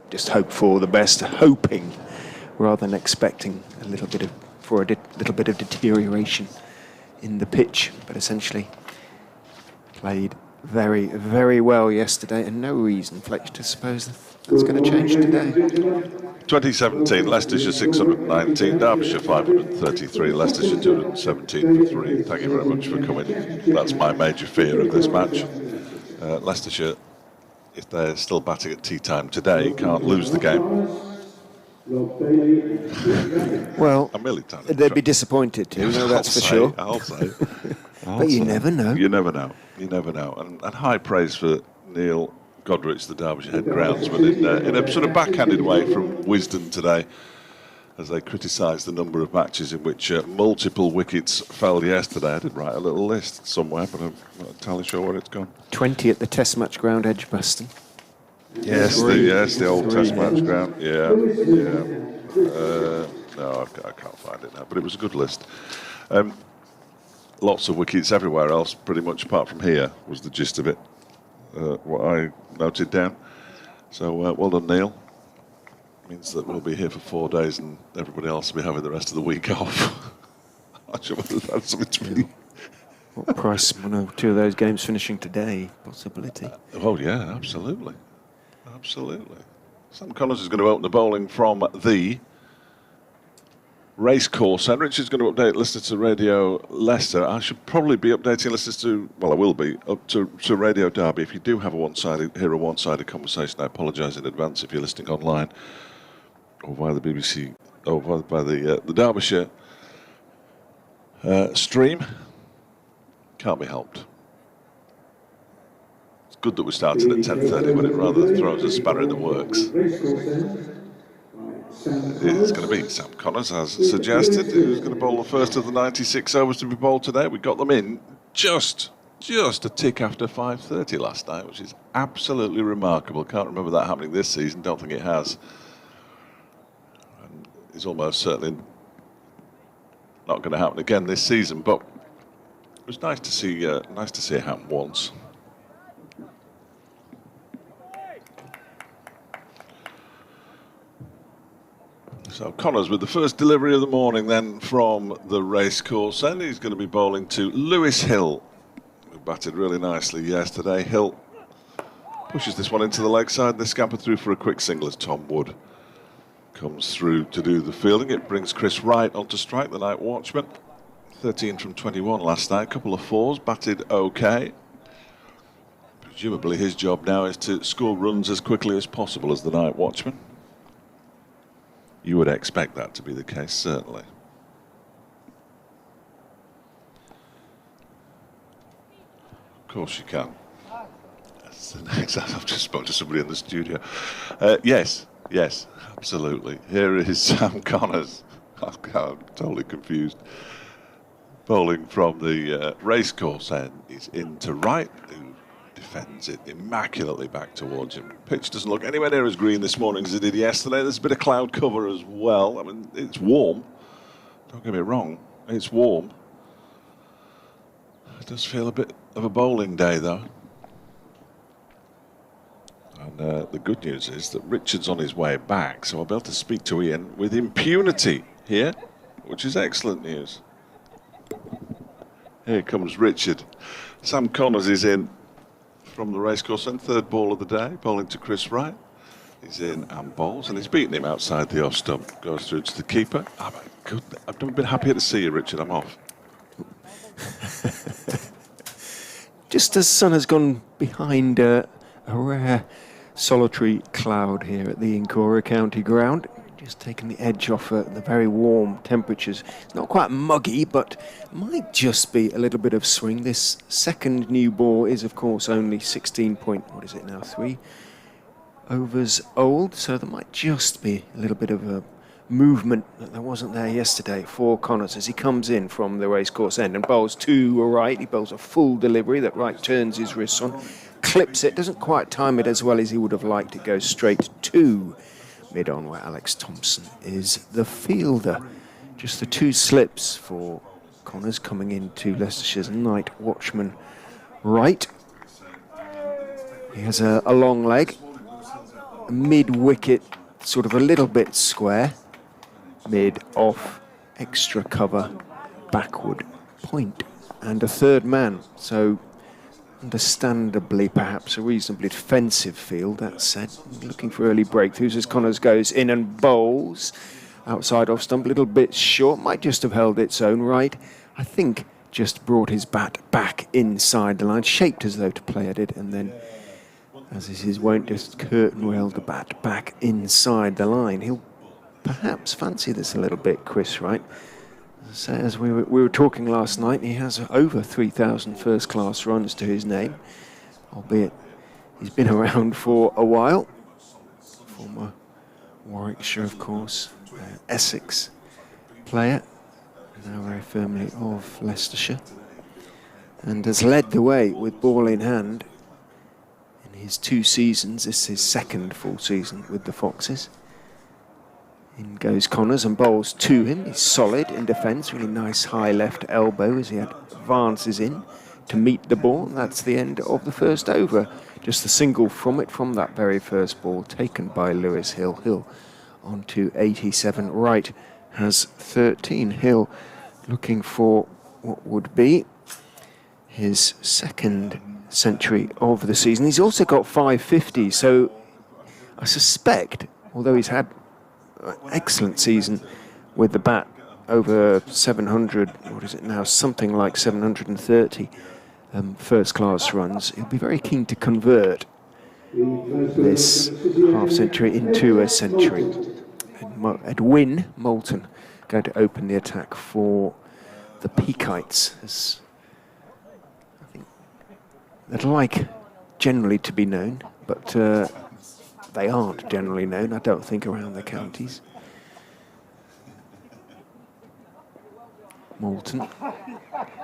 just hope for the best, hoping rather than expecting a little bit of deterioration in the pitch, but essentially played very, very well yesterday, and no reason, Fletcher, to suppose that's going to change today. 2017, Leicestershire 619, Derbyshire 533, Leicestershire 217 for 3. Thank you very much for coming. That's my major fear of this match. Leicestershire, if they're still batting at tea time today, can't lose the game. Well, I'm really they'd be disappointed too, that's for sure. I'll say. But you never know. You never know. You never know. And high praise for Neil Godrich, the Derbyshire head groundsman, in a sort of backhanded way from Wisden today, as they criticised the number of matches in which multiple wickets fell yesterday. I did write a little list somewhere, but I'm not entirely sure where it's gone. 20 at the Test Match Ground, Edgbaston. Yes, the old Test Match Ground. Yeah. No, I can't find it now, but it was a good list. Lots of wickets everywhere else, pretty much apart from here, was the gist of it. What I noted down. So well done, Neil. Means that we'll be here for 4 days and everybody else will be having the rest of the week off. I'm not sure whether that's something to be. What price? 1 or 2 of those games finishing today? Possibility. Oh yeah, absolutely. Sam Connors is going to open the bowling from the racecourse, and Richard's going to update listeners to Radio Leicester. I should probably be updating listeners to, well, I will be, up to Radio Derby. If you do have a one-sided conversation, I apologise in advance if you're listening online or via the BBC or by the Derbyshire stream. Can't be helped. It's good that we started at 10:30 when it rather throws a spanner in the works. It's going to be Sam Connors, as suggested, who's going to bowl the first of the 96 overs to be bowled today. We got them in just a tick after 5:30 last night, which is absolutely remarkable. Can't remember that happening this season. Don't think it has. And it's almost certainly not going to happen again this season. But it was nice to see it happen once. So Connors with the first delivery of the morning then from the racecourse, and he's going to be bowling to Lewis Hill, who batted really nicely yesterday. Hill pushes this one into the leg side, and they scamper through for a quick single as Tom Wood comes through to do the fielding. It brings Chris Wright onto strike, the night watchman. 13 from 21 last night, a couple of fours, batted okay. Presumably his job now is to score runs as quickly as possible as the night watchman. You would expect that to be the case, certainly. Of course you can. That's the next. I've just spoken to somebody in the studio. Yes, absolutely. Here is Sam Connors. I'm totally confused. Bowling from the racecourse end. He's into Wright, who defends it immaculately back towards him. Pitch doesn't look anywhere near as green this morning as it did yesterday. There's a bit of cloud cover as well. I mean, it's warm. Don't get me wrong, it's warm. It does feel a bit of a bowling day, though. And the good news is that Richard's on his way back, so I'll be able to speak to Ian with impunity here, which is excellent news. Here comes Richard. Sam Connors is in from the racecourse and third ball of the day, bowling to Chris Wright. He's in and bowls, and he's beaten him outside the off stump. Goes through to the keeper. Oh my goodness, I've never been happier to see you, Richard. I'm off. Just as sun has gone behind a rare solitary cloud here at the Incora County Ground, just taking the edge off the very warm temperatures. It's not quite muggy, but might just be a little bit of swing. This second new ball is, of course, only 3 overs old, so there might just be a little bit of a movement that there wasn't there yesterday for Connors as he comes in from the racecourse end and bowls to Wright. He bowls a full delivery that Wright turns his wrists on, clips it, doesn't quite time it as well as he would have liked. It goes straight to mid-on where Alex Thompson is the fielder. Just the two slips for Connors coming into Leicestershire's night watchman Wright. He has a long leg. mid-wicket, sort of a little bit square, mid-off, extra cover, backward point, and a third man. So, understandably, perhaps a reasonably defensive field. That said, looking for early breakthroughs as Connors goes in and bowls. Outside off stump, a little bit short, might just have held its own. Wright, I think, just brought his bat back inside the line, shaped as though to play at it, and then, as is his wont, just curtain railed the bat back inside the line. He'll perhaps fancy this a little bit, Chris Wright. So as we were talking last night, he has over 3,000 first-class runs to his name, albeit he's been around for a while. Former Warwickshire, of course, Essex player, now very firmly of Leicestershire, and has led the way with ball in hand in his 2 seasons. This is his 2nd full season with the Foxes. In goes Connors and bowls to him. He's solid in defence, really nice high left elbow as he advances in to meet the ball. And that's the end of the first over. Just a single from it, from that very first ball taken by Lewis Hill. Hill on to 87. Wright has 13. Hill looking for what would be his 2nd century of the season. He's also got 550, so I suspect, although he's had excellent season with the bat, over 700, what is it now, something like 730 first-class runs. He'll be very keen to convert this half-century into a century. Edwin Moulton going to open the attack for the Peakites, as I think they'd like generally to be known, but they aren't generally known, I don't think, around the counties. Moulton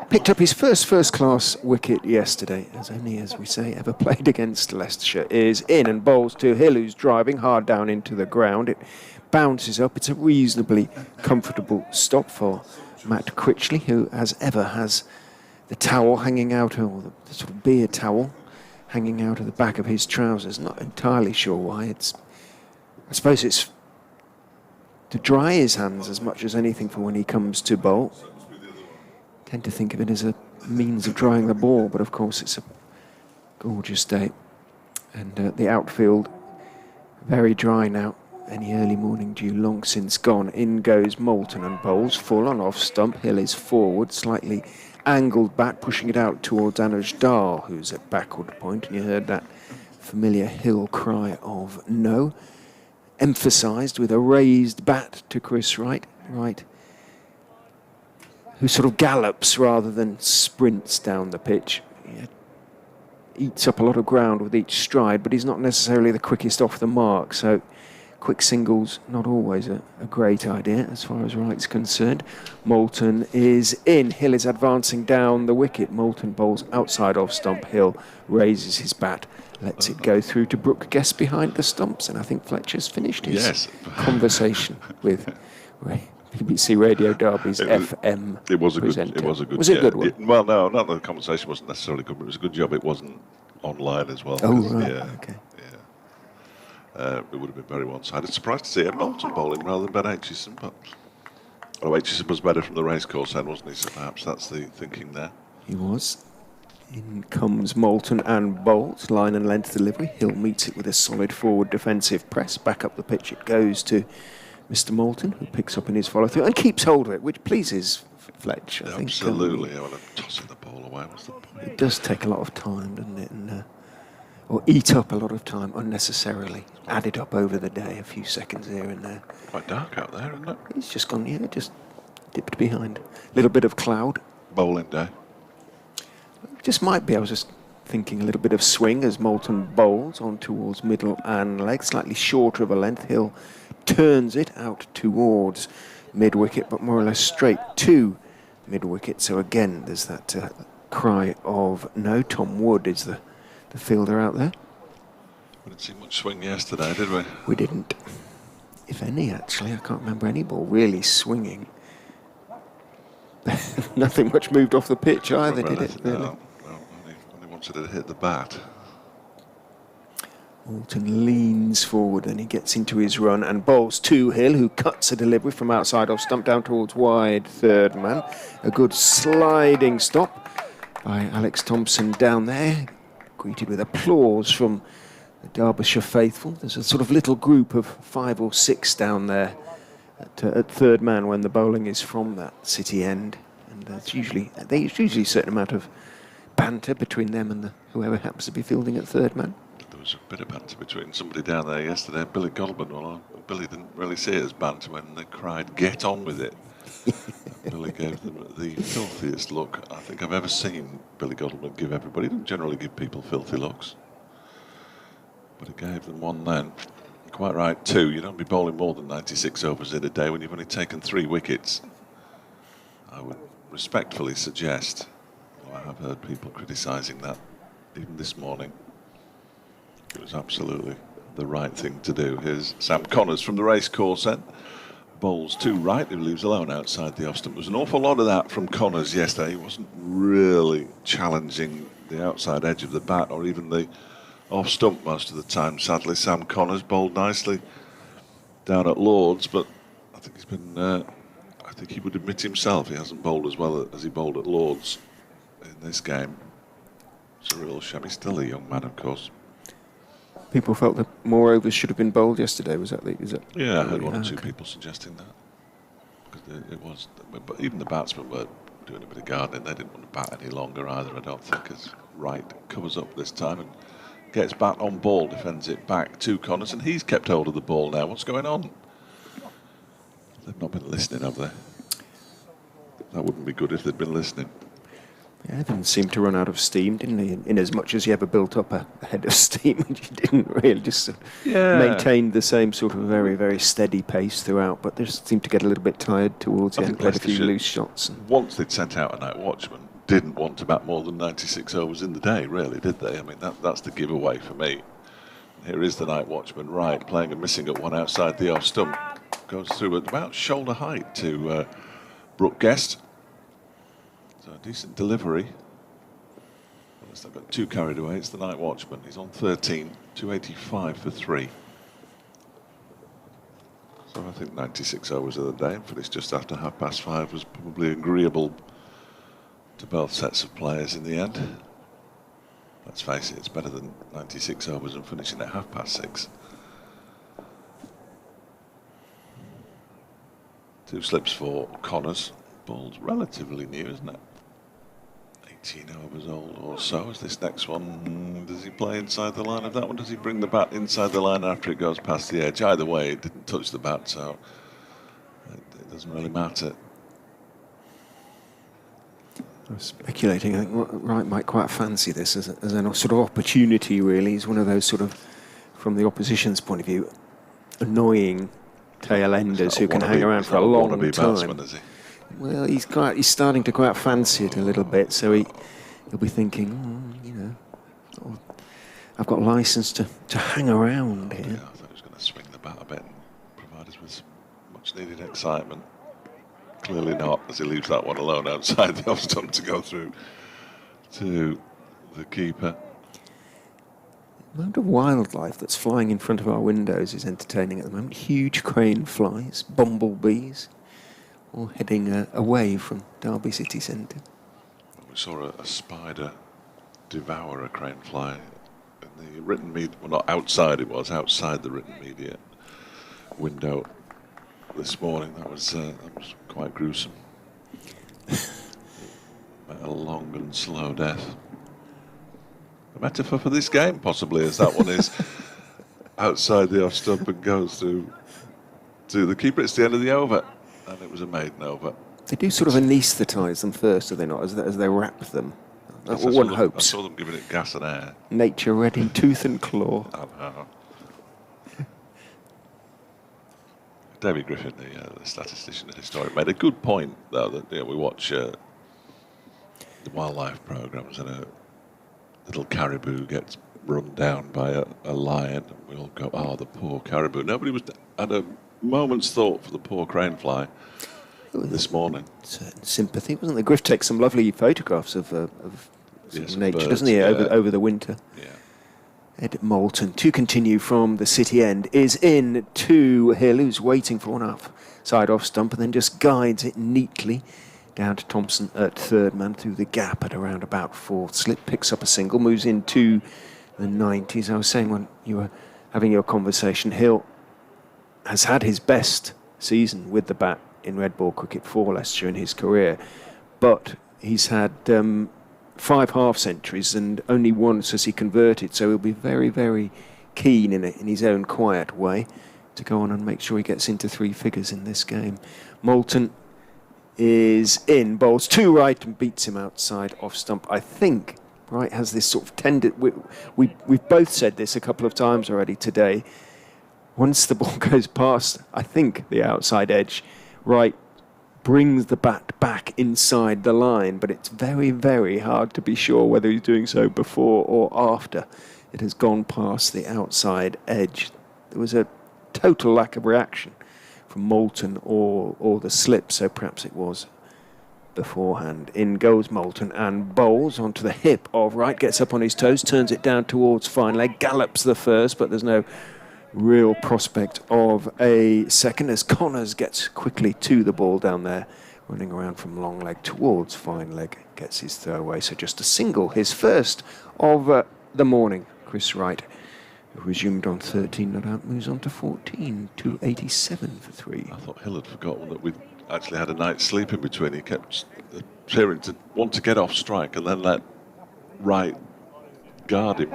picked up his first-class wicket yesterday, as only, as we say, ever played against Leicestershire. Is in and bowls to Hill, who's driving hard down into the ground. It bounces up. It's a reasonably comfortable stop for Matt Critchley, who, as ever, has the towel hanging out, or the sort of beer towel hanging out of the back of his trousers. Not entirely sure why. I suppose it's to dry his hands as much as anything for when he comes to bowl. Tend to think of it as a means of drying the ball, but of course it's a gorgeous day. And the outfield very dry now. Any early morning dew long since gone. In goes Moulton and bowls full on off stump. Hill is forward, slightly angled bat, pushing it out towards Anuj Dar, who's at backward point, and you heard that familiar Hill cry of no, emphasised with a raised bat to Chris Wright. Wright, who sort of gallops rather than sprints down the pitch. He eats up a lot of ground with each stride, but he's not necessarily the quickest off the mark, so quick singles, not always a great idea as far as Wright's concerned. Moulton is in. Hill is advancing down the wicket. Moulton bowls outside off stump. Hill raises his bat, lets it go through to Brooke Guest behind the stumps, and I think Fletcher's finished his conversation with BBC Radio Derby's FM It was a presenter. good. It was a good. Was it a good one? Well, no, not the conversation wasn't necessarily good, but it was a good job. It wasn't online as well. Oh, right. Yeah, Okay. It would have been very one-sided. Surprised to see a Moulton bowling rather than Ben Aitchison, but Aitchison was better from the racecourse end, wasn't he? So perhaps that's the thinking there. He was. In comes Moulton and bowls, line and length delivery. Hill meets it with a solid forward defensive press. Back up the pitch it goes to Mr. Moulton, who picks up in his follow-through and keeps hold of it, which pleases Fletch, I think. Absolutely. I want to toss the ball away. What's the point? It does take a lot of time, doesn't it? And, or eat up a lot of time unnecessarily. Added up over the day, a few seconds here and there. Quite dark out there, isn't it? He's just gone, yeah, just dipped behind. A little bit of cloud. Bowling day. Just might be. I was just thinking a little bit of swing as Moulton bowls on towards middle and leg, slightly shorter of a length. Hill turns it out towards mid-wicket, but more or less straight to mid-wicket. So again, there's that cry of no. Tom Wood is the fielder out there. We didn't see much swing yesterday, did we? We didn't. If any, actually. I can't remember any ball really swinging. Nothing much moved off the pitch either, did it? Really? No, only once it had hit the bat. Moulton leans forward and he gets into his run and bowls to Hill, who cuts a delivery from outside off stump down towards wide third man. A good sliding stop by Alex Thompson down there, greeted with applause from the Derbyshire faithful. There's a sort of little group of 5 or 6 down there at third man when the bowling is from that city end, and there's usually a certain amount of banter between them and whoever happens to be fielding at third man. There was a bit of banter between somebody down there yesterday, Billy Goldman. Well, Billy didn't really see it as banter when they cried, "Get on with it." Billy gave them the filthiest look I think I've ever seen Billy Goldman give everybody. He doesn't generally give people filthy looks, but he gave them one then. Quite right too. You don't be bowling more than 96 overs in a day when you've only taken 3 wickets. I would respectfully suggest, I have heard people criticising that even this morning, it was absolutely the right thing to do. Here's Sam Connors from the racecourse end. Bowls to Wright, who leaves alone outside the off stump. There was an awful lot of that from Connors yesterday. He wasn't really challenging the outside edge of the bat or even the off stump most of the time. Sadly, Sam Connors bowled nicely down at Lord's, but I think he's been. I think he would admit himself he hasn't bowled as well as he bowled at Lord's in this game. It's a real shame. He's still a young man, of course. People felt that more overs should have been bowled yesterday. Was that? Yeah, I heard one or two people suggesting that. Because it was, but even the batsmen were doing a bit of gardening. They didn't want to bat any longer either, I don't think, as Wright covers up this time and gets bat on ball, defends it back to Connors, and he's kept hold of the ball now. What's going on? They've not been listening, have they? That wouldn't be good if they'd been listening. Yeah, Evans seemed to run out of steam, didn't he? In as much as he ever built up a head of steam, he didn't really just maintained the same sort of very, very steady pace throughout, but they seemed to get a little bit tired towards the end, played a few loose shots. Once they'd sent out a night watchman, didn't want to bat more than 96 overs in the day, really, did they? I mean, that's the giveaway for me. Here is the night watchman, Wright, playing and missing at one outside the off stump. Goes through at about shoulder height to Brooke Guest. So a decent delivery. Unless they've got too carried away, it's the night watchman. He's on 13, 285 for 3. So I think 96 overs of the day and finished just after 5:30 was probably agreeable to both sets of players in the end. Let's face it, it's better than 96 overs and finishing at 6:30. 2 slips for Connors. Ball's relatively new, isn't it? 18 overs old or so. Is this next one? Does he play inside the line of that one? Does he bring the bat inside the line after it goes past the edge? Either way, it didn't touch the bat, so it doesn't really matter. I was speculating. I think Wright might quite fancy this as a sort of opportunity, really. He's one of those sort of, from the opposition's point of view, annoying tail enders who can hang around for a long time. Batsman, is he? Well, he's starting to quite fancy it a little bit, so he'll be thinking, you know, I've got license to hang around here. Yeah, I thought he was going to swing the bat a bit and provide us with some much needed excitement. Clearly not, as he leaves that one alone outside the off stump to go through to the keeper. The amount of wildlife that's flying in front of our windows is entertaining at the moment. Huge crane flies, bumblebees, all heading away from Derby city centre. We saw a spider devour a crane fly in the written media. Well, not outside, it was outside the written media window this morning. That was quite gruesome. A long and slow death. A metaphor for this game, possibly, as that one is outside the off stump and goes through to the keeper. It's the end of the over, and it was a maiden over. They do sort of anaesthetise them first, do they not, as they wrap them? That's what one hopes. I saw them giving it gas and air. Nature read in tooth and claw. I know. David Griffin, the statistician and historian, made a good point, though, that we watch the wildlife programmes and a little caribou gets run down by a lion, and we all go, oh, the poor caribou. Nobody had a moment's thought for the poor crane fly this morning. Certain sympathy, wasn't there? Griff takes some lovely photographs of yes, nature, birds, doesn't he, over the winter? Yeah. Ed Moulton to continue from the city end is in to Hill, who's waiting for one side off stump and then just guides it neatly down to Thompson at third man through the gap at around about fourth slip, picks up a single, moves into the 90s. I was saying when you were having your conversation, Hill has had his best season with the bat in red ball cricket for Leicestershire in his career, but he's had 5 half-centuries and only once has he converted, so he'll be very, very keen in his own quiet way to go on and make sure he gets into 3 figures in this game. Moulton is in, bowls to Wright and beats him outside off stump. I think Wright has this sort of we've both said this a couple of times already today. Once the ball goes past, I think, the outside edge, Wright brings the bat back inside the line, but it's very, very hard to be sure whether he's doing so before or after it has gone past the outside edge. There was a total lack of reaction from Moulton or the slip, so perhaps it was beforehand. In goes Moulton and bowls onto the hip of Wright, gets up on his toes, turns it down towards fine leg, gallops the first, but there's no real prospect of a second as Connors gets quickly to the ball down there, running around from long leg towards fine leg, gets his throw away. So just a single, his first of the morning. Chris Wright, who resumed on 13 not out, moves on to 14, 287 for 3. I thought Hill had forgotten that we'd actually had a night's sleep in between. He kept appearing to want to get off strike and then let Wright guard him.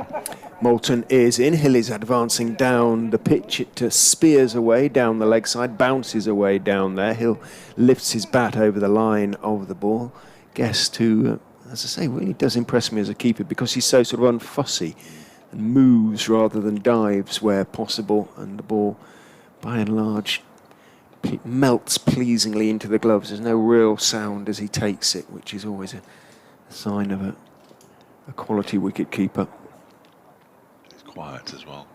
Moulton is in. Hill is advancing down the pitch. It spears away down the leg side, bounces away down there. Hill lifts his bat over the line of the ball. Guest who, as I say, really does impress me as a keeper because he's so sort of unfussy and moves rather than dives where possible, and the ball, by and large, melts pleasingly into the gloves. There's no real sound as he takes it, which is always a sign of a quality wicket keeper. He's quiet as well.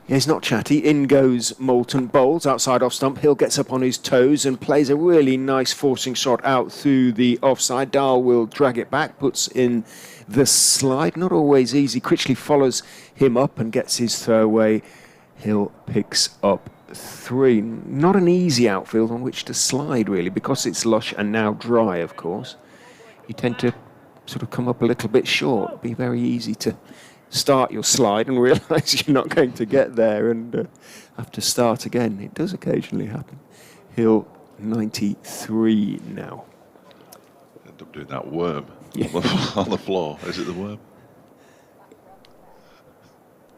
Yeah, he's not chatty. In goes Moulton, bowls outside off stump. Hill gets up on his toes and plays a really nice forcing shot out through the offside. Dahl will drag it back, puts in the slide. Not always easy. Critchley follows him up and gets his throw away. Hill picks up 3. Not an easy outfield on which to slide, really, because it's lush and now dry, of course. You tend to sort of come up a little bit short. It'd be very easy to start your slide and realise you're not going to get there and have to start again. It does occasionally happen. Hill 93 now. End up doing that worm yeah. on the floor. Is it the worm?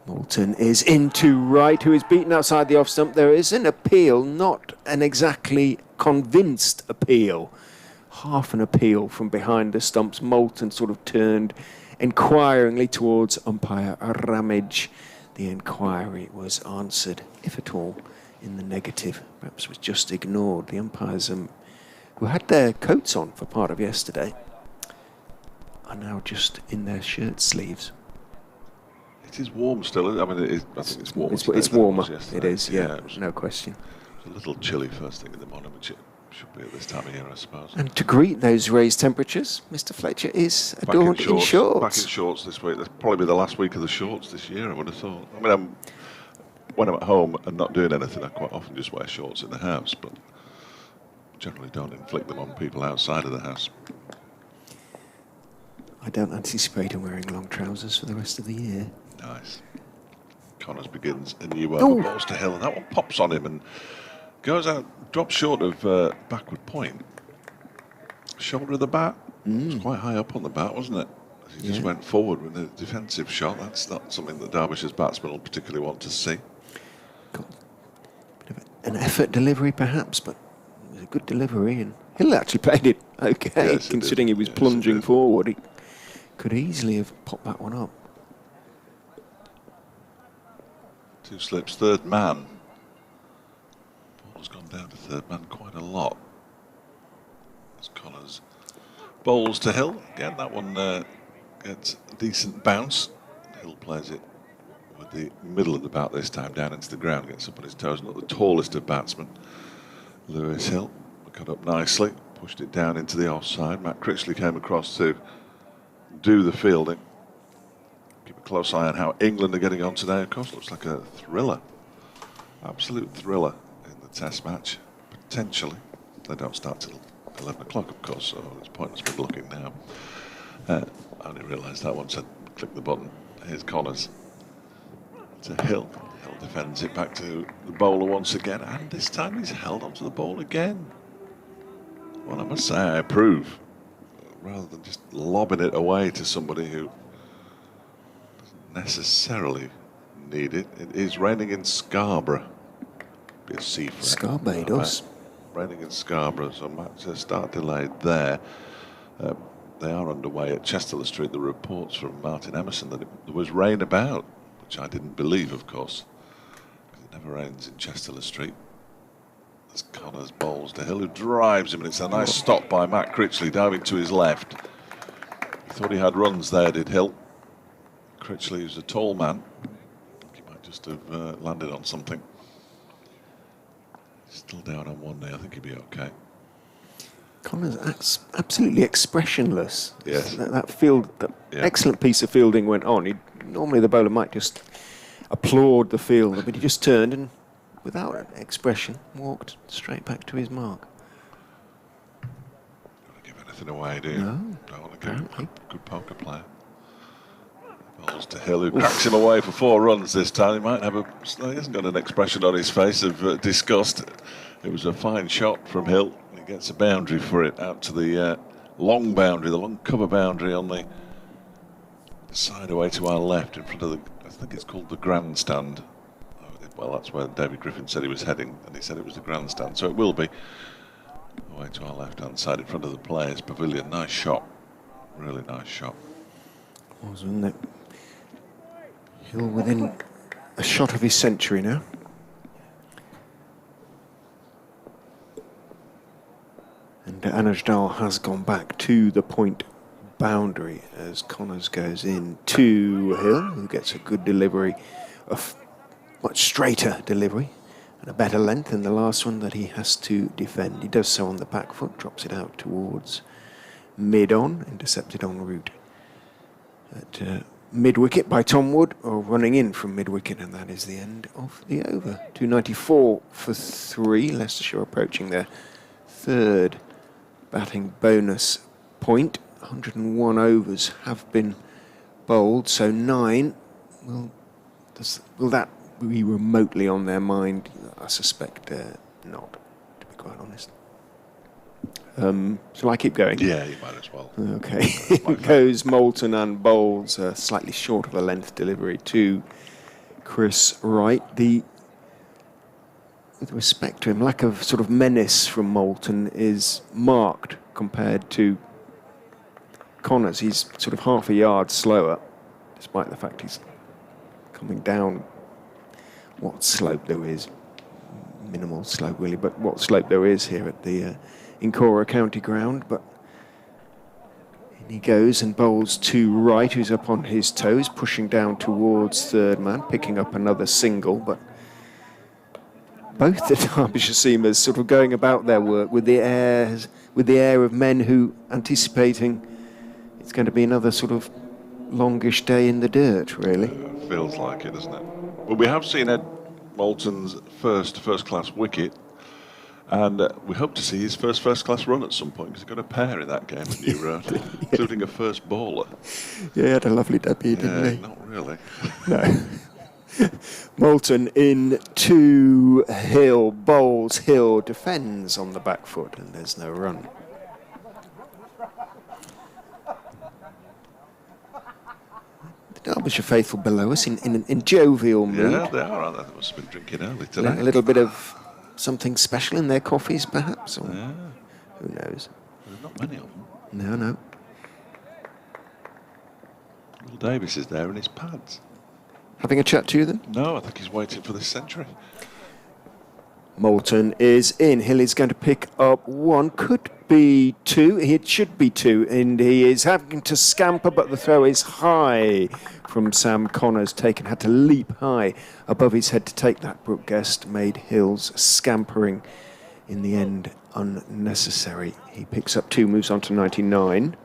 Moulton is into Wright, who is beaten outside the off stump. There is an appeal, not an exactly convinced appeal. Half an appeal from behind the stumps. Moulton sort of turned inquiringly towards umpire Ramage. The inquiry was answered, if at all, in the negative. Perhaps was just ignored. The umpires, who had their coats on for part of yesterday, are now just in their shirt sleeves. It is warm still. I mean, I think it's warmer. It's warmer. It is, yeah, no question. It's a little chilly first thing in the morning, which it should be at this time of year, I suppose. And to greet those raised temperatures, Mr. Fletcher is adorned in shorts. Back in shorts this week. That's probably be the last week of the shorts this year, I would have thought. I mean, when I'm at home and not doing anything, I quite often just wear shorts in the house, but generally don't inflict them on people outside of the house. I don't anticipate him wearing long trousers for the rest of the year. Nice. Connors begins a new over, balls to Hill, and that one pops on him and goes out, drops short of backward point. Shoulder of the bat. It was quite high up on the bat, wasn't it? He just went forward with a defensive shot. That's not something that Derbyshire's batsmen will particularly want to see. Got a bit of an effort delivery, perhaps, but it was a good delivery, and Hill actually played it okay, yes, considering he was plunging forward. He could easily have popped that one up. 2 slips, third man. Ball's gone down to third man quite a lot. As Connors bowls to Hill. Again, that one gets a decent bounce. Hill plays it with the middle of the bat this time, down into the ground, gets up on his toes. Not the tallest of batsmen. Lewis Hill cut up nicely, pushed it down into the offside. Matt Critchley came across to do the fielding. keep a close eye on how England are getting on today. Of course, looks like a thriller. Absolute thriller in the Test match. Potentially. They don't start till 11 o'clock, of course, so it's pointless me looking now. I only realised that once I clicked the button. Here's Connors to Hill. Hill defends it back to the bowler once again, and this time he's held onto the ball again. Well, I must say I approve, rather than just lobbing it away to somebody who doesn't necessarily need it. It is raining in Scarborough. Be a sea Barbados. Raining in Scarborough, so match start delayed there. They are underway at Chester Street. The reports from Martin Emerson that there was rain about, which I didn't believe, of course, because it never rains in Chester Street. As Connors bowls to Hill, who drives him, and it's a nice stop by Matt Critchley, diving to his left. He thought he had runs there, did Hill. Critchley, who's a tall man, he might just have landed on something. Still down on one knee. I think he'll be okay. Connors absolutely expressionless. Yes. That field, excellent piece of fielding went on. Normally the bowler might just applaud the fielder, but he just turned and, without an expression, walked straight back to his mark. Don't want to give anything away, do you? No. Don't want to give a good poker player. Bowls to Hill, who cracks him away for 4 runs this time. He might have he hasn't got an expression on his face of disgust. It was a fine shot from Hill. He gets a boundary for it out to the long boundary, the long cover boundary on the side away to our left in front of I think it's called the grandstand. Well, that's where David Griffin said he was heading, and he said it was the grandstand. So it will be away to our left-hand side in front of the players' pavilion. Nice shot. Really nice shot. Wasn't it? Hill within a shot of his century now. And Anujdal has gone back to the point boundary as Connors goes in to Hill, who gets a good delivery, a much straighter delivery and a better length than the last one that he has to defend. He does so on the back foot, drops it out towards mid-on, intercepted en route at mid-wicket by Tom Wood, or running in from mid-wicket, and that is the end of the over. 294 for 3, Leicestershire approaching their 3rd batting bonus point. 101 overs have been bowled, so 9. Will that be remotely on their mind? I suspect not, to be quite honest. Shall I keep going? Yeah, you might as well. Okay. Goes Moulton and bowls a slightly short of a length delivery to Chris Wright. With respect to him, lack of sort of menace from Moulton is marked compared to Connors. He's sort of half a yard slower, despite the fact he's coming down what slope there is. Minimal slope, really, but what slope there is here at the Incora County Ground. But in he goes and bowls to Wright, who's up on his toes, pushing down towards third man, picking up another single. But both the Derbyshire seamers sort of going about their work with the air of men who anticipating it's going to be another sort of longish day in the dirt, really. Feels like it, doesn't it? Well, we have seen Ed Moulton's first-class wicket, and we hope to see his first-class run at some point, because he got a pair in that game at New Road, including a first bowler. Yeah, he had a lovely debut, didn't he? Not really. No. Moulton in to Hill, bowls Hill, defends on the back foot, and there's no run. The Derbyshire faithful below us in jovial mood. Yeah, they are, aren't they? They must have been drinking early today. A little bit of something special in their coffees, perhaps? Or Yeah. who knows? There's not many of them. No. Will Davis is there in his pads. Having a chat to them? No, I think he's waiting for this century. Moulton is in. Hill is going to pick up 1, could be 2. It should be 2, and he is having to scamper, but the throw is high from Sam Connors. Had to leap high above his head to take that. Brooke Guest made Hill's scampering in the end unnecessary. He picks up 2, moves on to 99.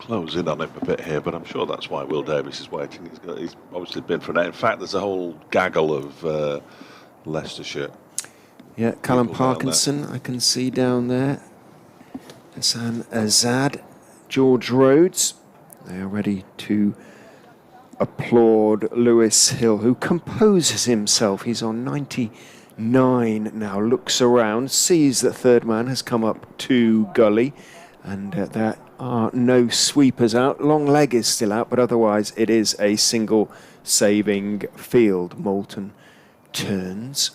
close in on him a bit here, but I'm sure that's why Will Davies is waiting. He's obviously been for an. In fact, there's a whole gaggle of Leicestershire. Yeah, Callum people down Parkinson, I can see down there. Hassan Azad, George Rhodes. They are ready to applaud Lewis Hill, who composes himself. He's on 99 now, looks around, sees that third man has come up to gully, and there are no sweepers out. Long leg is still out, but otherwise it is a single saving field. Moulton turns.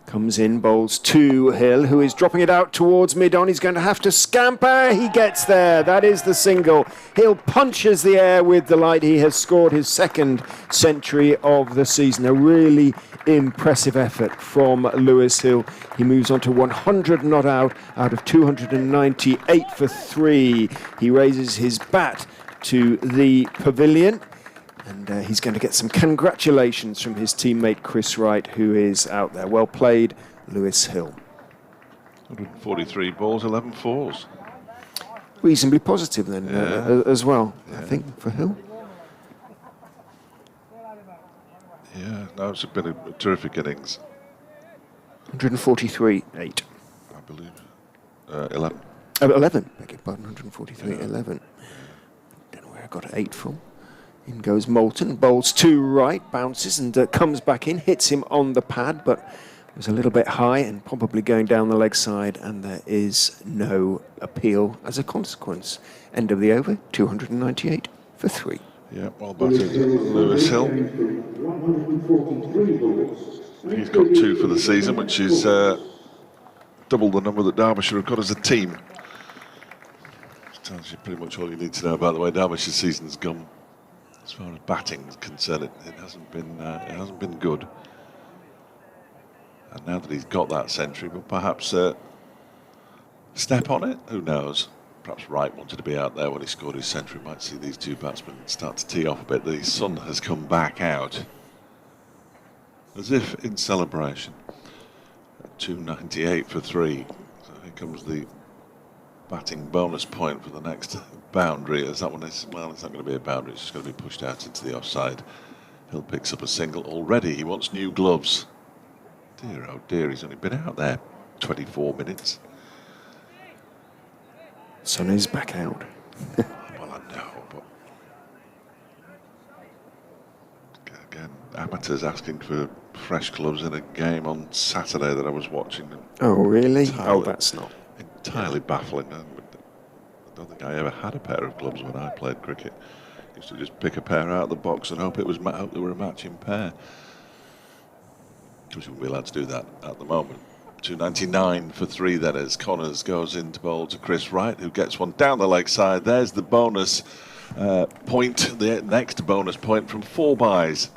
Comes in, bowls to Hill, who is dropping it out towards mid-on. He's going to have to scamper. He gets there. That is the single. Hill punches the air with delight. He has scored his second century of the season. A really impressive effort from Lewis Hill. He moves on to 100 not out of 298 for 3. He raises his bat to the pavilion. And he's going to get some congratulations from his teammate Chris Wright, who is out there. Well played, Lewis Hill. 143 balls, 11 fours. Reasonably positive then, as well, I think, for Hill. Yeah, no, it's been a terrific innings. 143, 8. I believe. 11. 11, beg your pardon, 143, 11. Don't know where I got 8 from. In goes Moulton, bowls to Wright, bounces and comes back in, hits him on the pad, but was a little bit high and probably going down the leg side, and there is no appeal as a consequence. End of the over, 298 for 3. Yeah, well batted, Lewis Hill. He's got 2 for the season, which is double the number that Derbyshire have got as a team. Which tells you pretty much all you need to know about the way Derbyshire's season's gone. As far as batting is concerned, it hasn't been good. And now that he's got that century, but perhaps step on it. Who knows? Perhaps Wright wanted to be out there when he scored his century. Might see these two batsmen start to tee off a bit. The sun has come back out, as if in celebration. 298 for 3. So here comes the batting bonus point for the next boundary, as that one is, well, it's not going to be a boundary, it's just going to be pushed out into the offside. Hill picks up a single already. He wants new gloves. Dear, oh dear, he's only been out there 24 minutes. Sun is back out. Well, I know, but again, amateurs asking for fresh gloves in a game on Saturday that I was watching. Oh, really? That's not entirely baffling. I don't think I ever had a pair of gloves when I played cricket. I used to just pick a pair out of the box and hope they were a matching pair. Because you wouldn't be allowed to do that at the moment. 299 for 3 then as Connors goes into bowl to Chris Wright, who gets one down the leg side. There's the bonus point, the next bonus point from 4 byes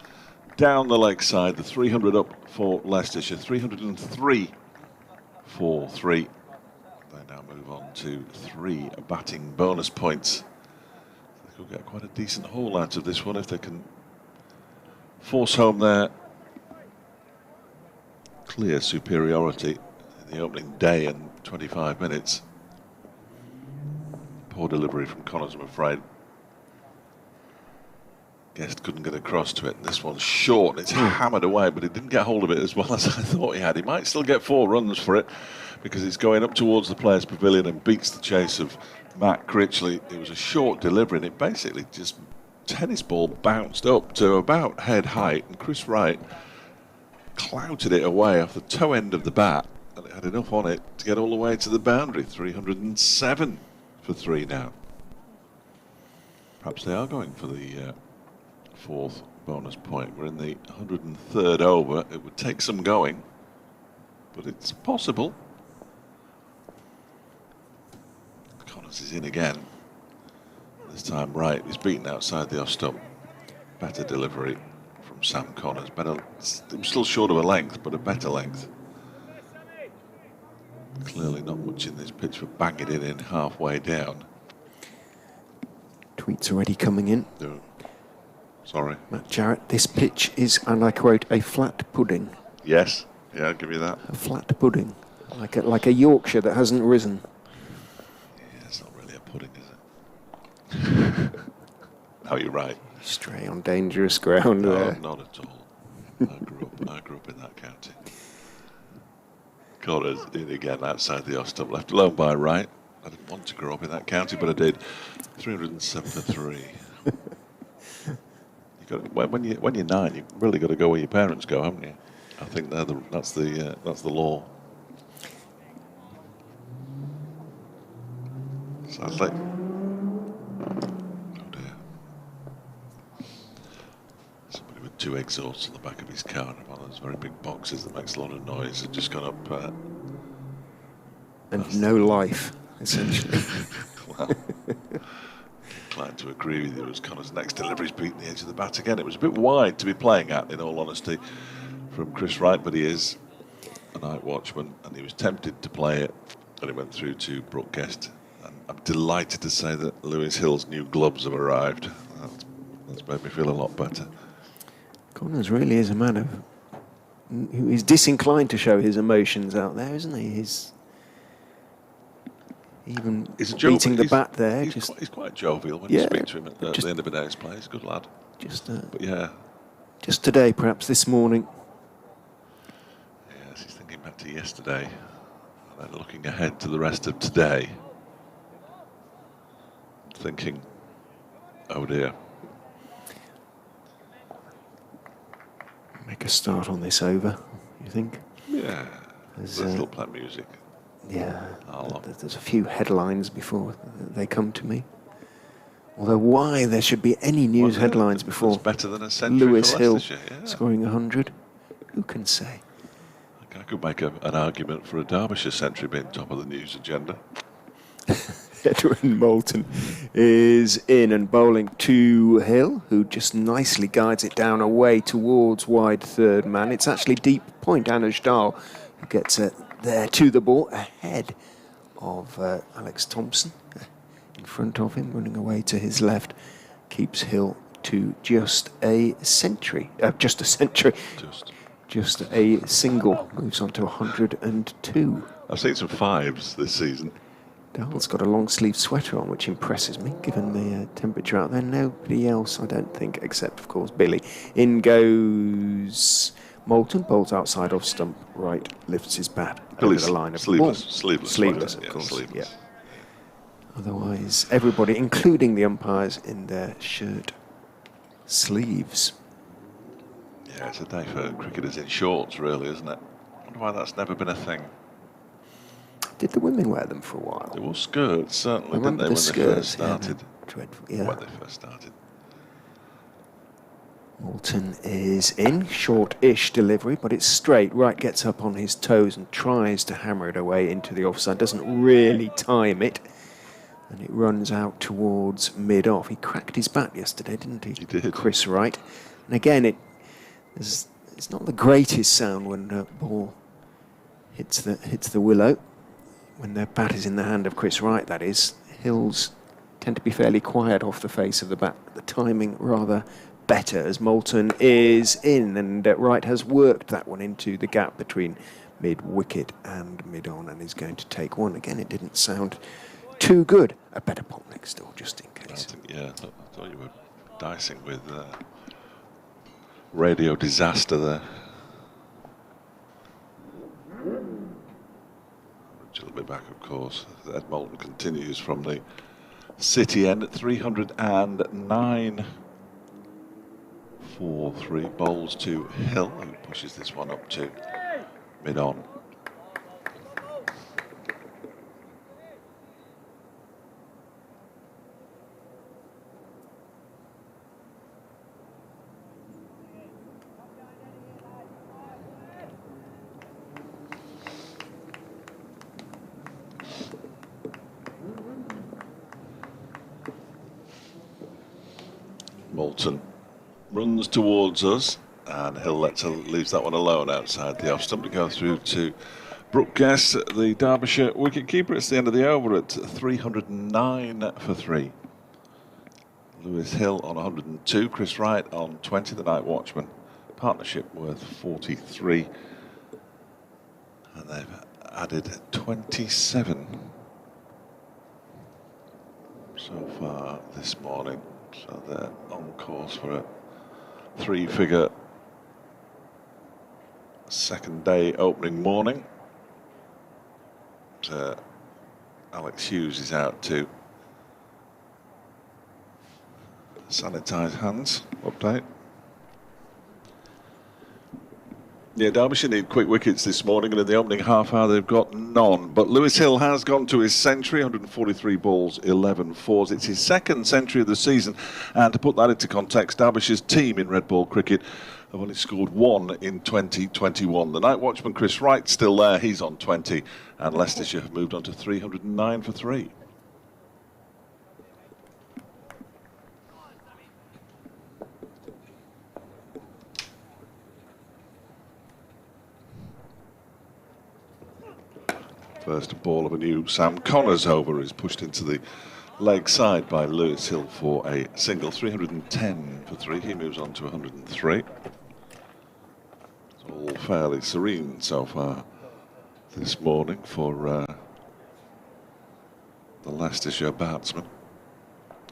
down the leg side. The 300 up for Leicestershire, 303 for 3. They now move on to 3 batting bonus points. They could get quite a decent haul out of this one if they can force home their clear superiority in the opening day and 25 minutes. Poor delivery from Connors, I'm afraid. Guest couldn't get across to it. This one's short, it's hammered away, but he didn't get hold of it as well as I thought he had. He might still get 4 runs for it because it's going up towards the players' pavilion and beats the chase of Matt Critchley. It was a short delivery and it basically just tennis ball bounced up to about head height, and Chris Wright clouted it away off the toe end of the bat, and it had enough on it to get all the way to the boundary. 307 for 3 now. Perhaps they are going for the 4th bonus point. We're in the 103rd over. It would take some going, but it's possible. Connors is in again. This time Wright is beaten outside the off stump. Better delivery from Sam Connors. Better, it was still short of a length, but a better length. Clearly not much in this pitch for banging it in halfway down. Tweets already coming in. No. Sorry. Matt Jarrett, this pitch is, and I quote, a flat pudding. Yes, yeah, I'll give you that. A flat pudding, like a Yorkshire that hasn't risen. Yeah, it's not really a pudding, is No, you're right. Stray on dangerous ground No, there. not at all. I grew up in that county. Corners in again outside the off stump, left alone by Wright. I didn't want to grow up in that county, but I did. 307 for 3. When you're 9, you've really got to go where your parents go, haven't you? I think that's the law. So I was like, oh dear. Somebody with 2 exhausts on the back of his car, one of those very big boxes that makes a lot of noise, had just gone up. And no life, essentially. Well, inclined to agree with you. It was Connor's next delivery's beating the edge of the bat again. It was a bit wide to be playing at, in all honesty, from Chris Wright, but he is a night watchman, and he was tempted to play it, and he went through to Brooke Guest. And I'm delighted to say that Lewis Hill's new gloves have arrived. That's made me feel a lot better. Connors really is a man who is disinclined to show his emotions out there, isn't he? He's even beating the bat there. He's quite jovial when you speak to him at the end of a day's play. He's a good lad. But yeah. Just today, perhaps this morning. Yes, he's thinking back to yesterday and then looking ahead to the rest of today. Thinking, oh dear. Make a start on this over, you think? Yeah. There's still play music. Yeah. There's a few headlines before they come to me. Although why there should be any news headlines before better than a century Lewis for Hill scoring 100, who can say? I could make an argument for a Derbyshire century being top of the news agenda. Edwin Moulton is in and bowling to Hill, who just nicely guides it down away towards wide third man. It's actually deep point Anuj Dahl who gets it there to the ball ahead of Alex Thompson. In front of him, running away to his left, keeps Hill to just a century. Just a single. Moves on to 102. I've seen some 5s this season. Dahl's got a long sleeve sweater on, which impresses me, given the temperature out there. Nobody else, I don't think, except, of course, Billy. In goes Moulton, bowls outside off stump. Wright lifts his bat over the line of sleeveless, of course. Yeah. Otherwise, everybody, including the umpires, in their shirt sleeves. Yeah, it's a day for cricketers in shorts, really, isn't it? I wonder why that's never been a thing. Did the women wear them for a while? They wore skirts, certainly, didn't they, when they first started? Dreadful, yeah. When they first started. Moulton is in, short-ish delivery, but it's straight. Wright gets up on his toes and tries to hammer it away into the offside. Doesn't really time it, and it runs out towards mid-off. He cracked his bat yesterday, didn't he? He did. Chris Wright. And again, it's not the greatest sound when the ball hits the willow. When the bat is in the hand of Chris Wright, that is. Hills tend to be fairly quiet off the face of the bat. The timing rather better as Moulton is in, and Wright has worked that one into the gap between mid-wicket and mid-on and is going to take one. Again, it didn't sound too good. A better pop next door, just in case. I thought you were dicing with radio disaster there. A little bit back, of course. Ed Moulton continues from the city end at 309 for 3. Bowls to Hill, who pushes this one up to mid-on. Moulton runs towards us, and Hill leaves that one alone outside the off stump to go through to Brooke Guest, the Derbyshire wicket keeper. It's the end of the over at 309 for 3. Lewis Hill on 102, Chris Wright on 20, the night watchman. Partnership worth 43, and they've added 27. So so far this morning. So they're on course for a 3-figure second day opening morning. Alex Hughes is out to sanitise hands. Update. Yeah, Derbyshire need quick wickets this morning, and in the opening half hour they've got none. But Lewis Hill has gone to his century, 143 balls, 11 fours. It's his second century of the season, and to put that into context, Derbyshire's team in red ball cricket have only scored 1 in 2021. The night watchman Chris Wright still there, he's on 20, and Leicestershire have moved on to 309 for 3. First ball of a new Sam Connors over is pushed into the leg side by Lewis Hill for a single. 310 for 3. He moves on to 103. It's all fairly serene so far this morning for the Leicestershire batsman.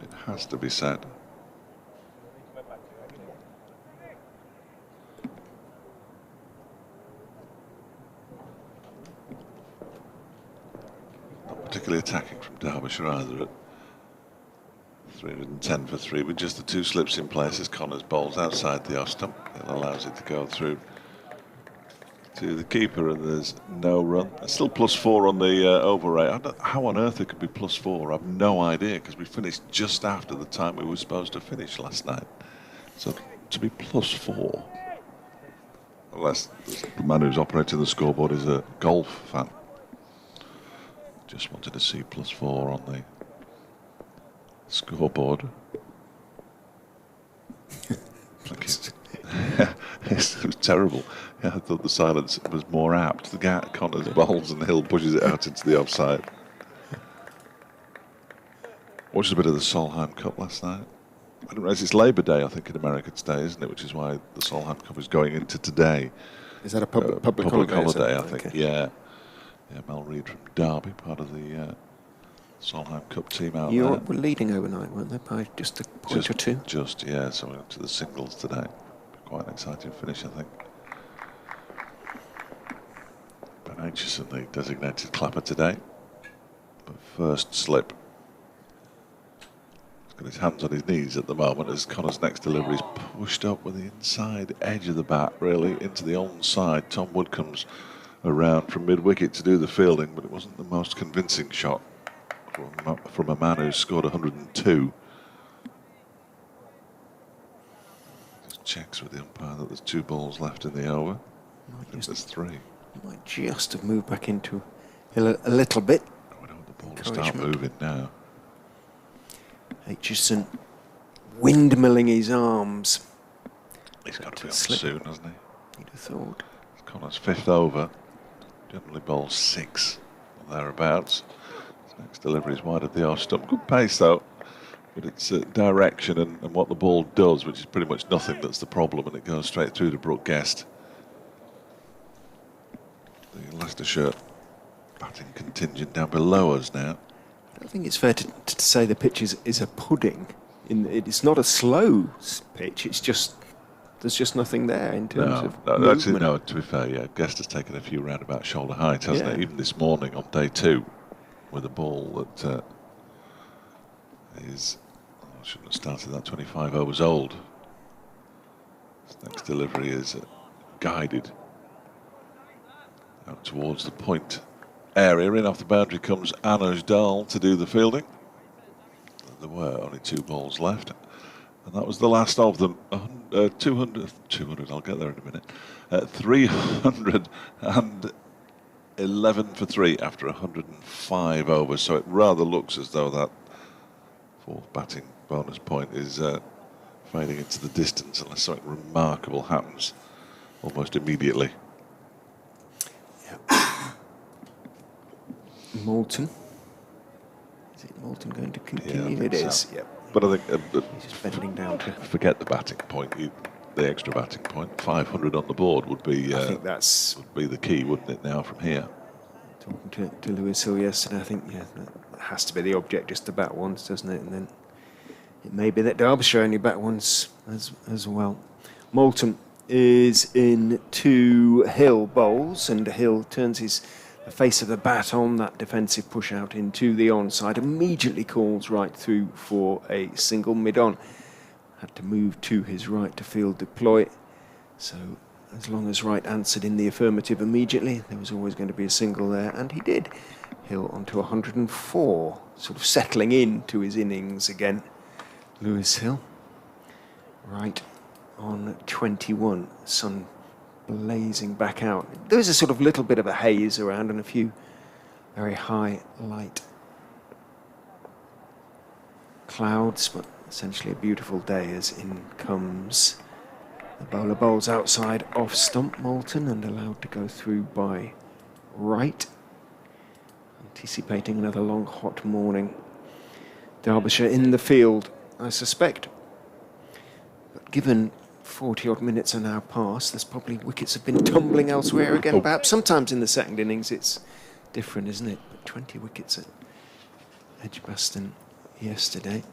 It has to be said. Particularly attacking from Derbyshire either at 310 for 3 with just the 2 slips in place as Connors bowls outside the off stump. It allows it to go through to the keeper, and there's no run. It's still +4 on the over rate. I don't know how on earth it could be +4. I've no idea, because we finished just after the time we were supposed to finish last night. So to be +4, unless the man who's operating the scoreboard is a golf fan. Just wanted to see +4 on the scoreboard. It was terrible. Yeah, I thought the silence was more apt. The Connors bowls and Hill pushes it out into the offside. Watched a bit of the Solheim Cup last night. I didn't realise it's Labour Day, I think, in America today, isn't it? Which is why the Solheim Cup is going into today. Is that a public holiday? I think, okay. Yeah. Yeah, Mel Reid from Derby, part of the Solheim Cup team out there. You were leading overnight, weren't they, by just a point or two? Just, yeah, so we're up to the singles today. Quite an exciting finish, I think. Ben Aitchison, the designated clapper today. But first slip. He's got his hands on his knees at the moment as Connor's next delivery is pushed up with the inside edge of the bat, really, into the onside. Tom Wood comes around from mid-wicket to do the fielding, but it wasn't the most convincing shot from a man who scored 102. Just checks with the umpire that there's 2 balls left in the over. There's 3. He might just have moved back into a little bit. I don't want the ball to start moving now. Aitchison windmilling his arms. He's got to be on soon, hasn't he? You'd have thought. Connor's 5th over. Generally bowls 6 or thereabouts. His next delivery is wide of the off stump. Good pace though, but it's direction and what the ball does, which is pretty much nothing, that's the problem, and it goes straight through to Brooke Guest. The Leicestershire batting contingent down below us now. I don't think it's fair to say the pitch is a pudding. It's not a slow pitch, it's just there's just nothing there in terms of movement. Actually, no, to be fair, yeah, Guest has taken a few roundabout shoulder height, hasn't it? Even this morning on day 2 with a ball that is, I shouldn't have started that, 25 overs old. His next delivery is guided out towards the point area. In off the boundary comes Anuj Dal to do the fielding. There were only 2 balls left, and that was the last of them. 200, I'll get there in a minute. 311 for 3 after 105 overs. So it rather looks as though that 4th batting bonus point is fading into the distance unless something remarkable happens almost immediately. Moulton. Is it Moulton going to continue? Yeah, it is. So. Yep. But I think he's just bending down to forget the batting point. The extra batting point, 500 on the board would be. I think that's would be the key, wouldn't it? Now from here. Talking to Lewis Hill yesterday, I think that has to be the object, just to bat once, doesn't it? And then it may be that Derbyshire only bat once as well. Moulton is in 2 Hill bowls, and Hill turns the face of the bat on that defensive push out into the onside, immediately calls Wright through for a single mid-on. Had to move to his right to field deploy, so as long as Wright answered in the affirmative immediately, there was always going to be a single there, and he did. Hill onto 104, sort of settling into his innings again. Lewis Hill. Wright on 21, sun blazing back out. There is a sort of little bit of a haze around and a few very high light clouds, but essentially a beautiful day as in comes the bowler. Bowls outside off stump Moulton and allowed to go through by Wright, anticipating another long hot morning. Derbyshire in the field, I suspect, but given 40 odd minutes are now past, there's probably wickets have been tumbling elsewhere again. Perhaps sometimes in the second innings it's different, isn't it? But 20 wickets at Edgbaston yesterday.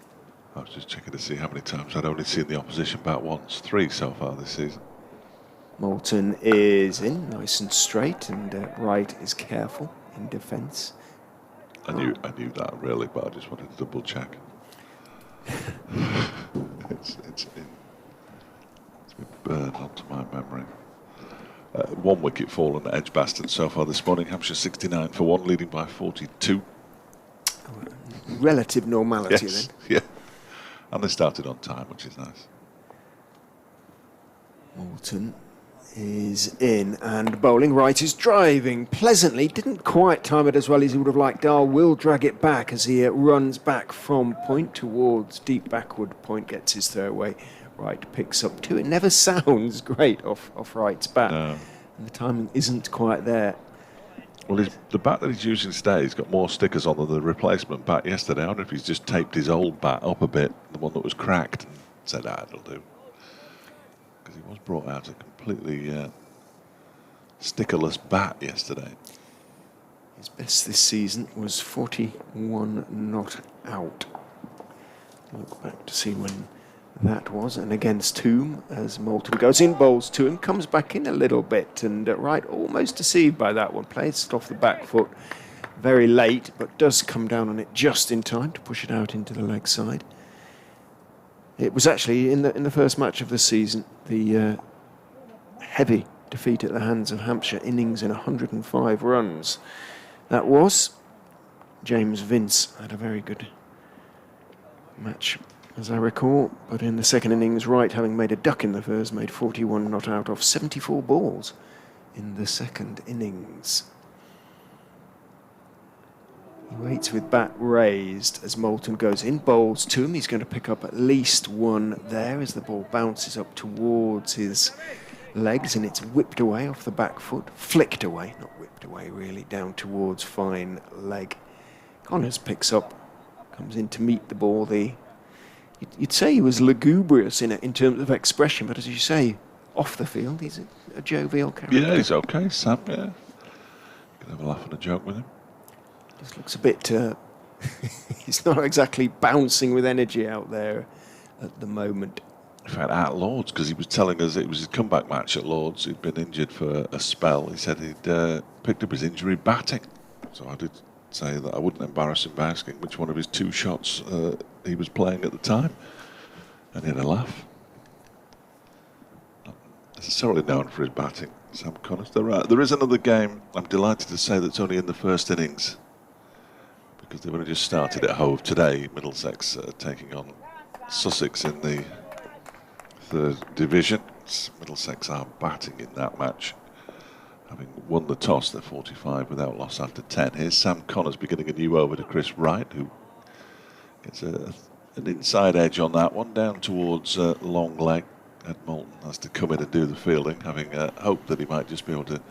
I was just checking to see how many times I'd only seen the opposition bat once. 3 so far this season. Moulton is in, nice and straight, and Wright is careful in defence. I knew that really, but I just wanted to double check. it's been burned onto my memory. 1 wicket fallen at Edgbaston so far this morning. Hampshire 69 for 1, leading by 42. Relative normality, yes, then. Yeah. And they started on time, which is nice. Moulton is in and bowling. Wright is driving pleasantly. Didn't quite time it as well as he would have liked. Dahl will drag it back as he runs back from point towards deep backward. Point gets his throw away. Wright picks up 2. It never sounds great off Wright's bat. No. And the timing isn't quite there. Well, the bat that he's using today, he's got more stickers on than the replacement bat yesterday. I wonder if he's just taped his old bat up a bit, the one that was cracked, and said, it'll do. Because he was brought out a completely stickerless bat yesterday. His best this season was 41 not out. Look back to see when that was, and against Toome as Moulton goes in, bowls to him, comes back in a little bit, and Wright almost deceived by that one. Plays it off the back foot very late, but does come down on it just in time to push it out into the leg side. It was actually in the first match of the season, the heavy defeat at the hands of Hampshire, innings in 105 runs. That was James Vince had a very good match, as I recall, but in the second innings, Wright, having made a duck in the first, made 41 not out of 74 balls in the second innings. He waits with bat raised as Moulton goes in, bowls to him. He's going to pick up at least 1 there as the ball bounces up towards his legs, and it's whipped away off the back foot, flicked away, not whipped away really, down towards fine leg. Connors picks up, comes in to meet the ball. You'd say he was lugubrious in terms of expression, but as you say, off the field, he's a jovial character. Yeah, he's okay, Sam, yeah. You can have a laugh and a joke with him. Just looks a bit... he's not exactly bouncing with energy out there at the moment. In fact, at Lord's, because he was telling us it was his comeback match at Lord's. He'd been injured for a spell. He said he'd picked up his injury batting. So I did say that I wouldn't embarrass him by asking which one of his 2 shots he was playing at the time, and he had a laugh. Not necessarily known for his batting, Sam Connors. There is another game, I'm delighted to say, that's only in the first innings, because they've only just started at Hove today. Middlesex taking on Sussex in the 3rd division. Middlesex are batting in that match, having won the toss. They're 45 without loss after 10. Here's Sam Connors beginning a new over to Chris Wright, who gets an inside edge on that one, down towards long leg. Ed Moulton has to come in and do the fielding, having hoped that he might just be able to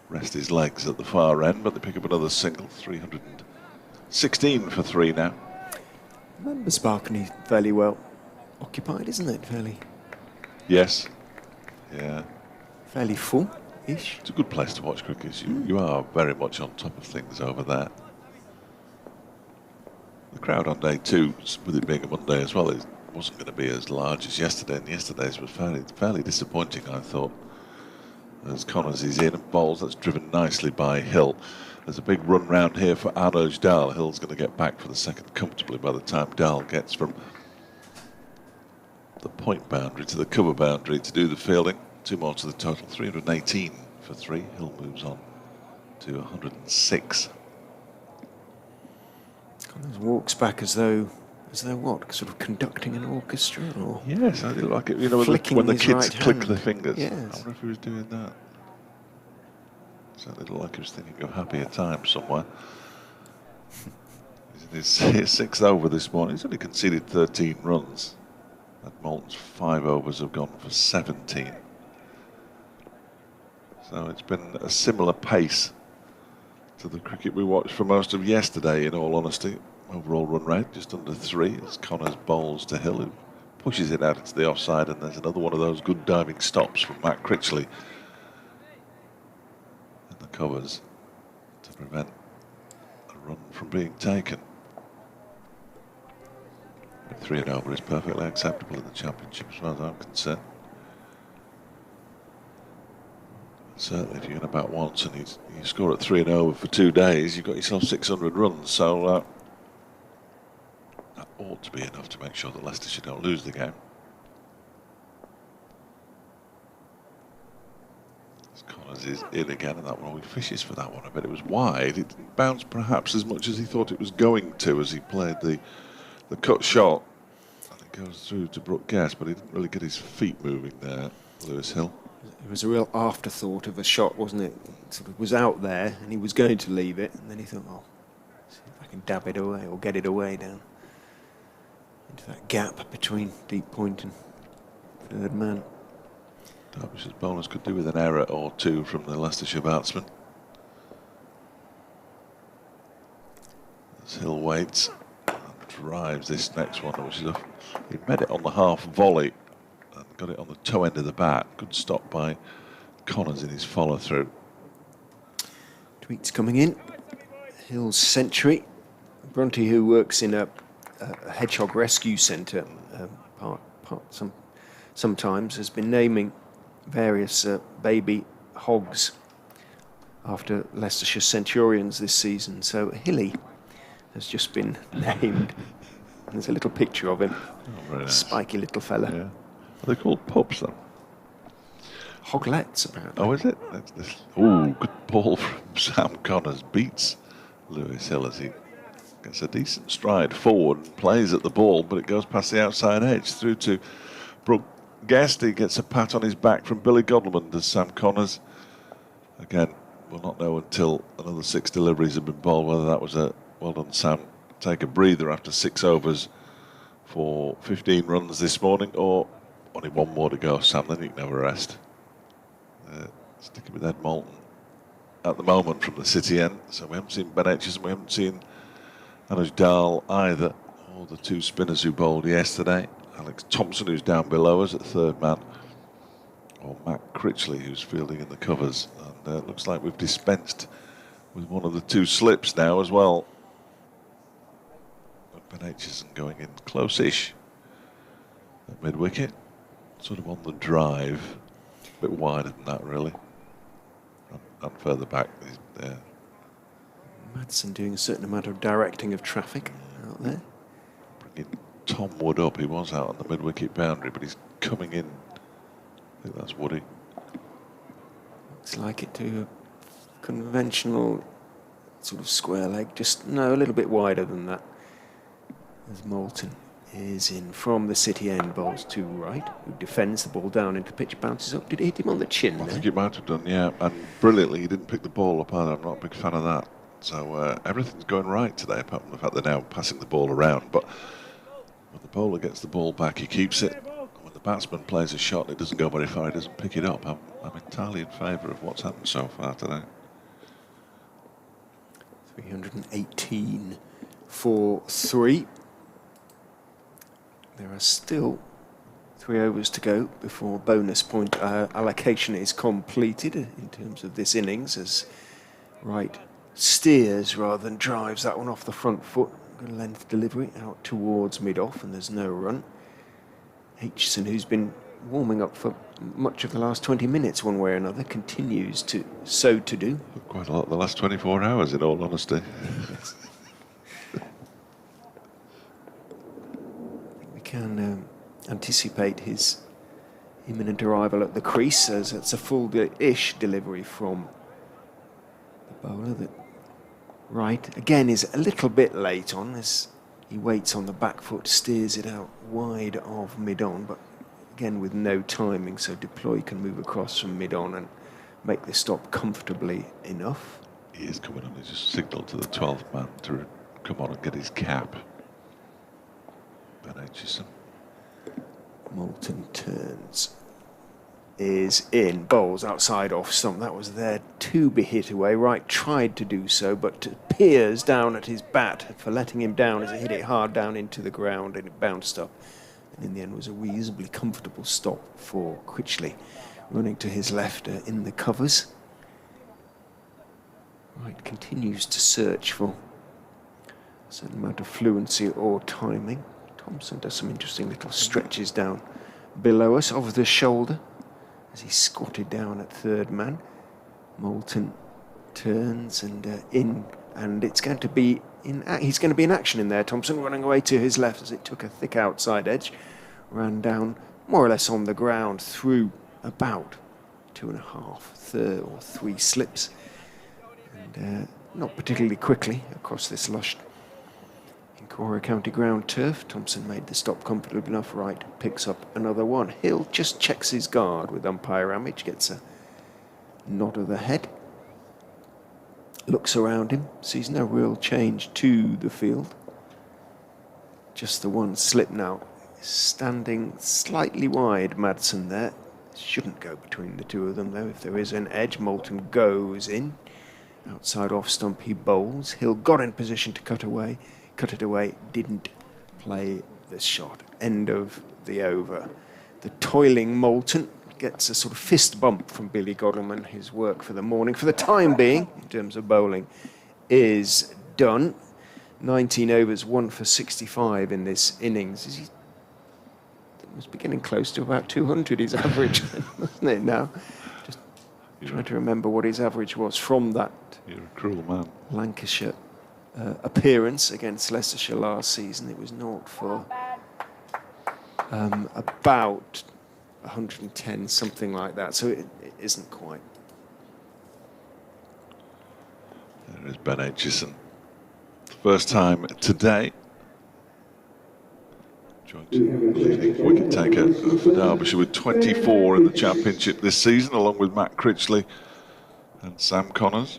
rest his legs at the far end, but they pick up another single. 316 for 3 now. Remember Sparkney fairly well occupied, isn't it? Yes. Yeah. Fairly full. ish. It's a good place to watch cricket. You are very much on top of things over there. The crowd on day 2, with it being a Monday as well, it wasn't going to be as large as yesterday, and yesterday's was fairly disappointing, I thought. As Connors is in and bowls, that's driven nicely by Hill. There's a big run round here for Anuj Dal. Hill's going to get back for the second comfortably by the time Dal gets from the point boundary to the cover boundary to do the fielding. 2 more to the total, 318 for 3. Hill moves on to 106. Connors walks back as though what? Sort of conducting an orchestra, or yes, I do like it. You know, when the kids click their fingers. Yes. I wonder if he was doing that. Certainly looked like he was thinking of happier times somewhere. He's in his 6th over this morning. He's only conceded 13 runs. And Moulton's 5 overs have gone for 17. So it's been a similar pace to the cricket we watched for most of yesterday, in all honesty. Overall run rate just under 3 as Connors bowls to Hill, who pushes it out into the offside, and there's another one of those good diving stops from Matt Critchley in the covers to prevent a run from being taken. 3 and over is perfectly acceptable in the Championship as far as I'm concerned. Certainly if you're going to bat once and you score at 3 and over for 2 days, you've got yourself 600 runs, so that ought to be enough to make sure that Leicestershire don't lose the game. Connors is in again, and that one, he fishes for that one. I bet it was wide. It didn't bounce perhaps as much as he thought it was going to as he played the cut shot. And it goes through to Brooke Guest, but he didn't really get his feet moving there, Lewis Hill. It was a real afterthought of a shot, wasn't it? It sort of was out there and he was going to leave it, and then he thought, oh, see if I can dab it away or get it away down into that gap between deep point and third man. Derbyshire's bowlers could do with an error or 2 from the Leicestershire batsman. As Hill waits and drives this next one, which is he met it on the half volley and got it on the toe end of the bat. Good stop by Connors in his follow through. Tweets coming in. Hill's century. Bronte, who works in a hedgehog rescue centre, sometimes has been naming various baby hogs after Leicestershire Centurions this season. So Hilly has just been named. There's a little picture of him. Oh, very nice. Spiky little fella. Yeah. Are they called pups then? Hoglets, apparently. Oh, is it? Oh, good ball from Sam Connors. Beats Lewis Hill as he gets a decent stride forward and plays at the ball, but it goes past the outside edge through to Brooke Guest. He gets a pat on his back from Billy Godleman, does Sam Connors. Again, we'll not know until another 6 deliveries have been bowled whether that was a well done, Sam. Take a breather after 6 overs for 15 runs this morning, or only 1 more to go, Sam, then you can have a rest. Sticking with Ed Moulton at the moment from the City end, so we haven't seen Ben Etches and we haven't seen Anuj Dal either, or the 2 spinners who bowled yesterday. Alex Thompson, who's down below us at third man, or Matt Critchley, who's fielding in the covers. And it looks like we've dispensed with one of the 2 slips now as well. But Ben Aitchison going in close-ish at mid-wicket, sort of on the drive, a bit wider than that really, and further back there. Madsen doing a certain amount of directing of traffic out there. Bringing Tom Wood up. He was out on the mid-wicket boundary, but he's coming in. I think that's Woody. Looks like it to a conventional sort of square leg, just no, a little bit wider than that. As Moulton is in from the City end, bowls to Wright, who defends the ball down into pitch, bounces up. Did it hit him on the chin? I think it might have done, yeah. And brilliantly, he didn't pick the ball up either. I'm not a big fan of that. So everything's going right today, apart from the fact they're now passing the ball around. But when the bowler gets the ball back, he keeps it. When the batsman plays a shot, it doesn't go very far, he doesn't pick it up. I'm entirely in favour of what's happened so far today. 318 for 3. There are still 3 overs to go before bonus point allocation is completed in terms of this innings, as Wright steers rather than drives that one off the front foot. Good length delivery out towards mid-off, and there's no run. Aitchison, who's been warming up for much of the last 20 minutes one way or another, continues to do. Quite a lot the last 24 hours, in all honesty. We can anticipate his imminent arrival at the crease, as it's a full-ish delivery from the bowler that Wright again is a little bit late on, as he waits on the back foot, steers it out wide of mid-on, but again with no timing, so Deploy can move across from mid-on and make the stop comfortably enough. He is coming on, he's just signalled to the 12th man to come on and get his cap. Ben Aitchison. Moulton turns, is in, bowls outside off stump. That was there to be hit away. Wright tried to do so, but peers down at his bat for letting him down as he hit it hard down into the ground, and it bounced up. And in the end was a reasonably comfortable stop for Critchley, running to his left in the covers. Wright continues to search for a certain amount of fluency or timing. Thompson does some interesting little stretches down below us, over the shoulder, as he squatted down at third man. Moulton turns and in, and it's going to be he's going to be in action in there. Thompson running away to his left as it took a thick outside edge, ran down more or less on the ground through about 2.5 or 3 slips, and not particularly quickly across this lush Incora County Ground turf. Thompson made the stop comfortably enough. Wright picks up another one. Hill just checks his guard with umpire Ramage, gets a nod of the head, looks around him, sees no real change to the field. Just the one slip now. Standing slightly wide, Madsen there. Shouldn't go between the two of them though. If there is an edge, Moulton goes in. Outside off stump he bowls. Hill got in position to cut it away, didn't play the shot. End of the over. The toiling Moulton gets a sort of fist bump from Billy Godalman. His work for the morning, for the time being, in terms of bowling, is done. 19 overs, 1 for 65 in this innings. He was beginning close to about 200, his average, wasn't it now? Just trying to remember what his average was from that. You're a cruel man. Lancashire appearance against Leicestershire last season. It was 0 for about 110, something like that. So it isn't quite. There is Ben Aitchison. First time today. Joint leading wicket taker for Derbyshire with 24 in the championship this season, along with Matt Critchley and Sam Connors.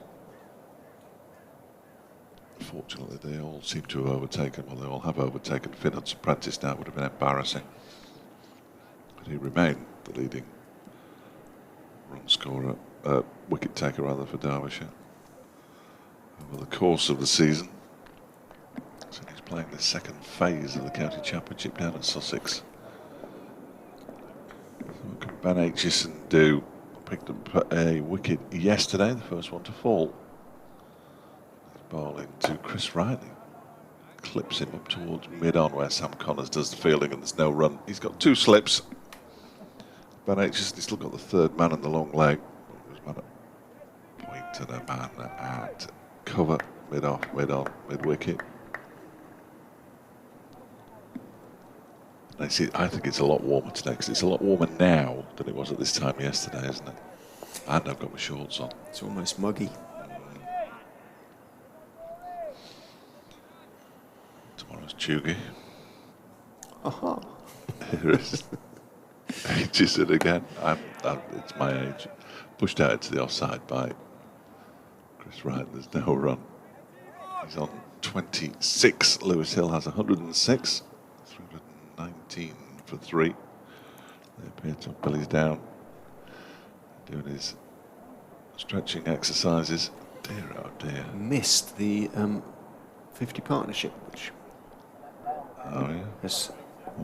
Fortunately, they all seem to have overtaken, well, they all have overtaken Finnot's apprentice now. Would have been embarrassing. But he remained the leading run scorer, wicket taker rather, for Derbyshire over the course of the season. So he's playing the second phase of the county championship down in Sussex. So what can Ben Aitchison do? Picked up a wicket yesterday, the first one to fall. Bowling to Chris Riley, clips him up towards mid-on where Sam Connors does the fielding, and there's no run. He's got 2 slips. Ben Aitchison, he's still got the third man in the long leg. There's man at point and a man at cover, mid-off, mid-on, mid-wicket. I think it's a lot warmer today, because it's a lot warmer now than it was at this time yesterday, isn't it? And I've got my shorts on. It's almost muggy. Tomorrow's Tugi. Aha. Here is Aitchison again. It's my age. Pushed out to the offside by Chris Wright. There's no run. He's on 26. Lewis Hill has 106. 319 for 3. They appear to have Billy's down, doing his stretching exercises. Dear, oh dear. Missed the 50 partnership, which Oh yeah. has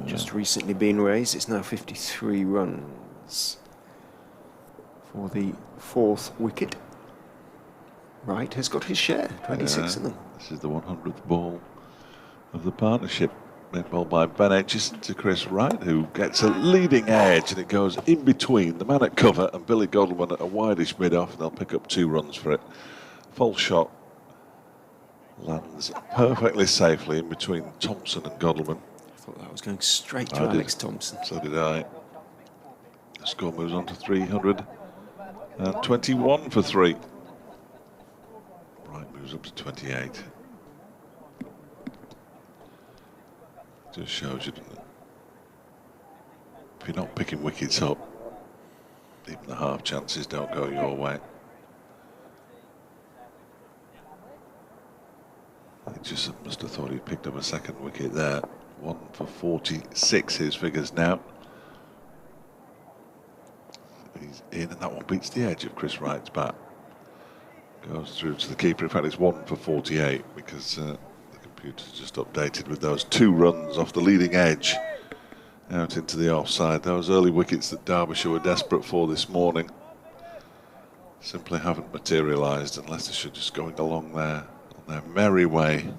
just recently been raised. It's now 53 runs for the 4th wicket. Wright has got his share, 26 of them. This is the 100th ball of the partnership. Made ball by Ben Aitchison to Chris Wright, who gets a leading edge, and it goes in between the man at cover and Billy Godleman at a wideish mid-off, and they'll pick up 2 runs for it. False shot lands perfectly safely in between Thompson and Godleman. I thought that was going straight to Alex Thompson. So did I. The score moves on to 321 for 3. Wright moves up to 28. Just shows you, doesn't it? If you're not picking wickets up, even the half chances don't go your way. He just must have thought he picked up a 2nd wicket there. 1 for 46, his figures now. He's in, and that one beats the edge of Chris Wright's bat. Goes through to the keeper. In fact, it's 1 for 48 because the computer's just updated with those 2 runs off the leading edge out into the offside. Those early wickets that Derbyshire were desperate for this morning simply haven't materialised, and Leicestershire just going along there on their merry way.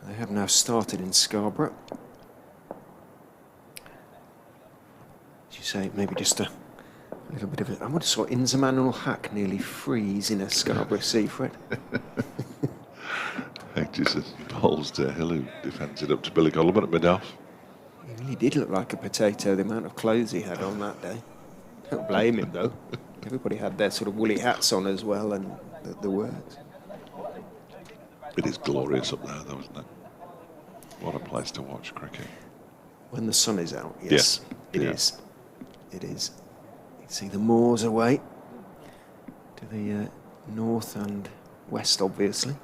They have now started in Scarborough. As you say, maybe just a little bit of it. I would have saw Inzamam ul Haq nearly freeze in a Scarborough sea, Fred. Aitchison bowls to Hill, who defends it up to Billy Godleman at mid-off. He really did look like a potato, the amount of clothes he had on that day. Don't blame him, though. Everybody had their sort of woolly hats on as well, and the works. It is glorious up there, though, isn't it? What a place to watch cricket. When the sun is out, yes, it is. It is. You see the moors away to the north and west, obviously.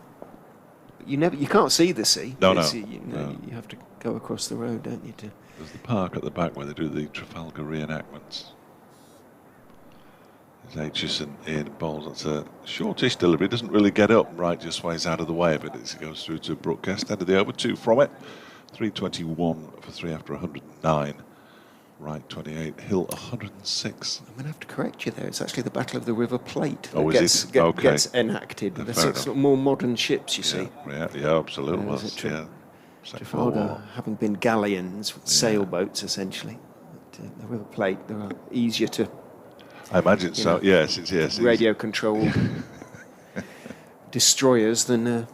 But you can't see the sea. No. You have to go across the road, don't you? There's the park at the back where they do the Trafalgar reenactments. There's Aitchison in bowls. That's a shortish delivery. Doesn't really get up. Wright just sways out of the way of it as it goes through to Brookcast. End of the over, 2 from it. 321 for 3 after 109. Wright 28, Hill 106. I'm going to have to correct you there. It's actually the Battle of the River Plate that Okay. gets enacted. Yeah, There's sort of more modern ships, you see. Yeah, absolutely was. Trafalgar having been galleons, sailboats essentially. But, the River Plate, they are easier to. I imagine so. Yes. Radio-controlled destroyers than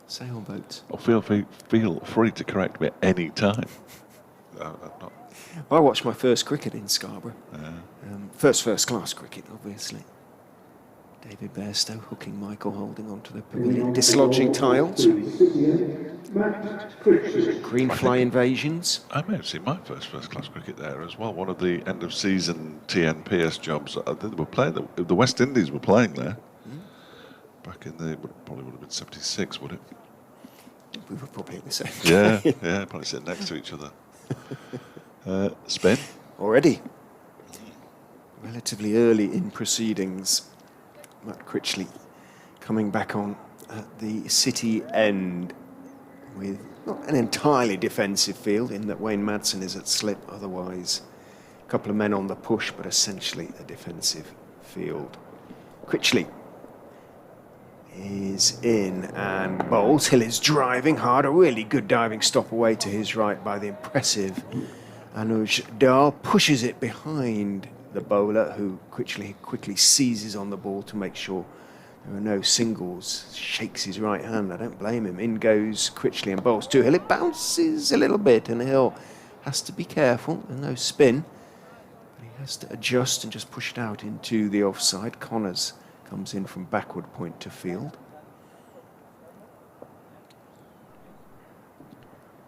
sailboats. Feel free to correct me at any time. I watched my first cricket in Scarborough. First-class cricket, obviously. David Bairstow hooking Michael Holding onto the pavilion, dislodging tiles. Green fly invasions. I may have seen my first-class cricket there as well. One of the end-of-season TNPS jobs. They were playing. The West Indies were playing there. Back in probably would have been 76, would it? We were probably at the same time. Yeah, probably sitting next to each other. Spin. Already. Relatively early in proceedings. Matt Critchley coming back on at the city end with not an entirely defensive field in that Wayne Madsen is at slip, otherwise a couple of men on the push, but essentially a defensive field. Critchley is in and bowls. Hill is driving hard, a really good diving stop away to his right by the impressive Anuj Dal, pushes it behind the bowler, who quickly seizes on the ball to make sure there are no singles, shakes his right hand. I don't blame him. In goes Critchley and bowls to Hill. It bounces a little bit and Hill has to be careful. There's no spin, but he has to adjust and just push it out into the offside. Connors comes in from backward point to field.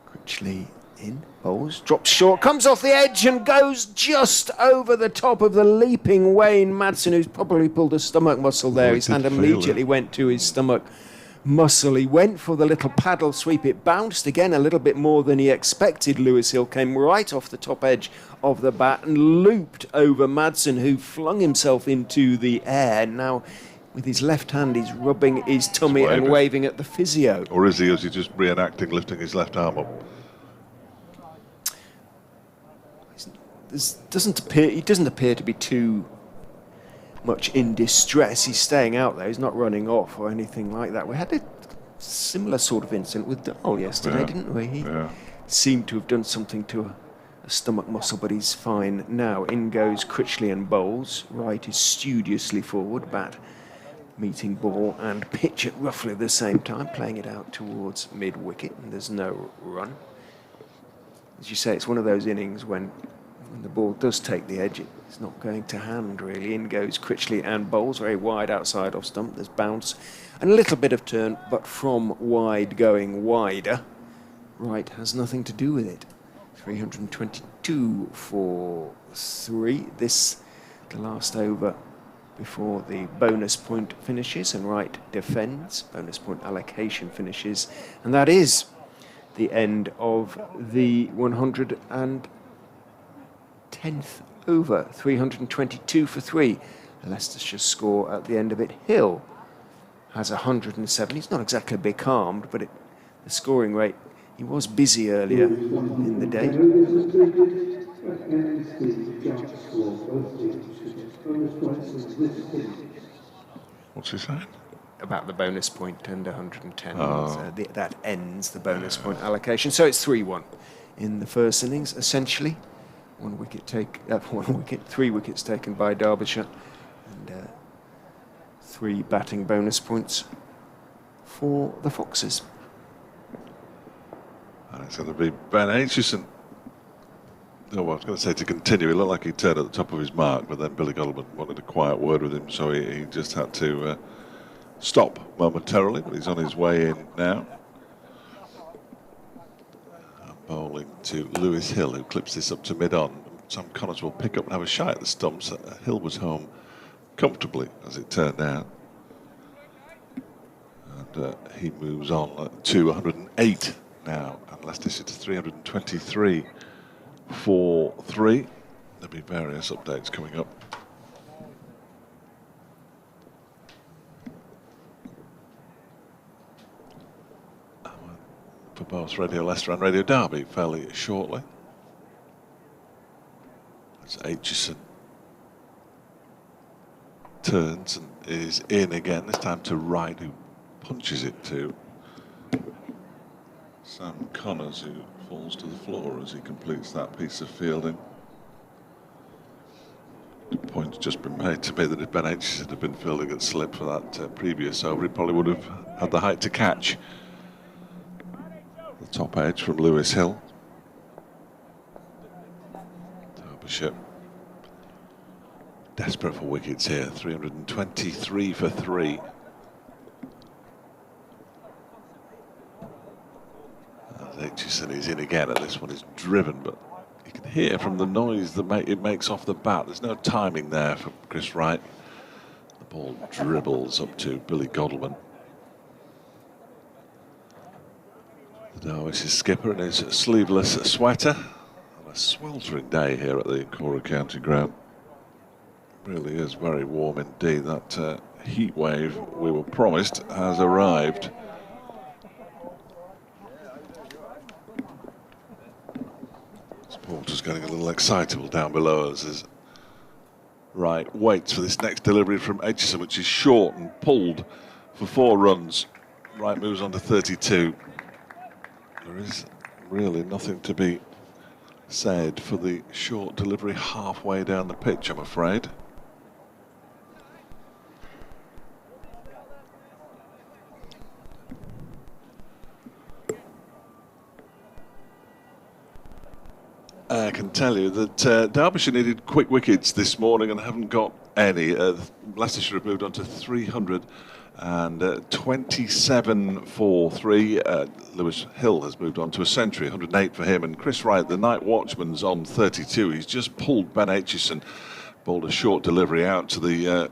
Critchley in, bowls, drops short, comes off the edge and goes just over the top of the leaping Wayne Madsen, who's probably pulled a stomach muscle there. His hand immediately went to his stomach muscle. He went for the little paddle sweep. It bounced again a little bit more than he expected. Lewis Hill came right off the top edge of the bat and looped over Madsen, who flung himself into the air. Now, with his left hand, he's rubbing his tummy and waving at the physio. Or is he just reenacting lifting his left arm up? He doesn't appear to be too much in distress. He's staying out there. He's not running off or anything like that. We had a similar sort of incident with Dahl yesterday, didn't we? He seemed to have done something to a stomach muscle, but he's fine now. In goes Critchley and bowls. Wright is studiously forward, bat meeting ball and pitch at roughly the same time, playing it out towards mid-wicket, and there's no run. As you say, it's one of those innings when the ball does take the edge, it's not going to hand really. In goes Critchley and bowls, very wide outside off stump. There's bounce and a little bit of turn, but from wide going wider. Wright has nothing to do with it. 322 for 3. This, the last over before the bonus point finishes, and Wright defends. Bonus point allocation finishes, and that is the end of the 110th over. 322 for 3. Leicestershire score at the end of it. Hill has 107. He's not exactly becalmed, but the scoring rate, he was busy earlier in the day. What's he saying? About the bonus point and 110. So that ends the bonus point allocation. So it's 3-1 in the first innings, essentially. 3 wickets taken by Derbyshire, and 3 batting bonus points for the Foxes. And it's going to be Ben Aitchison. No, I was going to say to continue. He looked like he turned at the top of his mark, but then Billy Goldman wanted a quiet word with him, so he just had to stop momentarily, but he's on his way in now. And bowling to Lewis Hill, who clips this up to mid-on. Sam Connors will pick up and have a shot at the stumps. Hill was home comfortably, as it turned out. And he moves on to 108 now, and Leicestershire to 323 for 3. There'll be various updates coming up. For both Radio Leicester and Radio Derby fairly shortly. As Aitchison turns and is in again, this time to Wright, who punches it to Sam Connors, who falls to the floor as he completes that piece of fielding. The point's just been made to me that if Ben Aitchison had been fielding at slip for that previous over, he probably would have had the height to catch the top edge from Lewis Hill. Derbyshire desperate for wickets here. 323 for 3. Aitchison is in again, and this one is driven, but you can hear from the noise that it makes off the bat. There's no timing there for Chris Wright. The ball dribbles up to Billy Godalming. The Derbyshire skipper in his sleeveless sweater on a sweltering day here at the Incora County Ground. Really is very warm indeed. That heat wave we were promised has arrived. Porter's getting a little excitable down below us as Wright waits for this next delivery from Aitchison, which is short and pulled for 4 runs. Wright moves on to 32. There is really nothing to be said for the short delivery halfway down the pitch, I'm afraid. I can tell you that Derbyshire needed quick wickets this morning and haven't got any. Leicestershire have moved on to 327 for 3. Lewis Hill has moved on to a century, 108 for him. And Chris Wright, the night watchman's on 32. He's just pulled Ben Aitchison, bowled a short delivery out to the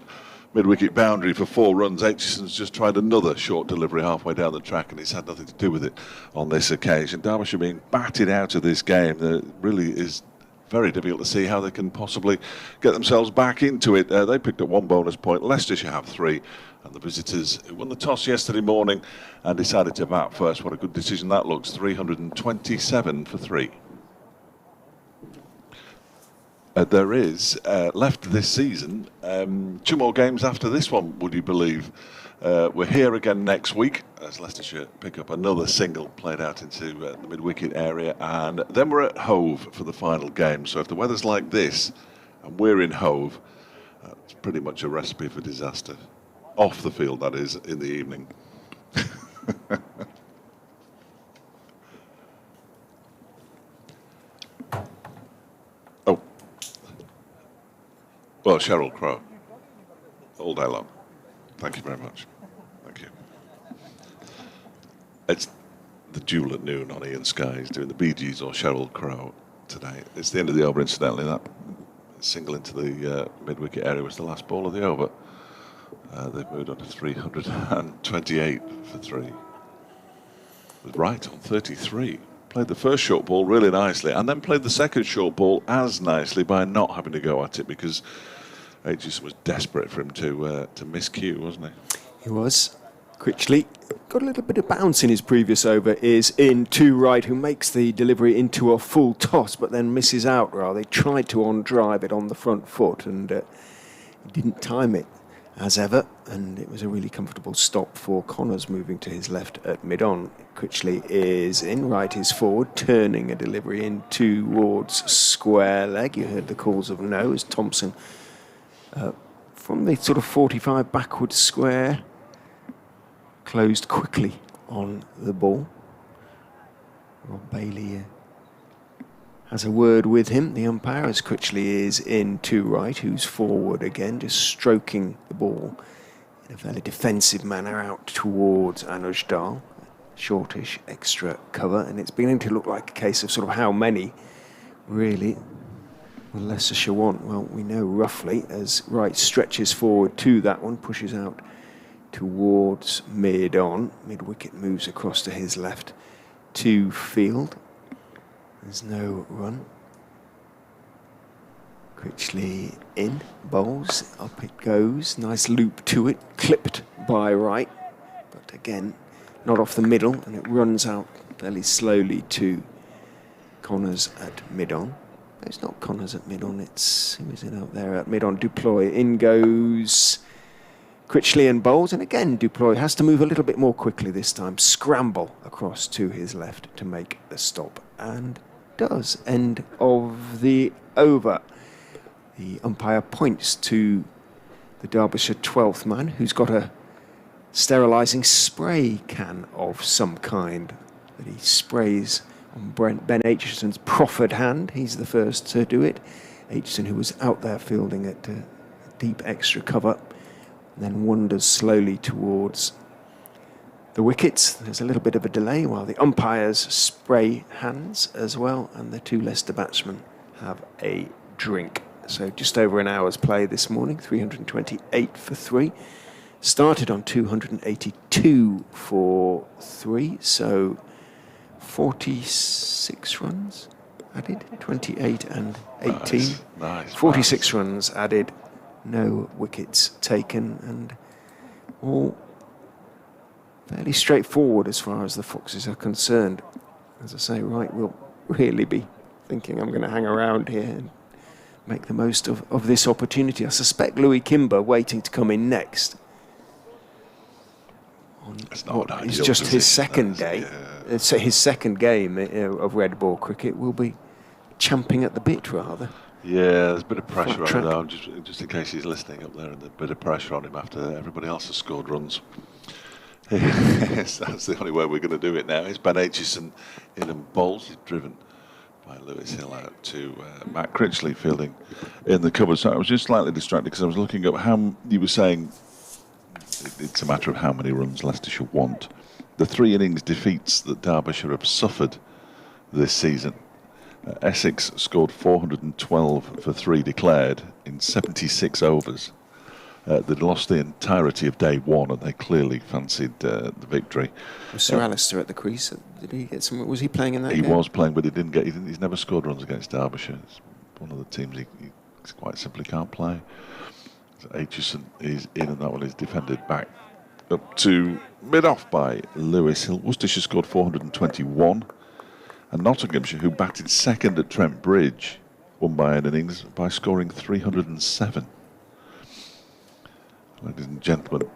mid-wicket boundary for 4 runs. Aitchison's just tried another short delivery halfway down the track, and it's had nothing to do with it on this occasion. Derbyshire being batted out of this game. There really is very difficult to see how they can possibly get themselves back into it. They picked up 1 bonus point. Leicestershire have 3. And the visitors who won the toss yesterday morning and decided to bat first. What a good decision that looks. 327 for 3. There is left this season 2 more games after this one, would you believe? We're here again next week as Leicestershire pick up another single played out into the mid-wicket area, and then we're at Hove for the final game. So if the weather's like this and we're in Hove, it's pretty much a recipe for disaster. Off the field, that is, in the evening. Oh. Well, Sheryl Crow. All day long. Thank you very much. Thank you. It's the duel at noon on Ian Sky. He's doing the Bee Gees or Sheryl Crow today. It's the end of the over, incidentally. That single into the mid-wicket area was the last ball of the over. They've moved on to 328 for 3. With Wright on 33. Played the first short ball really nicely and then played the second short ball as nicely by not having to go at it, because Aitchison was desperate for him to miscue, wasn't he? He was. Critchley got a little bit of bounce in his previous over, is in to Wright, who makes the delivery into a full toss but then misses out rather. He tried to on-drive it on the front foot and he didn't time it as ever, and it was a really comfortable stop for Connors, moving to his left at mid-on. Critchley is in, Wright is forward, turning a delivery in towards square leg. You heard the calls of no as Thompson from the sort of 45 backwards square closed quickly on the ball. Rob Bailey has a word with him, the umpire, as Critchley is in to Wright, who's forward again, just stroking the ball in a fairly defensive manner out towards Anuj Dal. Shortish extra cover, and it's beginning to look like a case of sort of how many really will Leicestershire want. Well, we know roughly, as Wright stretches forward to that one, pushes out towards mid-on. Mid-wicket moves across to his left to field. There's no run. Critchley in, bowls, up it goes. Nice loop to it, clipped by Wright. But again, not off the middle, and it runs out fairly slowly to Connors at mid-on. It's not Connors at mid-on, it's, who is it out there at mid-on? Duploy. In goes Critchley and bowls, and again Duploy has to move a little bit more quickly this time. Scramble across to his left to make the stop, and does. End of the over. The umpire points to the Derbyshire 12th man, who's got a sterilising spray can of some kind that he sprays on Ben Aitchison's proffered hand. He's the first to do it. Aitchison, who was out there fielding at deep extra cover, then wanders slowly towards the wickets. There's a little bit of a delay while the umpires spray hands as well, and the 2 Leicester batsmen have a drink. So just over an hour's play this morning, 328 for 3. Started on 282 for 3, so 46 runs added, 28 and 18. Nice. 46 runs added, no wickets taken, and all fairly straightforward as far as the Foxes are concerned. As I say, Wright will really be thinking, I'm going to hang around here and make the most of this opportunity. I suspect Louis Kimber, waiting to come in next, It's not an it's ideal just his position, second day. yeah. So his second game of red ball cricket will be champing at the bit, rather. Yeah, there's a bit of pressure Front on track. him, just in case he's listening up there, and a bit of pressure on him after everybody else has scored runs. Yes, that's the only way we're going to do it now. It's Ben Aitchison in and bowls. He's driven by Lewis Hill out to Matt Critchley fielding in the cover. So I was just slightly distracted because I was looking up how you were saying it's a matter of how many runs Leicestershire want. The 3 innings defeats that Derbyshire have suffered this season. Essex scored 412 for 3 declared in 76 overs. They'd lost the entirety of day 1, and they clearly fancied the victory. Was Sir Alistair at the crease? Did he get some? Was he playing in that He game? was playing, but he didn't get. He's never scored runs against Derbyshire. It's one of the teams he quite simply can't play. So Aitchison is in, and that one is defended back up to mid-off by Lewis Hill. Worcestershire scored 421, and Nottinghamshire, who batted second at Trent Bridge, won by an innings by scoring 307. Ladies and gentlemen,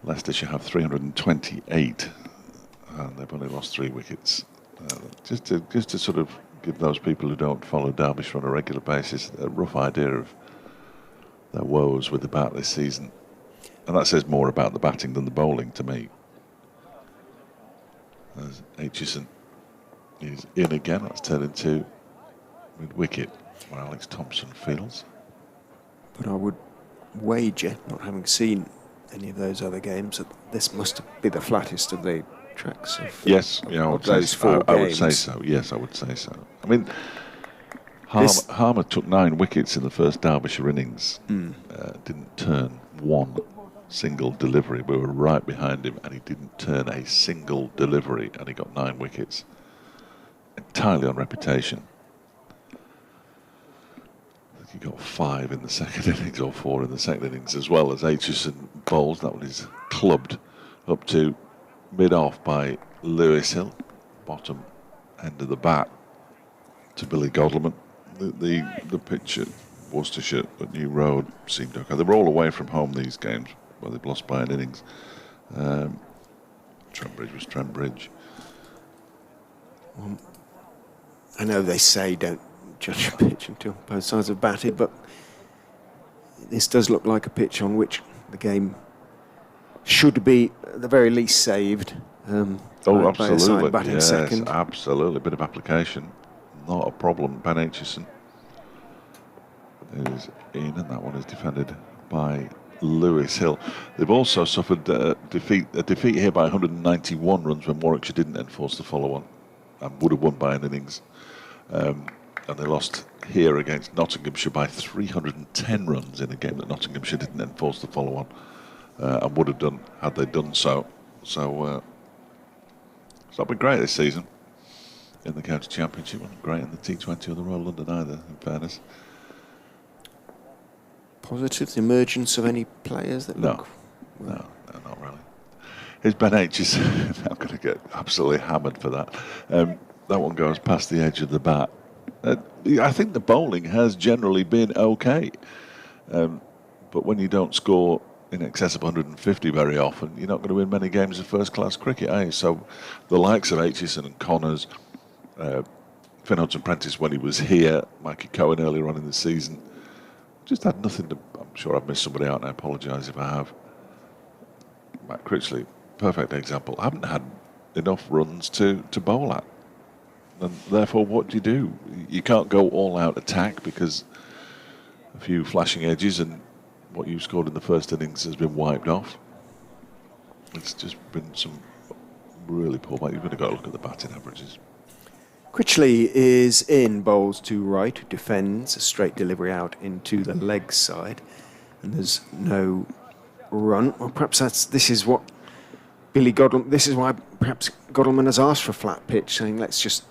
Leicestershire have 328, and they've only lost 3 wickets. Just to sort of give those people who don't follow Derbyshire on a regular basis a rough idea of their woes with the bat this season. And that says more about the batting than the bowling to me. As Aitchison is in again, that's turned into mid-wicket where Alex Thompson fields. But I would wager, not having seen any of those other games, that this must be the flattest of the tracks. Yes, yeah, of those 4 I would games. say so. Yes, I would say so. I mean, This- Harmer took 9 wickets in the first Derbyshire innings. Didn't turn one single delivery. We were right behind him, and he didn't turn a single delivery, and he got 9 wickets. Entirely on reputation. I think he got 5 in the second innings, or 4 in the second innings, as well as Aitchison bowls. That one is clubbed up to mid-off by Lewis Hill, bottom end of the bat to Billy Godleman. The pitch at Worcestershire at New Road seemed okay. They were all away from home these games, where they've lost by an innings. Trent Bridge was Trent Bridge. Well, I know they say don't judge a pitch until both sides have batted, but this does look like a pitch on which the game should be at the very least saved. Oh, by a side absolutely. batting Yes, second. absolutely. A bit of application. Not a problem. Ben Aitchison is in, and that one is defended by Lewis Hill. They've also suffered a defeat here by 191 runs when Warwickshire didn't enforce the follow-on and would have won by an innings. And they lost here against Nottinghamshire by 310 runs in a game that Nottinghamshire didn't enforce the follow-on and would have done had they done so. So it's not been great this season in the County Championship. Wasn't great in the T20 or the Royal London either, in fairness. Positives, emergence of any players that look... No, not really. Here's Ben Aitchison. I'm going to get absolutely hammered for that. That one goes past the edge of the bat. I think the bowling has generally been okay. But when you don't score in excess of 150 very often, you're not going to win many games of first-class cricket, eh? So the likes of Aitchison and Connors, Finn Hudson-Prentice when he was here, Mikey Cohen earlier on in the season, just had nothing to... I'm sure I've missed somebody out, and I apologise if I have. Matt Critchley, perfect example. I haven't had enough runs to bowl at. And therefore, what do? You can't go all-out attack because a few flashing edges and what you scored in the first innings has been wiped off. It's just been some really poor... You've really got to look at the batting averages. Critchley is in, bowls to Wright, who defends, a straight delivery out into the leg side, and there's no run. Well, perhaps this is what Billy Godleman... This is why perhaps Godleman has asked for a flat pitch, saying let's just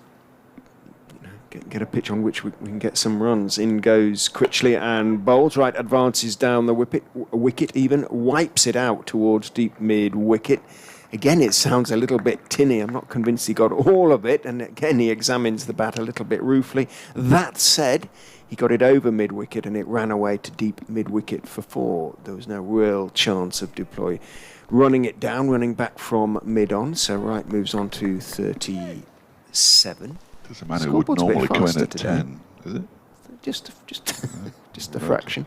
get a pitch on which we can get some runs. In goes Critchley and bowls. Wright advances down the wicket even, wipes it out towards deep mid-wicket. Again, it sounds a little bit tinny. I'm not convinced he got all of it. And again, he examines the bat a little bit ruefully. That said, he got it over mid-wicket and it ran away to deep mid-wicket for 4. There was no real chance of deploy. Running it down, running back from mid-on. So Wright moves on to 37. There's a man who would normally come in at 10, is it? Just a fraction.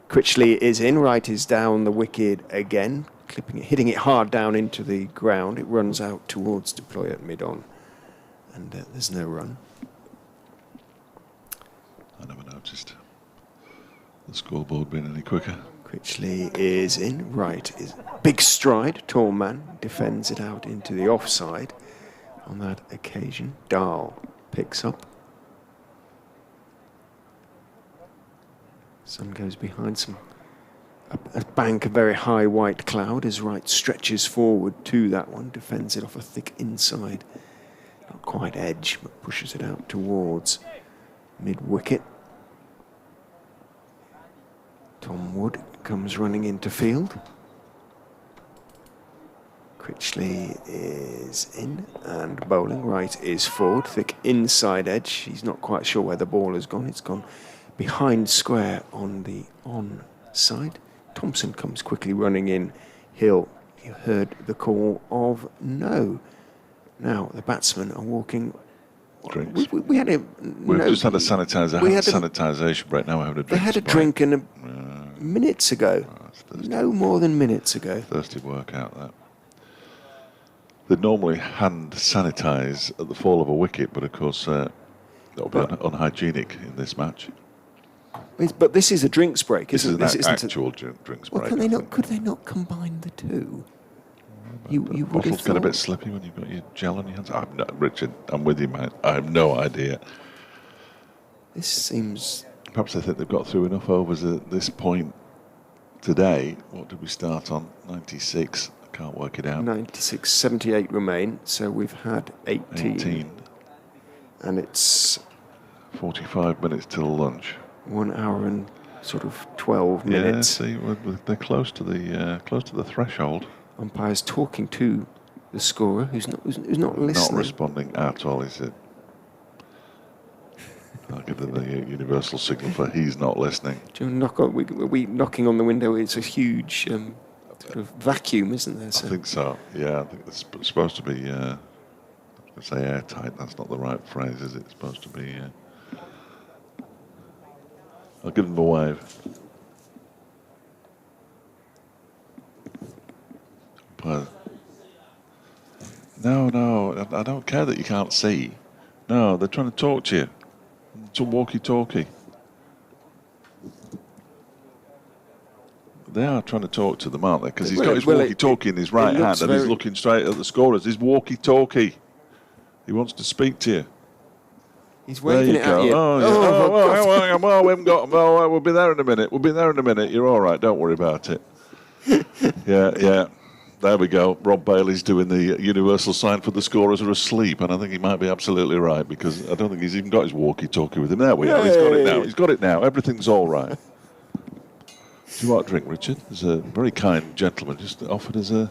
Critchley is in. Wright is down the wicket again. Clipping it, hitting it hard down into the ground. It runs out towards deploy at mid-on, and there's no run. I never noticed the scoreboard being any quicker. Critchley is in. Wright is big stride, tall man, defends it out into the offside. On that occasion, Dahl picks up. Sun goes behind a bank of very high white cloud as Wright stretches forward to that one, defends it off a thick inside. Not quite edge, but pushes it out towards mid-wicket. Tom Wood comes running into field. Critchley is in and bowling. Wright is forward, thick inside edge. He's not quite sure where the ball has gone. It's gone behind square on the on side. Thompson comes quickly running in. Hill, you heard the call of no. Now the batsmen are walking. Drinks. We had a. We've just had a sanitisation break. Now we're having a drink. They had a drink minutes ago. No more than minutes ago. Thirsty workout that. They'd normally hand sanitise at the fall of a wicket, but of course that would be unhygienic in this match. But this is a drinks break, isn't this it? is an actual drinks break. Could they not combine the two? You would have bottles thought. get a bit slippy when you've got your gel on your hands. Richard, I'm with you, mate. I have no idea. This seems. Perhaps they think they've got through enough overs at this point today. What did we start on? 96. I can't work it out. 96, 78 remain. So we've had 18. And it's 45 minutes till lunch. 1 hour and sort of 12 minutes. Yeah, see, they're close to the threshold. Umpire's talking to the scorer, who's not listening. Not responding at all, is it? I'll give them the universal signal for he's not listening. Do you knock on? We knocking on the window. It's a huge sort of vacuum, isn't there? So. I think so. Yeah, I think it's supposed to be. Let's say airtight. That's not the right phrase, is it? It's supposed to be. I'll give them a wave. But no, I don't care that you can't see. No, they're trying to talk to you. It's a walkie-talkie. They are trying to talk to them, aren't they? Because he's got his walkie-talkie in his right hand and he's looking straight at the scorers. His walkie-talkie. He wants to speak to you. He's waving it at you. Well, we haven't got. Well, we'll be there in a minute. We'll be there in a minute. You're all right. Don't worry about it. Yeah. There we go. Rob Bailey's doing the universal sign for the scorers are asleep, and I think he might be absolutely right because I don't think he's even got his walkie-talkie with him. There we are. He's got it now. He's got it now. Everything's all right. Do you want a drink, Richard? There's a very kind gentleman just offered us a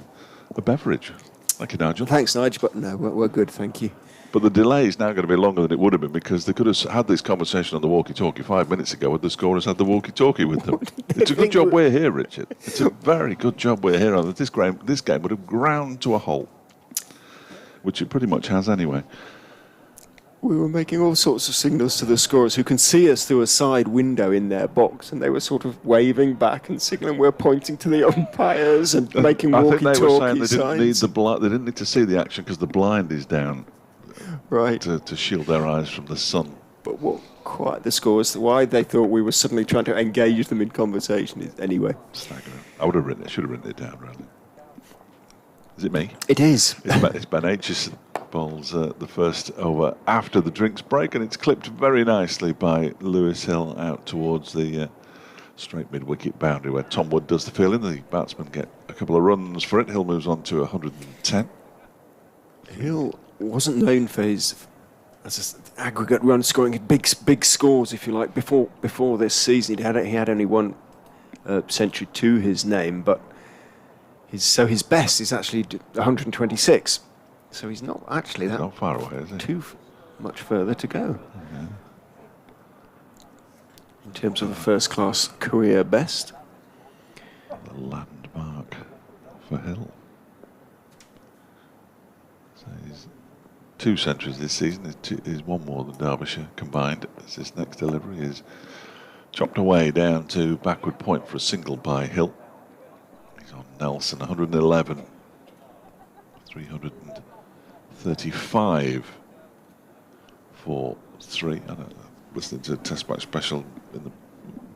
beverage. Thank you, Nigel. Thanks, Nigel, but no, we're good, thank you. But the delay is now going to be longer than it would have been because they could have had this conversation on the walkie-talkie 5 minutes ago and the scorers had the walkie-talkie with them. It's a good job we're here, Richard. It's a very good job we're here. This game would have ground to a halt, which it pretty much has anyway. We were making all sorts of signals to the scorers who can see us through a side window in their box, and they were sort of waving back and signalling. We're pointing to the umpires and making walkie-talkie signs. I think they were saying they didn't need to see the action because the blind is down. Right. To shield their eyes from the sun. But what quite the scorers, why they thought we were suddenly trying to engage them in conversation is anyway. Staggering. I would have should have written it down, really. Is it me? It is. It's Ben Aitchison bowls the first over after the drinks break, and it's clipped very nicely by Lewis Hill out towards the straight mid-wicket boundary where Tom Wood does the fielding. The batsmen get a couple of runs for it. Hill moves on to 110. Hill wasn't known for his aggregate run scoring, big scores, if you like. Before this season, he had only one century to his name, but his best is actually 126. So he's not actually that not far away, is he? Too much further to go. Okay. In terms of a first-class career best. The landmark for Hill. So he's 2 centuries this season. He's one more than Derbyshire combined. As his next delivery is chopped away down to backward point for a single by Hill. He's on Nelson, 111, 335 for 3. I listening to a Test match special in the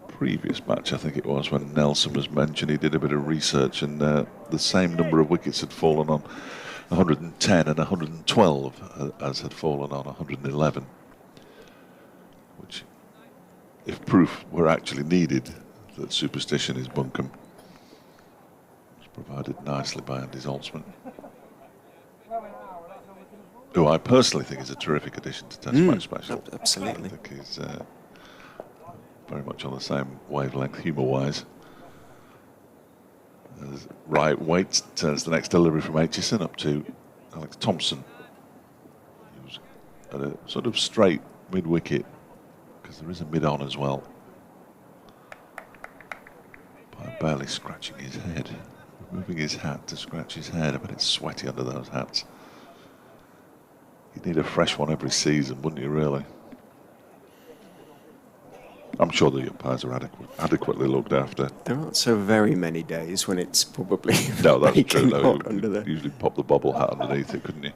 previous match, I think it was, when Nelson was mentioned. He did a bit of research, and the same number of wickets had fallen on 110 and 112 as had fallen on 111, which, if proof were actually needed that superstition is bunkum, was provided nicely by Andy Zaltzman, who I personally think is a terrific addition to Test match special. Absolutely. I think he's very much on the same wavelength, humour-wise. As Wright waits, turns the next delivery from Aitchison up to Alex Thompson, who's at a sort of straight mid-wicket, because there is a mid-on as well. By barely scratching his head, moving his hat to scratch his head. I bet it's sweaty under those hats. You'd need a fresh one every season, wouldn't you, really? I'm sure the umpires are adequately looked after. There aren't so very many days when it's probably no, that's true. Though. Under Usually pop the bobble hat underneath it, couldn't you?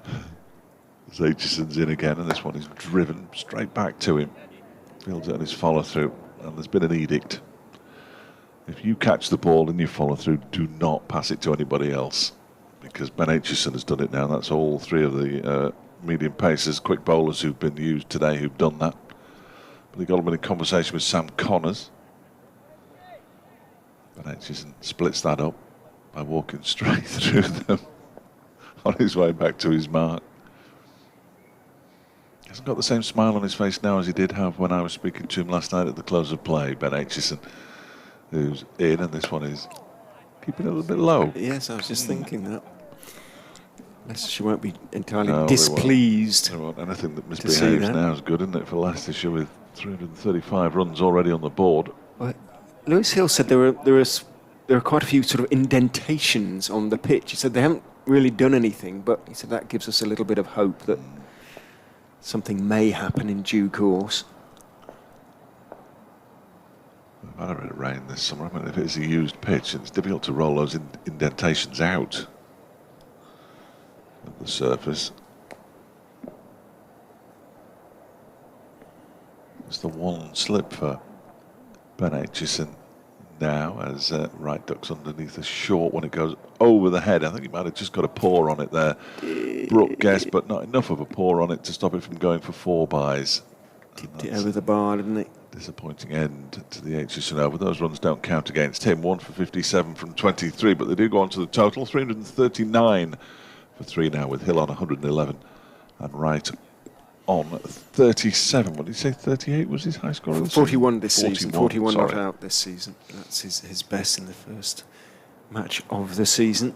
Yeah. As Aitchison's in again, and this one is driven straight back to him. Fields it on his follow through, and there's been an edict. If you catch the ball and you follow through, do not pass it to anybody else, because Ben Aitchison has done it now. That's all three of the medium pacers, quick bowlers who've been used today who've done that. They got him in conversation with Sam Connors. But Aitchison splits that up by walking straight through them on his way back to his mark. He hasn't got the same smile on his face now as he did have when I was speaking to him last night at the close of play. Ben Aitchison, who's in, and this one is keeping it a little bit low. Yes, I was just thinking that. Leicestershire won't be entirely displeased. They won't. Anything that misbehaves now is good, isn't it, for Leicestershire, with 335 runs already on the board. Well, Lewis Hill said there are quite a few sort of indentations on the pitch. He said they haven't really done anything, but he said that gives us a little bit of hope that something may happen in due course. We've had a bit of rain this summer. I mean, if it's a used pitch, it's difficult to roll those indentations out at the surface. It's the one slip for Ben Aitchison now, as Wright ducks underneath a short when it goes over the head. I think he might have just got a paw on it there. Brooke guessed, but not enough of a paw on it to stop it from going for 4 byes. Tipped it over the bar, didn't it? Disappointing end to the Aitchison over. Those runs don't count against him. 1 for 57 from 23, but they do go on to the total. 339 for 3 now, with Hill on 111 and Wright on 37. What did he say? 38 was his high score? 41 this season. 41 not sorry. out this season. That's his best in the first match of the season.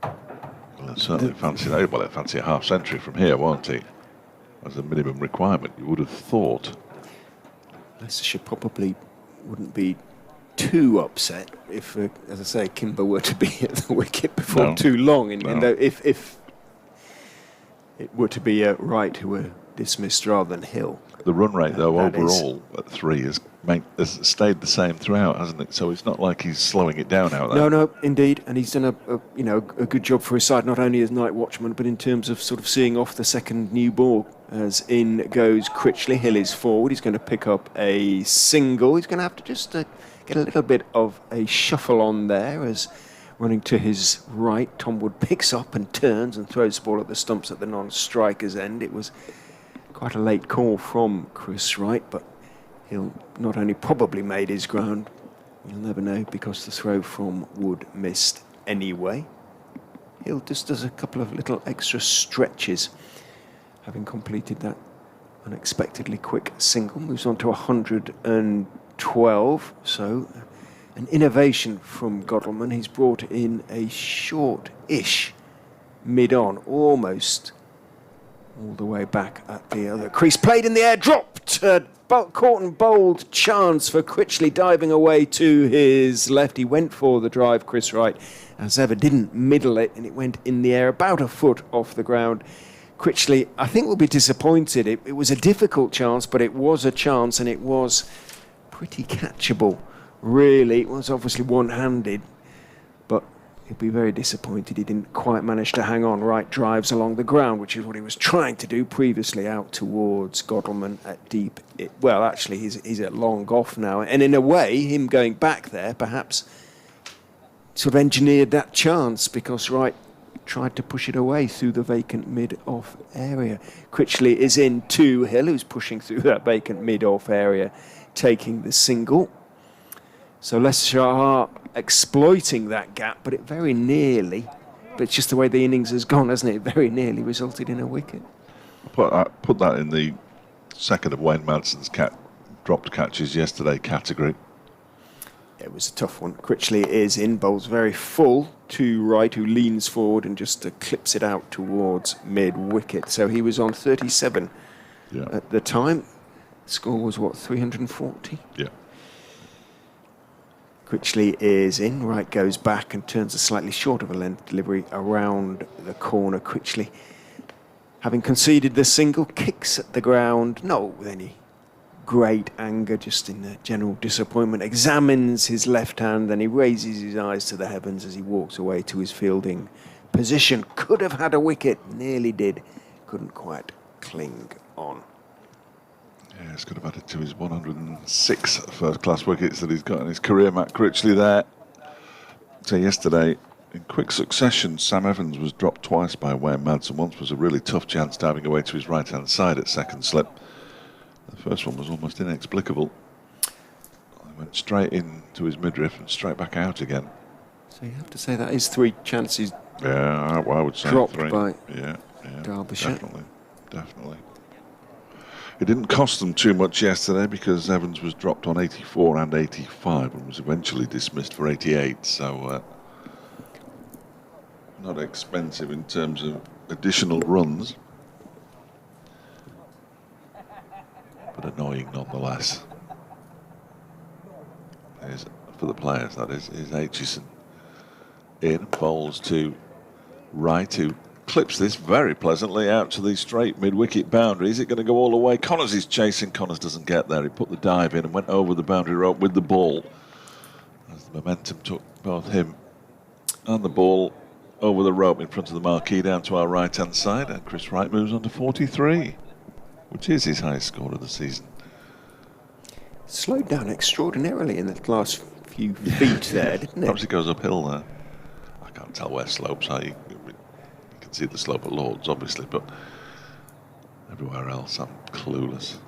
Well, certainly fancy that. Well, fancy a half century from here, won't he? As a minimum requirement, you would have thought. Leicestershire probably wouldn't be too upset if, as I say, Kimber were to be at the wicket before too long. If it were to be Wright who were dismissed rather than Hill. The run rate, though, overall at 3 has stayed the same throughout, hasn't it? So it's not like he's slowing it down out there. No, indeed, and he's done a good job for his side, not only as night watchman, but in terms of sort of seeing off the second new ball. As in goes Critchley. Hill is forward. He's going to pick up a single. He's going to have to just get a little bit of a shuffle on there as running to his right, Tom Wood picks up and turns and throws the ball at the stumps at the non-striker's end. It was quite a late call from Chris Wright, but he'll not only probably made his ground, you'll never know, because the throw from Wood missed anyway. Hill just does a couple of little extra stretches, having completed that unexpectedly quick single. Moves on to 112, so an innovation from Godalming. He's brought in a short-ish mid-on, almost all the way back at the other crease. Played in the air, dropped, caught and bowled chance for Critchley, diving away to his left. He went for the drive, Chris Wright, as ever, didn't middle it, and it went in the air about a foot off the ground. Critchley, I think, will be disappointed. It was a difficult chance, but it was a chance, and it was pretty catchable, really. It was obviously one-handed, but he'll be very disappointed he didn't quite manage to hang on. Wright drives along the ground, which is what he was trying to do previously, out towards Godalming at deep. Well, actually, he's at long off now, and in a way, him going back there perhaps sort of engineered that chance, because Wright tried to push it away through the vacant mid-off area. Critchley is in to Hill, who's pushing through that vacant mid-off area, taking the single. So Leicestershire are exploiting that gap, but it very nearly, but it's just the way the innings has gone, hasn't it? It very nearly resulted in a wicket. Put that in the second of Wayne Madson's dropped catches yesterday category. It was a tough one. Critchley is in, bowls very full to Wright, who leans forward and just clips it out towards mid-wicket. So he was on 37 at the time. Score was, what, 340? Yeah. Critchley is in. Wright goes back and turns a slightly short of a length delivery around the corner. Critchley, having conceded the single, kicks at the ground, not with any great anger, just in the general disappointment, examines his left hand, then he raises his eyes to the heavens as he walks away to his fielding position. Could have had a wicket, nearly did, couldn't quite cling on. Yeah, he's could have added to his 106 first-class wickets that he's got in his career. Matt Critchley there. So yesterday, in quick succession, Sam Evans was dropped twice by Wayne Madsen. Once was a really tough chance diving away to his right-hand side at second slip. The first one was almost inexplicable. He went straight into his midriff and straight back out again. So you have to say that is 3 chances. Yeah, I would say dropped 3. by Derbyshire. Derbyshire. Definitely. It didn't cost them too much yesterday because Evans was dropped on 84 and 85 and was eventually dismissed for 88. So not expensive in terms of additional runs, but annoying nonetheless. For the players, that is Aitchison in, bowls to Wright, who clips this very pleasantly out to the straight mid-wicket boundary. Is it going to go all the way? Connors is chasing. Connors doesn't get there. He put the dive in and went over the boundary rope with the ball, as the momentum took both him and the ball over the rope in front of the marquee down to our right-hand side. And Chris Wright moves on to 43, which is his highest score of the season. Slowed down extraordinarily in the last few feet there, didn't it? Perhaps it goes uphill there. I can't tell where slopes are. You can see the slope at Lord's, obviously, but everywhere else I'm clueless.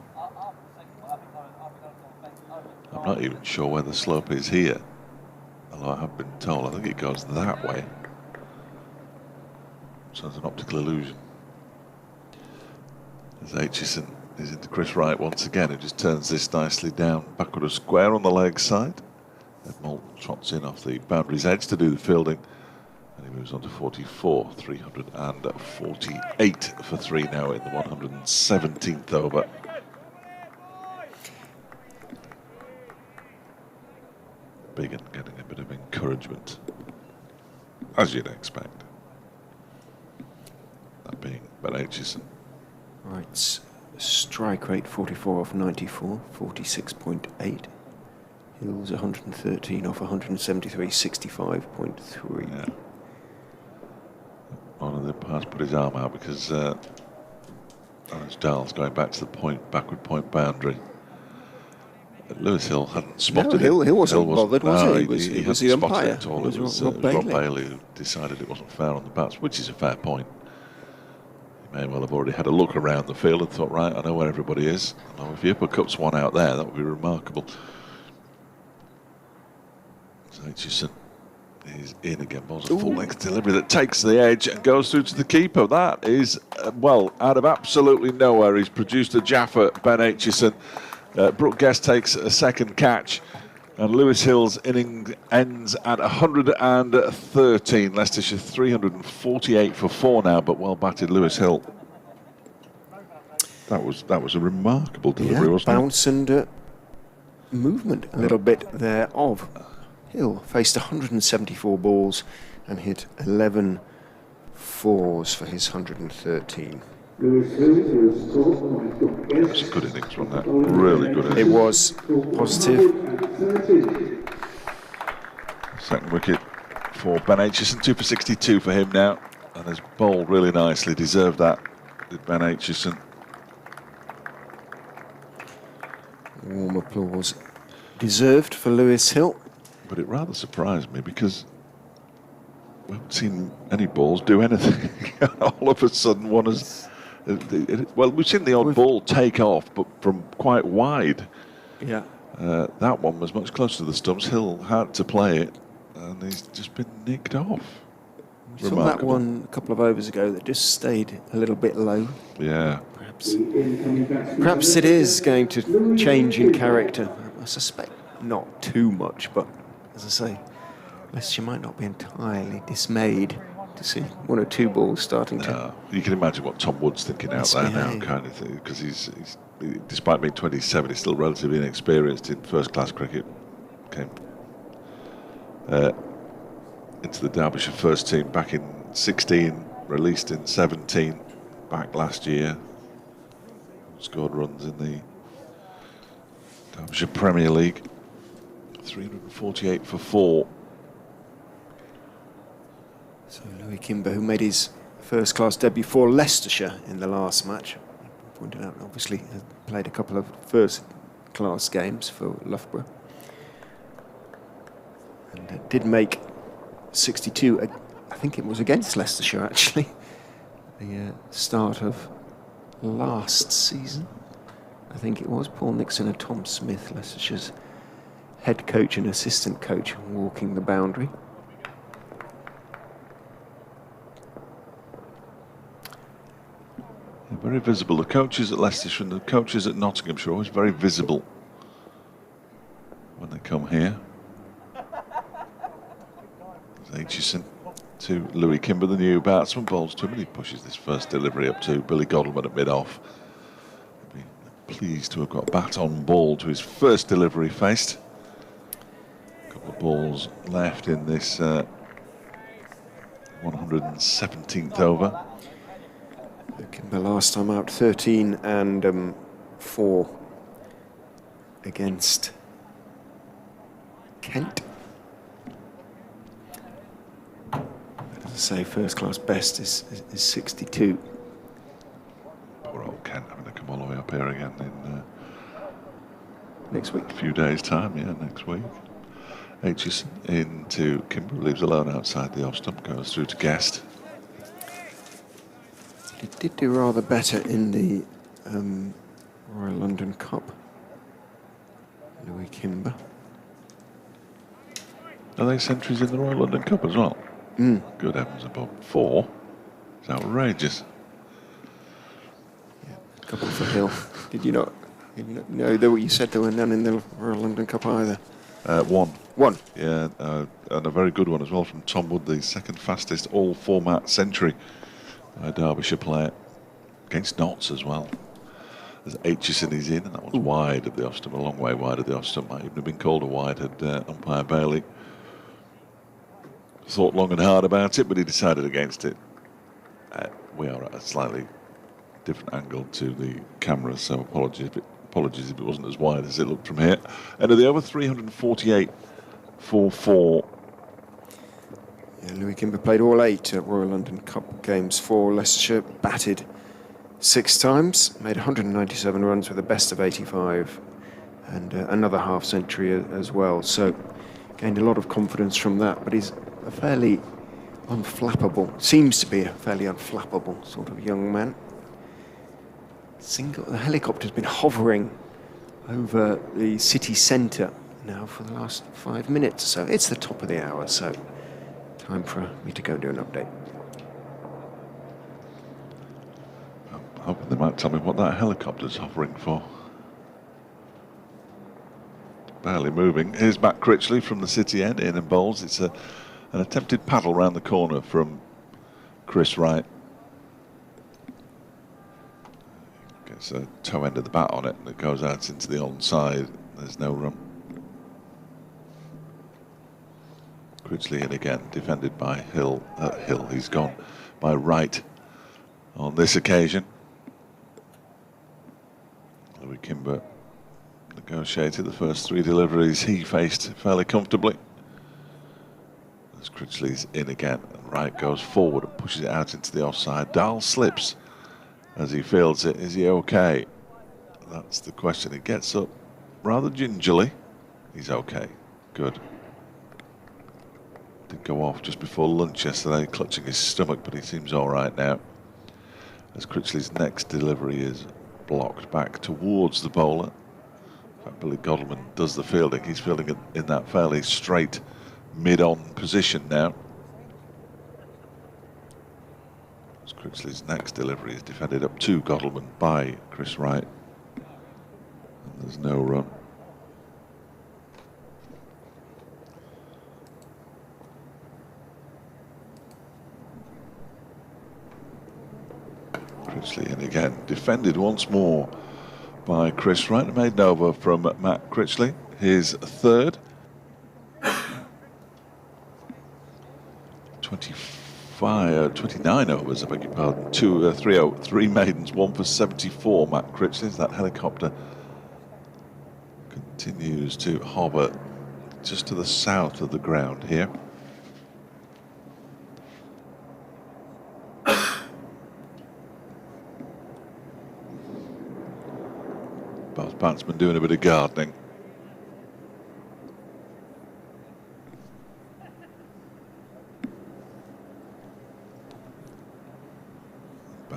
I'm not even sure where the slope is here, although I have been told I think it goes that way. So it's an optical illusion. As Aitchison is into Chris Wright once again, who just turns this nicely down backward of square on the leg side. Then Moulton trots in off the boundary's edge to do the fielding. And he moves on to 44, 348 for 3 now in the 117th over. Biggin getting a bit of encouragement, as you'd expect. That being Ben Aitchison. Wright's strike rate 44 off 94, 46.8. Hill's 113 off 173, 65.3. Yeah. One of the umpires put his arm out because Alex Dowell's going back to the backward point boundary. Lewis Hill hadn't spotted it. Hill wasn't bothered, was he? He was hadn't the spotted umpire. it at all. It It was Rob Rob Bailey. Bailey who decided it wasn't fair on the bats, which is a fair point. He may well have already had a look around the field and thought, right, I know where everybody is. I know if he uppercuts one out there, that would be remarkable. So Aitchison is in again, balls a full length delivery that takes the edge and goes through to the keeper. That is, well, out of absolutely nowhere, he's produced a Jaffa, Ben Aitchison. Brooke Guest takes a second catch, and Lewis Hill's inning ends at 113. Leicestershire 348 for 4 now, but well batted Lewis Hill. That was a remarkable delivery, wasn't it? Bounce and movement a little bit there of Hill. Faced 174 balls and hit 11 fours for his 113. It was a good innings, wasn't it? Really good innings. It was positive. Second wicket for Ben Aitchison, 2 for 62 for him now, and has bowled really nicely. Deserved that, did Ben Aitchison. Warm applause deserved for Lewis Hill. But it rather surprised me because we haven't seen any balls do anything. All of a sudden, one has. Well, we've seen the odd ball take off, but from quite wide. Yeah. That one was much closer to the stumps. Hill had to play it, and he's just been nicked off. We saw that one a couple of overs ago that just stayed a little bit low. Yeah. Perhaps Perhaps it is going to change in character. I suspect not too much, but as I say, Leicestershire might not be entirely dismayed to see 1 or 2 balls starting to. You can imagine what Tom Wood's thinking out there now, kind of thing, because he's despite being 27, he's still relatively inexperienced in first-class cricket. Came into the Derbyshire first team back in 16, released in 17, back last year. Scored runs in the Derbyshire Premier League, 348 for 4. So Louis Kimber, who made his first-class debut for Leicestershire in the last match, pointed out, obviously had played a couple of first-class games for Loughborough, and did make 62. I think it was against Leicestershire actually, the start of last season. I think it was Paul Nixon and Tom Smith, Leicestershire's head coach and assistant coach, walking the boundary. Very visible. The coaches at Leicestershire and the coaches at Nottinghamshire are always very visible when they come here. There's Aitchison to Louis Kimber, the new batsman. Bowls to him, and he pushes this first delivery up to Billy Godleman at mid-off. Be pleased to have got bat on ball to his first delivery faced. A couple of balls left in this 117th over. Kimber last time out 13 and 4 against Kent. As I say, first class best is 62. Poor old Kent having to come all the way up here again in next week. A few days' time, yeah, next week. Aitchison into Kimber, leaves alone outside the off stump, goes through to Guest. He did do rather better in the Royal London Cup, Louis Kimber. Are they centuries in the Royal London Cup as well? Good heavens, above 4. It's outrageous. Yeah, a couple for Hill. Did you not know that what you said there were none in the Royal London Cup either? 1. Yeah, and a very good one as well from Tom Wood, the second fastest all-format century. A Derbyshire player against Notts as well. As Aitchison is in, and that one's wide of the off stump, a long way wide of the off stump. Might even have been called a wide had umpire Bailey thought long and hard about it, but he decided against it. We are at a slightly different angle to the camera, so apologies if it wasn't as wide as it looked from here. End of the over, 348 for 4. Yeah, Louis Kimber played all 8 Royal London Cup games for Leicestershire, batted 6 times, made 197 runs with a best of 85 and another half century as well. So gained a lot of confidence from that, but he's a fairly seems to be a fairly unflappable sort of young man. The helicopter's been hovering over the city centre now for the last 5 minutes, so it's the top of the hour, so time for me to go do an update. I'm hoping they might tell me what that helicopter's hovering for. Barely moving. Here's Matt Critchley from the city end, in and bowls. It's an attempted paddle round the corner from Chris Wright. Gets a toe end of the bat on it, and it goes out into the onside. There's no run. Critchley in again, defended by Hill. He's gone by Wright on this occasion. Louis Kimber negotiated the first 3 deliveries he faced fairly comfortably. As Critchley's in again, and Wright goes forward and pushes it out into the offside. Dahl slips as he fields it. Is he okay? That's the question. He gets up rather gingerly. He's okay. Good. Did go off just before lunch yesterday, clutching his stomach, but he seems all right now. As Critchley's next delivery is blocked back towards the bowler. In fact, Billy Godleman does the fielding. He's fielding it in that fairly straight mid-on position now. As Critchley's next delivery is defended up to Godalming by Chris Wright. And there's no run. Critchley in again, defended once more by Chris Wright, made over from Matt Critchley, his third. 29 overs, I beg your pardon. 3 maidens, 1 for 74. Matt Critchley. That helicopter continues to hover just to the south of the ground here. Both batsmen doing a bit of gardening.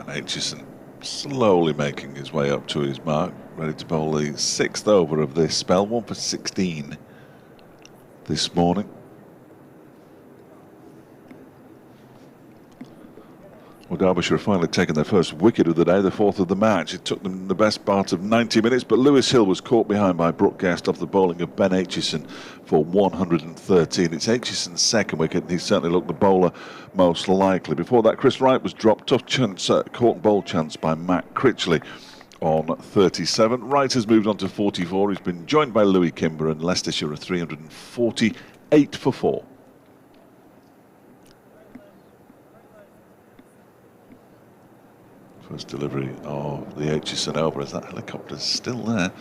Aitchison slowly making his way up to his mark, ready to bowl the 6th over of this spell, 1 for 16 this morning. Well, Derbyshire have finally taken their first wicket of the day, the 4th of the match. It took them the best part of 90 minutes, but Lewis Hill was caught behind by Brooke Guest off the bowling of Ben Aitchison for 113. It's Aitchison's second wicket, and he certainly looked the bowler most likely. Before that, Chris Wright was dropped. Tough chance, caught bowl chance by Matt Critchley on 37. Wright has moved on to 44. He's been joined by Louis Kimber, and Leicestershire are 348 for 4. First delivery of the Aitchison over as that helicopter's still there.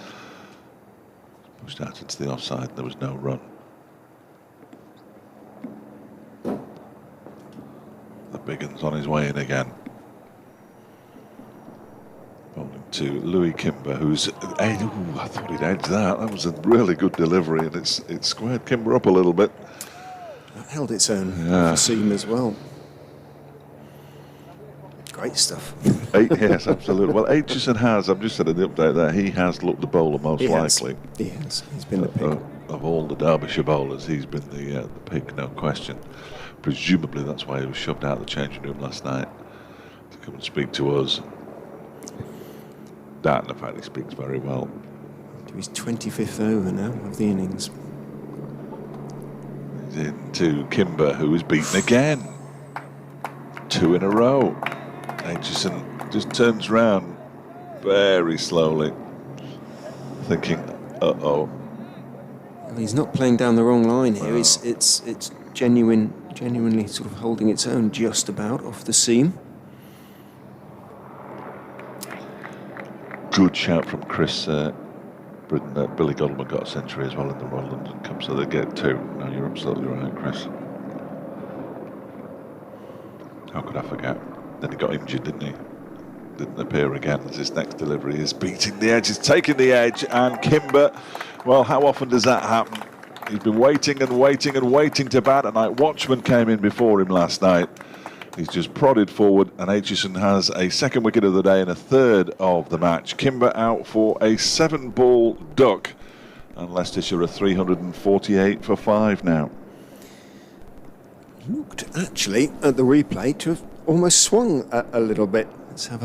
Pushed out into the offside, there was no run. The big un's on his way in again. Bowling to Louis Kimber, who's I thought he'd edged that. That was a really good delivery, and it squared Kimber up a little bit. That held its own off the seam as well. Great stuff. Yes, absolutely. Well, Aitchison has, I've just said in the update there, he has looked the bowler most likely. He has. He's been the pick. Of all the Derbyshire bowlers, he's been the pick, no question. Presumably that's why he was shoved out of the changing room last night to come and speak to us. That and the fact he speaks very well. To his 25th over now of the innings. He's in to Kimber, who is beaten again. 2 in a row. Aitchison just turns round very slowly, thinking, uh-oh. Well, he's not playing down the wrong line here. It's genuinely sort of holding its own just about off the seam. Good shout from Chris Britton that Billy Godalming got a century as well in the Royal London Cup, so they get 2. No, you're absolutely right, Chris. How could I forget? Then he got injured, didn't he? Didn't appear again as his next delivery is beating the edge, is taking the edge, and Kimber, well, how often does that happen? He's been waiting and waiting and waiting to bat, and Night Watchman came in before him last night. He's just prodded forward, and Aitchison has a 2nd wicket of the day and a 3rd of the match. Kimber out for a 7-ball duck, and Leicestershire are 348 for 5 now. Looked actually at the replay to have almost swung a little bit. Let's have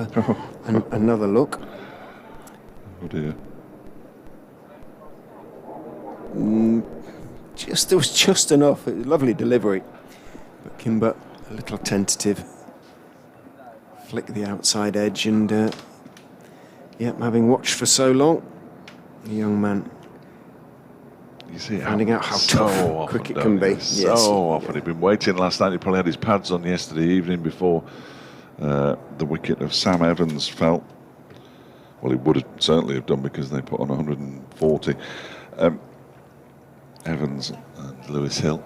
another look. Oh dear. There was just enough. Lovely delivery, but Kimber a little tentative. Flick the outside edge, and having watched for so long, the young man. You see finding out how tough cricket can be. So often. He'd been waiting last night. He probably had his pads on yesterday evening before the wicket of Sam Evans fell. Well, he would certainly have done because they put on 140. Evans and Lewis Hill.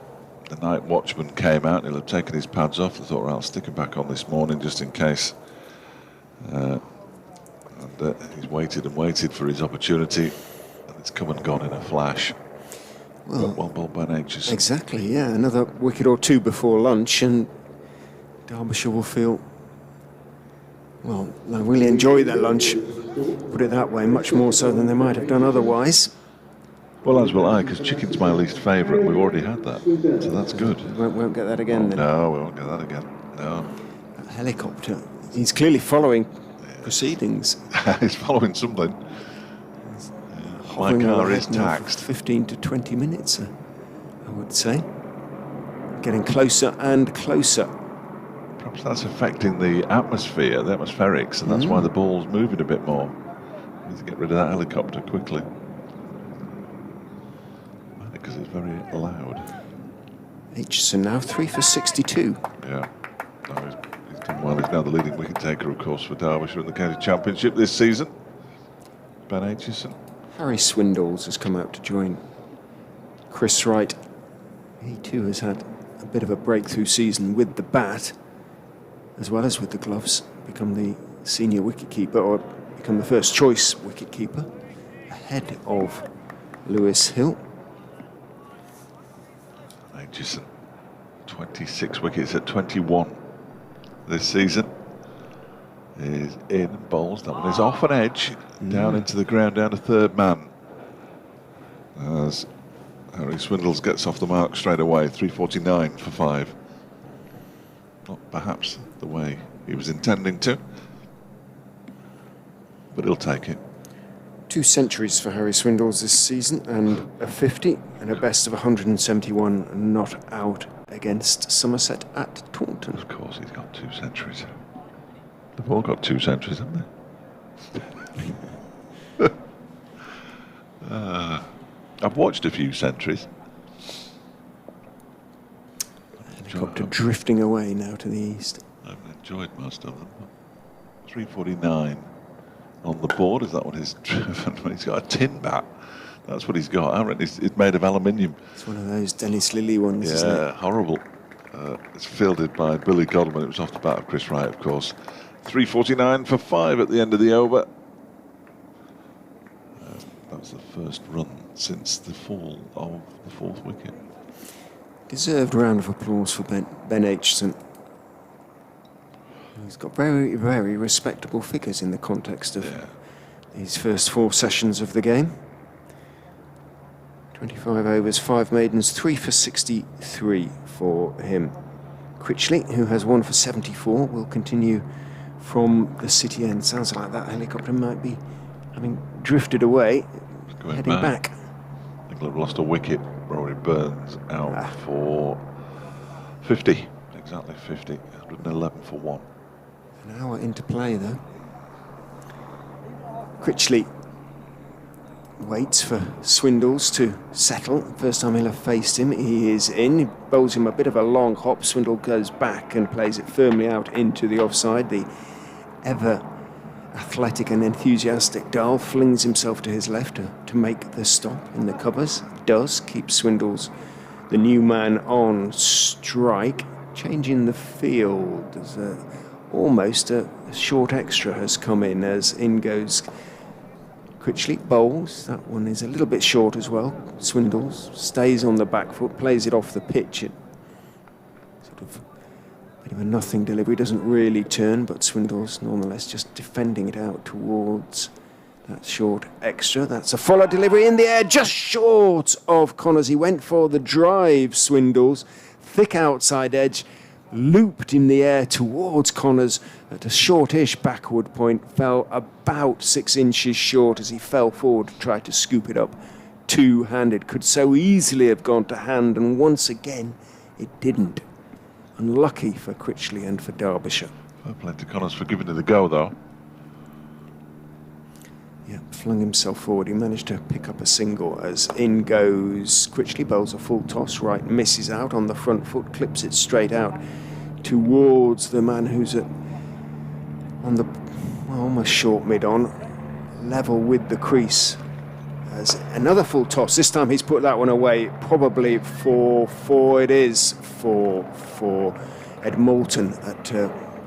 The Night Watchman came out. He'll have taken his pads off. I thought, right, I'll stick him back on this morning just in case. He's waited and waited for his opportunity, and it's come and gone in a flash. Well bowled by Aitchison. Exactly, yeah. Another wicket or 2 before lunch, and Derbyshire will feel, well, they'll really enjoy their lunch, put it that way, much more so than they might have done otherwise. Well, as will I, because chicken's my least favourite. We've already had that, so that's good. Won't get that again then. No, we won't get that again. No. That helicopter He's clearly following proceedings. He's following something. My Hovering car overhead is now for taxed. 15 to 20 minutes, I would say. Getting closer and closer. Perhaps that's affecting the atmosphere, the atmospherics, and that's why the ball's moving a bit more. Need to get rid of that helicopter quickly. Because it's very loud. Aitchison now 3 for 62. Yeah. No, he's done well. He's now the leading wicket taker, of course, for Derbyshire in the county championship this season. Ben Aitchison. Harry Swindles has come out to join Chris Wright. He too has had a bit of a breakthrough season with the bat, as well as with the gloves. Become the senior wicketkeeper, or become the first choice wicketkeeper, ahead of Lewis Hill. Aitchison, 26 wickets at 21 this season. Is in and bowls. That one is off an edge, down into the ground, down to third man. As Harry Swindles gets off the mark straight away, 349 for 5. Not perhaps the way he was intending to, but he'll take it. 2 centuries for Harry Swindles this season, and a 50 and a best of 171 not out against Somerset at Taunton. Of course, he's got 2 centuries. They've all got 2 centuries, haven't they? I've watched a few centuries. Helicopter drifting away now to the east. I've enjoyed most of them. 349 on the board. Is that what he's driven? He's got a tin bat. That's what he's got. I reckon it's made of aluminium. It's one of those Dennis Lilly ones, isn't it? Yeah, horrible. It's fielded by Billy Godman. It was off the bat of Chris Wright, of course. 349 for 5 at the end of the over. That was the first run since the fall of the 4th wicket. Deserved round of applause for Ben Aitchison. He's got very, very respectable figures in the context of these first 4 sessions of the game. 25 overs, 5 maidens, 3 for 63 for him. Critchley, who has 1 for 74, will continue from the city end. Sounds like that helicopter might be having drifted away, heading back. I think they've lost a wicket. Rory Burns out for 50. Exactly 50. 111 for 1. An hour into play, though. Critchley waits for Swindles to settle. First time he'll have faced him, he is in. He bowls him a bit of a long hop. Swindle goes back and plays it firmly out into the offside. The ever athletic and enthusiastic Dahl flings himself to his left to make the stop in the covers. Does keep Swindles, the new man, on strike. Changing the field as almost a short extra has come in as in goes Critchley. Bowls. That one is a little bit short as well. Swindles stays on the back foot, plays it off the pitch. It sort of a bit of a nothing delivery, doesn't really turn, but Swindles nonetheless just defending it out towards that short extra. That's a follow delivery in the air, just short of Connors. He went for the drive, Swindles. Thick outside edge, looped in the air towards Connors at a shortish backward point, fell about 6 inches short as he fell forward to try to scoop it up two-handed. Could so easily have gone to hand, and once again it didn't. Unlucky for Critchley and for Derbyshire. Fair play to Connors for giving it a go, though. Yeah, flung himself forward. He managed to pick up a single as in goes Critchley. Bowls a full toss. Wright misses out on the front foot, clips it straight out towards the man who's on the almost short mid-on, level with the crease. As another full toss. This time he's put that one away, probably for Ed Moulton at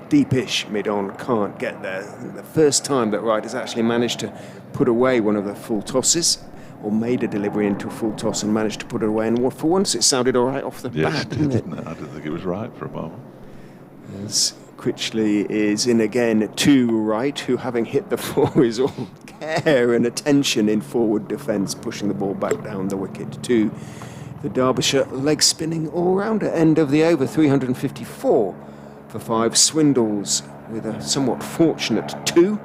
deepish mid-on, can't get there. The first time that Wright has actually managed to put away one of the full tosses, or made a delivery into a full toss and managed to put it away, and for once it sounded all right off the bat, didn't it? I didn't think it was right for a moment. As Critchley is in again to Wright, who, having hit the floor, is all care and attention in forward defence, pushing the ball back down the wicket to the Derbyshire leg-spinning all-rounder. End of the over, 354 for 5. Swindles with a somewhat fortunate 2.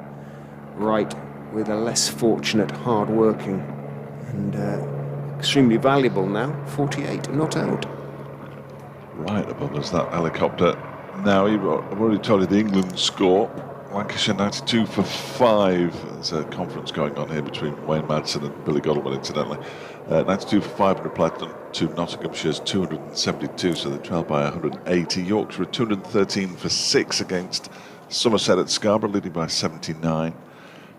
Wright with a less fortunate, hard-working and extremely valuable now, 48 not out. Right above us, that helicopter. Now, I've already told you the England score. Lancashire 92 for 5. There's a conference going on here between Wayne Madsen and Billy Godalming, incidentally. 92 for 5 in reply to Nottinghamshire's 272, so they trailed by 180. Yorkshire 213 for 6 against Somerset at Scarborough, leading by 79.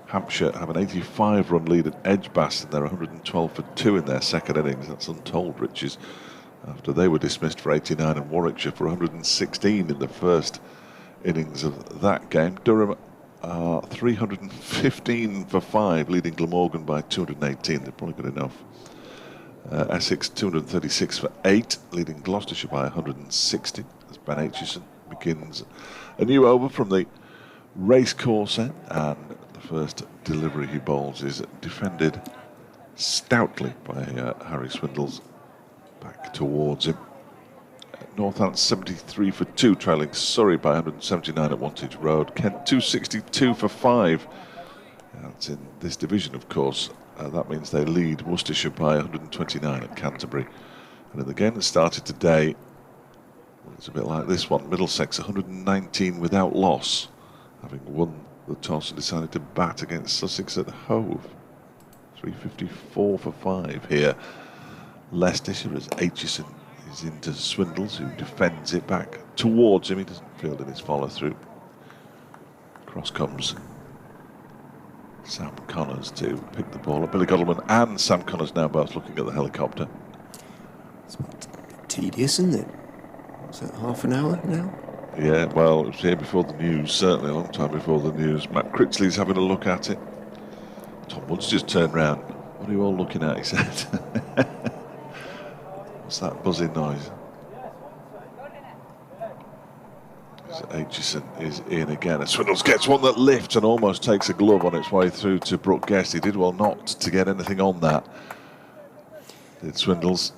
Hampshire have an 85-run lead at Edgbaston. They're 112 for 2 in their second innings. That's untold riches, after they were dismissed for 89, and Warwickshire for 116 in the first innings of that game. Durham are 315 for 5, leading Glamorgan by 218. They've probably got enough. Essex 236 for 8, leading Gloucestershire by 160. As Ben Aitchison begins a new over from the racecourse end, and the first delivery he bowls is defended stoutly by Harry Swindles. Back towards him. Northampton 73 for 2, trailing Surrey by 179 at Wantage Road. Kent 262 for 5. That's in this division, of course. That means they lead Worcestershire by 129 at Canterbury. And in the game that started today, well, it's a bit like this one. Middlesex 119 without loss, having won the toss and decided to bat against Sussex at Hove. 354 for 5 here. Leicestershire, as Aitchison is into Swindles, who defends it back towards him. He doesn't field in his follow-through. Cross comes Sam Connors to pick the ball up. Billy Godalming and Sam Connors now both looking at the helicopter. It's a bit tedious, isn't it? Is that half an hour now? Yeah, well, it was here before the news, certainly a long time before the news. Matt Critchley's having a look at it. Tom Woods just turned round. What are you all looking at, he said. What's that buzzing noise? Aitchison is in again, and Swindles gets one that lifts and almost takes a glove on its way through to Brooke Guest. He did well not to get anything on that, did Swindles.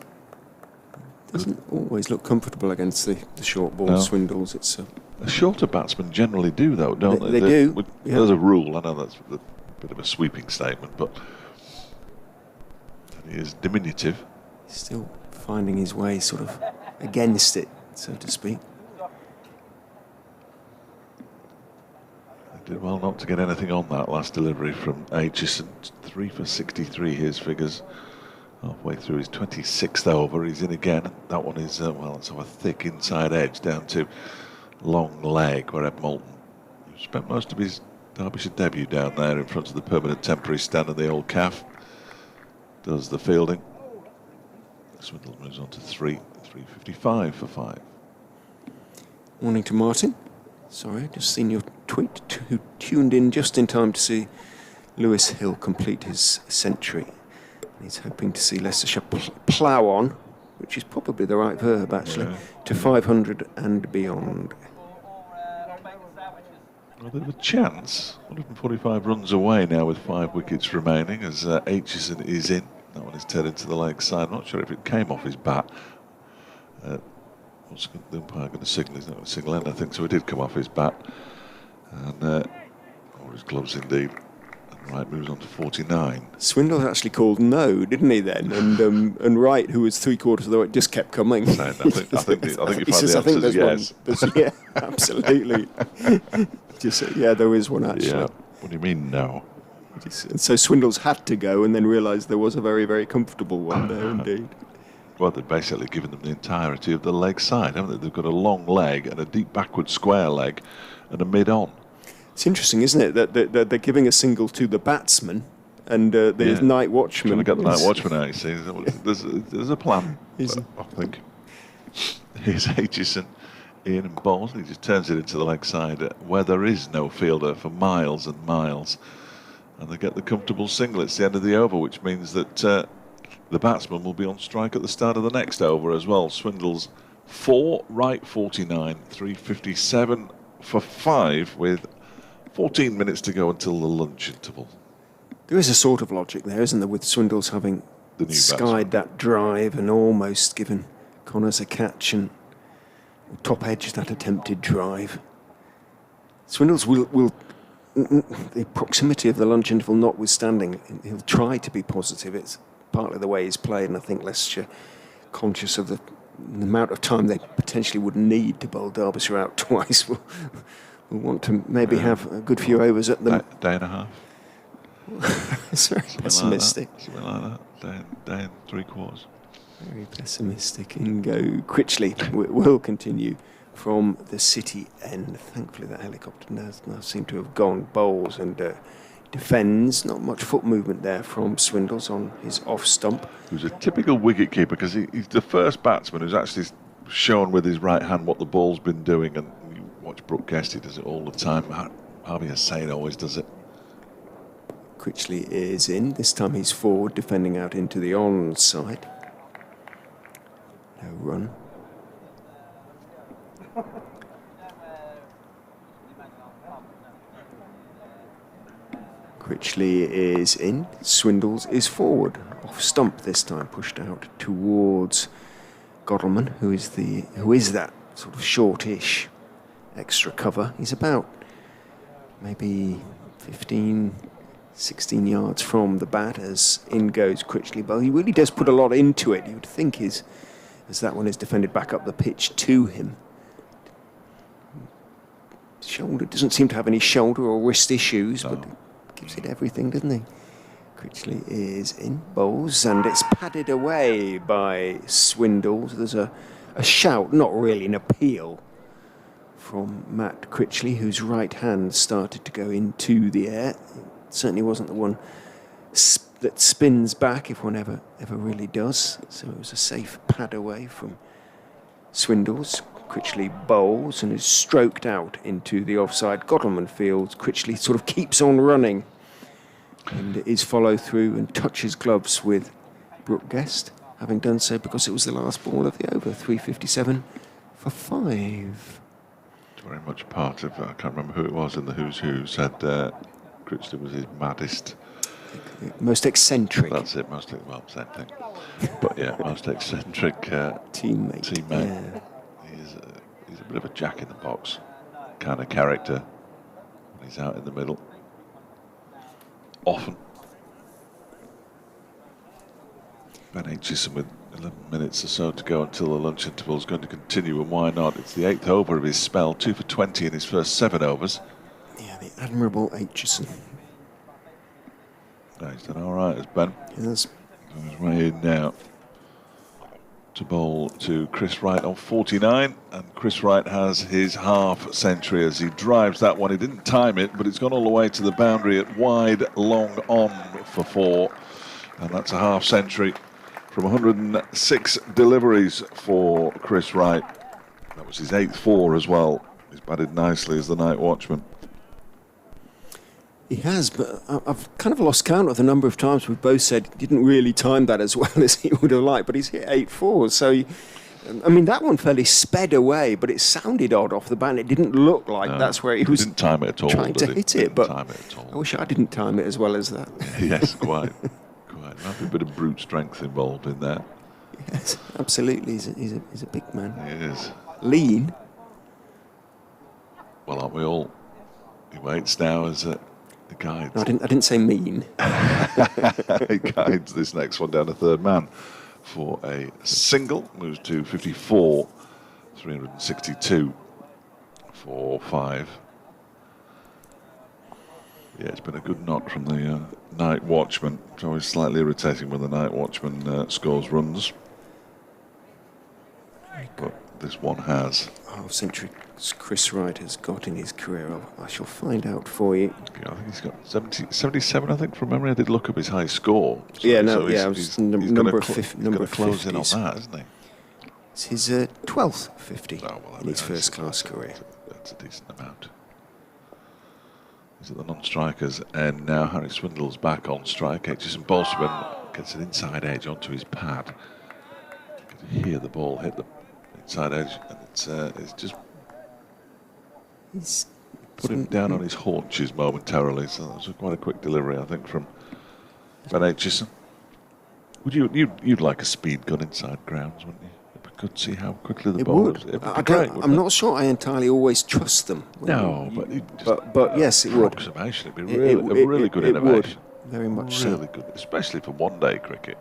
Doesn't always look comfortable against the short ball. No. Swindles. It's the shorter batsmen generally do, though, don't they? They do. Yeah. There's a rule. I know that's a bit of a sweeping statement, but he is diminutive. Still finding his way sort of against it, so to speak. They did well not to get anything on that last delivery from Aitchison. 3 for 63, his figures. Halfway through his 26th over, he's in again. That one is, well, it's of a thick inside edge down to long leg, where Ed Moulton, who spent most of his Derbyshire debut down there in front of the permanent temporary stand of the Old Calf, does the fielding. Swindle moves on to 355 for 5. Morning to Martin. Sorry, just seen your tweet. Who tuned in just in time to see Lewis Hill complete his century. He's hoping to see Leicestershire plough on, which is probably the right verb, actually, to 500 and beyond. Well, there's a chance. 145 runs away now with 5 wickets remaining as Aitchison is in. That one is turned into the leg side. I'm not sure if it came off his bat. What's the umpire going to signal? He's not going to signal anything, so it did come off his bat. And, or his gloves indeed. Wright moves on to 49. Swindle actually called no, didn't he then? And Wright, who was 3/4 of the way, just kept coming. I think you find the answer is yes. Yeah, absolutely. Yeah, there is one actually. Yeah. What do you mean no? And so Swindles had to go, and then realised there was a very, very comfortable one there indeed. Well, they've basically given them the entirety of the leg side, haven't they? They've got a long leg and a deep backward square leg and a mid-on. It's interesting, isn't it, that they're giving a single to the batsman and the night watchman. Trying to get the night watchman out, you see. There's a plan, I think. Here's Aitchison, Ian and bowls. He just turns it into the leg side where there is no fielder for miles and miles. And they get the comfortable single. It's the end of the over, which means that the batsman will be on strike at the start of the next over as well. Swindles 4, Wright 49, 357 for 5 with 14 minutes to go until the lunch interval. There is a sort of logic there, isn't there, with Swindles having skied that drive and almost given Connors a catch and top edge that attempted drive. Swindles will the proximity of the lunch interval notwithstanding, he'll try to be positive. It's partly the way he's played, and I think Leicestershire, conscious of the amount of time they potentially would need to bowl Derbyshire out twice, will want to maybe have a good few overs at them. Day and a half. It's very pessimistic. Something like that. Day and 3/4. Very pessimistic. Ingo Critchley will continue from the city end. Thankfully, that helicopter does now seem to have gone bowls and defends. Not much foot movement there from Swindles on his off stump. Who's a typical wicket keeper because he's the first batsman who's actually shown with his right hand what the ball's been doing. And you watch Brooke Guest, he does it all the time. Harvey Hussain always does it. Critchley is in. This time he's forward, defending out into the onside. No run. Critchley is in. Swindles is forward. Off stump this time, pushed out towards Godalman, who is that sort of shortish extra cover. He's about maybe 15, 16 yards from the bat as in goes Critchley. But he really does put a lot into it. You would think as that one is defended back up the pitch to him. Shoulder doesn't seem to have any shoulder or wrist issues, but gives it everything, doesn't he? Critchley is in, bowls, and it's padded away by Swindles. There's a shout, not really an appeal, from Matt Critchley, whose right hand started to go into the air. It certainly wasn't the one that spins back, if one ever really does. So it was a safe pad away from Swindles. Critchley bowls and is stroked out into the offside. Godalman fields. Critchley sort of keeps on running and is follow through and touches gloves with Brooke Guest, having done so because it was the last ball of the over. 3:57 for 5. Very much part of, I can't remember who it was in the Who's Who, said Critchley was his maddest. Most eccentric. That's it, well, same thing. But yeah, most eccentric teammate. Yeah. He's a bit of a jack in the box kind of character when he's out in the middle. Often. Ben Aitchison with 11 minutes or so to go until the lunch interval is going to continue, and why not? It's the 8th over of his spell, 2 for 20 in his first 7 overs. Yeah, the admirable Aitchison. No, he's done all right as Ben. Yes. On his way in now to bowl to Chris Wright on 49, and Chris Wright has his half century as he drives that one. He didn't time it, but it's gone all the way to the boundary at wide, long on for 4, and that's a half century from 106 deliveries for Chris Wright. That was his 8th 4 as well. He's batted nicely as the night watchman. He has, but I've kind of lost count of the number of times we've both said he didn't really time that as well as he would have liked, but he's hit 8 4s. So, I mean, that one fairly sped away, but it sounded odd off the bat. It didn't look like that's where he was didn't time it at all, trying to hit it. But time it at all. I wish I didn't time it as well as that. Yes, quite. Might be a bit of brute strength involved in that. Yes, absolutely. He's a big man. He is. Lean. Well, aren't we all? He waits now as the guides. No, I didn't say mean. He guides this next one down to third man for a single. Moves to 54, 362 for 5. Yeah, it's been a good knock from the night watchman. It's always slightly irritating when the night watchman scores runs. But this one has. Half century Chris Wright has got in his career. I shall find out for you. Yeah, I think he's got 77, I think, from memory. I did look up his high score. So, he's number of close in on that, isn't he? It's his 12th 50 in his first-class career. That's a decent amount. He's at the non-strikers, and now Harry Swindle's back on strike. Aitchison Bolsterman gets an inside edge onto his pad. You can hear the ball hit the inside edge, and it's just put him down on his haunches momentarily. So that was quite a quick delivery, I think, from Ben Aitchison. Would you'd like a speed gun inside grounds, wouldn't you? could see how quickly the It bowlers. would. It would be great, I'm not sure I entirely always trust them. No, but yes, it would. Approximation. It'd be a really good it innovation. Would. Very much really good, especially for one-day cricket.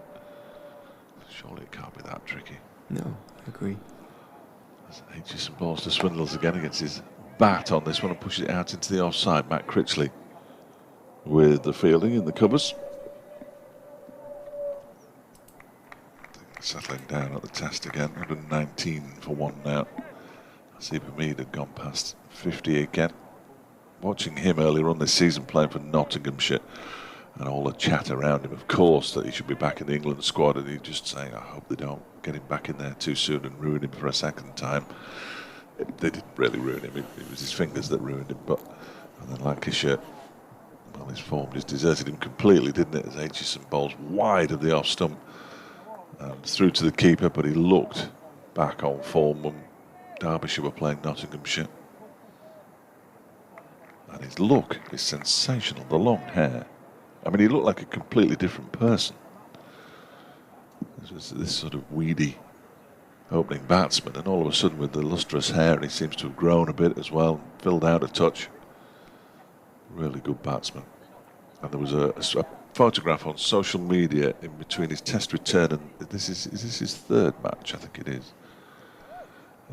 Surely it can't be that tricky. No, I agree. Aitchison balls to Swindles again against his bat on this one and pushes it out into the offside. Matt Critchley with the fielding in the covers. Settling down at the test again, 119 for one now. Asib Hamid had gone past 50 again. Watching him earlier on this season playing for Nottinghamshire and all the chat around him, of course, that he should be back in the England squad, and he just saying, I hope they don't get him back in there too soon and ruin him for a second time. They didn't really ruin him, it was his fingers that ruined him, and then Lancashire, well, his form just deserted him completely, didn't it, as Aitchison bowls wide of the off stump. Through to the keeper, but he looked back on form when Derbyshire were playing Nottinghamshire. And his look is sensational, the long hair. I mean, he looked like a completely different person. This sort of weedy opening batsman, and all of a sudden with the lustrous hair, he seems to have grown a bit as well, filled out a touch. Really good batsman. And there was a photograph on social media in between his test return and is this his third match? I think it is,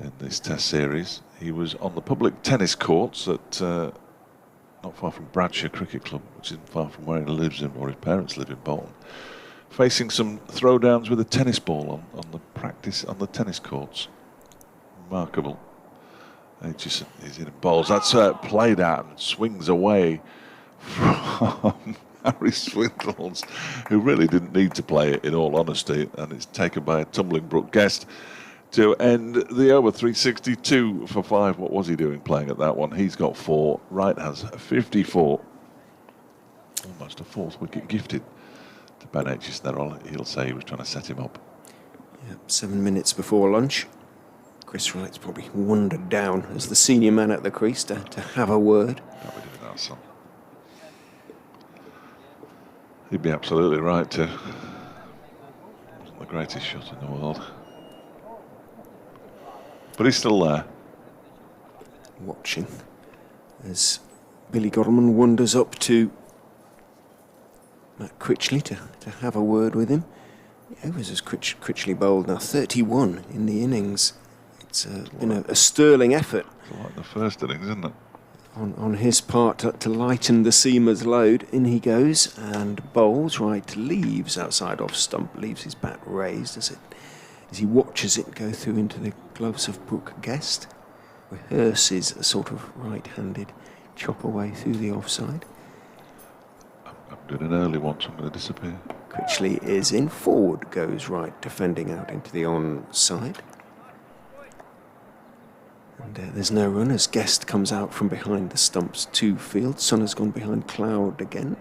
in this test series. He was on the public tennis courts at not far from Bradshire Cricket Club, which isn't far from where he lives in, or his parents live in Moulton, facing some throwdowns with a tennis ball on the tennis courts. Remarkable. Aitchison is in bowls. That's played out and swings away from Harry Swindles, who really didn't need to play it, in all honesty, and it's taken by a tumbling Brook Guest to end the over. 362 for 5. What was he doing playing at that one? He's got 4. Wright has 54. Almost a 4th wicket gifted to Ben Aitchison there. He'll say he was trying to set him up. Yeah, 7 minutes before lunch. Chris Wright's probably wandered down as the senior man at the crease to have a word. Don't be doing that, son. He'd be absolutely right too. Wasn't the greatest shot in the world, but he's still there. Watching as Billy Godalming wanders up to Matt Critchley to have a word with him. The overs as Critchley bowled now 31 in the innings. It's been a sterling effort. It's like the first innings, isn't it? On his part to lighten the seamer's load. In he goes and bowls. Wright leaves outside off stump, leaves his bat raised as he watches it go through into the gloves of Brook Guest. Rehearses a sort of right-handed chop away through the offside. I'm doing an early one, so I'm going to disappear. Critchley is in. Forward goes Wright, defending out into the onside. And there's no run as Guest comes out from behind the stumps to field. Sun has gone behind cloud again,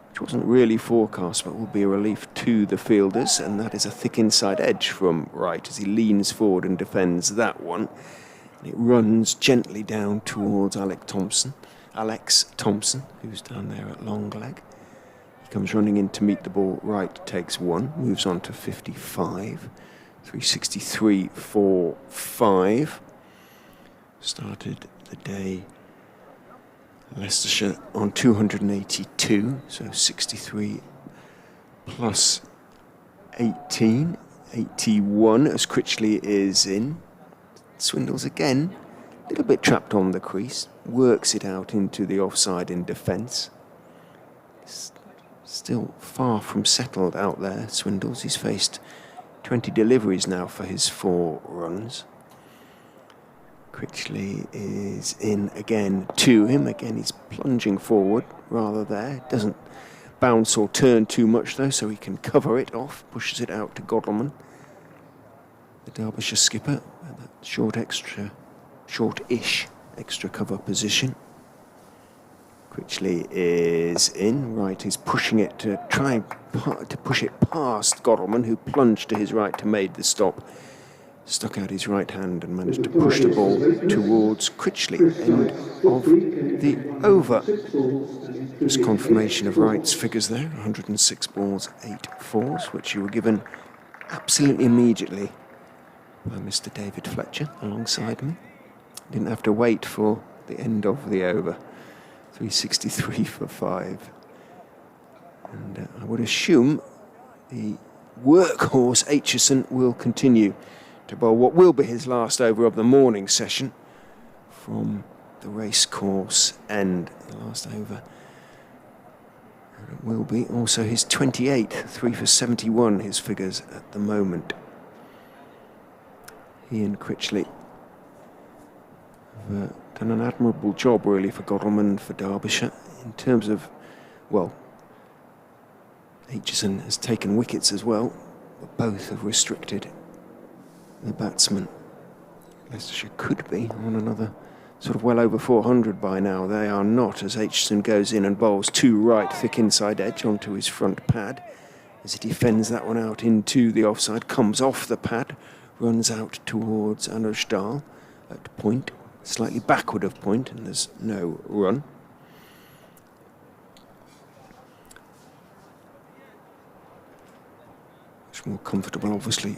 which wasn't really forecast, but will be a relief to the fielders. And that is a thick inside edge from Wright as he leans forward and defends that one. And it runs gently down towards Alex Thompson, who's down there at long leg. He comes running in to meet the ball. Wright takes one, moves on to 55. 363 for 5. Started the day Leicestershire on 282, so 63 plus 18, 81 as Critchley is in. Swindles again, a little bit trapped on the crease, works it out into the offside in defence. Still far from settled out there, Swindles. He's faced 20 deliveries now for his 4 runs. Critchley is in again to him. Again, he's plunging forward rather there. Doesn't bounce or turn too much though, so he can cover it off. Pushes it out to Godalming, the Derbyshire skipper, at that short-ish extra cover position. Critchley is in. Wright is pushing it to try to push it past Godalming, who plunged to his right to make the stop. Stuck out his right hand and managed to push the ball towards Critchley. End of the over. Just confirmation of Wright's figures there. 106 balls, 8 fours, which you were given absolutely immediately by Mr. David Fletcher alongside me. Didn't have to wait for the end of the over. 363 for 5. And I would assume the workhorse Aitchison will continue to bowl what will be his last over of the morning session from the racecourse end. The last over. And it will be also his 28th, 3 for 71, his figures at the moment. He and Critchley have done an admirable job really for Godalming, for Derbyshire, in terms of, well, Aitchison has taken wickets as well, but both have restricted the batsman. Leicestershire could be on another sort of well over 400 by now. They are not, as Aitchison goes in and bowls to right, thick inside edge onto his front pad. As he defends that one out into the offside, comes off the pad, runs out towards Anujdal at point, slightly backward of point, and there's no run. Much more comfortable, obviously,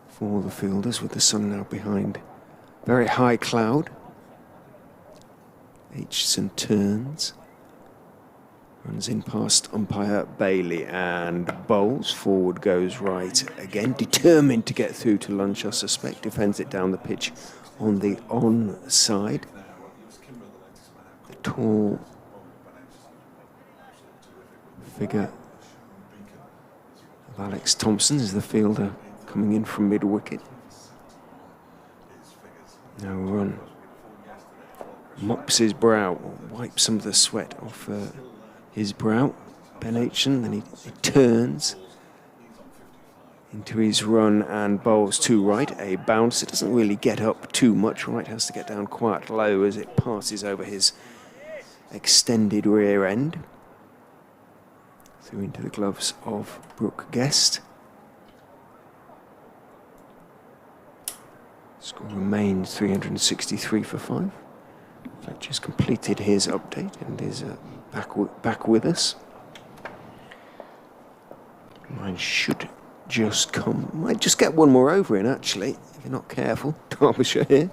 for the fielders with the sun now behind. Very high cloud. Aitchison turns. Runs in past umpire Bailey and bowls. Forward goes Wright again. Determined to get through to lunch, I suspect. Defends it down the pitch on the onside. The tall figure of Alex Thompson is the fielder coming in from mid-wicket. No run. Mops his brow, wipes some of the sweat off his brow. Ben Aitchison, then he turns into his run and bowls to right. A bounce. It doesn't really get up too much. Wright has to get down quite low as it passes over his extended rear end. Through into the gloves of Brooke Guest. Score remains 363 for 5. Fletcher's completed his update and is back with us. Mine should just come. Might just get one more over in, actually, if you're not careful. Derbyshire here.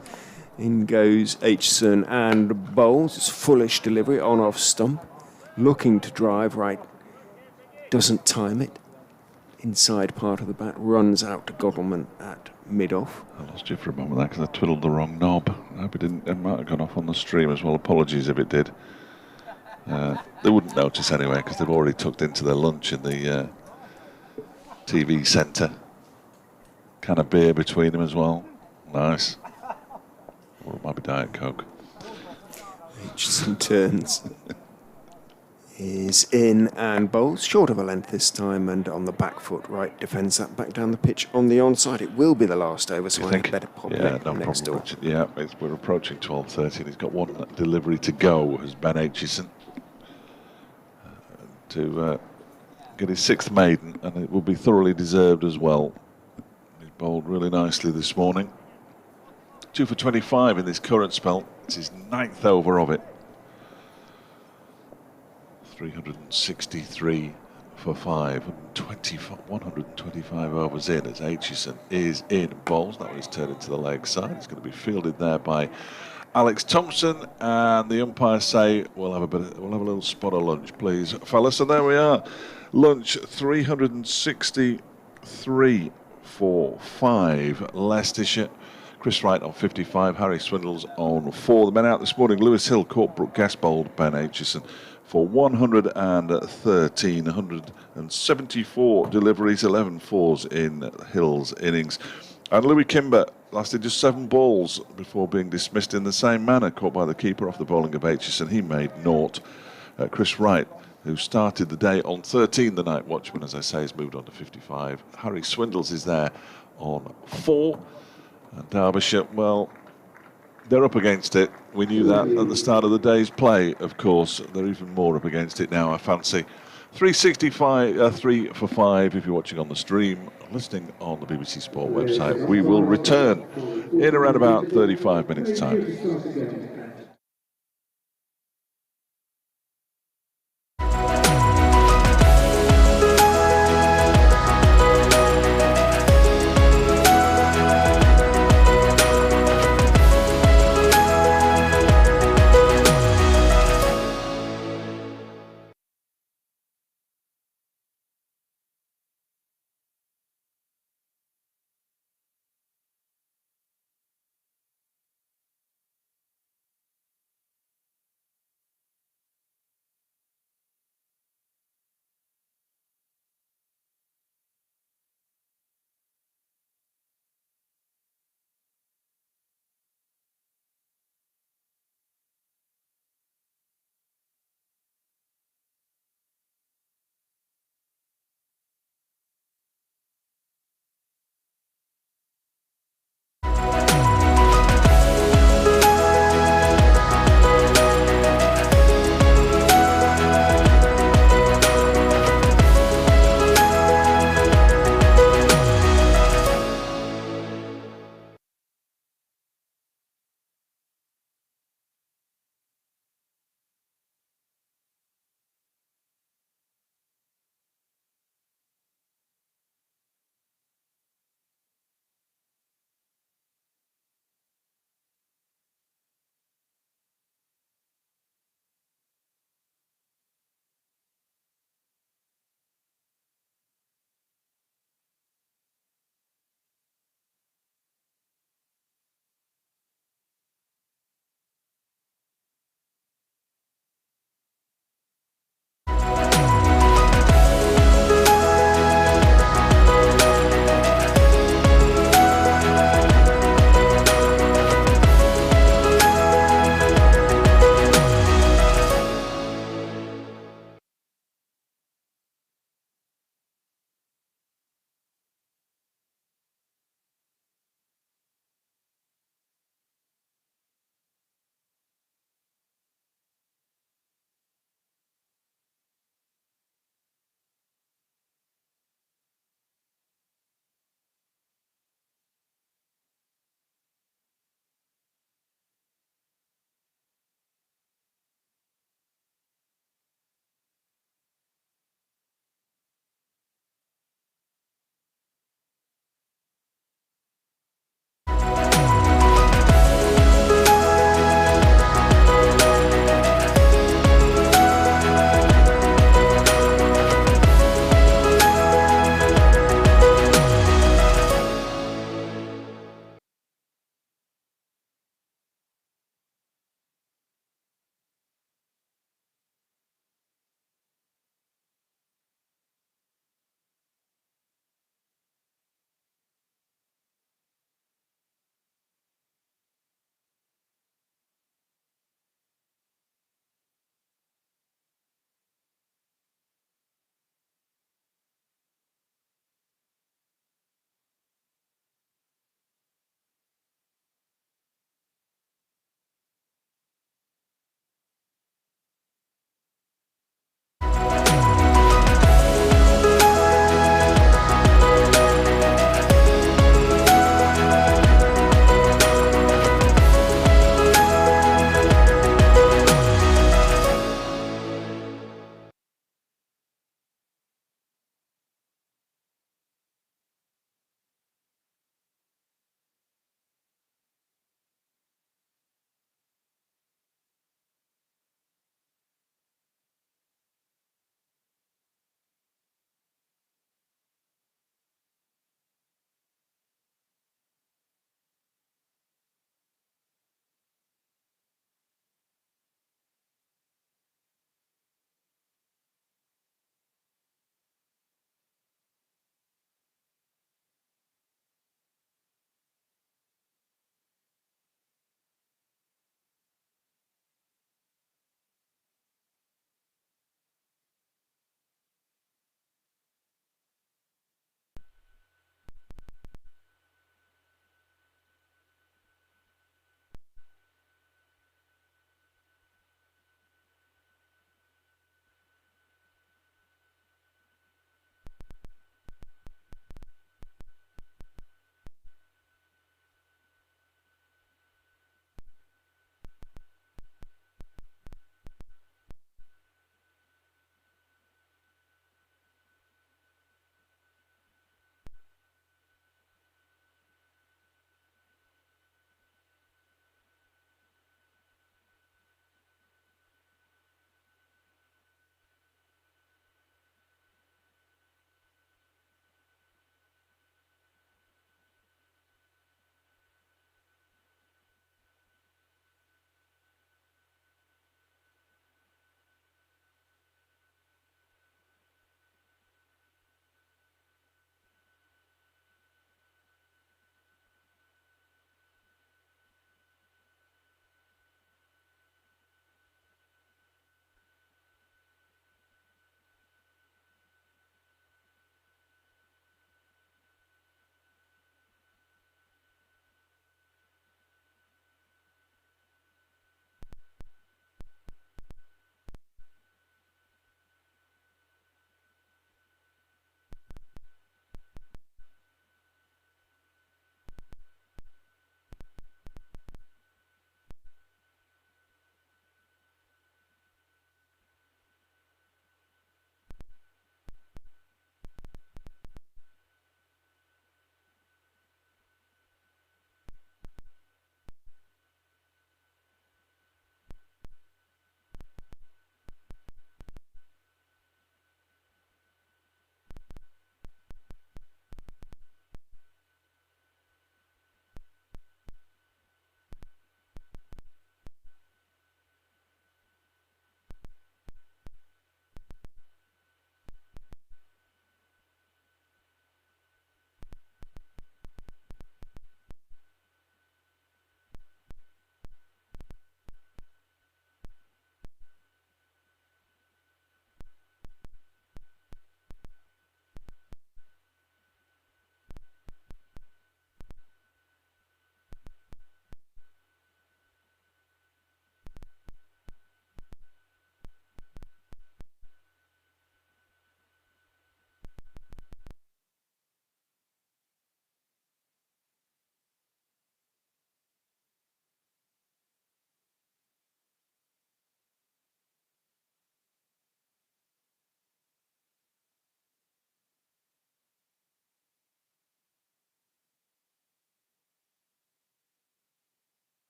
In goes Aitchison and bowls. It's foolish delivery on off stump. Looking to drive right. Doesn't time it. Inside part of the bat. Runs out to Godalming at mid-off. I lost you for a moment there because I twiddled the wrong knob. I hope it might have gone off on the stream as well. Apologies if it did. They wouldn't notice anyway because they've already tucked into their lunch in the TV centre. Can of beer between them as well. Nice. Or it might be Diet Coke. Aitchison turns. Is in and bowls short of a length this time and on the back foot. Right, defends that back down the pitch on the onside. It will be the last over, so I think better pop it next door. Yeah, we're approaching 12:30 and he's got one delivery to go as Ben Aitchison to get his 6th maiden, and it will be thoroughly deserved as well. He's bowled really nicely this morning. 2 for 25 in this current spell. It's his 9th over of it. 363 for 5, 125 overs in as Aitchison is in bowls. That one is turned into the leg side. It's going to be fielded there by Alex Thompson, and the umpires say we'll have a little spot of lunch, please, fellas. So there we are, lunch 363 for 5. Leicestershire. Chris Wright on 55, Harry Swindles on 4. The men out this morning: Lewis Hill caught Brooke Guest bowled Ben Aitchison for 113, 174 deliveries, 11 fours in Hill's innings. And Louis Kimber lasted just 7 balls before being dismissed in the same manner, caught by the keeper off the bowling of Aitchison. He made naught. Chris Wright, who started the day on 13, the night watchman, as I say, has moved on to 55. Harry Swindles is there on 4. And Derbyshire, well, they're up against it. We knew that at the start of the day's play, of course. They're even more up against it now, I fancy. 365, 3 for 5 if you're watching on the stream, listening on the BBC Sport website. We will return in around about 35 minutes' time.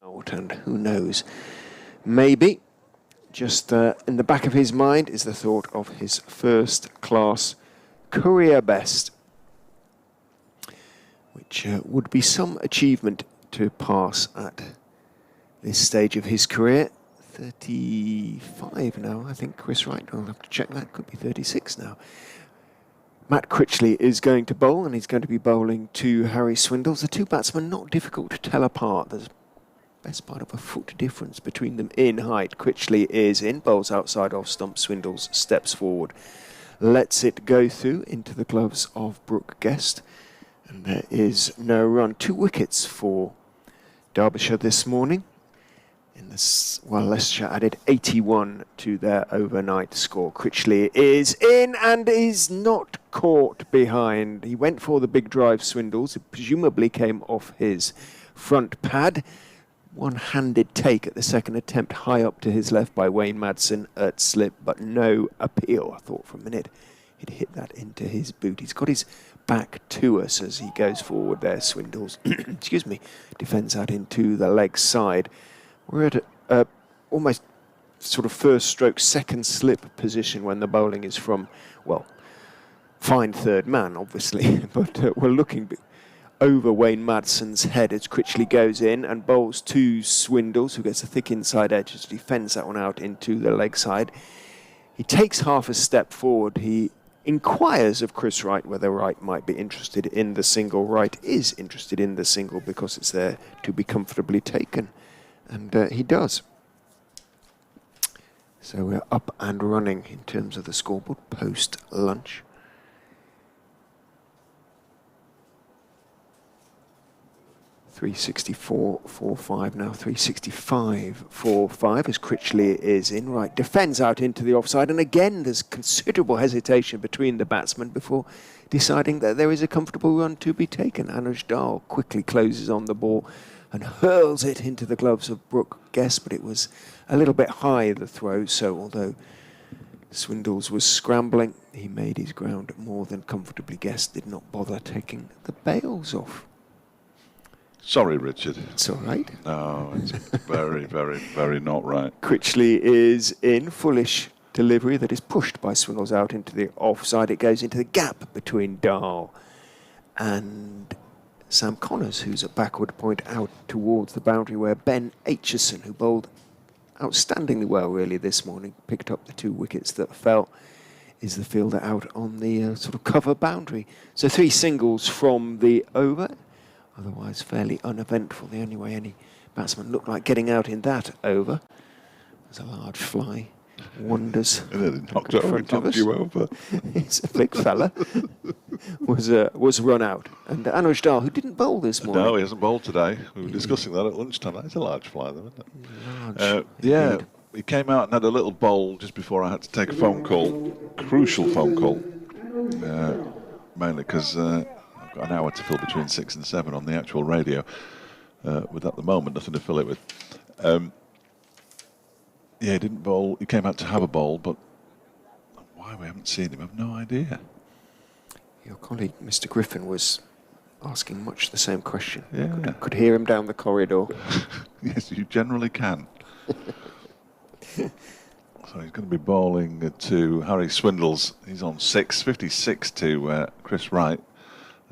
And who knows, maybe just in the back of his mind is the thought of his first-class career best, which would be some achievement to pass at this stage of his career. 35 now, I think Chris Wright, I'll have to check that, could be 36 now. Matt Critchley is going to bowl, and he's going to be bowling to Harry Swindles. The two batsmen not difficult to tell apart. There's best part of a foot difference between them in height. Critchley is in, bowls outside off stump. Swindles steps forward, lets it go through into the gloves of Brooke Guest, and there is no run. 2 wickets for Derbyshire this morning. Well, Leicestershire added 81 to their overnight score. Critchley is in and is not caught behind. He went for the big drive, Swindles. It presumably came off his front pad. One-handed take at the second attempt, high up to his left by Wayne Madsen at slip, but no appeal. I thought for a minute he'd hit that into his boot. He's got his back to us as he goes forward there, Swindles. Excuse me. Defends out into the leg side. We're at almost sort of first stroke, second slip position when the bowling is from, well, fine third man, obviously, but we're looking over Wayne Madsen's head as Critchley goes in and bowls to Swindles, who gets a thick inside edge as he defends that one out into the leg side. He takes half a step forward. He inquires of Chris Wright whether Wright might be interested in the single. Wright is interested in the single because it's there to be comfortably taken. And he does. So we're up and running in terms of the scoreboard post-lunch. .364.45 now, 365.45 as Critchley is in. Right, defends out into the offside, and again there's considerable hesitation between the batsmen before deciding that there is a comfortable run to be taken. Anuj Dal quickly closes on the ball and hurls it into the gloves of Brooke Guest, but it was a little bit high, the throw, so although Swindles was scrambling, he made his ground more than comfortably. Guest did not bother taking the bails off. Sorry, Richard. It's all right. No, it's very, very, very not right. Critchley is in, foolish delivery that is pushed by Swindles out into the offside. It goes into the gap between Dahl and Sam Connors, who's at backward point out towards the boundary, where Ben Aitchison, who bowled outstandingly well really this morning, picked up the 2 wickets that fell, is the fielder out on the sort of cover boundary. So 3 singles from the over, otherwise fairly uneventful. The only way any batsman looked like getting out in that over was a large fly. Wonders. It knocked you over. It's a big fella. was run out. And Anuj Dal, who didn't bowl this morning. No, he hasn't bowled today. We were discussing that at lunchtime. That's a large fly, though, isn't it? Large. Yeah, he came out and had a little bowl just before I had to take a phone call. Crucial phone call. Mainly because I've got an hour to fill between 6 and 7 on the actual radio. With at the moment nothing to fill it with. Yeah, he didn't bowl. He came out to have a bowl, but why we haven't seen him, I've no idea. Your colleague, Mr. Griffin, was asking much the same question. Yeah. Could hear him down the corridor. Yes, you generally can. So he's going to be bowling to Harry Swindles. He's on 56 to Chris Wright.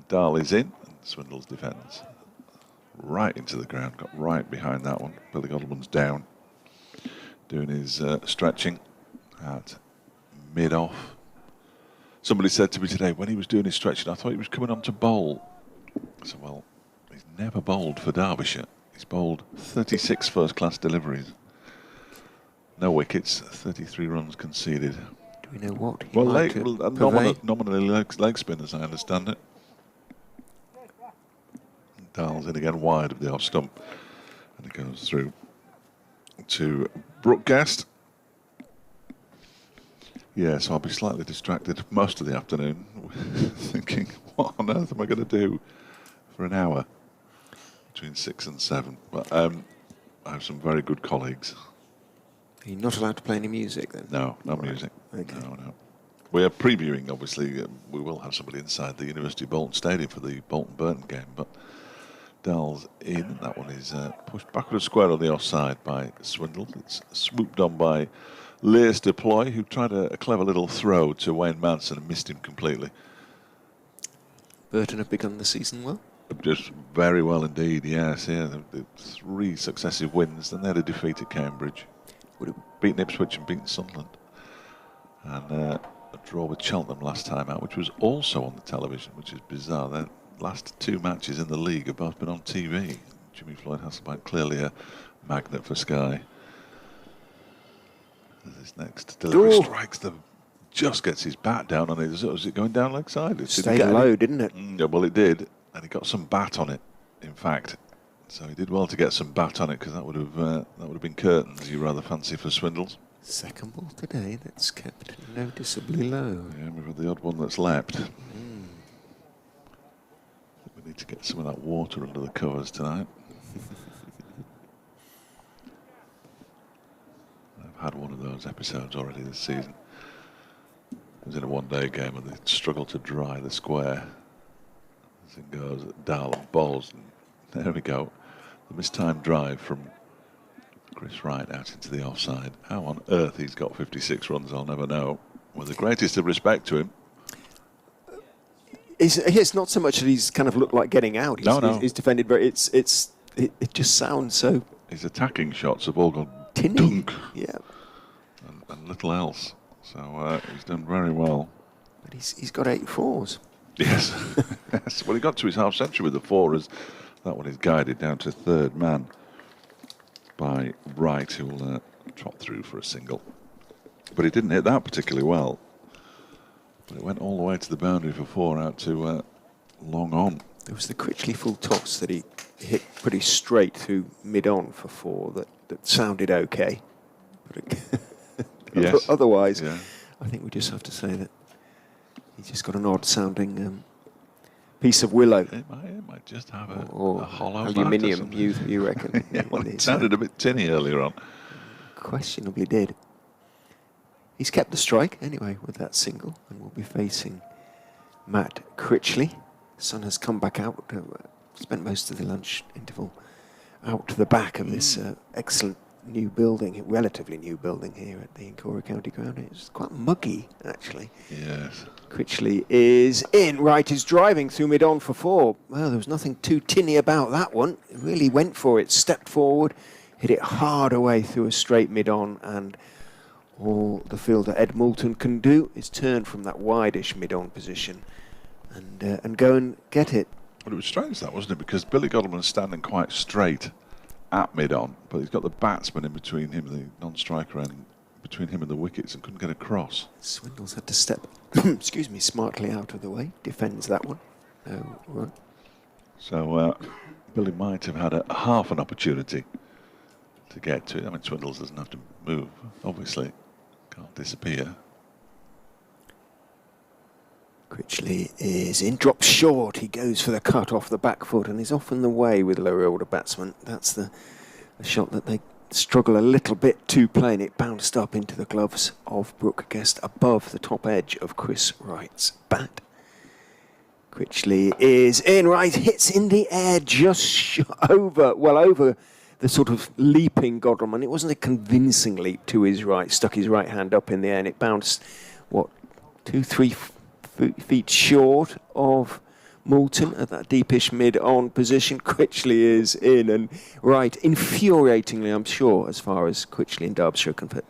Dahl is in, and Swindles defends. Right into the ground, got right behind that one. Billy Godleman's down, doing his stretching at mid-off. Somebody said to me today, when he was doing his stretching, I thought he was coming on to bowl. I said, well, he's never bowled for Derbyshire. He's bowled 36 first-class deliveries. No wickets, 33 runs conceded. Do we know what? Well, nominally leg spin, as I understand it. Dahl's in again, wide of the off stump. And it goes through to Brooke Guest. Yeah, so I'll be slightly distracted most of the afternoon, thinking, what on earth am I going to do for an hour between 6 and 7? But I have some very good colleagues. Are you not allowed to play any music then? No, no music. Okay. No. We are previewing, obviously, we will have somebody inside the University of Bolton Stadium for the Bolton-Burton game, but Dall's in. That one is pushed backward square on the offside by Swindle. It's swooped on by Lears Deploy, who tried a clever little throw to Wayne Manson and missed him completely. Burton have begun the season well. Just very well indeed, yes. Yeah, the 3 successive wins, then they had a defeat at Cambridge. Would have beaten Ipswich and beaten Sunderland. And a draw with Cheltenham last time out, which was also on the television, which is bizarre. Their last 2 matches in the league have both been on TV. Jimmy Floyd Hasselbank, clearly a magnet for Sky. This next delivery strikes them, just gets his bat down on it. Is it going down leg side? It stayed low, didn't it? Yeah, well, it did. And he got some bat on it, in fact. So he did well to get some bat on it, because that would have been curtains, you rather fancy, for Swindles. Second ball today that's kept noticeably low. Yeah, we've had the odd one that's leapt. We need to get some of that water under the covers tonight. I've had one of those episodes already this season. It was in a one-day game and they struggled to dry the square. As it goes, Dahl and balls, and there we go. The mistimed drive from Chris Wright out into the offside. How on earth he's got 56 runs, I'll never know. With the greatest of respect to him. It's not so much that he's kind of looked like getting out. He's defended very. It just sounds so. His attacking shots have all gone tinny. Dunk. Yeah. And little else. So he's done very well. But he's got 8 fours. Yes. Yes. Well, he got to his half century with the 4 as that one is guided down to third man by Wright, who will trot through for a single. But he didn't hit that particularly well. But it went all the way to the boundary for 4 out to long on. There was the Critchley full toss that he hit pretty straight through mid-on for 4 that sounded okay. But yes. Otherwise, yeah. I think we just have to say that he's just got an odd-sounding piece of willow. It might just have a hollow aluminium, you reckon? Yeah, well, it sounded a bit tinny earlier on. Questionably did. He's kept the strike anyway with that single, and we'll be facing Matt Critchley. Sun has come back out, spent most of the lunch interval out to the back of this excellent new building, relatively new building here at the Incora County Ground. It's quite muggy, actually. Yes. Critchley is in. Wright is driving through mid-on for 4. Well, there was nothing too tinny about that one. It really went for it, stepped forward, hit it hard away through a straight mid-on, and all the fielder Ed Moulton can do is turn from that wide-ish mid-on position and go and get it. Well, it was strange that, wasn't it? Because Billy Godalman's standing quite straight at mid-on, but he's got the batsman in between him, the non-striker, and between him and the wickets, and couldn't get across. Swindles had to step, excuse me, smartly out of the way. Defends that one. No run. So Billy might have had a half an opportunity to get to it. I mean, Swindles doesn't have to move, obviously. Can't disappear. Critchley is in, drops short. He goes for the cut off the back foot and is often the way with lower order batsmen. That's the shot that they struggle a little bit to play, and it bounced up into the gloves of Brooke Guest above the top edge of Chris Wright's bat. Critchley is in. Wright hits in the air just over the sort of leaping Godalman. It wasn't a convincing leap to his right. Stuck his right hand up in the air and it bounced, 2-3 feet short of Moulton at that deepish mid-on position. Critchley is in, and Wright, infuriatingly, I'm sure, as far as Critchley and Derbyshire are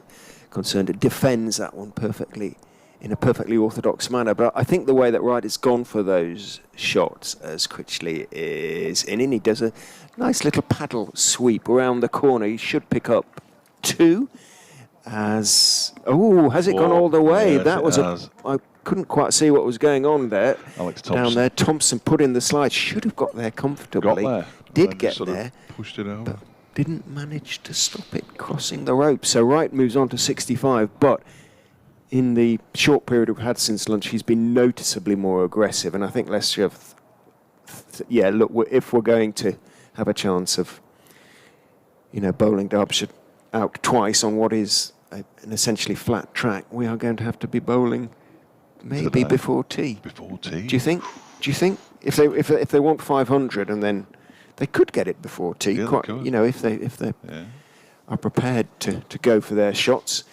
concerned, it defends that one perfectly, in a perfectly orthodox manner. But I think the way that Wright has gone for those shots as Critchley is in, and he does a nice little paddle sweep around the corner. He should pick up 2. Has it gone all the way? Yes, that was I couldn't quite see what was going on there. Alex Thompson. Down there, Thompson put in the slide. Should have got there comfortably. Got there. Did get there. Pushed it over. But didn't manage to stop it crossing the rope. So Wright moves on to 65, but in the short period we've had since lunch, he's been noticeably more aggressive. And I think Leicester have, if we're going to have a chance of, bowling Derbyshire out twice on what is an essentially flat track, we are going to have to be bowling maybe before tea. Before tea? Do you think if they want 500 and then They could get it before tea, Yeah, they quite, could. you know, if they Yeah. are prepared to go for their shots.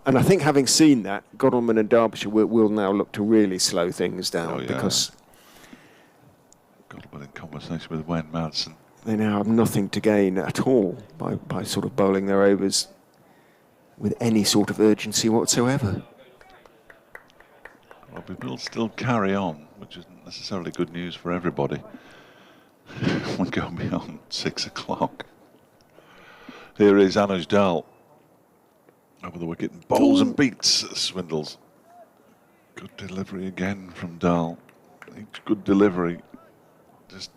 And I think having seen that, Godalming and Derbyshire will now look to really slow things down Oh, yeah. because Godalming in conversation with Wayne Madsen. they now have nothing to gain at all by sort of bowling their overs with any sort of urgency whatsoever. Well, we will still carry on, which isn't necessarily good news for everybody. We go beyond 6 o'clock. Here is Anuj Dal over the wicket and bowls and beats Swindles. Good delivery again from Dal. Each good delivery just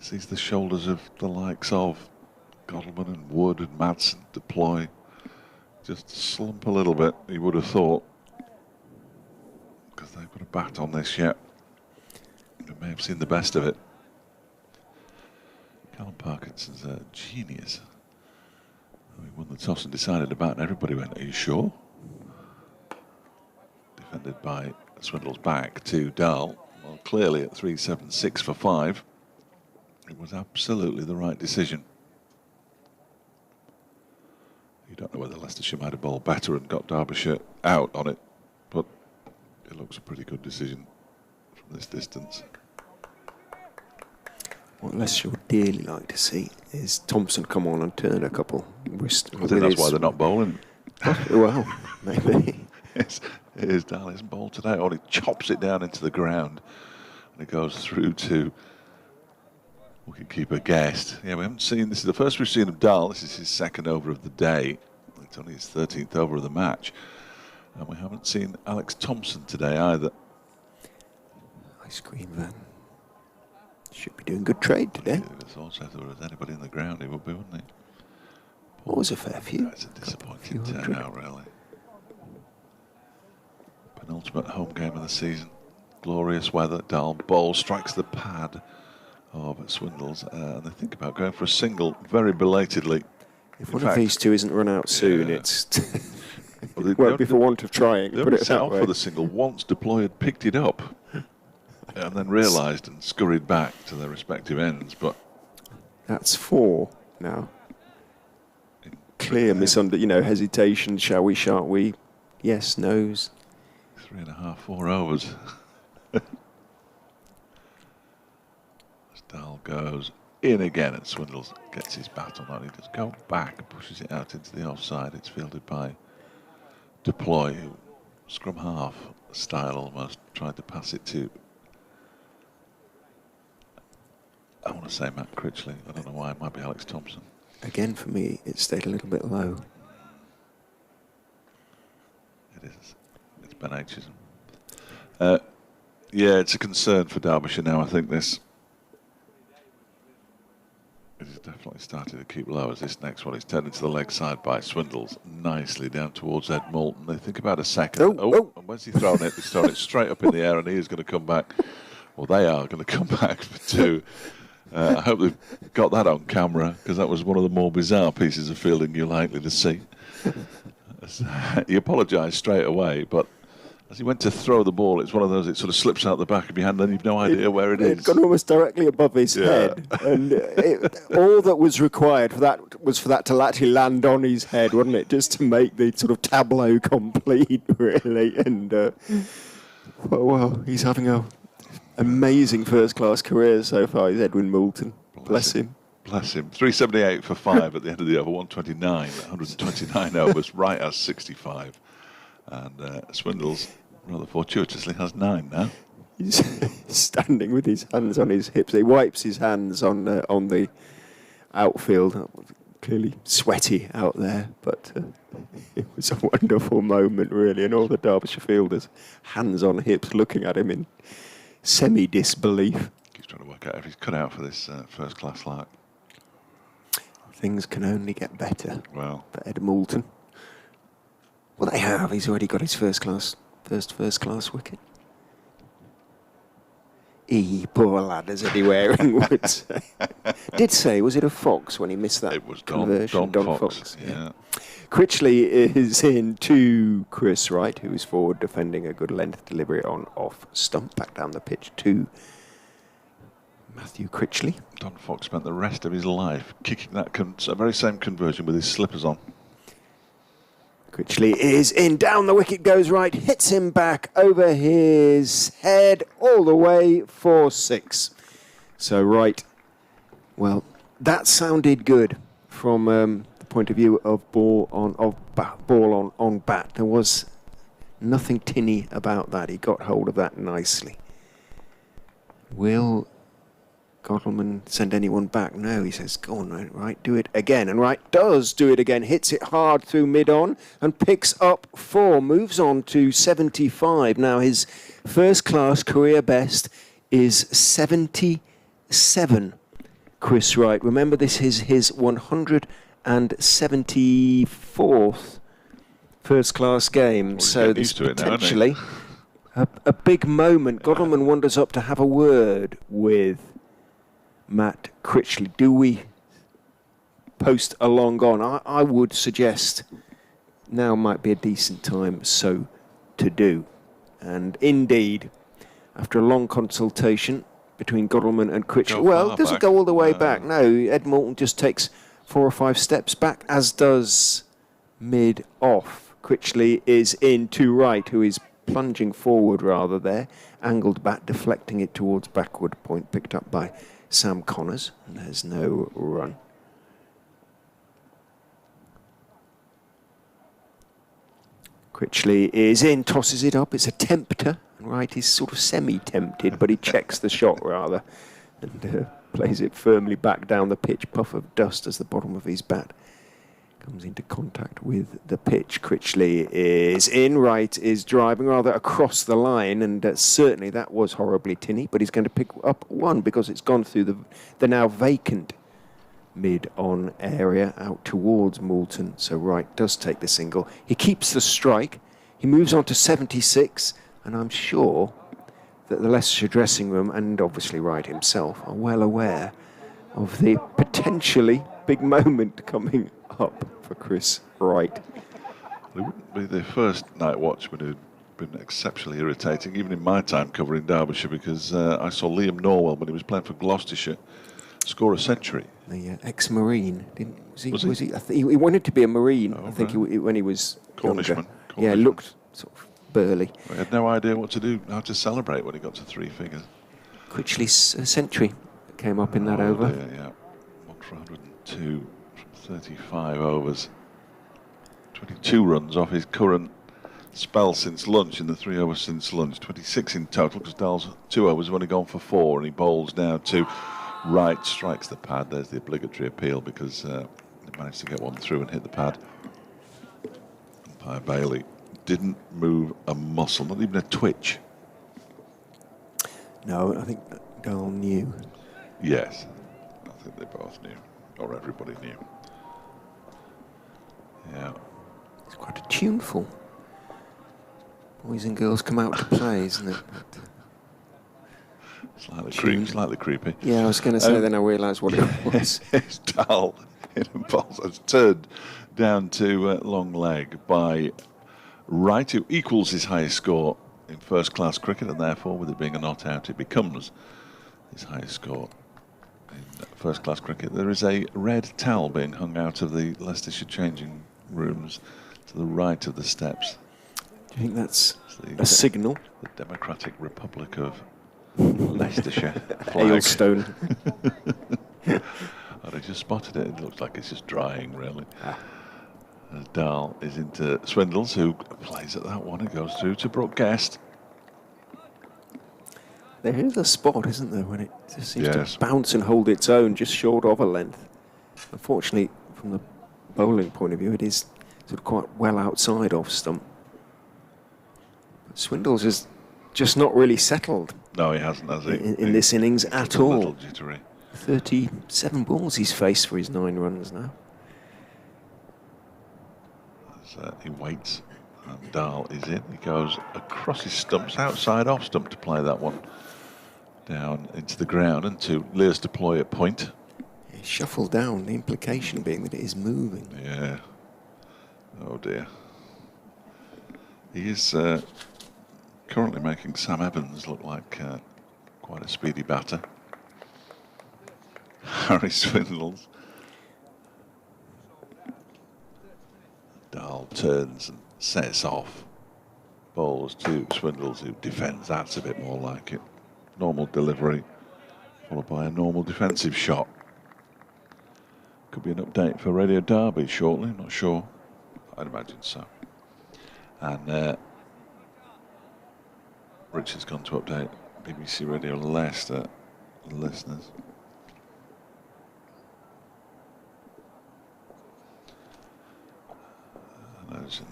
sees the shoulders of the likes of Godalming and Wood and Madsen deploy. Just slump a little bit, you would have thought, because they've got a bat on this yet. We may have seen the best of it. Callum Parkinson's a genius. He won the toss and decided to bat, and everybody went, "Are you sure?" Defended by Swindle's back to Dahl. Well, clearly at 3-7-6 for 5. It was absolutely the right decision. You don't know whether Leicestershire might have bowled better and got Derbyshire out on it, but it looks a pretty good decision from this distance. What Leicestershire would dearly like to see is Thompson come on and turn a couple. I think that's why they're not bowling. Well, maybe. Here's Dahl, isn't bowled today. Only chops it down into the ground, and it goes through to wicketkeeper Guest. Yeah, we haven't seen, this is the first we've seen of Dahl. This is his second over of the day. It's only his 13th over of the match. And we haven't seen Alex Thompson today either. Ice cream van. Should be doing good trade today. If there was anybody in the ground, he would be, wouldn't he? What was a fair few? That's a disappointing turnout, really. Penultimate home game of the season. Glorious weather. Dahl bowls, strikes the pad of Swindles, and they think about going for a single very belatedly. If one of these two isn't run out soon, Yeah. it's it won't be for want of trying. They Put only it set that off way. for the single once Deploy had picked it up and then realised and scurried back to their respective ends. But that's 4 now. Clear hesitation. Shall we? Shan't we? Yes. No's. 3.5, 4 overs. As Dahl goes in again, and Swindles gets his bat on that. He does go back, pushes it out into the offside. It's fielded by Deploy, who scrum half style almost tried to pass it to, I want to say Matt Critchley. I don't know why. It might be Alex Thompson. Again, for me, it stayed a little bit low. It is. It's Ben Aitchison. Yeah, it's a concern for Derbyshire now, I think, this. It has definitely started to keep low as this next one is turned into the leg side by Swindles. Nicely down towards Ed Moulton. They think about a second. Oh. And where's he thrown it? He's thrown it straight up in the air, and he is going to come back. Well, they are going to come back for 2. I hope they've got that on camera, because that was one of the more bizarre pieces of fielding you're likely to see. He apologised straight away, but as he went to throw the ball, it's one of those, it sort of slips out the back of your hand and you've no idea where it is. It got almost directly above his head, and all that was required for that was for that to actually land on his head, wasn't it? Just to make the sort of tableau complete, really. And well, he's having a amazing first-class career so far. He's Edwin Moulton. Bless him. Bless him. 378 for 5 at the end of the over. 129 overs. Wright has 65, and Swindles rather fortuitously has 9 now. He's standing with his hands on his hips. He wipes his hands on the outfield. Clearly sweaty out there, but it was a wonderful moment, really. And all the Derbyshire fielders, hands on hips, looking at him in semi-disbelief. He's trying to work out if he's cut out for this first-class lark. Things can only get better Well, for Ed Moulton. Well, they have. He's already got his first class wicket. Poor lad, as Eddie Waring would say. Did say, was it a Fox when he missed that it was conversion? Don Fox. Yeah. Critchley is in to Chris Wright, who is forward, defending a good length delivery on off stump, back down the pitch to Matthew Critchley. Don Fox spent the rest of his life kicking that very same conversion with his slippers on. Critchley is in, down the wicket goes Wright, hits him back over his head all the way for 6. So Wright, well, that sounded good from the point of view of ball on bat. There was nothing tinny about that. He got hold of that nicely. Will Godalming send anyone back? No, he says, go on, Wright, do it again. And Wright does do it again, hits it hard through mid-on and picks up 4, moves on to 75. Now his first-class career best is 77, Chris Wright. Remember, this is his 174th first-class game, so this potentially a big moment. Godalming wanders up to have a word with Matt Critchley. Do we post a long on? I would suggest now might be a decent time so to do. And indeed, after a long consultation between Godalming and Critchley, well, it doesn't go all the way back. No, Ed Moulton just takes 4 or 5 steps back, as does mid-off. Critchley is in to Wright, who is plunging forward rather there. Angled bat, deflecting it towards backward point, picked up by Sam Connors, and there's no run. Critchley is in, tosses it up, it's a tempter, and Wright is sort of semi-tempted, but he checks the shot rather, and plays it firmly back down the pitch. Puff of dust as the bottom of his bat comes into contact with the pitch. Critchley is in, Wright is driving rather across the line, and certainly that was horribly tinny, but he's going to pick up 1 because it's gone through the now vacant mid-on area out towards Moulton. So Wright does take the single. He keeps the strike. He moves on to 76, and I'm sure that the Leicestershire dressing room, and obviously Wright himself, are well aware of the potentially big moment coming up for Chris Wright. It wouldn't be the first night watchman who'd been exceptionally irritating, even in my time covering Derbyshire, because I saw Liam Norwell, when he was playing for Gloucestershire, score a century. The ex-Marine, was he? I think he wanted to be a Marine. Oh, I think right. when he was Cornishman. Yeah, looked sort of burly. He had no idea what to do, how to celebrate when he got to 3 figures. Critchley's century came up in that over. Yeah, 1 for 102 from 35 overs. 22 runs off his current spell since lunch, in the 3 overs since lunch. 26 in total, because Dahl's 2 overs have only gone for 4, and he bowls now to Wright, strikes the pad. There's the obligatory appeal, because he managed to get one through and hit the pad. Umpire Bailey didn't move a muscle, not even a twitch. No, I think Dahl knew. Yes, I think they both knew, or everybody knew. Yeah. It's quite a tuneful. Boys and girls come out to play, isn't it? Slightly creepy. Yeah, I was going to say, then I realised what it was. It's Dahl in a ball that's turned down to long leg by Wright, who equals his highest score in first-class cricket, and therefore, with it being a not out, it becomes his highest score in first-class cricket. There is a red towel being hung out of the Leicestershire changing rooms to the right of the steps. Do you think that's a signal? The Democratic Republic of Leicestershire flag. Aylstone. I just spotted it. It looks like it's just drying, really. As Dahl is into Swindles, who plays at that one. It goes through to Brooke Guest. There is a spot, isn't there, when it just seems Yes. to bounce and hold its own just short of a length. Unfortunately, from the bowling point of view, it is sort of quite well outside off stump. But Swindles is just not really settled. No, he hasn't, has he? In this innings at all. A little jittery. 37 balls he's faced for his 9 runs now. He waits, and Dahl is in. He goes across his stumps, outside off stump to play that one down into the ground, and to Lear's deploy at point. Yeah, shuffle down, the implication being that it is moving. Yeah. Oh dear. He is currently making Sam Evans look like quite a speedy batter. Harry Swindles. Dahl turns and sets off. Bowls to Swindles, who defends. That's a bit more like it. Normal delivery, followed by a normal defensive shot. Could be an update for Radio Derby shortly, not sure. I'd imagine so. And Richard's gone to update BBC Radio Leicester listeners.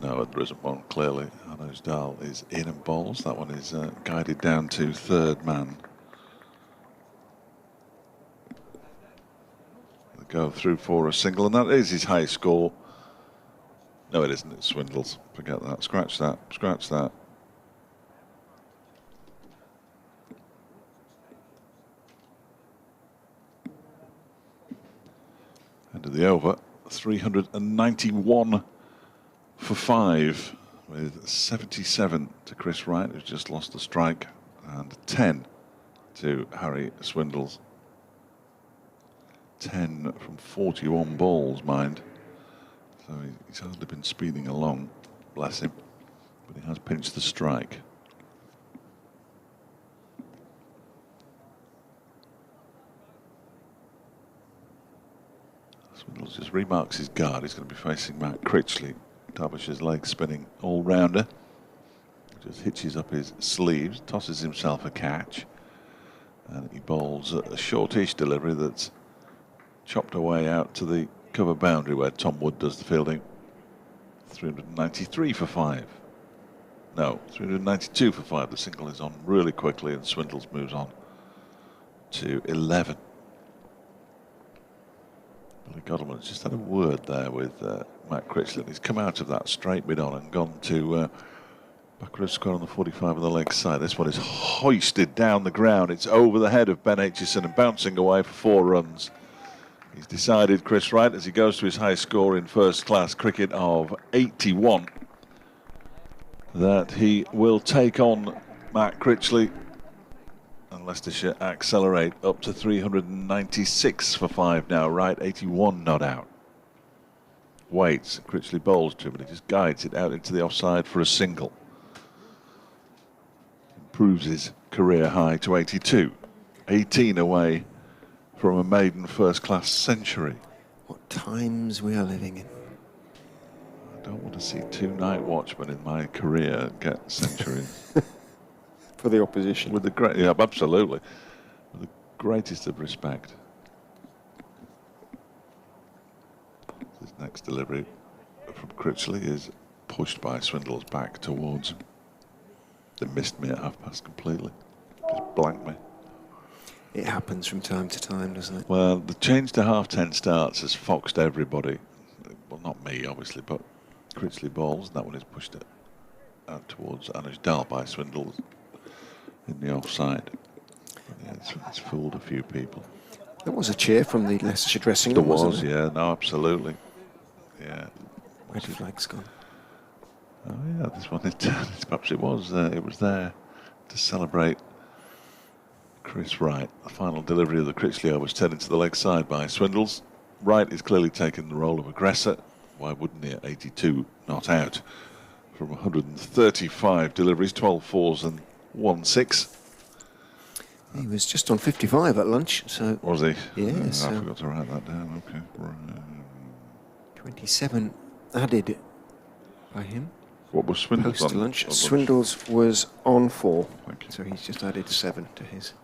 No, there isn't one, clearly. Arno's Dahl is in and bowls. That one is guided down to third man. They go through for a single, and that is his high score. No, it isn't. It's Swindles. Forget that. Scratch that. Scratch that. End of the over. 391 for 5, with 77 to Chris Wright, who's just lost a strike, and 10 to Harry Swindles. 10 from 41 balls, mind. So he's hardly been speeding along, bless him, but he has pinched the strike. Swindles just remarks his guard. He's going to be facing Matt Critchley, Derbyshire's leg spinning all-rounder. Just hitches up his sleeves, tosses himself a catch, and he bowls a shortish delivery that's chopped away out to the cover boundary where Tom Wood does the fielding. 393 for 5. No, 392 for 5. The single is on really quickly, and Swindles moves on to 11. Billy Godalman's just had a word there with Matt Critchley. He's come out of that straight mid-on and gone to backward square on the 45 of the leg side. This one is hoisted down the ground. It's over the head of Ben Aitchison and bouncing away for 4 runs. He's decided, Chris Wright, as he goes to his high score in first-class cricket of 81, that he will take on Matt Critchley, and Leicestershire accelerate up to 396 for 5 now. Wright 81 not out. Waits, Critchley bowls to him, and he just guides it out into the offside for a single. Improves his career high to 82. 18 away from a maiden first-class century. What times we are living in. I don't want to see 2 night watchmen in my career get centuries. For the opposition. With the great, yeah, absolutely. With the greatest of respect. His next delivery from Critchley is pushed by Swindles back towards him. They missed me at half-past completely. Just blanked me. It happens from time to time, doesn't it? Well, the change to half-10 starts has foxed everybody. Well, not me, obviously, but Critchley bowls. And that one is pushed out towards Arno's Dahl by Swindles in the offside. Yeah, it's fooled a few people. There was a cheer from the Leicestershire dressing There room, wasn't was, there? yeah, no, absolutely. Yeah. Red flag's gone. Oh yeah, this one, perhaps it was there to celebrate Chris Wright. The final delivery of the Critchley was turned into the leg side by Swindles. Wright is clearly taking the role of aggressor. Why wouldn't he at 82 not out from 135 deliveries, 12 fours and 1 6. He was just on 55 at lunch, so... Was he? Yes. I forgot to write that down, okay. Right. 27 added by him. What was Swindles Post on? lunch. Swindles was on 4. Thank you. So he's just added 7 to his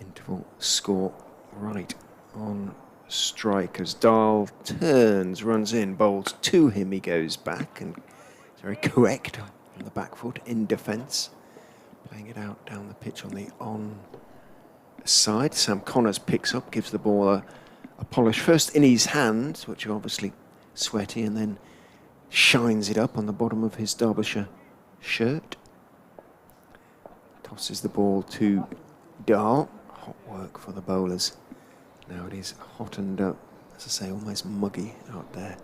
interval score. Right on strike as Dahl turns, runs in, bowls to him. He goes back and is very correct on the back foot in defence. Playing it out down the pitch on the on side. Sam Connors picks up, gives the ball a polish first in his hands, which are obviously sweaty, and then shines it up on the bottom of his Derbyshire shirt. Tosses the ball to Dahl. Hot work for the bowlers. Now it is hot and, as I say, almost muggy out there.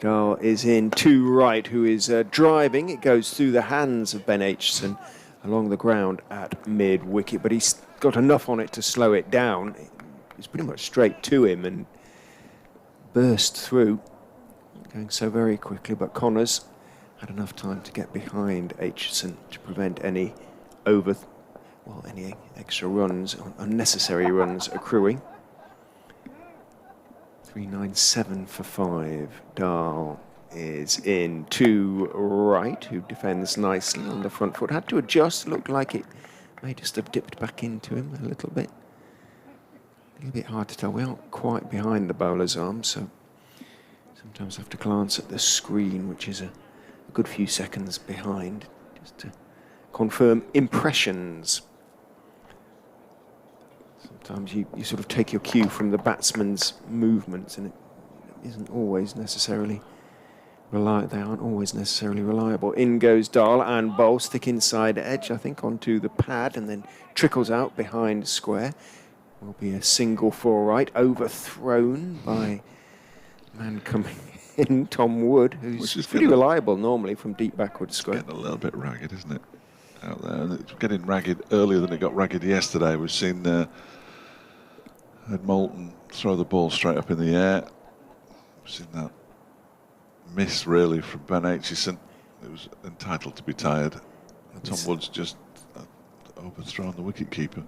Dahl is in to Wright, who is driving. It goes through the hands of Ben Aitchison along the ground at mid-wicket, but he's got enough on it to slow it down. was pretty much straight to him and burst through, going so very quickly. But Connors had enough time to get behind Aitchison to prevent any any extra runs, unnecessary runs accruing. 397 for 5. Dahl is in to Wright, who defends nicely on the front foot. Had to adjust, looked like it may just have dipped back into him a little bit. A little bit hard to tell. We aren't quite behind the bowler's arm, so sometimes I have to glance at the screen, which is a good few seconds behind, just to confirm impressions. Sometimes you sort of take your cue from the batsman's movements, and it isn't always necessarily reliable. They aren't always necessarily reliable. In goes Dahl and bowl, stick inside edge, I think, onto the pad, and then trickles out behind square. Will be a single for Wright, overthrown by man coming in, Tom Wood, who's pretty reliable normally from deep backward square. It's getting a little bit ragged, isn't it, out there? It's getting ragged earlier than it got ragged yesterday. We've seen Moulton throw the ball straight up in the air. We've seen that miss really from Ben Aitchison. It was entitled to be tired. Tom Wood's just overthrown the wicket keeper.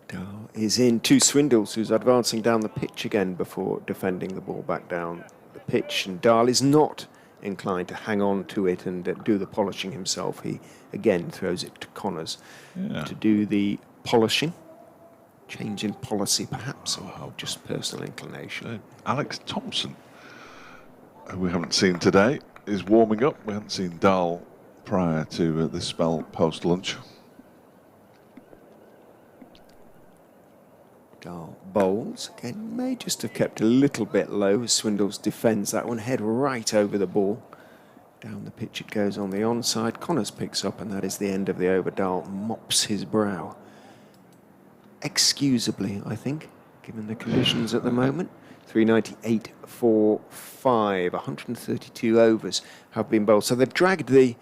Dahl is in to Swindles, who's advancing down the pitch again before defending the ball back down the pitch. And Dahl is not inclined to hang on to it and do the polishing himself. He again throws it to Connors to do the polishing. Change in policy, perhaps, or just personal inclination. Alex Thompson, who we haven't seen today, is warming up. We haven't seen Dahl prior to this spell post-lunch. Dahl bowls. Again, may just have kept a little bit low as Swindles defends that one. Head right over the ball. Down the pitch it goes on the onside. Connors picks up, and that is the end of the over. Dahl mops his brow. Excusably, I think, given the conditions at the moment. 398 for 5. 132 overs have been bowled. So they've dragged the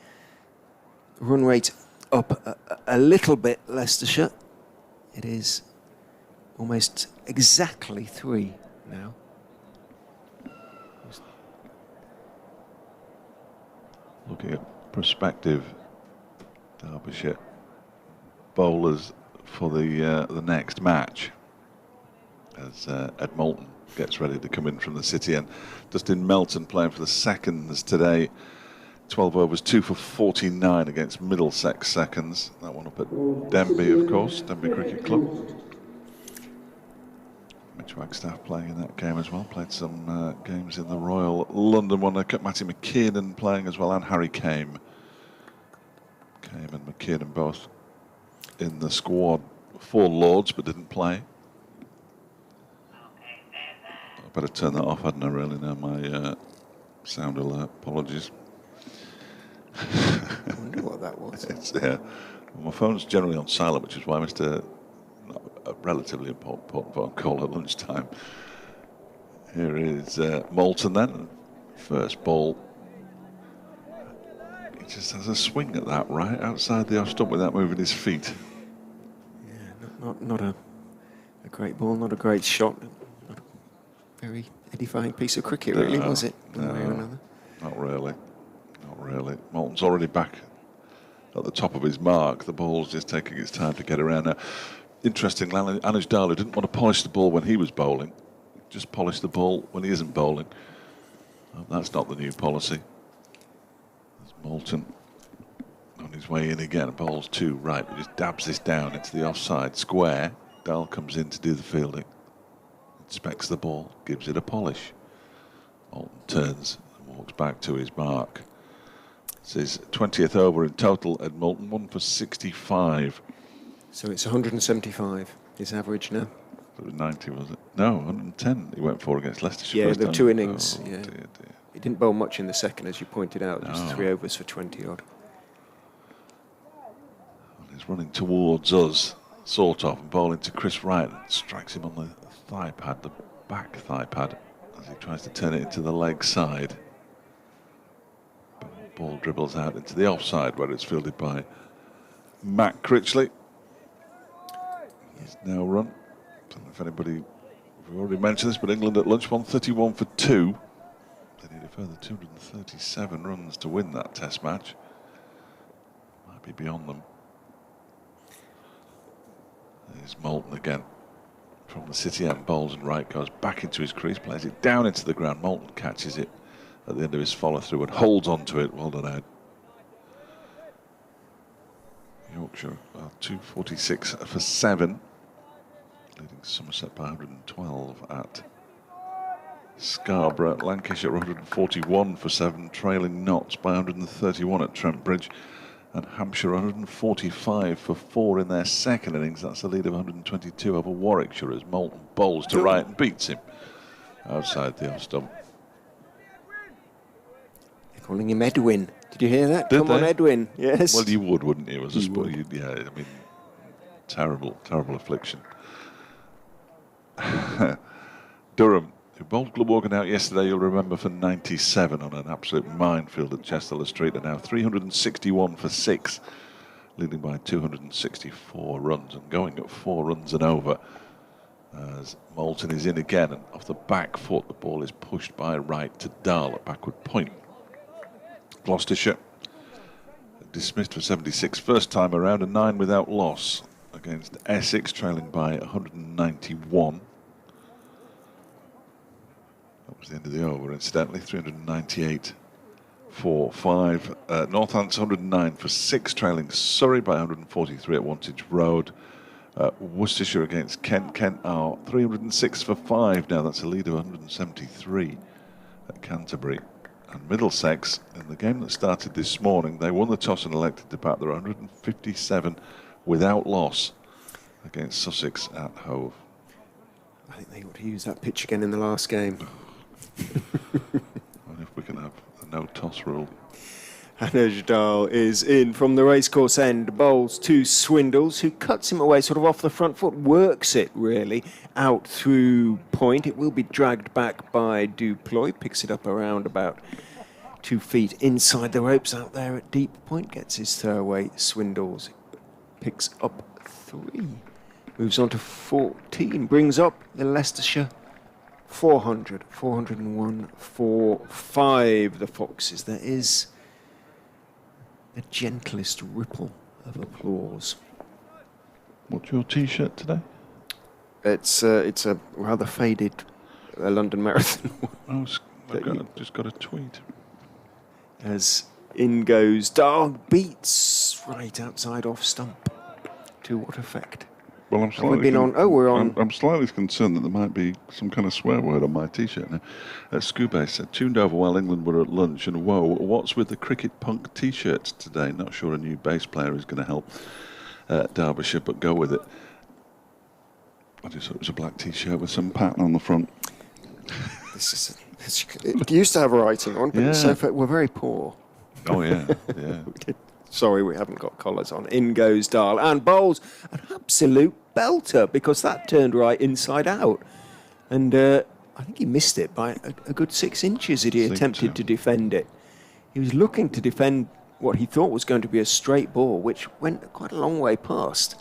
run rate up a little bit, Leicestershire. It is almost exactly 3 now. Looking at prospective Derbyshire bowlers for the next match, as Ed Moulton gets ready to come in from the city, and Dustin Melton playing for the seconds today. 12 overs, 2 for 49 against Middlesex seconds. That one up at Denby, of course, Denby Cricket Club. Mitch Wagstaff playing in that game as well. Played some games in the Royal London one. Matty McKiernan playing as well, and Harry Kame. Kame and McKiernan both in the squad for Lords, but didn't play. I better turn that off, hadn't I, really, now my sound alert. Apologies. I wonder what that was. It's well, my phone's generally on silent, which is why I missed a relatively important phone call at lunchtime. Here is Moulton then. First ball. He just has a swing at that right outside the off stump without moving his feet. Yeah, not a great ball, not a great shot. Not a very edifying piece of cricket, really, was it? One way or another. Not really. Not really. Moulton's already back at the top of his mark. The ball's just taking its time to get around now. Interestingly, Anuj Dahlia didn't want to polish the ball when he was bowling. Just polish the ball when he isn't bowling. Well, that's not the new policy. There's Moulton on his way in again. Bowls to right. He just dabs this down into the offside square. Dahl comes in to do the fielding. Inspects the ball, gives it a polish. Moulton turns and walks back to his mark. It's his 20th over in total at Moulton, 1 for 65. So it's 175, his average now. It was 90, was it? No, 110 he went for against Leicestershire. Yeah, the 2 innings. Oh, yeah. dear. He didn't bowl much in the second, as you pointed out. Just 3 overs for 20 odd. And he's running towards us, sort of, and bowling to Chris Wright. And strikes him on the thigh pad, the back thigh pad, as he tries to turn it into the leg side. Ball dribbles out into the offside, where it's fielded by Matt Critchley. He's now run. I don't know if anybody We've already mentioned this, but England at lunch 131 for 2. They need a further 237 runs to win that Test match. Might be beyond them. There's Moulton again from the city end, bowls, and Wright goes back into his crease, plays it down into the ground. Moulton catches it at the end of his follow through and holds on to it. Well done, Ed. Yorkshire 246 for 7, leading Somerset by 112 at Scarborough. Lancashire 141 for 7, trailing Notts by 131 at Trent Bridge. And Hampshire 145 for 4 in their second innings. That's a lead of 122 over Warwickshire as Moulton bowls to Wright and beats him outside the off stump. They're calling him Edwin. Did you hear that? Did Come they? on, Edwin. Yes. Well, you would, wouldn't you? As a You sport, would. yeah. I mean, terrible affliction. Durham, who bowled Glamorgan out yesterday, you'll remember, for 97 on an absolute minefield at Chester Street, are now 361 for 6, leading by 264 runs and going at 4 runs and over. As Moulton is in again, and off the back foot, the ball is pushed by Wright to Dahl at backward point. Gloucestershire dismissed for 76 first time around, and 9 without loss against Essex, trailing by 191. That was the end of the over, incidentally. 398 for 5. Northants 109 for 6, trailing Surrey by 143 at Wantage Road. Worcestershire against Kent. Kent are 306 for 5 now. That's a lead of 173 at Canterbury. And Middlesex, in the game that started this morning, they won the toss and elected to bat. They're 157 without loss against Sussex at Hove. I think they ought to use that pitch again in the last game. And if we can have a no toss rule. Hannah Dahl is in from the racecourse end, bowls to Swindles, who cuts him away sort of off the front foot, works it really out through point. It will be dragged back by Duploy, picks it up around about 2 feet inside the ropes out there at deep point, gets his throw away. Swindles picks up 3, moves on to 14, brings up the Leicestershire 400, 401 for 5. The Foxes. There is the gentlest ripple of applause. What's your T-shirt today? It's a rather faded London Marathon Oh, I've just got a tweet. as in goes Dahl, beats right outside off stump. To what effect? Well, I'm We've slightly been on. Oh, we're on. I'm slightly concerned that there might be some kind of swear word on my T-shirt now. Scooby said, tuned over while England were at lunch, and whoa, what's with the cricket punk T-shirts today? Not sure a new bass player is going to help Derbyshire, but go with it. I just thought it was a black T-shirt with some pattern on the front. It used to have writing on, but Yeah. so far we're very poor. Oh yeah, yeah. Sorry, we haven't got collars on. In goes Dahl and bowls an absolute belter because that turned right inside out. And I think he missed it by a good 6 inches as he attempted to defend it. He was looking to defend what he thought was going to be a straight ball, which went quite a long way past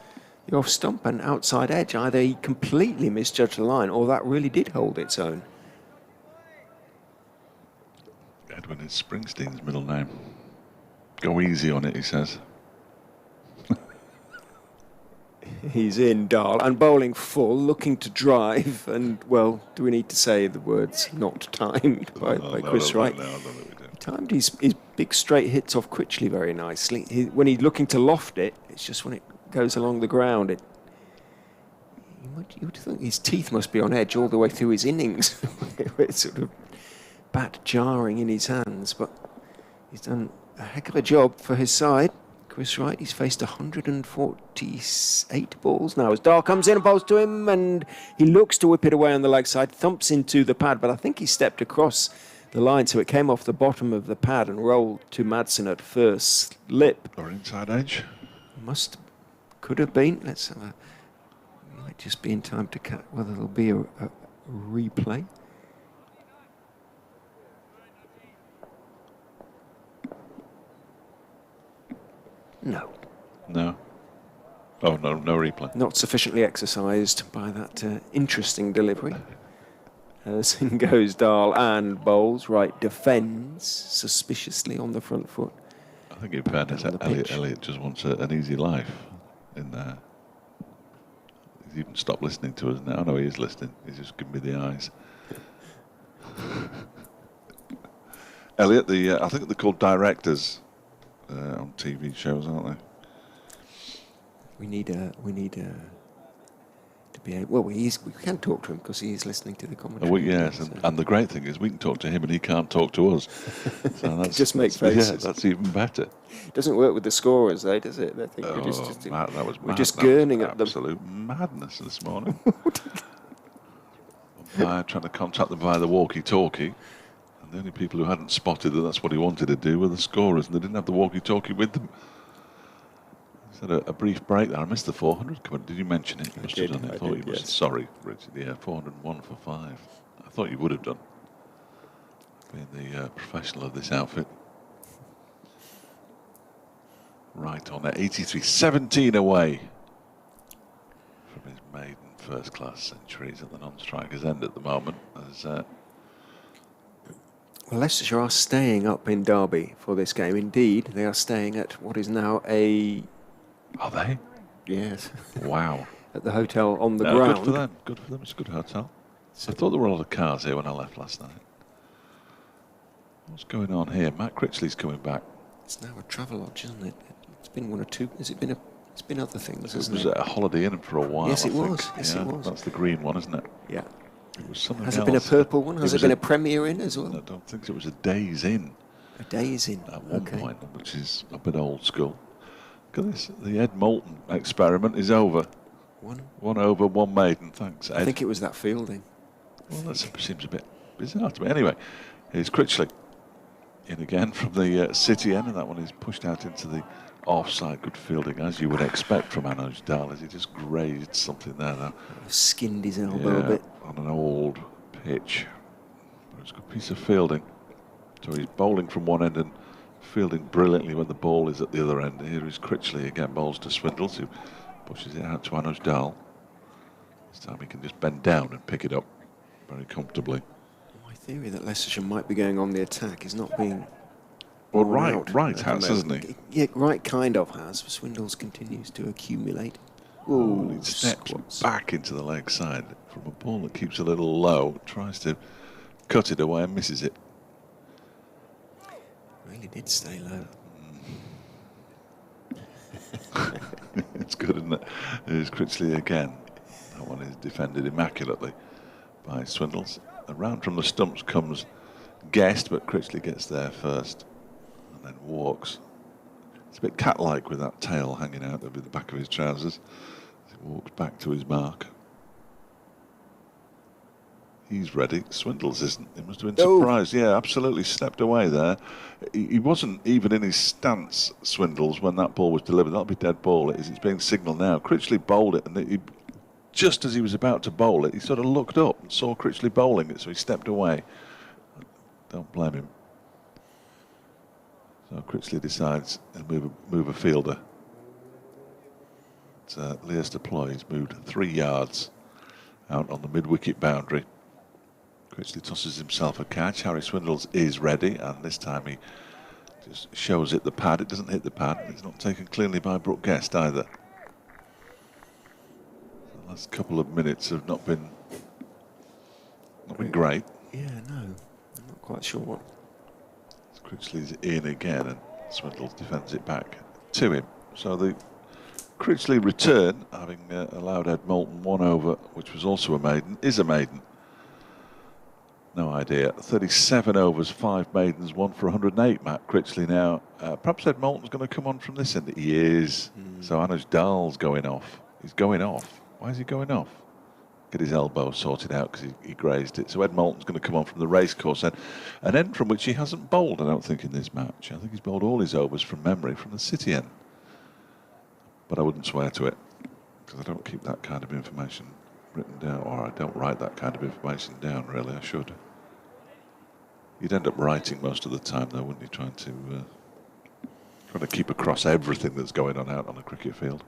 the off stump and outside edge. Either he completely misjudged the line or that really did hold its own. Edwin is Springsteen's middle name. Go easy on it, he says. He's in, Dahl, and bowling full, looking to drive. And, well, do we need to say the words not timed by Chris Wright? No, I don't think we do. He timed his big straight hits off Critchley very nicely. When he's looking to loft it, it's just when it goes along the ground. You would think his teeth must be on edge all the way through his innings. It's sort of bat jarring in his hands, but he's done a heck of a job for his side. Chris Wright, he's faced 148 balls now as Dahl comes in and bowls to him, and he looks to whip it away on the leg side, thumps into the pad, but I think he stepped across the line, so it came off the bottom of the pad and rolled to Madsen at first lip. Or inside edge. Could have been. Let's have a. Might just be in time to cut whether there'll be a replay. No. No. Oh, no replay. Not sufficiently exercised by that interesting delivery. As in goes Dahl and bowls. Wright defends suspiciously on the front foot. I think in fairness, Elliot just wants an easy life in there. He's even stopped listening to us now. I know he is listening. He's just giving me the eyes. Elliot, I think they're called directors on TV shows, aren't they? We need to be able. Well, we can talk to him because he is listening to the commentary. Oh, yes, and the great thing is we can talk to him and he can't talk to us. So that's, just make faces. Yeah, that's even better. It doesn't work with the scorers, though, does it? They think that was we're just gurning at them. Absolute madness this morning. Trying to contact them via the walkie-talkie, and the only people who hadn't spotted that's what he wanted to do were the scorers, and they didn't have the walkie-talkie with them. Had a brief break there. I missed the 400. Come on, did you mention it? You must have done it. I thought you must. Yes. Sorry, Richard. Yeah, 401 for 5. I thought you would have done. Being the professional of this outfit. Right on there. 83, 17 away from his maiden first-class centuries at the non-strikers end at the moment. As well, Leicestershire are staying up in Derby for this game. Indeed, they are staying at what is now a... Are they? Yes. Wow. At the hotel on the ground. Good for them. Good for them. It's a good hotel. So I thought there were a lot of cars here when I left last night. What's going on here? Matt Critchley's coming back. It's now a travel lodge, isn't it? It's been one or two. Has it been It's been other things, hasn't it? It was a Holiday Inn for a while. Yes, it I was. think. Yes, yeah, it was. That's the green one, isn't it? Yeah. It was something Has else. it been a purple one? Has it been a Premier Inn as well? I don't think so. It was a Days Inn. A Days Inn. At one point, which is a bit old school. Look at this. The Ed Moulton experiment is over. One over, one maiden. Thanks, Ed. I think it was that fielding. Well, that seems a bit bizarre to me. Anyway, here's Critchley in again from the City end, and that one is pushed out into the offside. Good fielding, as you would expect from Anuj Dahl, as he just grazed something there. Though. Skinned his elbow a bit. On an old pitch. But it's a good piece of fielding. So he's bowling from one end and fielding brilliantly when the ball is at the other end. Here is Critchley again, bowls to Swindles, who pushes it out to Anuj Dahl. This time he can just bend down and pick it up very comfortably. My theory that Leicestershire might be going on the attack is not being... Well, Wright has, hasn't he? Yeah, Wright kind of has. Swindles continues to accumulate. Oh, he steps back into the leg side from a ball that keeps a little low, tries to cut it away and misses it. Really did stay low. It's good, isn't it? There's Critchley again. That one is defended immaculately by Swindles. Around from the stumps comes Guest, but Critchley gets there first and then walks. It's a bit cat-like with that tail hanging out over the back of his trousers as he walks back to his mark. He's ready. Swindles isn't. He must have been surprised. Yeah, absolutely stepped away there. He wasn't even in his stance, Swindles, when that ball was delivered. That'll be dead ball. It's being signalled now. Critchley bowled it, and just as he was about to bowl it, he sort of looked up and saw Critchley bowling it, so he stepped away. Don't blame him. So Critchley decides to move a fielder. Leicester Ploy. He's moved 3 yards out on the mid-wicket boundary. Critchley tosses himself a catch. Harry Swindles is ready, and this time he just shows it the pad. It doesn't hit the pad. It's not taken cleanly by Brooke Guest either. The last couple of minutes have not been great. Yeah, no, I'm not quite sure what. Critchley's in again, and Swindles defends it back to him. So the Critchley return, having allowed Ed Moulton 1 over, which was also a maiden, is a maiden. No idea. 37 overs, 5 maidens, 1 for 108. Matt Critchley now. Perhaps Ed Moulton's going to come on from this end. He is. So Anuj Dahl's going off. He's going off. Why is he going off? Get his elbow sorted out because he grazed it. So Ed Moulton's going to come on from the racecourse end. An end from which he hasn't bowled, I don't think, in this match. I think he's bowled all his overs from memory from the City end. But I wouldn't swear to it because I don't keep that kind of information written down, or I don't write that kind of information down, really. I should. You'd end up writing most of the time, though, wouldn't you, trying to keep across everything that's going on out on a cricket field.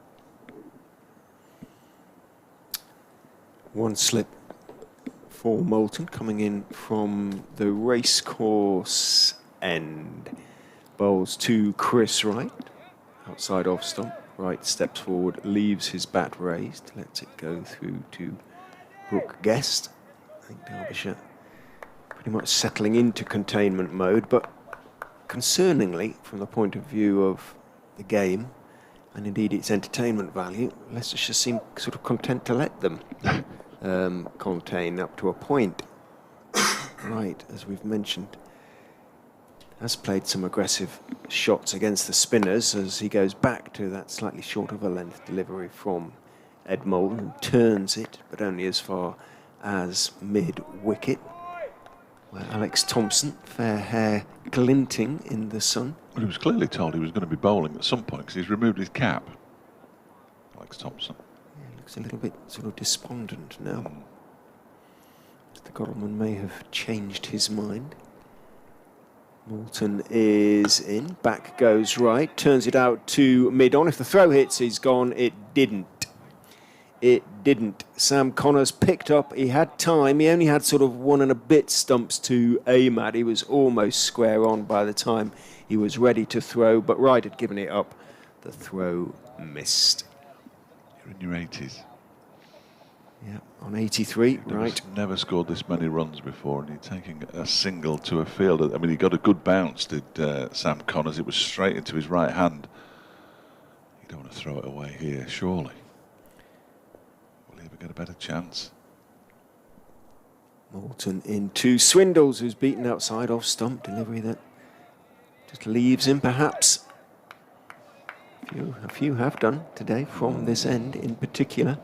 One slip for Moulton coming in from the racecourse end. Bowls to Chris Wright, outside off stump. Wright steps forward, leaves his bat raised, lets it go through to Brooke Guest. I think Derbyshire pretty much settling into containment mode, but concerningly, from the point of view of the game, and indeed its entertainment value, Leicestershire seem sort of content to let them contain up to a point. Right, as we've mentioned, has played some aggressive shots against the spinners as he goes back to that slightly short of a length delivery from Ed Moulton, and turns it, but only as far as mid-wicket, where Alex Thompson, fair hair glinting in the sun. Well, he was clearly told he was going to be bowling at some point because he's removed his cap. Alex Thompson. Yeah, looks a little bit sort of despondent now. Mr. Godalming may have changed his mind. Moulton is in, back goes Wright, turns it out to mid-on. If the throw hits, he's gone. It didn't. It didn't. Sam Connors picked up, he had time, he only had sort of 1 and a bit stumps to aim at. He was almost square on by the time he was ready to throw, but Wright had given it up. The throw missed. You're in your 80s. Yeah, on 83, right. Never scored this many runs before, and you're taking a single to a fielder. I mean, he got a good bounce, did Sam Connors. It was straight into his right hand. You don't want to throw it away here, surely. Will he ever get a better chance? Moulton into Swindles, who's beaten outside off stump. Delivery that just leaves him, perhaps. A few have done today from this end in particular.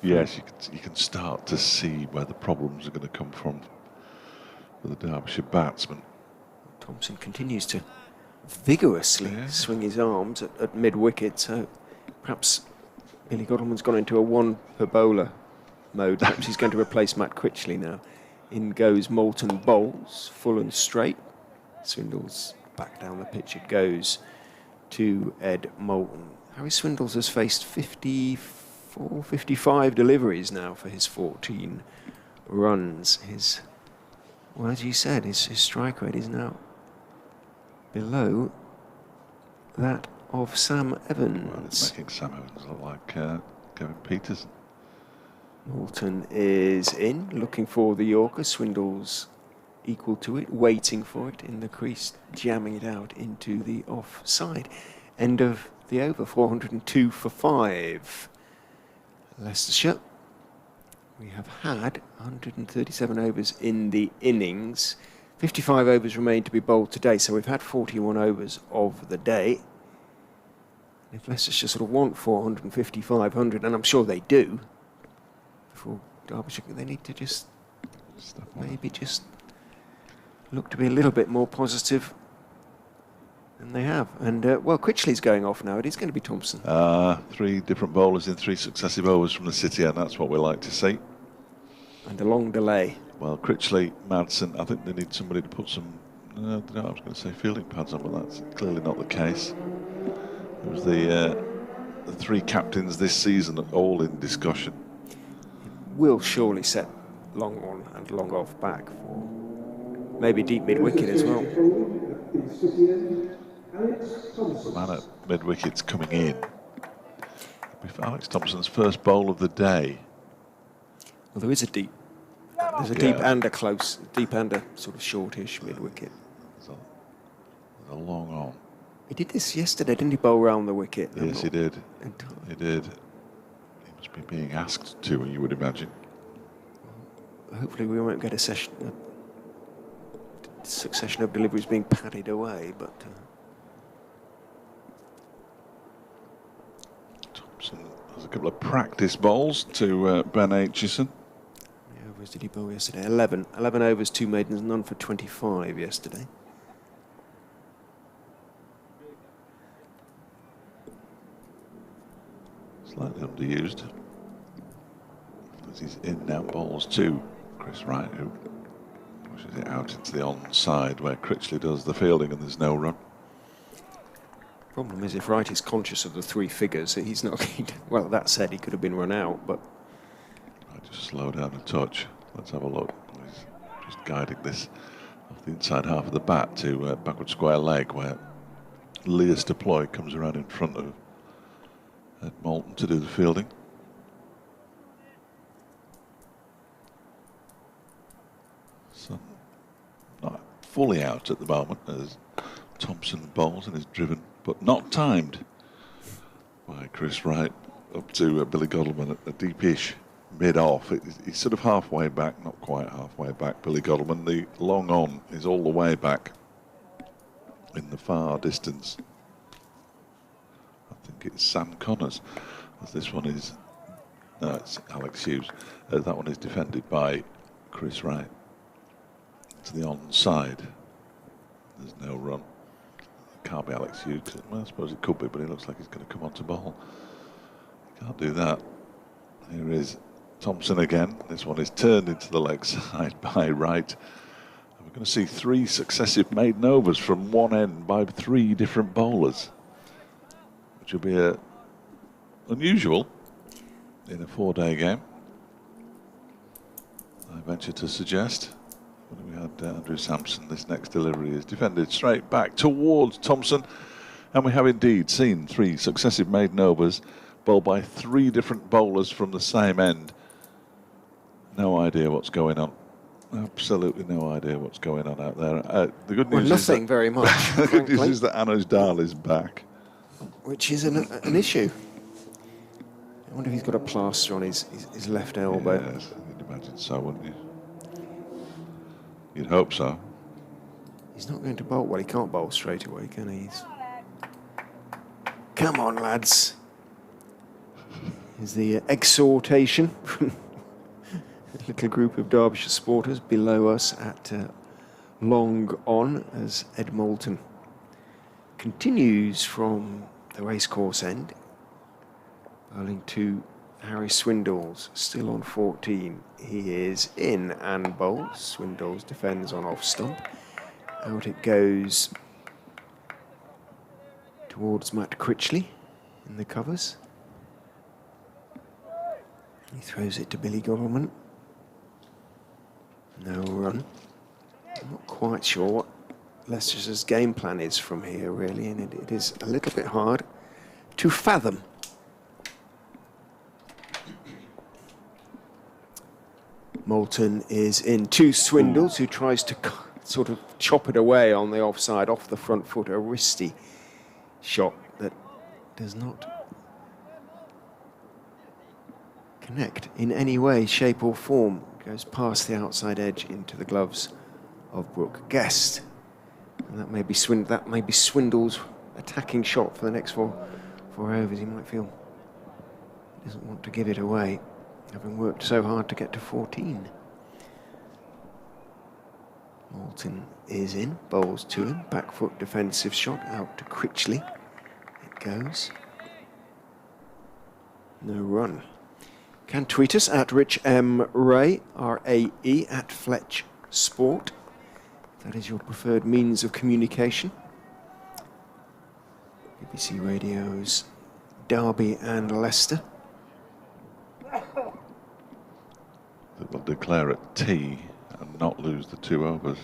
Yes, you can start to see where the problems are going to come from for the Derbyshire batsman. Thompson continues to vigorously swing his arms at mid-wicket, so perhaps Billy Godalming's gone into a one per bowler mode. Perhaps he's going to replace Matt Critchley now. In goes Moulton, bowls, full and straight. Swindles back down the pitch it goes to Ed Moulton. Harry Swindles has faced 55 deliveries now for his 14 runs. Well, as you said, his strike rate is now below that of Sam Evans. Well, it's making Sam Evans look like Kevin Peterson. Moulton is in, looking for the Yorker. Swindles equal to it, waiting for it in the crease, jamming it out into the offside. End of the over, 402 for 5. Leicestershire, we have had 137 overs in the innings. 55 overs remain to be bowled today, so we've had 41 overs of the day. If Leicestershire sort of want 450, 500, and I'm sure they do, before Derbyshire, they need to just maybe just look to be a little bit more positive than they have. And, well, Critchley's going off now. It is going to be Thompson. 3 different bowlers in 3 successive overs from the city, and that's what we like to see. And a long delay. Well, Critchley, Madsen, I think they need somebody to put some, I was going to say fielding pads on, but that's clearly not the case. It was the 3 captains this season all in discussion. It will surely set long on and long off back for maybe deep mid-wicket as well. The man at mid-wicket's coming in. With Alex Thompson's first bowl of the day. Well, there is a deep. There's a deep and a close, deep and a sort of shortish mid-wicket. There's a long on. He did this yesterday, didn't he, bowl round the wicket? Yes, he did. He did. He must be being asked to, you would imagine. Hopefully we won't get a succession of deliveries being padded away, but... Thompson has a couple of practice bowls to Ben Aitchison. How many overs did he bowl yesterday? 11. 11 overs, 2 maidens, none for 25 yesterday. Slightly underused. As he's in now, bowls to Chris Wright, who pushes it out into the onside where Critchley does the fielding and there's no run. Problem is, if Wright is conscious of the 3 figures, he's not. Well, that said, he could have been run out, but I just slow down a touch. Let's have a look. He's just guiding this off the inside half of the bat to backward square leg, where Leas deploy comes around in front of Moulton to do the fielding. So not fully out at the moment as Thompson bowls and is driven, but not timed by Chris Wright up to Billy Godleman at a deepish mid-off. He's sort of halfway back, not quite halfway back. Billy Godleman, the long on is all the way back in the far distance. I think it's Sam Connors, as this one is. No, it's Alex Hughes. That one is defended by Chris Wright. To the onside. There's no run. Can't be Alex Hughes. Well, I suppose it could be, but it looks like he's going to come on to bowl. Can't do that. Here is Thompson again. This one is turned into the leg side by Wright. And we're going to see 3 successive maiden overs from one end by 3 different bowlers, which will be unusual in a 4-day game, I venture to suggest. We had Andrew Sampson. This next delivery is defended straight back towards Thompson, and we have indeed seen 3 successive maiden overs bowled by 3 different bowlers from the same end. No idea what's going on. Absolutely no idea what's going on out there. The good news is nothing very much. The good news is that Anuj Dal is back, which is an issue. I wonder if he's got a plaster on his left elbow. Yes, you'd imagine so, wouldn't you? You'd hope so. He's not going to bowl. Well, he can't bowl straight away, can he? Come on, lads. Here's the exhortation from a little group of Derbyshire supporters below us at long on, as Ed Moulton continues from the racecourse end, bowling to Harry Swindles, still on 14. He is in and bowls. Swindles defends on off stump. Out it goes towards Matt Critchley in the covers. He throws it to Billy Godleman. No run. I'm not quite sure what Leicestershire's game plan is from here, really, and it is a little bit hard to fathom. Moulton is in to Swindles, who tries to sort of chop it away on the offside, off the front foot, a wristy shot that does not connect in any way, shape or form. Goes past the outside edge into the gloves of Brooke Guest. And that may be Swindles' attacking shot for the next four overs. He might feel he doesn't want to give it away, having worked so hard to get to 14. Moulton is in, bowls to him, back foot defensive shot out to Critchley. It goes. No run. Can tweet us at Rich M. Ray, R-A-E, at Fletch Sport. That is your preferred means of communication. BBC Radio's Derby and Leicester. That will declare a T and not lose the 2 overs.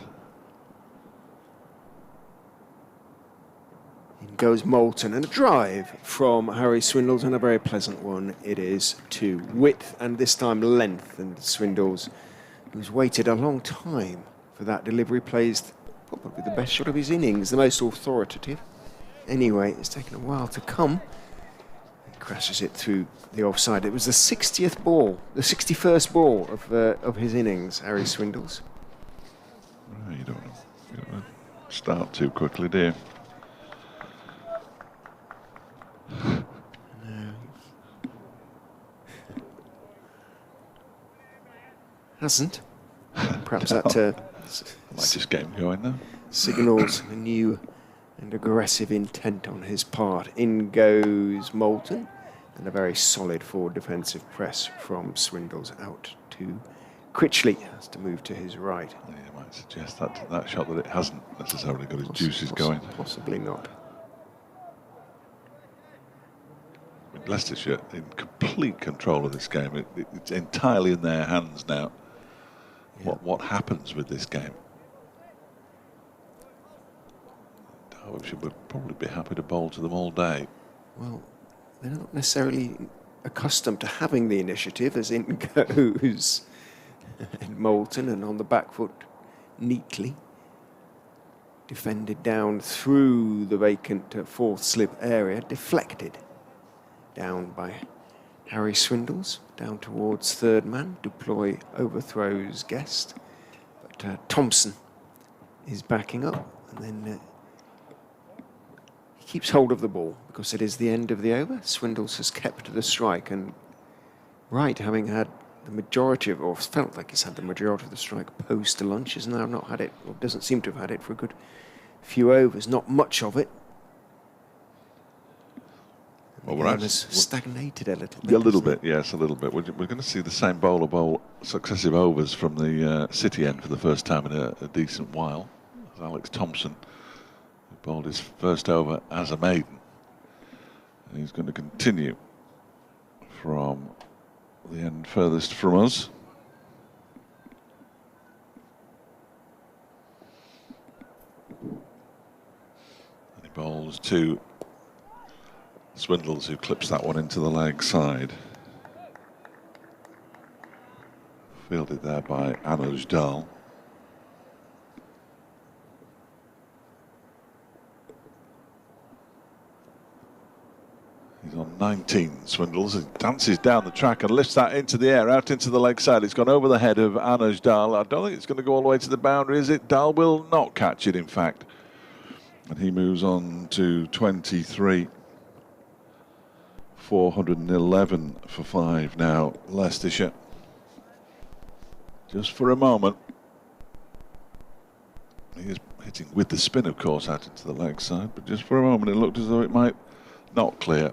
In goes Moulton, and a drive from Harry Swindles, and a very pleasant one it is to width and this time length. And Swindles, who's waited a long time for that delivery, plays probably the best shot of his innings, the most authoritative. Anyway, it's taken a while to come. He crashes it through the offside. It was the 60th ball, the 61st ball of his innings, Harry Swindles. Right, you don't want to start too quickly, do you? No. Hasn't. Perhaps that Might just get him going now. signals a new and aggressive intent on his part. In goes Moulton, and a very solid forward defensive press from Swindles out to Critchley. Has to move to his right. Yeah, you might suggest that shot that it hasn't necessarily got its juices going. Possibly not. Leicestershire in complete control of this game. It's entirely in their hands now. Yeah. What happens with this game? Derbyshire would probably be happy to bowl to them all day. Well, they're not necessarily accustomed to having the initiative, as in goes in Moulton, and on the back foot neatly defended down through the vacant fourth slip area, deflected down by Harry Swindles, down towards third man. Deploy overthrows Guest, but Thompson is backing up, and then he keeps hold of the ball because it is the end of the over. Swindles has kept the strike, and Wright, having had the majority of, or felt like he's had the majority of the strike post lunch, has now not had it, or doesn't seem to have had it for a good few overs. Not much of it. Well, the game has stagnated a little bit. A little bit, yes, a little bit. We're going to see the same bowler bowl successive overs from the City end for the first time in a decent while. Alex Thompson, who bowled his first over as a maiden. And he's going to continue from the end furthest from us. And he bowls to Swindles, who clips that one into the leg side. Fielded there by Anuj Dal. He's on 19, Swindles, and dances down the track and lifts that into the air, out into the leg side. It's gone over the head of Anuj Dal. I don't think it's going to go all the way to the boundary, is it? Dal will not catch it, in fact. And he moves on to 23. 411 for 5 now, Leicestershire. Just for a moment. He is hitting with the spin, of course, out into the leg side, but just for a moment it looked as though it might not clear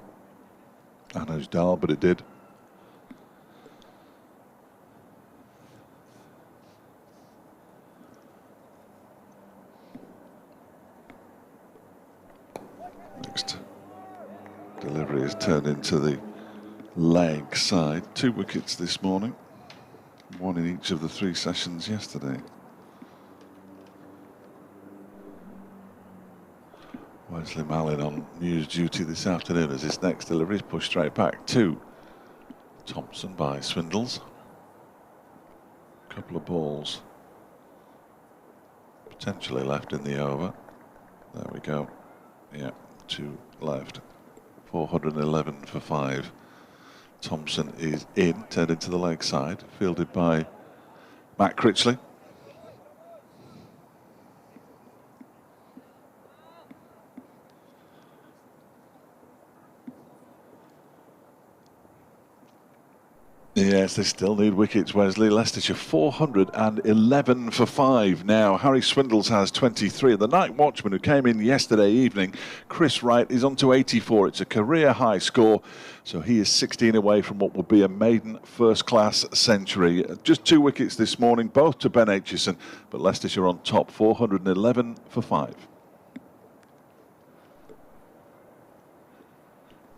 Anuj Dal, but it did. Next delivery is turned into the leg side. 2 wickets this morning, 1 in each of the 3 sessions yesterday. Wesley Malin on news duty this afternoon as his next delivery is pushed straight back to Thompson by Swindles. A couple of balls potentially left in the over. There we go. Yeah, 2 left. 411 for 5. Thompson is in, turned into the leg side, fielded by Matt Critchley. Yes, they still need wickets, Wesley. Leicestershire 411 for 5 now. Harry Swindles has 23. The night watchman who came in yesterday evening, Chris Wright, is on to 84. It's a career high score, so he is 16 away from what will be a maiden first-class century. Just 2 wickets this morning, both to Ben Aitchison, but Leicestershire on top, 411 for 5.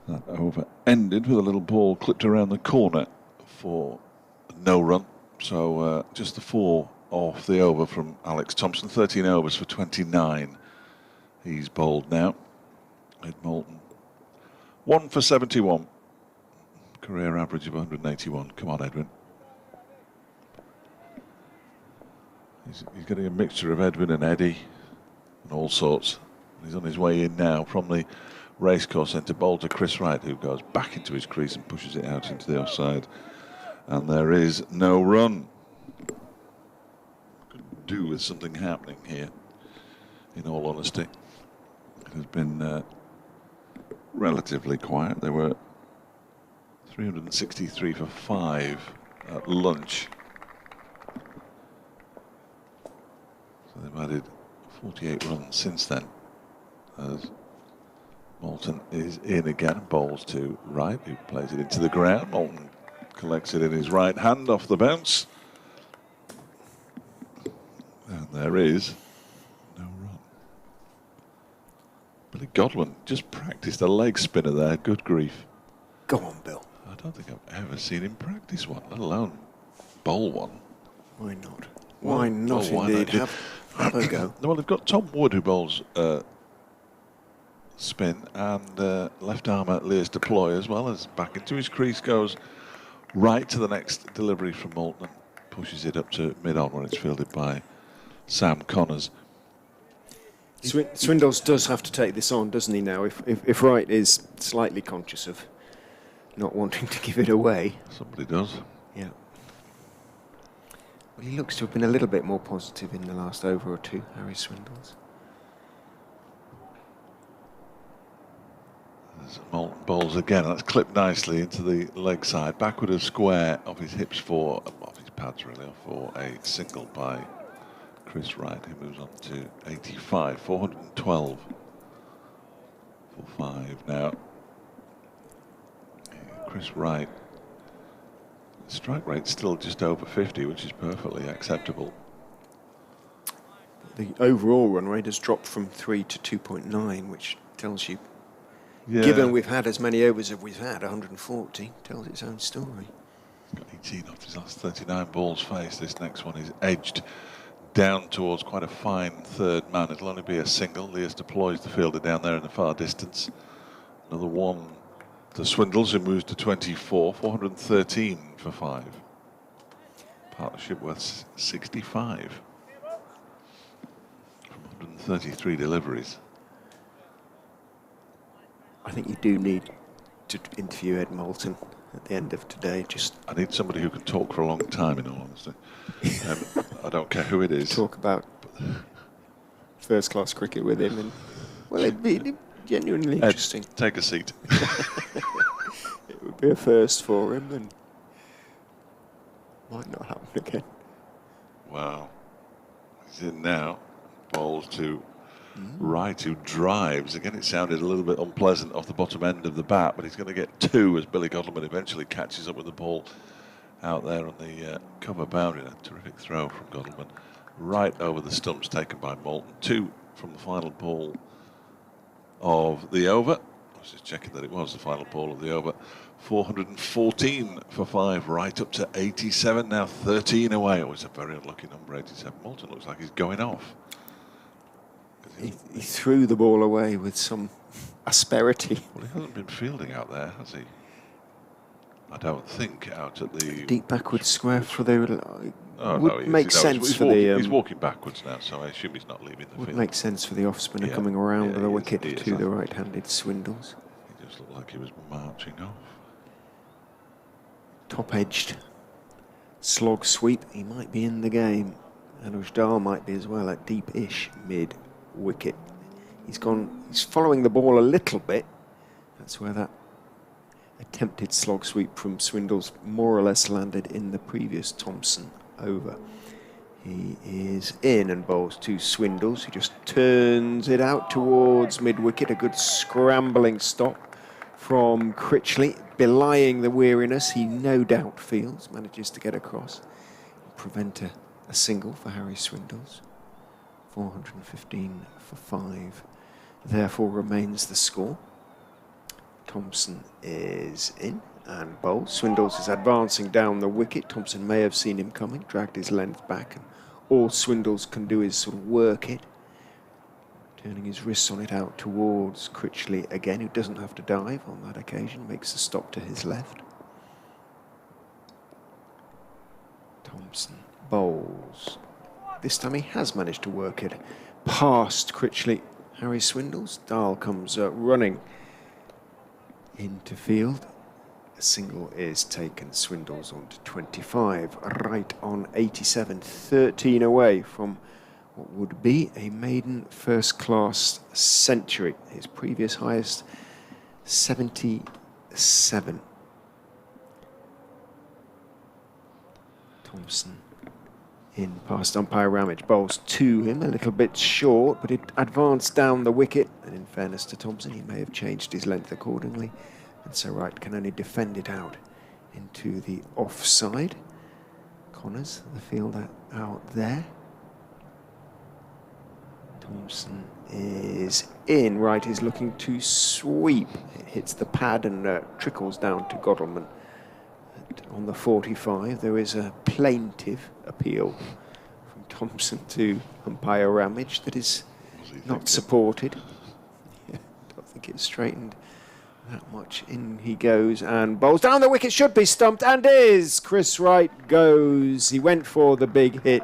That over ended with a little ball clipped around the corner for no run, so just the 4 off the over from Alex Thompson. 13 overs for 29. He's bowled now. Ed Moulton 1 for 71. Career average of 181. Come on, Edwin. He's getting a mixture of Edwin and Eddie and all sorts. He's on his way in now from the racecourse end to bowl to Chris Wright, who goes back into his crease and pushes it out into the offside. And there is no run. Could do with something happening here, in all honesty. It has been relatively quiet. There were 363 for 5 at lunch. So they've added 48 runs since then, as Moulton is in again, bowls to Wright, who plays it into the ground. Moulton collects it in his right hand off the bounce. And there is no run. Billy Godwin just practiced a leg spinner there, good grief. Go on, Bill. I don't think I've ever seen him practice one, let alone bowl one. Why not? Why not, why indeed? not? Have a go. Well, they've got Tom Wood, who bowls spin, and left armour Lears deploy, as well as back into his crease goes Wright to the next delivery from Moulton. Pushes it up to mid-on when it's fielded by Sam Connors. Swindles does have to take this on, doesn't he, now? If Wright is slightly conscious of not wanting to give it away. Somebody does. Yeah. Well, he looks to have been a little bit more positive in the last over or two, Harry Swindles. As Moulton bowls again, that's clipped nicely into the leg side, backward of square off his hips off his pads really, for a single by Chris Wright, who moves on to 85, 412 for 5 now. Chris Wright, strike rate still just over 50, which is perfectly acceptable. The overall run rate has dropped from 3 to 2.9, which tells you, given we've had as many overs as we've had, 140, tells its own story. He's got 18 off his last 39 balls faced. This next one is edged down towards quite a fine third man. It'll only be a single. Lears deploys the fielder down there in the far distance. Another one to Swindles, who moves to 24, 413 for 5. Partnership worth 65 from 133 deliveries. I think you do need to interview Ed Moulton at the end of today. I need somebody who can talk for a long time, in all honesty. I don't care who it is. Talk about first-class cricket with him, and well, it'd be genuinely interesting. Take a seat. It would be a first for him, and might not happen again. Wow. He's in now. Bowls to Wright, who drives. Again, it sounded a little bit unpleasant off the bottom end of the bat, but he's going to get 2 as Billy Godleman eventually catches up with the ball out there on the cover boundary. A terrific throw from Godleman. Right over the stumps taken by Moulton. 2 from the final ball of the over. I was just checking that it was the final ball of the over. 414 for 5, right up to 87, now 13 away. Oh, it's a very unlucky number, 87. Moulton looks like he's going off. He threw the ball away with some asperity. Well, he hasn't been fielding out there, has he? I don't think out at the... Deep backward square for the... would make sense for the... he's walking backwards now, so I assume he's not leaving the field. Would make sense for the off-spinner coming around the wicket to the right-handed Swindles. He just looked like he was marching off. Top-edged slog sweep. He might be in the game. And Ujdal might be as well at deep-ish mid-wicket. He's following the ball a little bit. That's where that attempted slog sweep from Swindles more or less landed in the previous Thompson over. He is in and bowls to Swindles, who just turns it out towards mid-wicket. A good scrambling stop from Critchley, belying the weariness he no doubt feels. Manages to get across, prevent a single for Harry Swindles. 415 for 5. Therefore remains the score. Thompson is in and bowls. Swindles is advancing down the wicket. Thompson may have seen him coming, dragged his length back, and all Swindles can do is sort of work it, turning his wrists on it out towards Critchley again, who doesn't have to dive on that occasion, makes a stop to his left. Thompson bowls. This time he has managed to work it past Critchley. Harry Swindles. Dahl comes running into field. A single is taken. Swindles on to 25. Right on 87. 13 away from what would be a maiden first-class century. His previous highest, 77. Thompson in past umpire Ramage, bowls to him, a little bit short, but it advanced down the wicket, and in fairness to Thompson, he may have changed his length accordingly, and so Wright can only defend it out into the offside. Connors, the fielder, out there. Thompson is in. Wright is looking to sweep. It hits the pad and trickles down to Godalming. On the 45, there is a plaintive appeal from Thompson to umpire Ramage that is not supported. Yeah, don't think it's straightened that much. In he goes and bowls down. The wicket should be stumped and is. Chris Wright goes. He went for the big hit.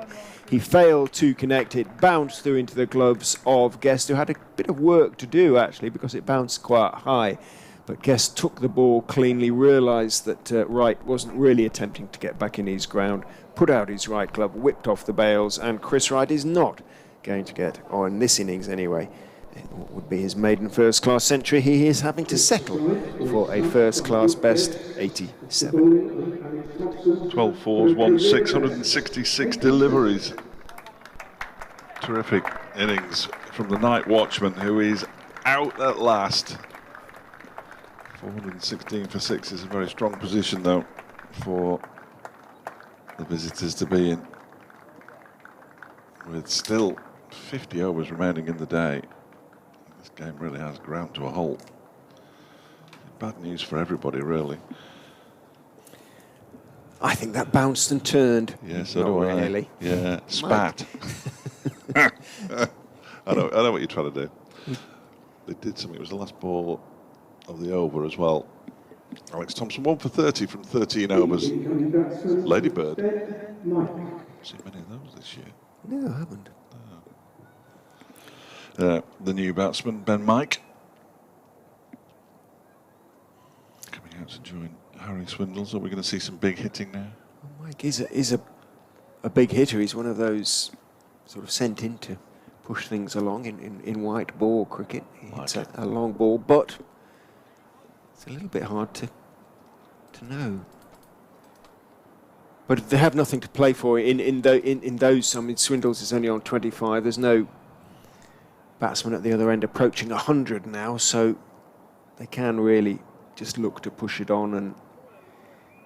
He failed to connect it, bounced through into the gloves of Guest, who had a bit of work to do actually because it bounced quite high. But Guest took the ball cleanly, realised that Wright wasn't really attempting to get back in his ground, put out his right glove, whipped off the bails, and Chris Wright is not going to get, or in this innings anyway, what would be his maiden first-class century. He is having to settle for a first-class best 87. 12 fours, 666 deliveries. Terrific innings from the night watchman, who is out at last. 416 for 6 is a very strong position, though, for the visitors to be in. With still 50 overs remaining in the day, this game really has ground to a halt. Bad news for everybody, really. I think that bounced and turned. Yeah, so do I. Really. Yeah, spat. I know what you're trying to do. They did something. It was the last ball of the over as well. Alex Thompson 1 for 30 from 13 overs. Ladybird. Seen many of those this year. No, I haven't. The new batsman Ben Mike coming out to join Harry Swindles. Are we going to see some big hitting now? Well, Mike is a big hitter. He's one of those sort of sent in to push things along in white ball cricket. It's a long ball, but it's a little bit hard to know. But they have nothing to play for in those. I mean, Swindles is only on 25. There's no batsman at the other end approaching 100 now, so they can really just look to push it on, and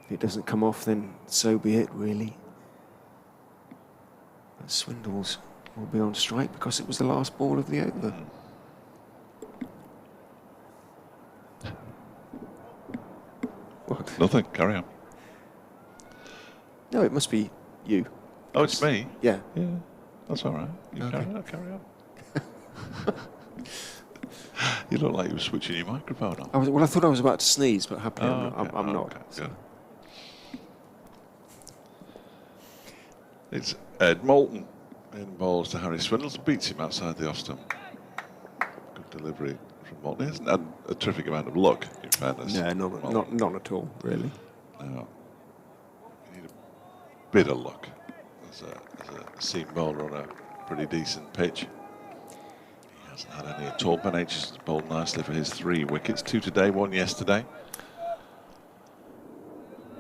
if it doesn't come off, then so be it, really. But Swindles will be on strike because it was the last ball of the over. What? Nothing, carry on. No, it must be you. Oh, it's me? Yeah. Yeah, that's all right. You Okay. carry on. You look like you were switching your microphone on. I thought I was about to sneeze, but happily I'm not. Okay, So. good. It's Ed Moulton in bowls to Harry Swindles, beats him outside the off stump. Good delivery from Moulton. He hasn't had a terrific amount of luck, in fairness. No, not at all, really. No. You need a bit of luck as a seam bowler on a pretty decent pitch. He hasn't had any at all. Ben H has bowled nicely for his 3 wickets, 2 today, 1 yesterday.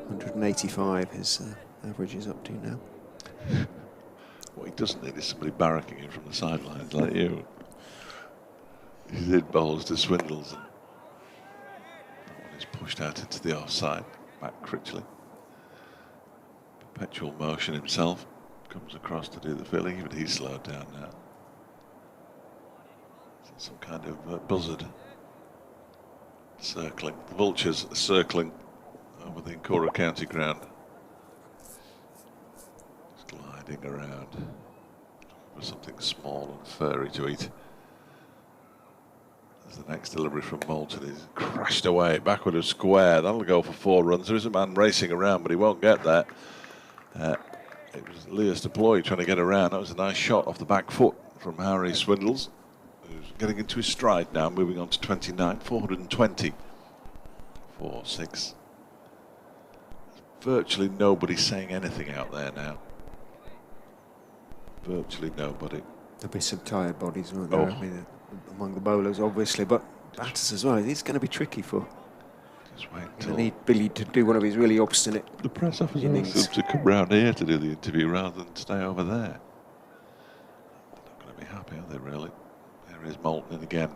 185 his average is up to now. What he doesn't need is somebody barracking him from the sidelines like you. He did bowls to Swindles, and he's pushed out into the offside, back Critchley. Perpetual motion himself, comes across to do the filling, even he's slowed down now. Some kind of buzzard circling. The vultures are circling over the Incora County Ground. Just gliding around for something small and furry to eat. As the next delivery from Moulton is crashed away, backward of square. That'll go for 4 runs. There is a man racing around, but he won't get there. It was Leas Deploy trying to get around. That was a nice shot off the back foot from Harry Swindles, who's getting into his stride now, moving on to 29, 420 for 6. Virtually nobody saying anything out there now. Virtually nobody. There'll be some tired bodies, won't there? Oh. I mean, among the bowlers, obviously, but batters as well. It's going to be tricky for. Just wait They till need Billy to do one of his really obstinate. the press officer innings. asks them to come round here to do the interview rather than stay over there. They're not going to be happy, are they, really? There is Moulton again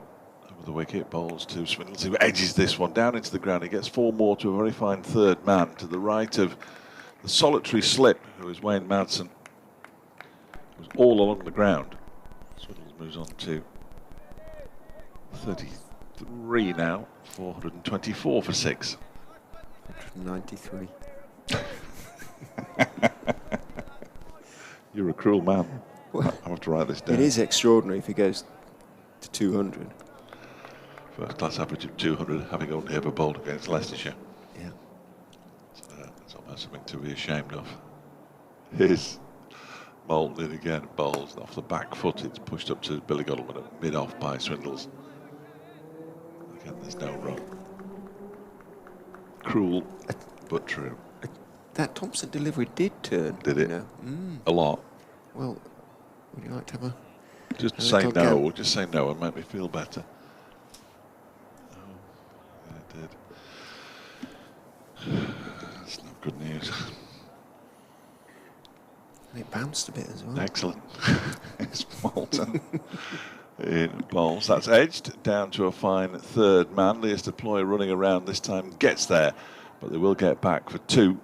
over the wicket, bowls to Swindles, who edges this one down into the ground. He gets 4 more to a very fine third man to the right of the solitary slip, who is Wayne Madsen, who's all along the ground. Swindles moves on to 33 now, 424 for 6. 193. You're a cruel man. Well, I have to write this down. it is extraordinary if he goes to 200. First class average of 200, having only ever bowled against Leicestershire. Yeah. So it's almost something to be ashamed of. Here's Moulton in again, bowls off the back foot. It's pushed up to Billy Godalming at mid-off by Swindles. Again, there's no run. Cruel, but true. That Thompson delivery did turn. Did it? You know. A lot. Well, would you like to have a... Just a say little no. go? We'll just say no and make me feel better. Oh, yeah, it did. That's not good news. And it bounced a bit as well. Excellent. It's Moulton in bowls. That's edged down to a fine third man. Leicester Ploy running around this time gets there, but they will get back for 2.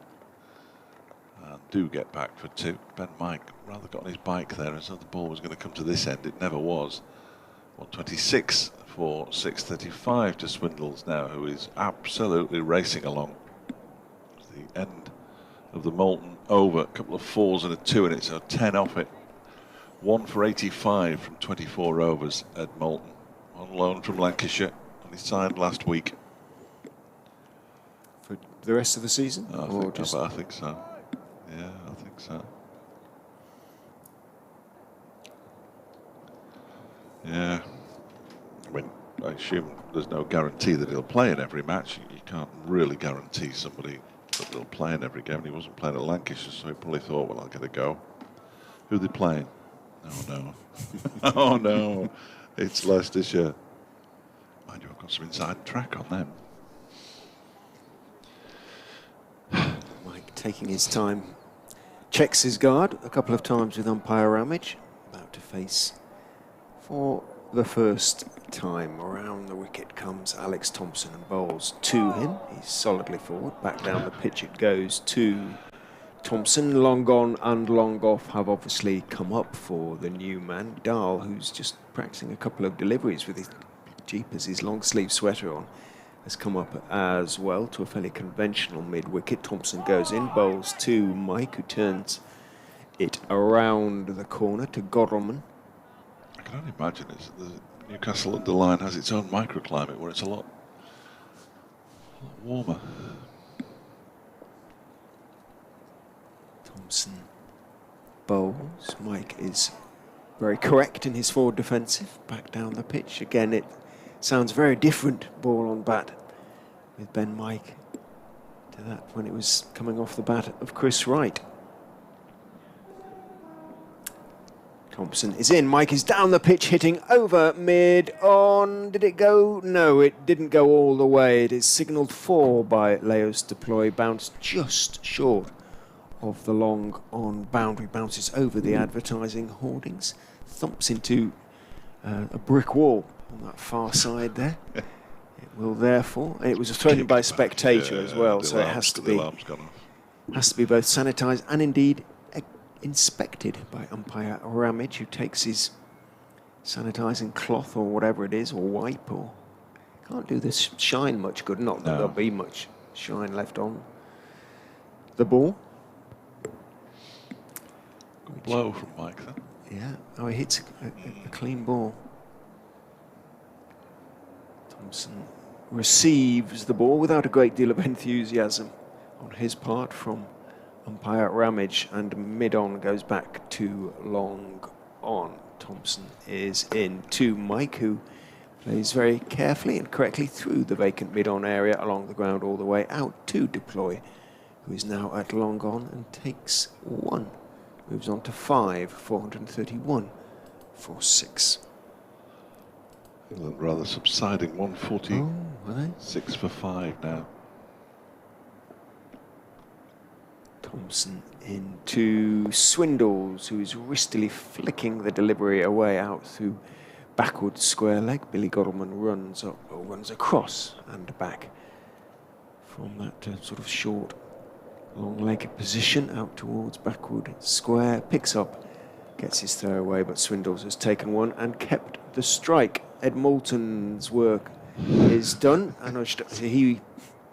And do get back for 2. Ben Mike rather got on his bike there as though the ball was going to come to this end. It never was. 126 for 635 to Swindles now, who is absolutely racing along. It's the end of the Moulton over. A couple of 4s and a 2 in it, so 10 off it. 1 for 85 from 24 overs at Moulton. On loan from Lancashire, only signed last week. For the rest of the season? I think so. Yeah, I think so. Yeah. I mean, I assume there's no guarantee that he'll play in every match. You can't really guarantee somebody that they'll play in every game. And he wasn't playing at Lancashire, so he probably thought, well, I'll get a go. Who are they playing? Oh, no. Oh, no. It's Leicestershire. Mind you, I've got some inside track on them. Mike taking his time. Checks his guard a couple of times with umpire Ramage. About to face, for the first time around the wicket, comes Alex Thompson and bowls to him. He's solidly forward. Back down the pitch it goes to Thompson. Long on and long off have obviously come up for the new man, Dahl, who's just practicing a couple of deliveries with his jeepers, his long sleeve sweater on. Has come up as well to a fairly conventional mid-wicket. Thompson goes in, bowls to Mike, who turns it around the corner to Godalming. I can only imagine it's the Newcastle underline has its own microclimate where it's a lot warmer. Thompson bowls. Mike is very correct in his forward defensive. Back down the pitch. Again, it sounds very different, ball on bat, with Ben Mike to that when it was coming off the bat of Chris Wright. Thompson is in. Mike is down the pitch, hitting over mid on. Did it go? No, it didn't go all the way. It is signalled 4 by Leos Deploy. Bounced just short of the long on boundary. Bounces over the advertising hoardings. Thumps into a brick wall on that far side there. It will therefore. It was thrown in by a spectator as well, so it has to be both sanitised and indeed inspected by umpire Ramage, who takes his sanitising cloth or whatever it is, or wipe, or can't do this shine much good. Not that there'll be much shine left on the ball. Good blow from Mike then. Yeah, oh, he hits a clean ball. Thompson receives the ball without a great deal of enthusiasm on his part from umpire Ramage, and mid-on goes back to long on. Thompson is in to Mike, who plays very carefully and correctly through the vacant mid-on area along the ground all the way out to Deploy, who is now at long on and takes 1. Moves on to 5, 431 for 6. England rather subsiding, 146 for 5 now. Thompson into Swindles, who is wristily flicking the delivery away out through backward square leg. Billy Godalming runs up, or runs across and back from that sort of short, long-legged position out towards backward square. Picks up Gets his throw away, but Swindles has taken one and kept the strike. Ed Moulton's work is done, and he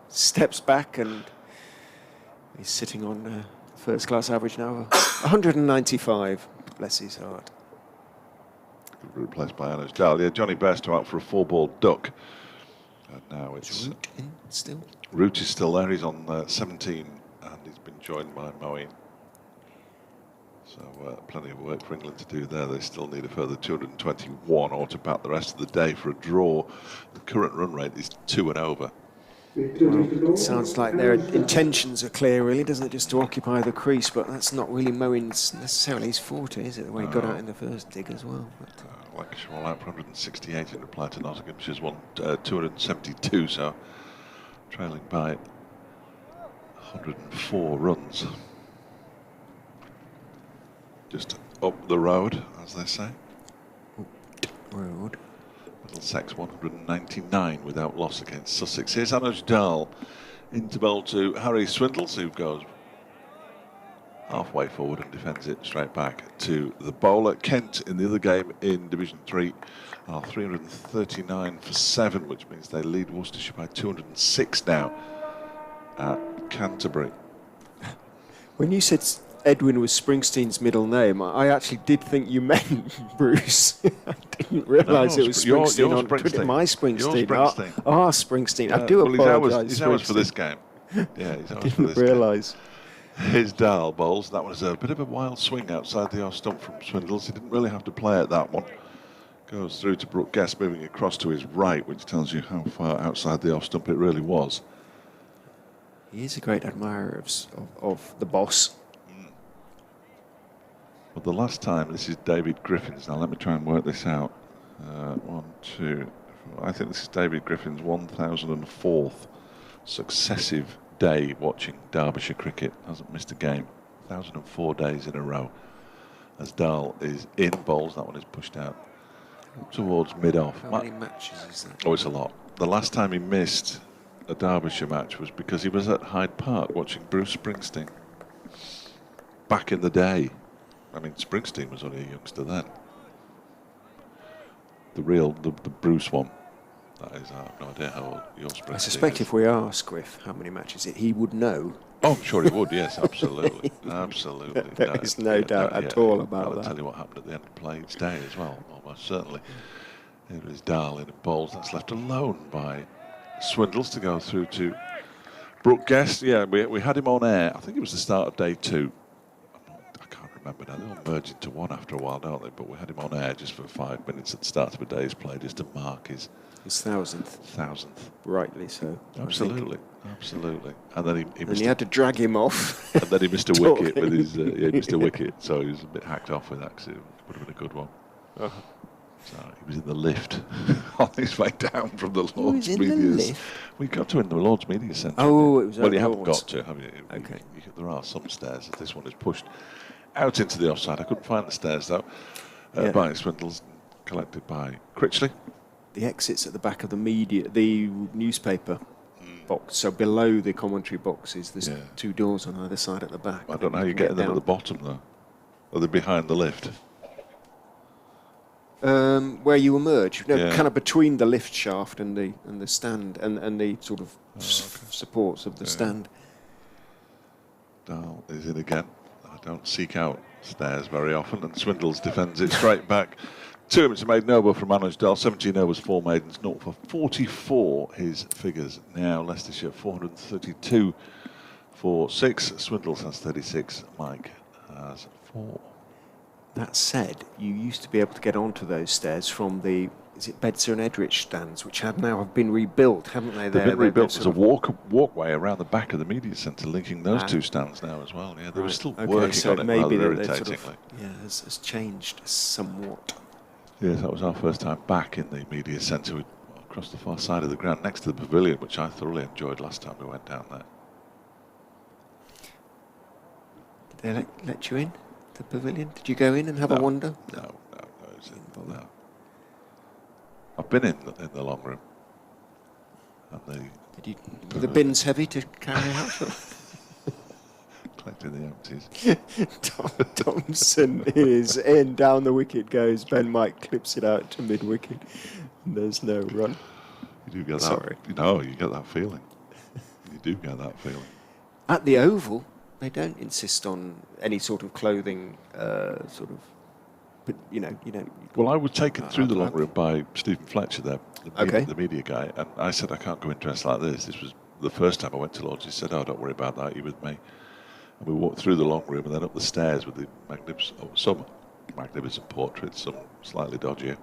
steps back and he's sitting on first-class average now, 195. Bless his heart. Replaced by Anuj Dal. Yeah, Johnny Bairstow out for a 4-ball duck. And now it's Root in still. Root is still there. He's on 17, and he's been joined by Moeen. So plenty of work for England to do there. They still need a further 221 or to bat the rest of the day for a draw. The current run rate is 2 and over. Well, it sounds like their intentions are clear, really, doesn't it? Just to occupy the crease, but that's not really Moeen's necessarily his forte, is it? The way he got out in the first dig as well. Lancashire all out for 168 in reply to Nottinghamshire's won 272, so trailing by 104 runs. Just up the road, as they say. Road. Middlesex 199 without loss against Sussex. Here's Anuj Dal into bowl to Harry Swindles, who goes halfway forward and defends it straight back to the bowler. Kent in the other game in Division 3 are 339 for 7, which means they lead Worcestershire by 206 now at Canterbury. When you said Edwin was Springsteen's middle name, I actually did think you meant Bruce. I didn't realise it was Springsteen. Your on Springsteen. My Springsteen. Your Springsteen. Springsteen. I do apologise. He's ours for this game. Yeah, he's ours for this didn't realise. His Dal bowls. That was a bit of a wild swing outside the off stump from Swindles. He didn't really have to play at that one. Goes through to Brooke Guest, moving across to his right, which tells you how far outside the off stump it really was. He is a great admirer of the boss. Well, the last time, this is David Griffin's. Now, let me try and work this out. 1, 2, I think this is David Griffin's 1004th successive day watching Derbyshire cricket. Hasn't missed a game. 1004 days in a row. As Dal is in bowls, that one is pushed out towards mid-off. How many matches is that? Oh, it's a lot. The last time he missed a Derbyshire match was because he was at Hyde Park watching Bruce Springsteen. Back in the day. I mean, Springsteen was only a youngster then. The Bruce one. That is, I have no idea how old your Springsteen I suspect is. if we ask Griff how many matches he would know. Oh, I'm sure he would, yes, absolutely. Absolutely. There is no doubt at all about that. I'll tell you what happened at the end of play each day as well, almost certainly. Here is Dal in bowls. That's left alone by Swindles to go through to Brooke Guest. Yeah, we had him on air. I think it was the start of day 2. Remember now, they all merge into one after a while, don't they? But we had him on air just for 5 minutes at the start of a day's play, just to mark his 1000th. Rightly so. Absolutely, absolutely. And then he had to drag him off. And then he missed a wicket with his he missed a wicket, so he was a bit hacked off with that, because it would have been a good one. So he was in the lift on his way down from the Lord's Media. We got to in the Lord's Media Centre. Oh, it was. Well, you haven't got to, have you? Okay. There are some stairs. This one is pushed out into the offside. I couldn't find the stairs though. By Swindles, collected by Critchley. The exits at the back of the newspaper box. So below the commentary boxes, there's 2 doors on either side at the back. I don't know how you get them at the bottom though. Are they behind the lift? Where you emerge, kind of between the lift shaft and the stand and the sort of supports of the stand. Dal is in again. I don't seek out stairs very often, and Swindles defends it straight back to him. It's a maiden over from Anuj Dal. 17 overs, 4 maidens, 0 for 44. His figures now. Leicestershire 432 for 6. Swindles has 36. Mike has 4. That said, you used to be able to get onto those stairs from the Bedser and Edrich stands, which have been rebuilt, haven't they? They've been rebuilt. There's a walkway around the back of the media centre linking those 2 stands now as well. Yeah, they were still working on it maybe rather irritatingly. Has changed somewhat. Yes, that was our first time back in the media centre, across the far side of the ground, next to the pavilion, which I thoroughly enjoyed last time we went down there. Did they let you in the pavilion? Did you go in and have a wander? No. I've been in the long room. And were the bins heavy to carry out? collecting the empties. Thompson is in. Down the wicket goes. Ben Mike clips it out to mid-wicket. There's no run. You do get that. Sorry. You get that feeling. You do get that feeling. At the Oval, they don't insist on any sort of clothing, but you don't. Well, I was taken through the long room by Stephen Fletcher, the media guy, and I said, I can't go in dressed like this. This was the first time I went to Lord's. He said, oh, don't worry about that, you're with me. And we walked through the long room and then up the stairs with the some magnificent portraits, some slightly dodgier.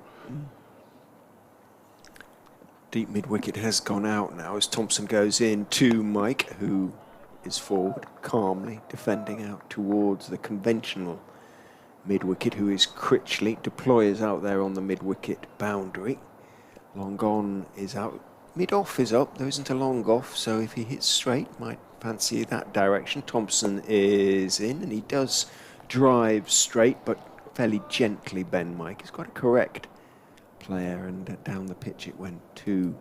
Deep mid-wicket has gone out now as Thompson goes in to Mike, who is forward, calmly defending out towards the conventional mid-wicket, who is Critchley. Deployers out there on the mid-wicket boundary. Long on is out. Mid-off is up. There isn't a long off, so if he hits straight, might fancy that direction. Thompson is in, and he does drive straight, but fairly gently, Ben Mike. He's quite a correct player, and down the pitch it went to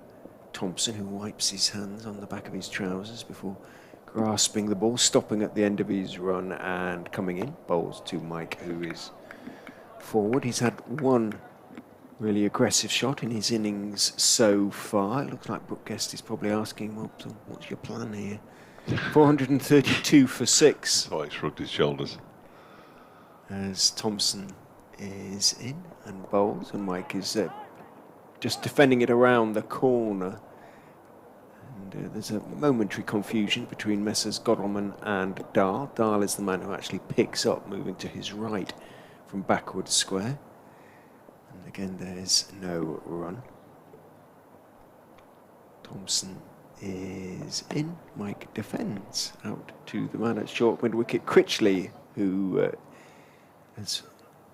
Thompson, who wipes his hands on the back of his trousers before grasping the ball, stopping at the end of his run and coming in. Bowls to Mike, who is forward. He's had one really aggressive shot in his innings so far. It looks like Brooke Guest is probably asking, well, so what's your plan here? 432 for 6. Oh, he shrugged his shoulders. As Thompson is in and bowls, and Mike is just defending it around the corner. And there's a momentary confusion between Messrs Godalman and Dahl. Dahl is the man who actually picks up, moving to his right from backward square. And again, there's no run. Thompson is in. Mike defends out to the man at short mid-wicket, Critchley, who as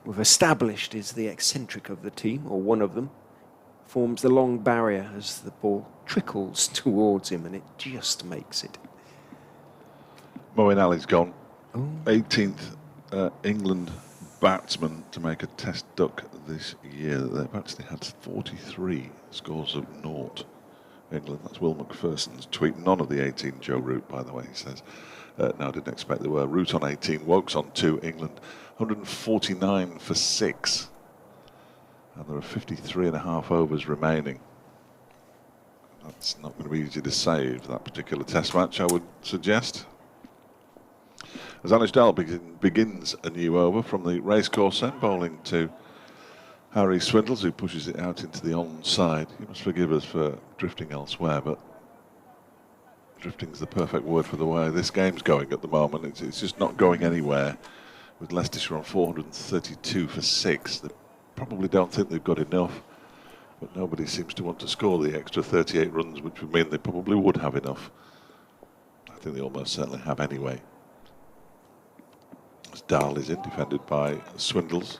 we've established is the eccentric of the team, or one of them, forms the long barrier as the ball trickles towards him, and it just makes it. Moeen Ali's gone. Oh. 18th England batsman to make a test duck this year. They've actually had 43 scores of naught. England, that's Will McPherson's tweet. None of the 18 Joe Root, by the way, he says. No, I didn't expect there were. Root on 18, Wokes on 2, England 149 for 6. And there are 53.5 overs remaining. That's not going to be easy to save, that particular test match, I would suggest. As Anish Dahl begins a new over from the racecourse end, bowling to Harry Swindles, who pushes it out into the onside. You must forgive us for drifting elsewhere, but drifting's the perfect word for the way this game's going at the moment. It's just not going anywhere. With Leicestershire on 432 for 6. They probably don't think they've got enough, but nobody seems to want to score the extra 38 runs, which would mean they probably would have enough. I think they almost certainly have anyway. As Dahl is in, defended by Swindles.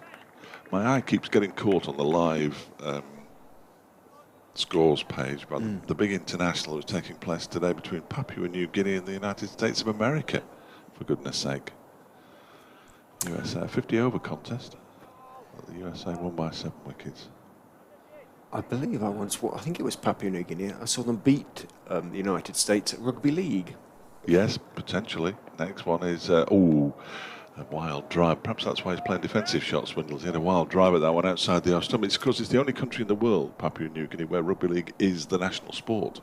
My eye keeps getting caught on the live scores page by the big international that was taking place today between Papua New Guinea and the United States of America, for goodness sake. USA, a 50-over contest. The USA won by 7 wickets. I believe I think it was Papua New Guinea. I saw them beat the United States at Rugby League. Yes, potentially. Next one is, a wild drive. Perhaps that's why he's playing defensive shots, Swindles. He had a wild drive at that one outside the off stump. It's because it's the only country in the world, Papua New Guinea, where rugby league is the national sport.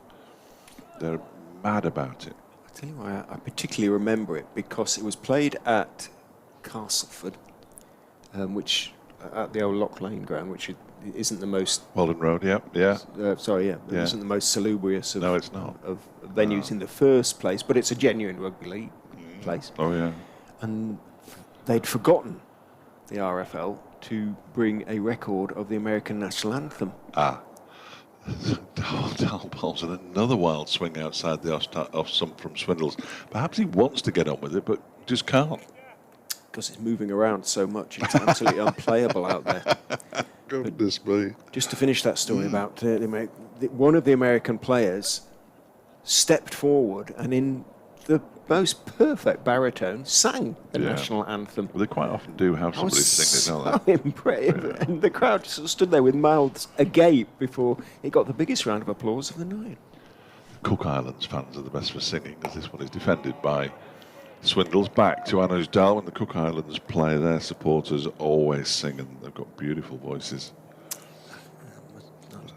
They're mad about it. I tell you why I particularly remember it, because it was played at Castleford, which at the old Lock Lane ground, which isn't the most Weldon Road, yeah. It isn't the most salubrious of, no, it's not. of venues in the first place, but it's a genuine rugby league place. Oh yeah. And they'd forgotten, the RFL, to bring a record of the American national anthem. Dahl bowls and another wild swing outside the off stump from Swindles. Perhaps he wants to get on with it, but just can't. Because it's moving around so much, it's absolutely unplayable out there. Goodness me. Just to finish that story about one of the American players stepped forward and in the most perfect baritone sang the national anthem. Well, they quite often do have somebody sing it, don't they? So impressive. Yeah. And the crowd sort of stood there with mouths agape before it got the biggest round of applause of the night. Cook Islands fans are the best for singing, as this one is defended by Swindles back to Anuj Dal. When the Cook Islands play, their supporters always sing, and they've got beautiful voices.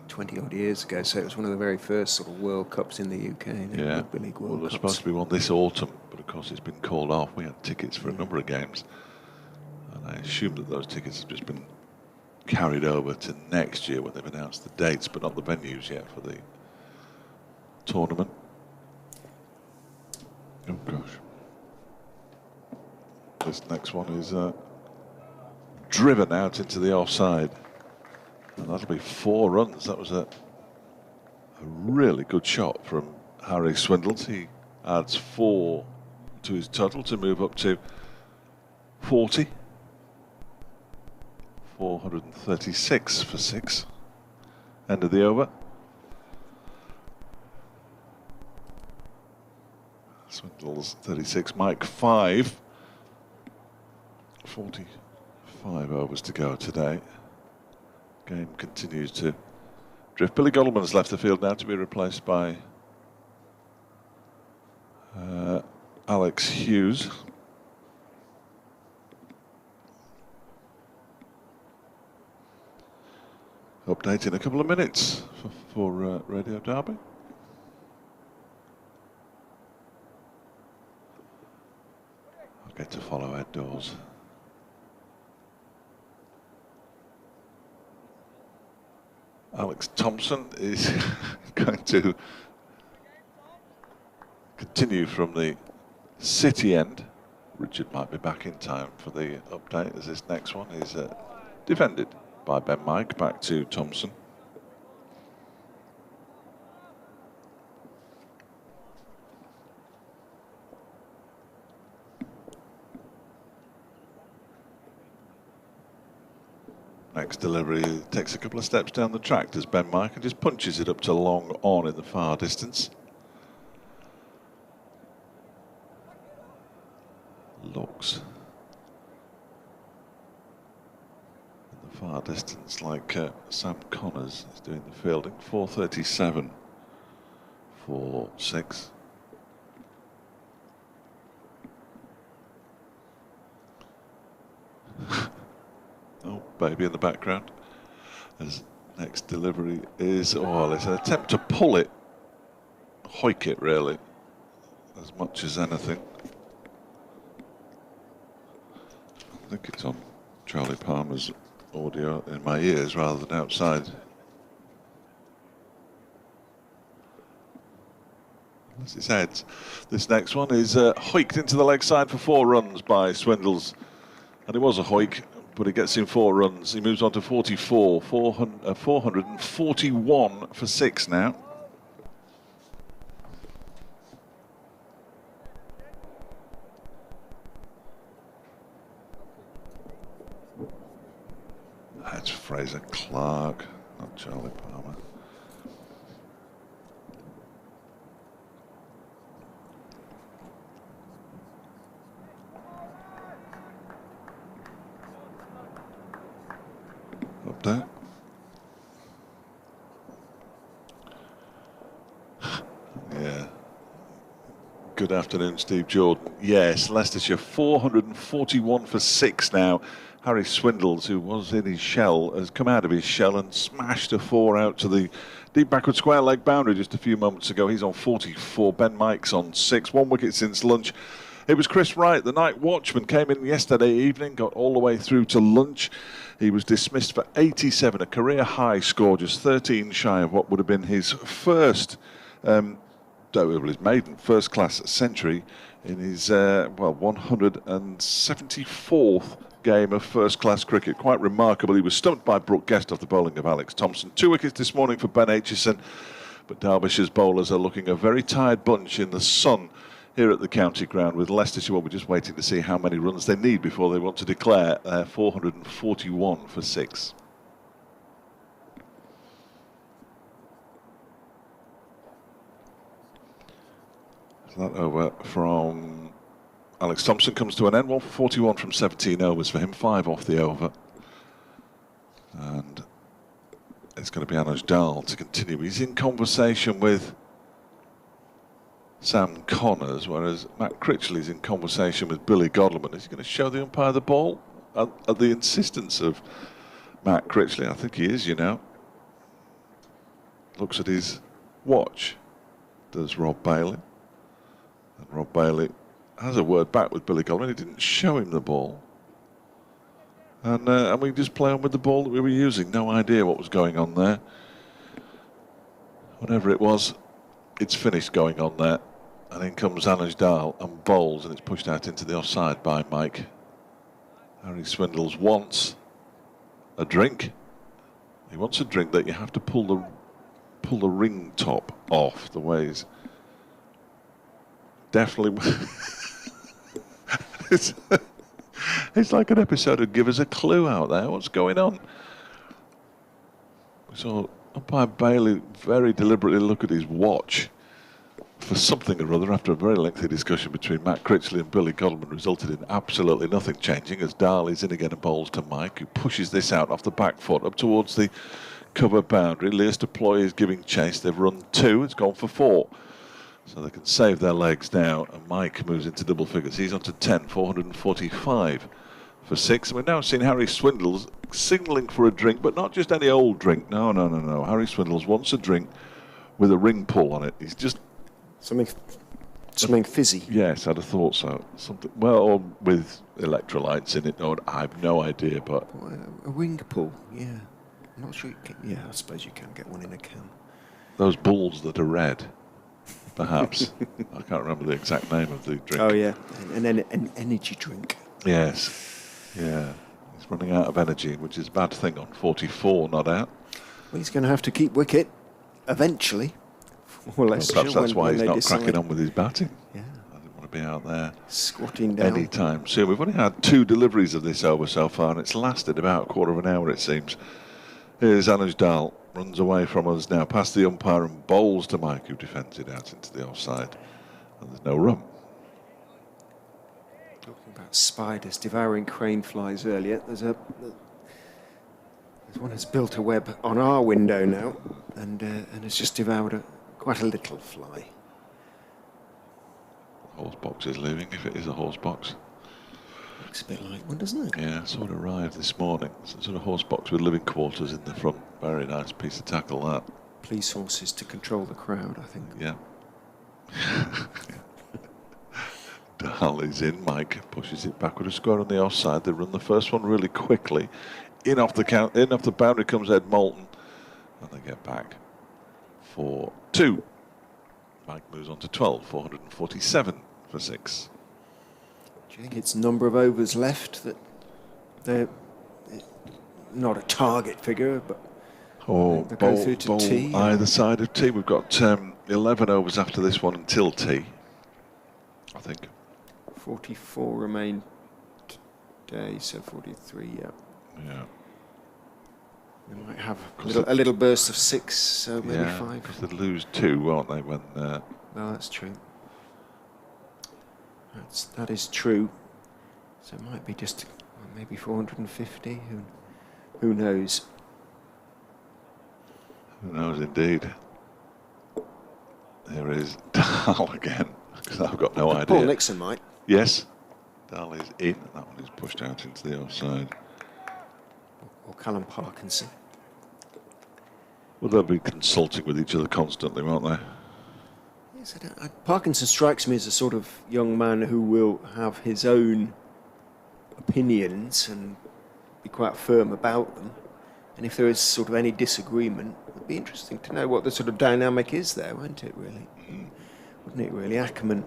20 odd years ago, so it was one of the very first sort of World Cups in the UK. Yeah, Rugby League World well, there's Cups. supposed to be one this autumn, but of course it's been called off. We had tickets for a number of games, and I assume that those tickets have just been carried over to next year when they've announced the dates, but not the venues yet for the tournament. Oh gosh. This next one is driven out into the offside. And that'll be 4 runs. That was a really good shot from Harry Swindles. He adds 4 to his total to move up to 40. 436 for 6. End of the over. Swindles 36, Mike 5. 45 overs to go today. Game continues to drift. Billy Goldman's left the field now to be replaced by Alex Hughes. Update in a couple of minutes for Radio Derby. I'll get to follow Ed Dawes. Alex Thompson is going to continue from the City end. Richard might be back in time for the update, as this next one is defended by Ben Mike. Back to Thompson. Next delivery takes a couple of steps down the track, does Ben Mike, and just punches it up to long on in the far distance. Looks in the far distance like Sam Connors is doing the fielding. 437 for 6. Oh, baby in the background. As next delivery is, oh, it's an attempt to pull it, hoik it really, as much as anything. I think it's on Charlie Palmer's audio in my ears rather than outside. As it's heads. This next one is hoiked into the leg side for 4 runs by Swindles. And it was a hoik, but he gets in 4 runs. He moves on to 44, 441 for 6 now. That's Fraser Clark, not Charlie Palmer. Update. Yeah. Good afternoon, Steve Jordan. Yes, Leicestershire 441 for 6 now. Harry Swindles, who was in his shell, has come out of his shell and smashed a 4 out to the deep backward square leg boundary just a few moments ago. He's on 44. Ben Mike's on 6. 1 wicket since lunch. It was Chris Wright, the night watchman, came in yesterday evening, got all the way through to lunch. He was dismissed for 87, a career high score, just 13 shy of what would have been his first, his maiden first-class century in his, 174th game of first-class cricket. Quite remarkable. He was stumped by Brooke Guest off the bowling of Alex Thompson. 2 wickets this morning for Ben Aitchison, but Derbyshire's bowlers are looking a very tired bunch in the sun here at the county ground, with Leicestershire. Well, we're just waiting to see how many runs they need before they want to declare 441 for 6. So that over from Alex Thompson comes to an end. 1 for 41 from 17 overs for him, 5 off the over. And it's going to be Anuj Dal to continue. He's in conversation with Sam Connors, whereas Matt Critchley's in conversation with Billy Godleman. Is he going to show the umpire the ball at the insistence of Matt Critchley? I think he is, you know. Looks at his watch, does Rob Bailey. And Rob Bailey has a word back with Billy Godleman. He didn't show him the ball. And we just play on with the ball that we were using. No idea what was going on there. Whatever it was, it's finished going on there. And in comes Anuj Dal and bowls, and it's pushed out into the offside by Mike. Harry Swindles wants a drink. He wants a drink that you have to pull the ring top off. The way he's definitely. It's like an episode of Give Us a Clue out there. What's going on? We saw umpire Bailey very deliberately look at his watch for something or other after a very lengthy discussion between Matt Critchley and Billy Godleman resulted in absolutely nothing changing as Dahl is in again and bowls to Mike, who pushes this out off the back foot up towards the cover boundary. Leicester Ploy is giving chase. They've run 2. It's gone for 4. So they can save their legs now, and Mike moves into double figures. He's on to 10, 445 for 6. And we've now seen Harry Swindles signalling for a drink, but not just any old drink. No. Harry Swindles wants a drink with a ring pull on it. He's just... Something fizzy. Yes, I'd have thought so. Something, well, or with electrolytes in it. No, I have no idea, but... A ring pull, yeah. I'm not sure you can... Yeah, I suppose you can get one in a can. Those balls that are red... Perhaps. I can't remember the exact name of the drink. Oh, yeah. An energy drink. Yes. Yeah. He's running out of energy, which is a bad thing on 44, not out. Well, he's going to have to keep wicket eventually. Perhaps that's why he's not cracking on with his batting. Yeah. I didn't want to be out there squatting down any time soon. We've only had 2 deliveries of this over so far, and it's lasted about a quarter of an hour, it seems. Here's Anuj Dal. Runs away from us now, past the umpire and bowls to Mike, who defends it out into the offside. And there's no run. Talking about spiders devouring crane flies earlier, there's one that's built a web on our window now, and it's just devoured quite a little fly. Horse box is leaving, if it is a horse box. Looks a bit like one, doesn't it? Yeah, sort of arrived this morning. Some sort of horse box with living quarters in the front. Very nice piece of tackle, that. Police horses to control the crowd, I think. Yeah. Dahl is in. Mike pushes it back with a square on the offside. They run the first one really quickly. In off the boundary comes Ed Moulton. And they get back for 2. Mike moves on to 12, 447 for 6. Do you think it's number of overs left that they're not a target figure, but they go through to tea? Either side of tea. We've got 11 overs after this one until tea, I think. 44 remain today, so 43, yeah. Yeah. They might have a little burst of 6, so maybe 5. Because they'd lose 2, won't they, when... No, that's true. That is true. So it might be just maybe 450. Who knows? Who knows, indeed. There is Dahl again, because I've got no idea. Paul Nixon might. Yes. Dahl is in. That one is pushed out into the offside. Or Callum Parkinson. Well, they'll be consulting with each other constantly, won't they? Yes, Parkinson strikes me as a sort of young man who will have his own opinions and be quite firm about them. And if there is sort of any disagreement, it would be interesting to know what the sort of dynamic is there, won't it, really? Wouldn't it, really? Ackerman,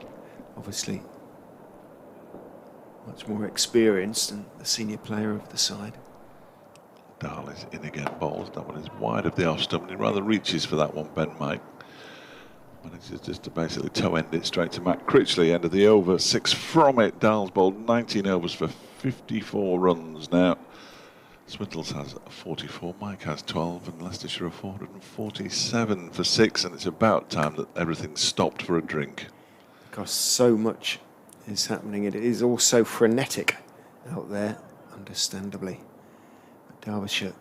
obviously, much more experienced and the senior player of the side. Dahl is in again, bowls. That one is wide of the off stump, and he rather reaches for that one, Ben Mike. Manages just to basically toe end it straight to Matt Critchley, end of the over. 6 from it. Dahl's bowled 19 overs for 54 runs now. Swindles has 44, Mike has 12, and Leicestershire 447 for 6, and it's about time that everything stopped for a drink. Because so much is happening. It is all so frenetic out there, understandably. Derbyshire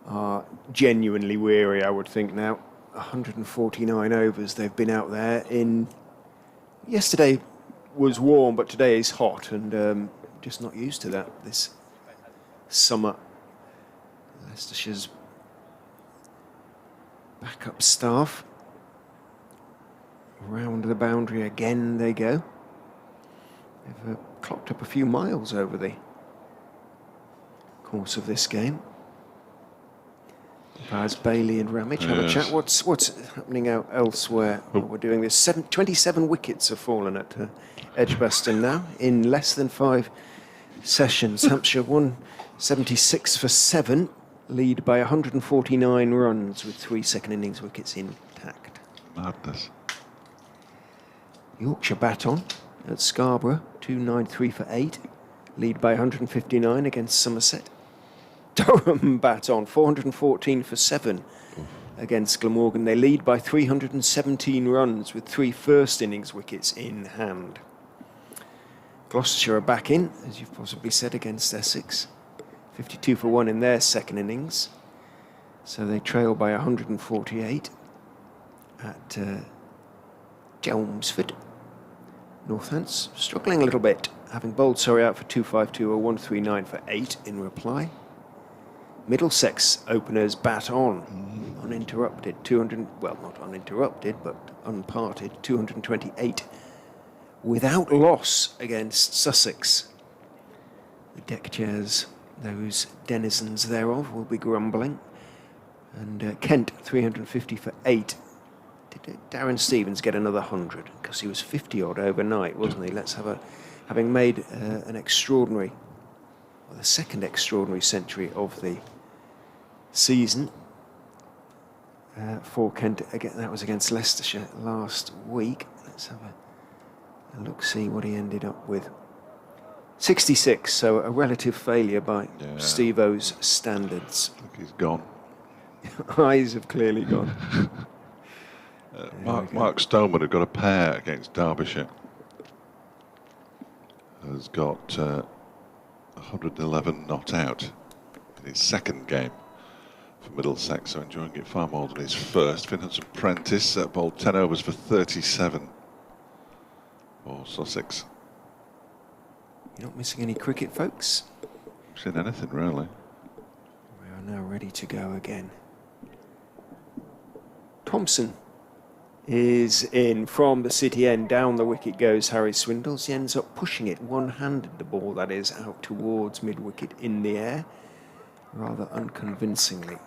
are genuinely weary, I would think, now. 149 overs they've been out there in. Yesterday was warm, but today is hot, and just not used to that this summer. Leicestershire's backup staff around the boundary again they go. They've clocked up a few miles over the course of this game. As Bailey and Ramage have a chat. What's happening out elsewhere? We're doing this. 27 wickets have fallen at Edgbaston now in less than 5 sessions. Hampshire won 76 for 7, lead by 149 runs with 3 second innings wickets intact. Madness. Yorkshire bat on at Scarborough, 293 for 8, lead by 159 against Somerset. Durham bat on, 414 for 7 against Glamorgan. They lead by 317 runs with 3 first innings wickets in hand. Gloucestershire are back in, as you've possibly said, against Essex. 52 for 1 in their second innings. So they trail by 148 at Chelmsford. Northants struggling a little bit, having bowled Surrey out for 252 or 139 for 8 in reply. Middlesex openers bat on, uninterrupted, 200, well, not uninterrupted, but unparted, 228 without loss against Sussex. The deck chairs, those denizens thereof, will be grumbling. And Kent, 350 for 8. Did Darren Stevens get another 100? Because he was 50-odd overnight, wasn't he? Let's have having made an extraordinary, well, the second extraordinary century of the season for Kent. Again, that was against Leicestershire last week. Let's have a look, see what he ended up with. 66, so a relative failure by Steve-O's standards. I think he's gone. Eyes have clearly gone. Mark Stoneman, who got a pair against Derbyshire, has got 111 not out in his second game for Middlesex, so enjoying it far more than his first. Finnegan's Prentice bowled 10 overs for 37 for Sussex. You're not missing any cricket, folks? Seen anything, really. We are now ready to go again. Thompson is in from the city end. Down the wicket goes Harry Swindles. He ends up pushing it one-handed, the ball that is, out towards mid-wicket in the air, rather unconvincingly.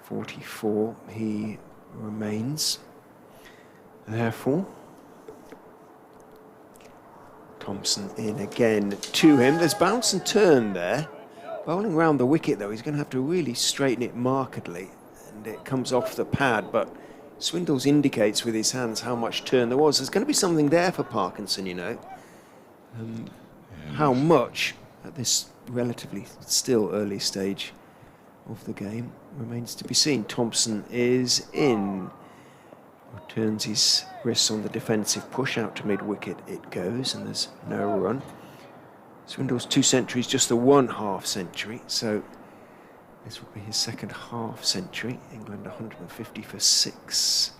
44 he remains. Therefore, Thompson in again to him. There's bounce and turn there. Bowling round the wicket, though, he's going to have to really straighten it markedly. And it comes off the pad, but Swindles indicates with his hands how much turn there was. There's going to be something there for Parkinson, you know. How much at this relatively still early stage of the game remains to be seen. Thompson is in. Turns his wrists on the defensive push out to mid-wicket. It goes, and there's no run. Swindles 2 centuries, just the 1 half century, so this will be his second half century. England 150 for 6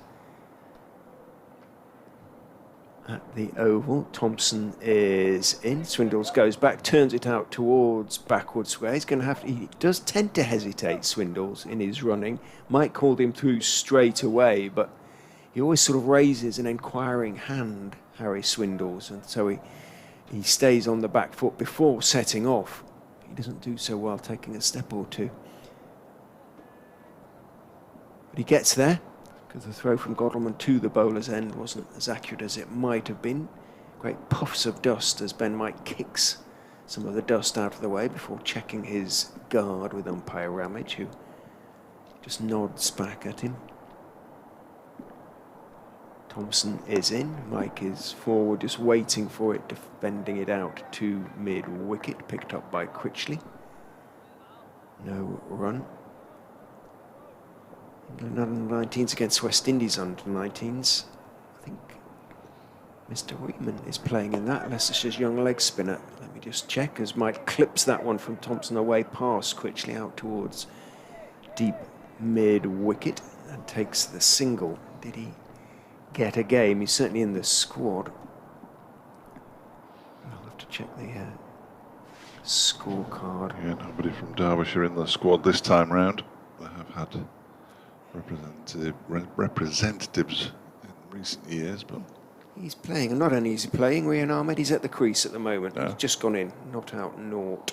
at the Oval. Thompson is in. Swindles goes back, turns it out towards backward square. He's going to have to, he does tend to hesitate, Swindles, in his running. Mike called him through straight away, but he always sort of raises an enquiring hand, Harry Swindles, and so he stays on the back foot before setting off. He doesn't do so well taking a step or two. But he gets there, because the throw from Godalming to the bowler's end wasn't as accurate as it might have been. Great puffs of dust as Ben Mike kicks some of the dust out of the way before checking his guard with umpire Ramage, who just nods back at him. Thompson is in. Mike is forward, just waiting for it, defending it out to mid-wicket, picked up by Critchley. No run. England under-19s against West Indies under-19s. I think Mr. Wheatman is playing in that. Leicestershire's young leg spinner. Let me just check as Mike clips that one from Thompson away past Critchley out towards deep mid-wicket. and takes the single. Did he get a game? He's certainly in the squad. I'll have to check the scorecard. Yeah, nobody from Derbyshire in the squad this time round. They have had representatives in recent years, but he's playing, and not only is he playing, Rian Ahmed, he's at the crease at the moment. Yeah. He's just gone in, not out, naught.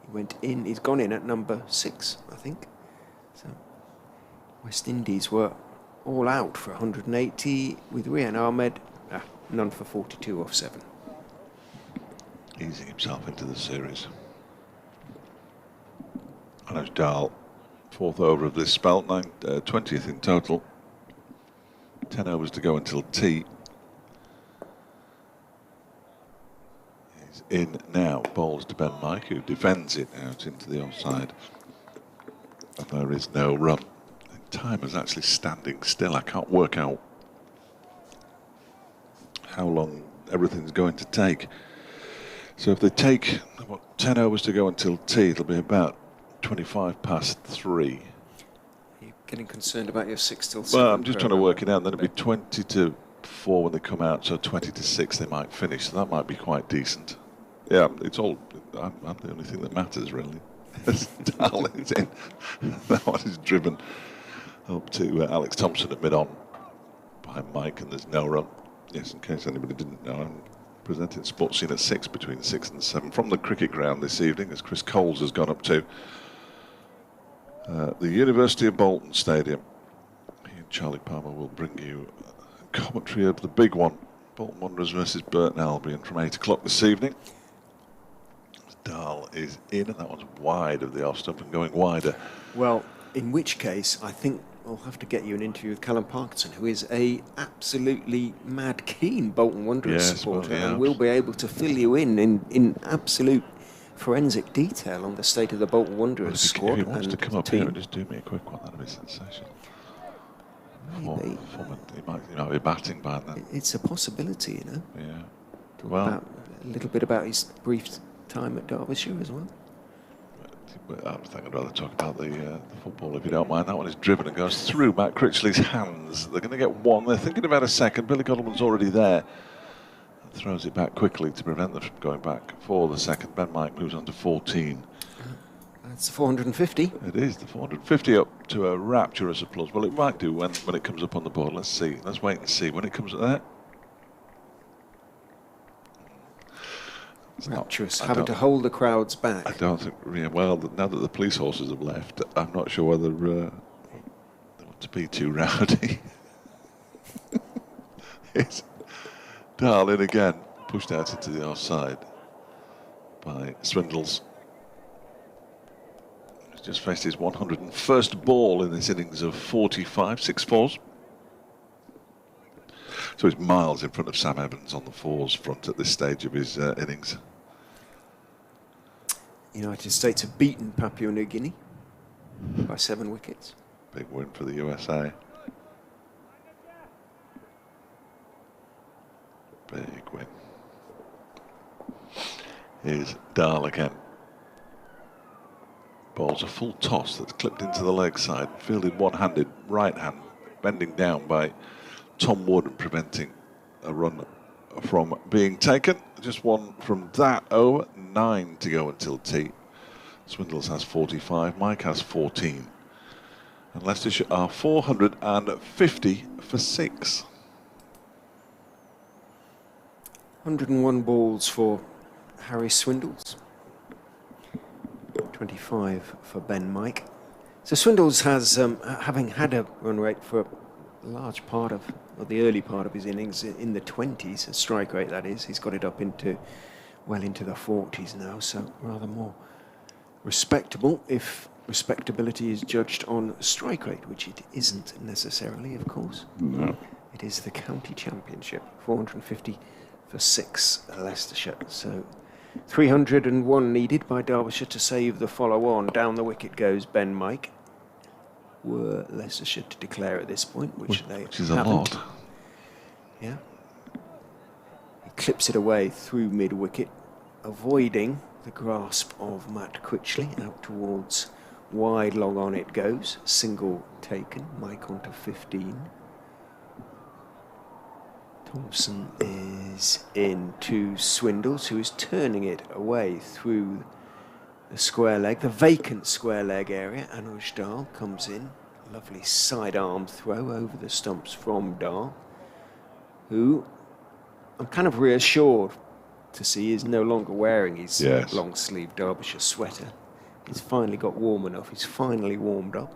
He went in, he's gone in at number 6, I think. So West Indies were all out for 180 with Rian Ahmed, none for 42 off 7. Easing himself into the series. And as Dahl, 4th over of this spell, 20th in total. 10 overs to go until tea. He's in now, bowls to Ben Mike, who defends it out into the offside. And there is no run. And time is actually standing still. I can't work out how long everything's going to take. So if they take 10 overs to go until tea, it'll be about 25 past 3. You're getting concerned about your 6 till 7. Well, I'm just trying to work it out. Then it'll be 20 to 4 when they come out, so 20 to 6 they might finish. So that might be quite decent. Yeah, it's all. I'm the only thing that matters really. Dahl is in. That one is driven up to Alex Thompson at mid-on by Mike, and there's no run. Yes, in case anybody didn't know, I'm presenting Sports Scene at 6 between 6 and 7 from the cricket ground this evening, as Chris Coles has gone up to the University of Moulton Stadium. He and Charlie Palmer will bring you commentary of the big one, Bolton Wanderers versus Burton Albion, from 8 o'clock this evening. Dahl is in, and that one's wide of the off stump and going wider. Well, in which case, I think we'll have to get you an interview with Callum Parkinson, who is a absolutely mad keen Bolton Wanderers supporter, well, yeah, and will be able to fill you in absolute forensic detail on the state of the Bolton Wanderers squad. If he wants and to come up team. here and just do me a quick one, that'd be sensational. Maybe. He might be batting by then. It's a possibility, you know. Yeah. Talk Well, about, a little bit about his brief time at Derbyshire as well. I think I'd rather talk about the football, if you don't mind. That one is driven and goes through Matt Critchley's hands. They're going to get one. They're thinking about a second. Billy Godalman's already there. And throws it back quickly to prevent them from going back for the second. Ben Mike moves on to 14. That's 450. It is the 450 up to a rapturous applause. Well, it might do when it comes up on the board. Let's see. Let's wait and see when it comes there. Rapturous, having to hold the crowds back. I don't think, well, now that the police horses have left, I'm not sure whether they want to be too rowdy. It's Dahl in again, pushed out into the offside by Swindles. He's just faced his 101st ball in this innings of 45, 6 fours. So he's miles in front of Sam Evans on the fours front at this stage of his innings. United States have beaten Papua New Guinea by 7 wickets. Big win for the USA. Big win. Here's Dahl again. Ball's a full toss that's clipped into the leg side, fielded one-handed, right hand, bending down by Tom Wood and preventing a run from being taken. Just one from that over. 9 to go until tea. Swindles has 45. Mike has 14. And Leicestershire are 450 for 6. 101 balls for Harry Swindles. 25 for Ben Mike. So Swindles has, having had a run rate for a large part of, or the early part of his innings, in the 20s, a strike rate that is. He's got it up into, well into the 40s now, so rather more respectable if respectability is judged on strike rate, which it isn't necessarily, of course. No. It is the county championship, 450 for 6 Leicestershire. So 301 needed by Derbyshire to save the follow-on. Down the wicket goes Ben Mike. Were Leicestershire to declare at this point, which is haven't. a lot. Yeah. He clips it away through mid-wicket, avoiding the grasp of Matt Critchley out towards Wide long on it goes. Single taken. Mike onto 15. Thompson is in to Swindles, who is turning it away through the square leg, the vacant square leg area. Anuj Dahl comes in. Lovely sidearm throw over the stumps from Dahl, who I'm kind of reassured to see is no longer wearing his long sleeve Derbyshire sweater. He's finally got warm enough. He's finally warmed up.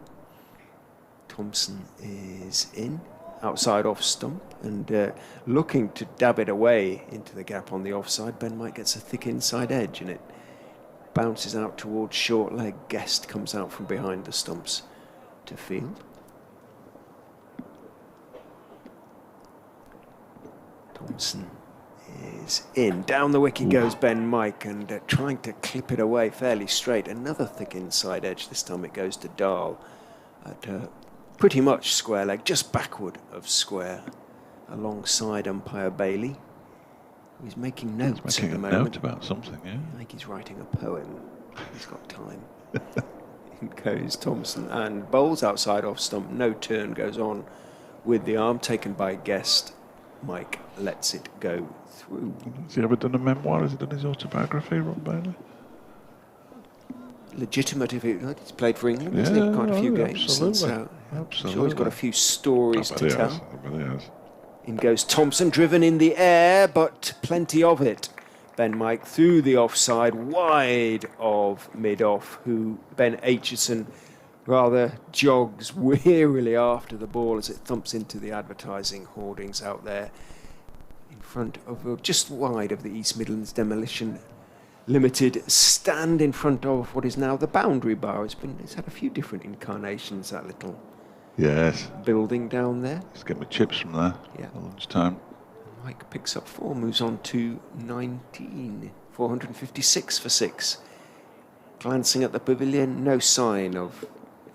Thompson is in. Outside off stump and looking to dab it away into the gap on the offside. Ben Mike gets a thick inside edge and it bounces out towards short leg. Guest comes out from behind the stumps to field. Thompson is in. Down the wicket goes Ben Mike and trying to clip it away fairly straight. Another thick inside edge. This time it goes to Dahl at pretty much square leg, just backward of square, alongside umpire Bailey, who's making notes at the moment. Note about something, yeah. I think he's writing a poem. He's got time. In goes Thompson and bowls outside off stump. No turn goes on with the arm taken by Guest. Mike lets it go through. Has he ever done a memoir? Has he done his autobiography, Ron Bailey? Legitimate if he's played for England, hasn't he? Quite a few games. Absolutely. So I'm Absolutely. sure he's got a few stories to tell. I bet he has. In goes Thompson, driven in the air, but plenty of it. Ben Mike through the offside, wide of mid-off, who Ben Aitchison rather jogs wearily after the ball as it thumps into the advertising hoardings out there in front of, just wide of the East Midlands Demolition Limited stand in front of what is now the boundary bar. It's had a few different incarnations, that little building down there. Let's get my chips from there at lunchtime. Mike picks up 4, moves on to 19. 456 for 6. Glancing at the pavilion, no sign of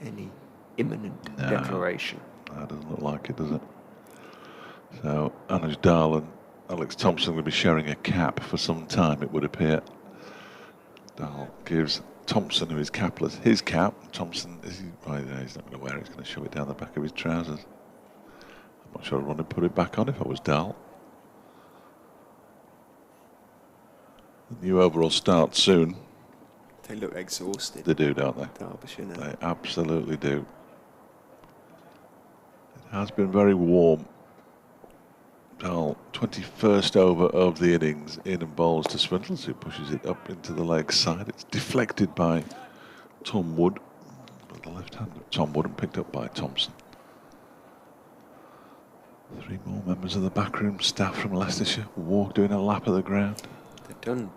any imminent declaration. That doesn't look like it, does it? So Anuj Dahl and Alex Thompson will be sharing a cap for some time, it would appear. Dahl gives Thompson, who is capless, his cap. Thompson, he's not going to wear it, he's going to shove it down the back of his trousers. I'm not sure I'd want to put it back on if I was Dahl. The new overall starts soon. They look exhausted. They do, don't they? Derbyshire now. They absolutely do. It has been very warm. Dahl, 21st over of the innings, in and bowls to Swindles, who pushes it up into the leg side. It's deflected by Tom Wood, but the left hand of Tom Wood, and picked up by Thompson. 3 more members of the backroom staff from Leicestershire doing a lap of the ground. They've done,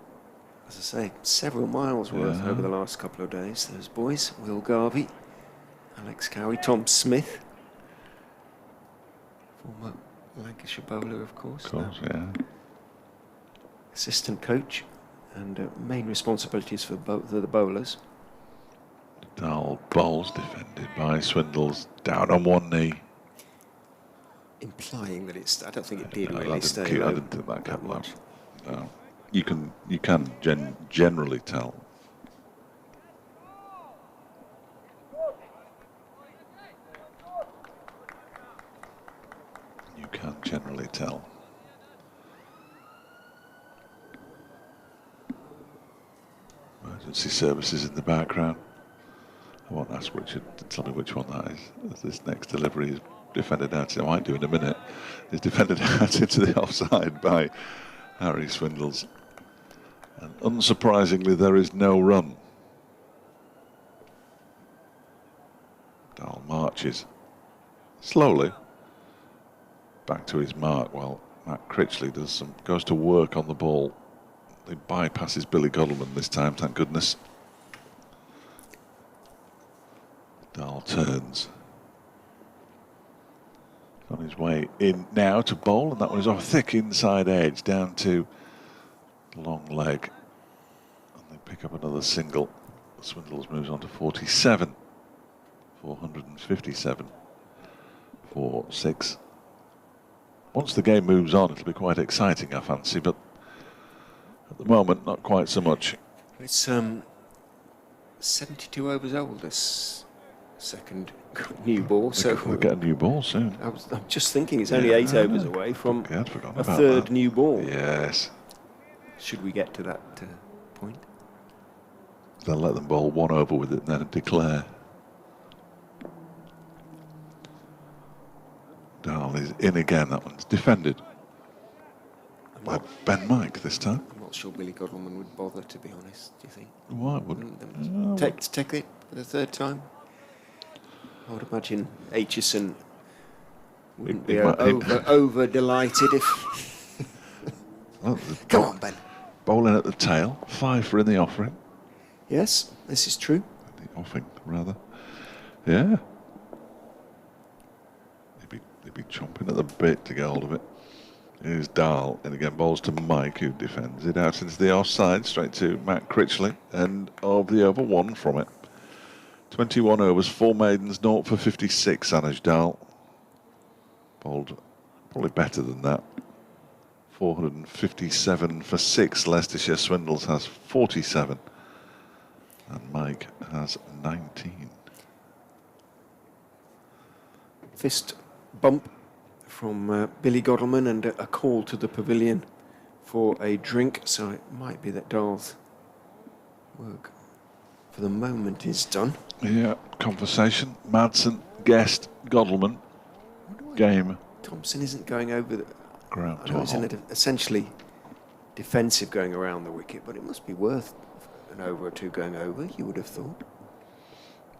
as I say, several miles worth over the last couple of days. Those boys, Will Garvey, Alex Cowie, Tom Smith, former Lancashire bowler, of course. Assistant coach and main responsibilities for both of the bowlers. Dahl bowls, defended by Swindles, down on one knee. Implying that it's, I don't think it did really stay low. I didn't think that much. No. You can generally tell. You can generally tell. Emergency services in the background. I won't ask Richard to tell me which one that is. This next delivery is defended out. I might do in a minute. Is defended out into the offside by Harry Swindles. And unsurprisingly, there is no run. Dahl marches slowly back to his mark while Matt Critchley goes to work on the ball. He bypasses Billy Godleman this time, thank goodness. Dahl turns. On his way in now to bowl, and that one is off thick inside edge down to the long leg. And they pick up another single. Swindles moves on to 47. 457 for 6. Once the game moves on, it'll be quite exciting, I fancy, but at the moment, not quite so much. It's 72 overs old, this second new ball. So we'll get a new ball soon. I'm just thinking it's only 8 overs away from a third new ball. Yes. Should we get to that point? They'll let them bowl 1 over with it and then declare. Dahl is in again. That one's defended by Ben Mike this time. I'm not sure Billy Godleman would bother, to be honest. Do you think? Why wouldn't Take it for the third time? I would imagine Aitchison wouldn't be over delighted if. Come on, Ben. Bowling at the tail, 5 for in the offering. Yes, this is true. The offing, rather. Yeah. They'd be chomping at the bit to get hold of it. Here's Dahl, and again bowls to Mike, who defends it out into the offside, straight to Matt Critchley, and of the over 1 from it. 21 overs, 4 maidens, 0 for 56, Anuj Dahl. Bowled probably better than that. 457 for 6. Leicestershire Swindles has 47. And Mike has 19. Fist bump from Billy Godleman and a call to the pavilion for a drink. So it might be that Dahl's work for the moment is done. Yeah, conversation. Madsen, Guest, Godleman. Game. Thompson isn't going over the ground. I know it's essentially defensive going around the wicket, but it must be worth an over or two going over, you would have thought.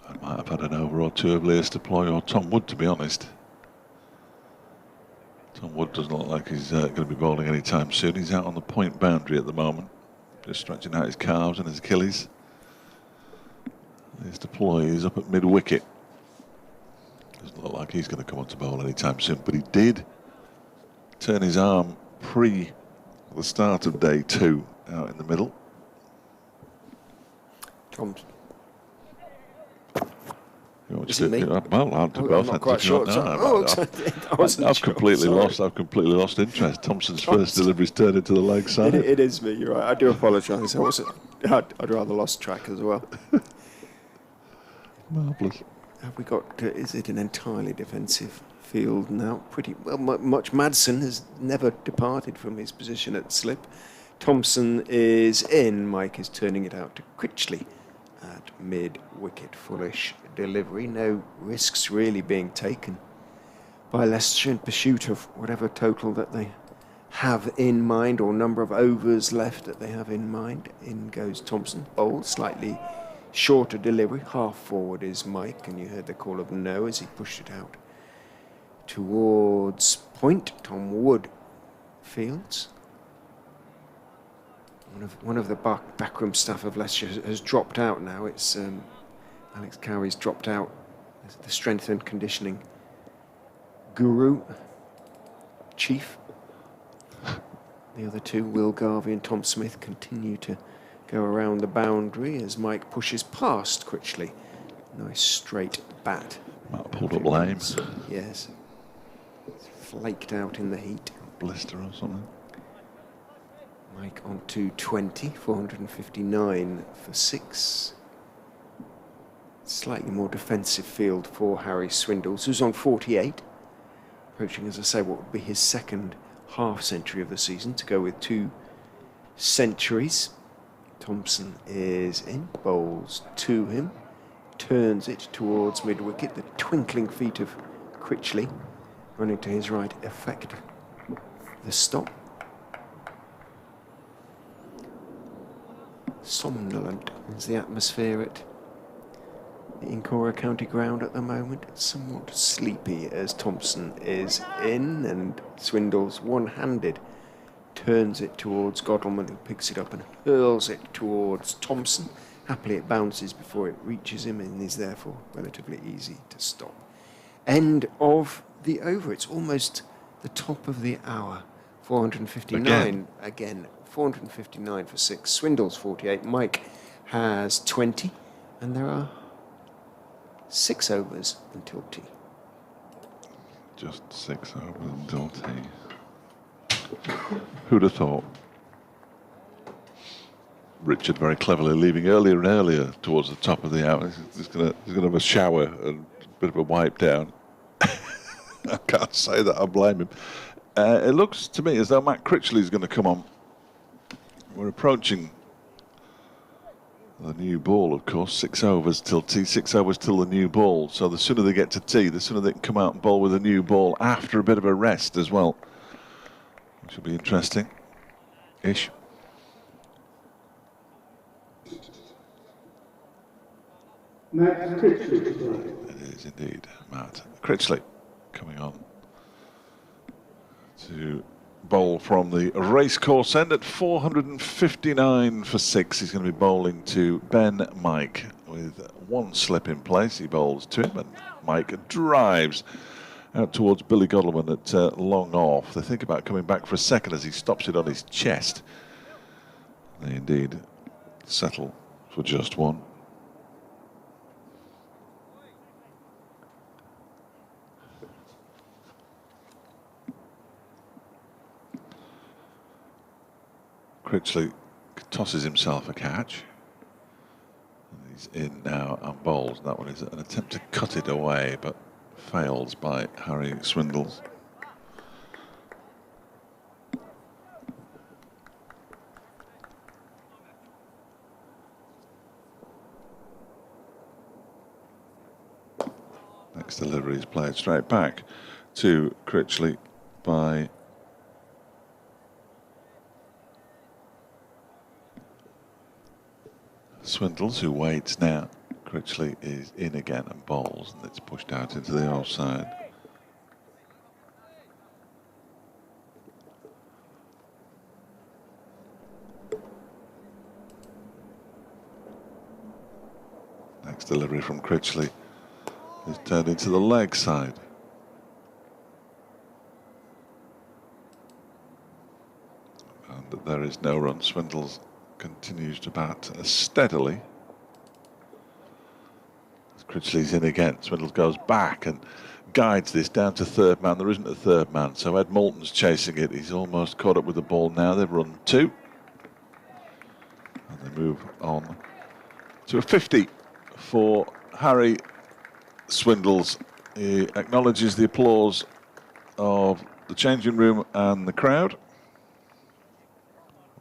I might have had an over or two of Lewis Deploy or Tom Wood, to be honest. Tom Wood doesn't look like he's going to be bowling anytime soon. He's out on the point boundary at the moment, just stretching out his calves and his Achilles. Lewis Deploy is up at mid-wicket. Doesn't look like he's going to come on to bowl anytime soon, but he did turn his arm pre the start of day 2 out in the middle. Thompson. Is it me? Well, I'm not quite sure. I've completely lost interest. Thompson's first delivery's turned into the leg side. It is me. You're right. I do apologise. I'd rather lost track as well. Marvellous. Have we got? Is it an entirely defensive field now? Pretty well. Much Madsen has never departed from his position at slip. Thompson is in. Mike is turning it out to Critchley at mid-wicket. Foolish delivery. No risks really being taken by Leicestershire in pursuit of whatever total that they have in mind or number of overs left that they have in mind. In goes Thompson. Bowled slightly shorter delivery. Half forward is Mike, and you heard the call of no as he pushed it out towards point. Tom Wood fields. One of the backroom staff of Leicestershire has dropped out now. It's Alex Cowie's dropped out. The strength and conditioning guru, chief. The other two, Will Garvey and Tom Smith, continue to go around the boundary as Mike pushes past Critchley. Nice straight bat. Might have pulled up lame. Yes. It's flaked out in the heat. Blister or something. Mike on 220, 459 for 6. Slightly more defensive field for Harry Swindles, who's on 48. Approaching, as I say, what would be his second half century of the season, to go with 2 centuries. Thompson is in, bowls to him, turns it towards mid-wicket. The twinkling feet of Critchley running to his right effect the stop. Somnolent is the atmosphere at the Incora County Ground at the moment. Somewhat sleepy as Thompson is in, and Swindles one-handed turns it towards Godleman, who picks it up and hurls it towards Thompson. Happily it bounces before it reaches him and is therefore relatively easy to stop. End of the over. It's almost the top of the hour. 459 again. 459 for 6. Swindles 48. Mike has 20, and there are 6 overs until tea. Just 6 overs until tea. Who'd have thought? Richard very cleverly leaving earlier and earlier towards the top of the hour. He's going to have a shower and a bit of a wipe down. I can't say that, I blame him. It looks to me as though Matt Critchley is going to come on. We're approaching the new ball, of course. 6 overs till tea, 6 overs till the new ball. So the sooner they get to tea, the sooner they can come out and bowl with a new ball after a bit of a rest as well. Which will be interesting-ish. Matt Critchley. It is indeed Matt Critchley coming on to bowl from the racecourse end at 459 for 6. He's going to be bowling to Ben Mike with one slip in place. He bowls to him and Mike drives out towards Billy Godleman at long off. They think about coming back for a second as he stops it on his chest. They indeed settle for just one. Critchley tosses himself a catch. He's in now and bowls. That one is an attempt to cut it away, but fails by Harry Swindles. Next delivery is played straight back to Critchley by Swindles, who waits now. Critchley is in again and bowls, and it's pushed out into the offside. Next delivery from Critchley is turned into the leg side. And there is no run. Swindles continues to bat steadily. Critchley's in again. Swindles goes back and guides this down to third man. There isn't a third man, so Ed Moulton's chasing it. He's almost caught up with the ball now. They've run 2. And they move on to a 50 for Harry Swindles. He acknowledges the applause of the changing room and the crowd.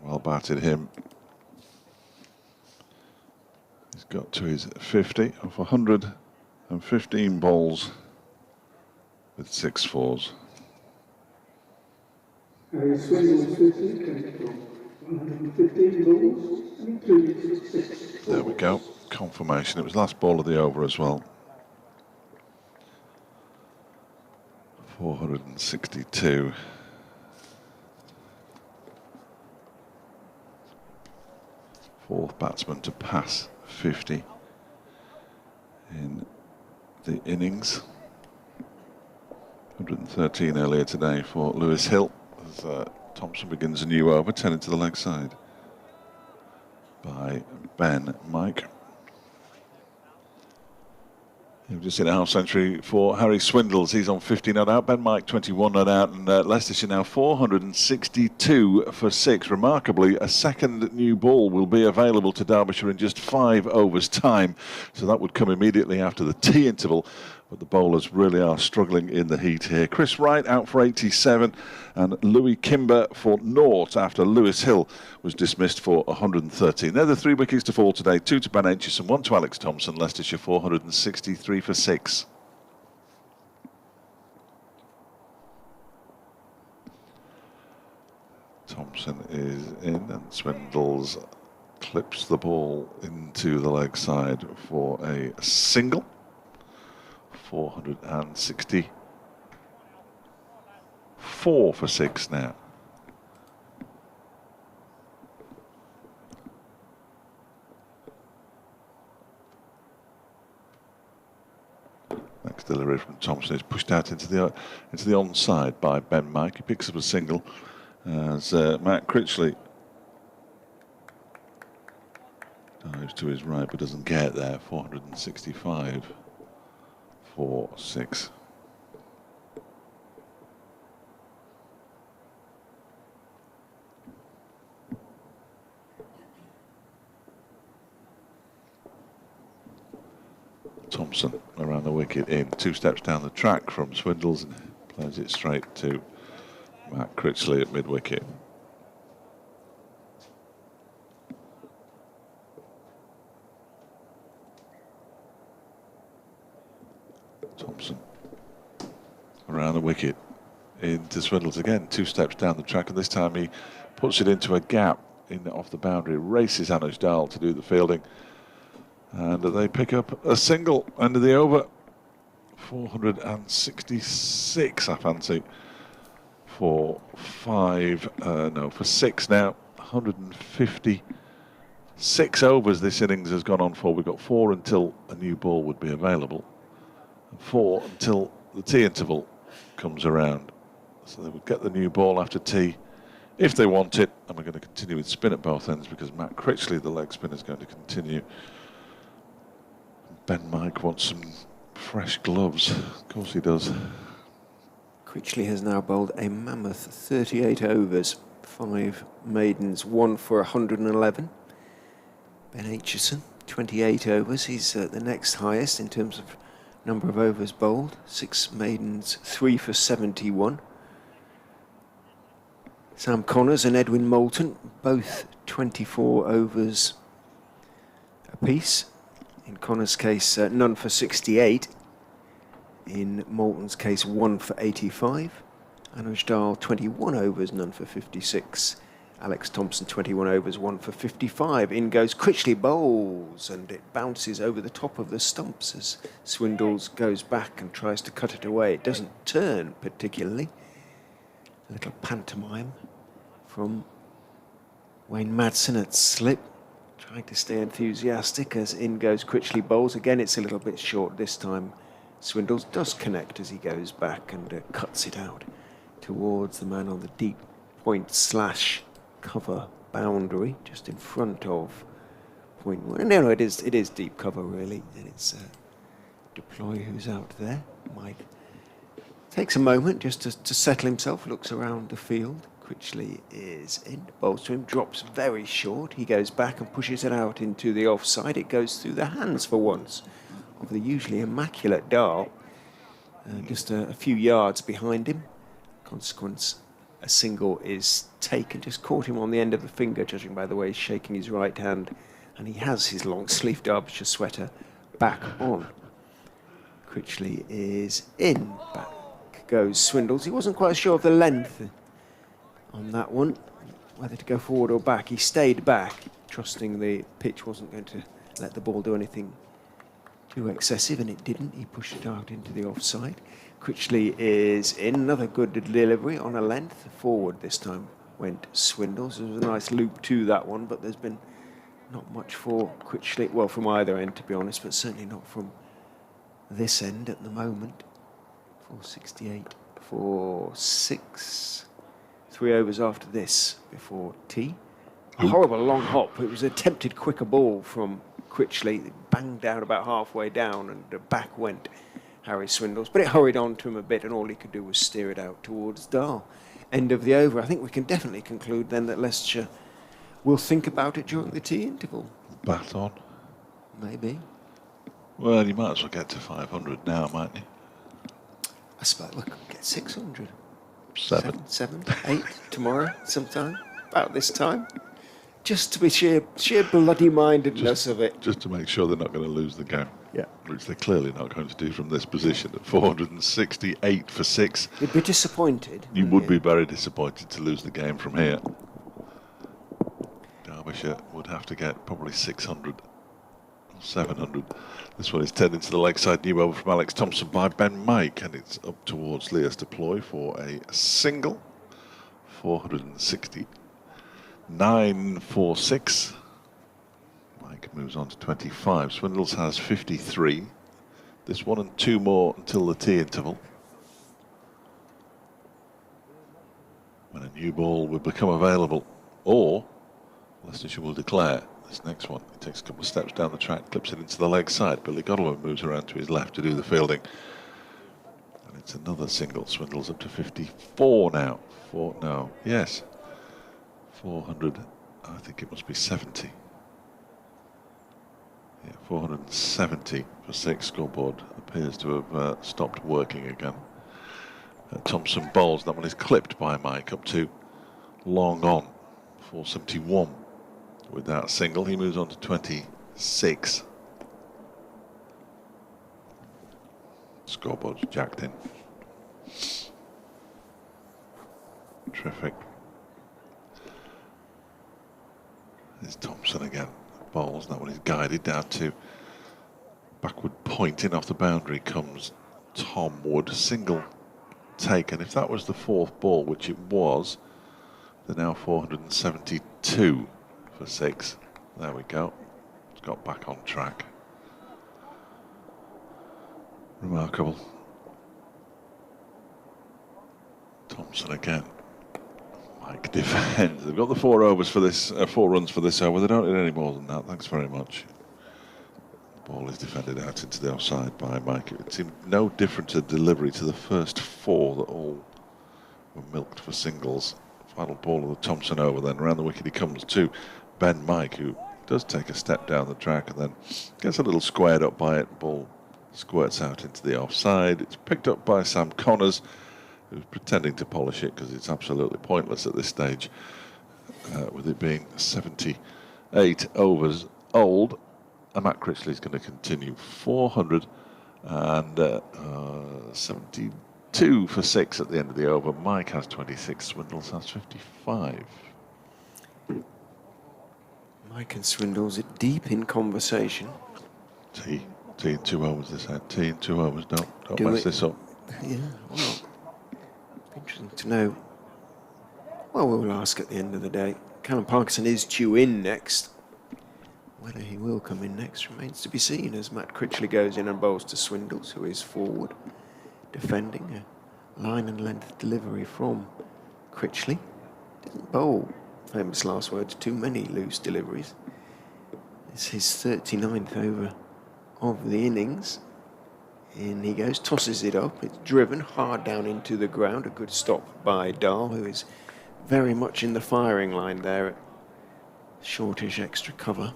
Well batted him. He's got to his 50 of 115 balls with 6 fours. Harry Swindles 50 came from 115 balls, including 6. There we go. Confirmation. It was last ball of the over as well. 462. Fourth batsman to pass 50 in the innings. 113 earlier today for Lewis Hill as Thompson begins a new over, 10 into the leg side by Ben Mike. We've just seen a half century for Harry Swindles. He's on 50 not out. Ben Mike 21 not out, and Leicestershire now 462 for 6. Remarkably, a second new ball will be available to Derbyshire in just 5 overs time, so that would come immediately after the tea interval. But the bowlers really are struggling in the heat here. Chris Wright out for 87 and Louis Kimber for 0 after Lewis Hill was dismissed for 113. They're the 3 wickets to fall today. 2 to Ben Aitchison, 1 to Alex Thompson. Leicestershire 463 for 6. Thompson is in and Swindles clips the ball into the leg side for a single. 464 for 6 now. Next delivery from Thompson is pushed out into the onside by Ben Mike. He picks up a single as Matt Critchley dives to his right but doesn't get there. 465 for 6. Thompson around the wicket in. 2 steps down the track from Swindles and plays it straight to Matt Critchley at mid-wicket. Thompson around the wicket into Swindles again. 2 steps down the track, and this time he puts it into a gap off the boundary, races Anuj Dal to do the fielding, and they pick up a single end of the over. 466, I fancy, for 6 now. 156 overs this innings has gone on for. We've got 4 until a new ball would be available, and 4 until the tea interval comes around. So they would get the new ball after tea if they want it, and we're going to continue with spin at both ends because Matt Critchley, the leg spinner, is going to continue. Ben Mike wants some fresh gloves. Of course he does. Critchley has now bowled a mammoth 38 overs, 5 maidens, 1 for 111. Ben Aitchison, 28 overs. He's the next highest in terms of number of overs bowled. 6 maidens, 3 for 71. Sam Connors and Edwin Moulton, both 24 overs apiece. In Connors' case, none for 68. In Moulton's case, 1 for 85. Anuj Dal, 21 overs, none for 56. Alex Thompson, 21 overs, 1 for 55. In goes Critchley, bowls, and it bounces over the top of the stumps as Swindles goes back and tries to cut it away. It doesn't turn particularly. A little pantomime from Wayne Madsen at slip, trying to stay enthusiastic as in goes Critchley, bowls. Again, it's a little bit short this time. Swindles does connect as he goes back and cuts it out towards the man on the deep point slash cover boundary, just in front of point 1. No, it is deep cover really, and it's Deploy who's out there. Mike takes a moment just to settle himself, looks around the field. Critchley is in, bowls to him, drops very short. He goes back and pushes it out into the offside. It goes through the hands for once of the usually immaculate Dal, just a few yards behind him. Consequence, a single is taken, just caught him on the end of the finger, judging by the way he's shaking his right hand, and he has his long-sleeved Derbyshire sweater back on. Critchley is in, back goes Swindles. He wasn't quite sure of the length on that one, whether to go forward or back. He stayed back, trusting the pitch wasn't going to let the ball do anything too excessive, and it didn't. He pushed it out into the offside. Critchley is in, another good delivery on a length. Forward this time went Swindles. There was a nice loop to that one, but there's been not much for Critchley, well, from either end to be honest, but certainly not from this end at the moment. 468 for 6. 3 overs after this before tea. A horrible long hop. It was an attempted quicker ball from Critchley. It banged down about halfway down and back went Harry Swindles. But it hurried on to him a bit and all he could do was steer it out towards Dal. End of the over. I think we can definitely conclude then that Leicestershire will think about it during the tea interval. Bat on. Maybe. Well, you might as well get to 500 now, mightn't you? I suppose we could get 600. 7. 7, 8 tomorrow sometime, about this time. Just to be sheer bloody mindedness of it. Just to make sure they're not going to lose the game. Yeah. Which they're clearly not going to do from this position at 468 for 6. You'd be disappointed. You would be very disappointed to lose the game from here. Derbyshire would have to get probably 600 or 700. This one is turned into the leg side, new over from Alex Thompson by Ben Mike, and it's up towards Leas Deploy for a single. 469 for 6. Mike moves on to 25. Swindles has 53. This 1 and 2 more until the tea interval, when a new ball will become available, or Leicestershire will declare. This next one, he takes a couple of steps down the track, clips it into the leg side. Billy Godolphin moves around to his left to do the fielding. And it's another single. Swindles up to 54 now. 400, I think it must be 70. Yeah, 470 for 6. Scoreboard appears to have stopped working again. Thompson bowls. That one is clipped by Mike up to long on. 471 with that single. He moves on to 26. Scoreboard's jacked in. Terrific. There's Thompson again. Bowls. That one is guided down to backward point. In off the boundary comes Tom Wood. Single taken. If that was the 4th ball, which it was, they're now 472 for 6. There we go. It's got back on track. Remarkable. Thompson again. Mike defends. They've got the 4 overs for this, 4 runs for this over. They don't need any more than that. Thanks very much. The ball is defended out into the offside by Mike. It seemed no different to delivery to the first 4 that all were milked for singles. Final ball of the Thompson over, then around the wicket he comes to Ben Mike, who does take a step down the track and then gets a little squared up by it. Ball squirts out into the offside. It's picked up by Sam Connors, who's pretending to polish it because it's absolutely pointless at this stage, with it being 78 overs old. And Matt Critchley's going to continue. 472 for 6 at the end of the over. Mike has 26, Swindles has 55. Mike and Swindles are deep in conversation. T in 2 overs this end. T in 2 overs. Don't mess this up. Yeah, well, interesting to know. Well, we'll ask at the end of the day. Callum Parkinson is due in next. Whether he will come in next remains to be seen as Matt Critchley goes in and bowls to Swindles, who is forward, defending a line and length delivery from Critchley. Didn't bowl, famous last words, too many loose deliveries. It's his 39th over of the innings. In he goes, tosses it up. It's driven hard down into the ground. A good stop by Dahl, who is very much in the firing line there at shortish extra cover.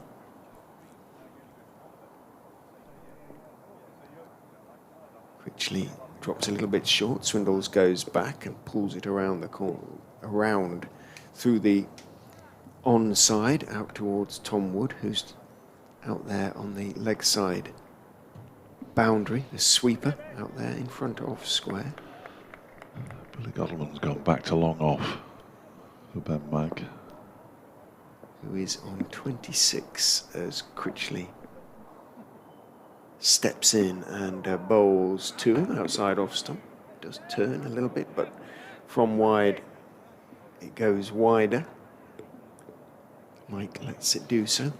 Critchley drops a little bit short. Swindles goes back and pulls it around the corner, around through the onside out towards Tom Wood, who's out there on the leg side boundary, the sweeper out there in front of square. Billy Godleman's gone back to long off for Ben Mike, who is on 26 as Critchley steps in and bowls to him outside off stump. Does turn a little bit, but from wide it goes wider. Mike lets it do so.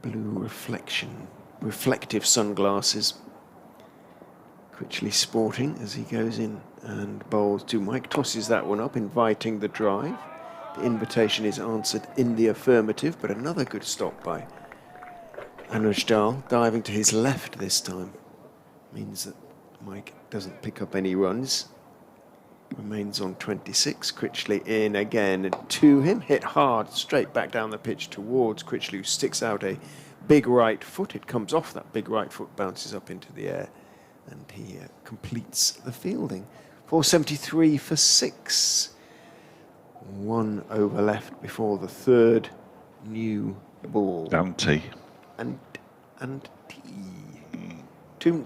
Blue reflective sunglasses. Critchley sporting as he goes in and bowls to Mike. Tosses that one up, inviting the drive. The invitation is answered in the affirmative, but another good stop by Anuj Dahl, diving to his left this time. Means that Mike doesn't pick up any runs. Remains on 26. Critchley in again to him. Hit hard, straight back down the pitch towards Critchley, who sticks out a big right foot. It comes off that big right foot, bounces up into the air, and he completes the fielding. 473 for 6. 1 over left before the 3rd new ball. and T. And T. Two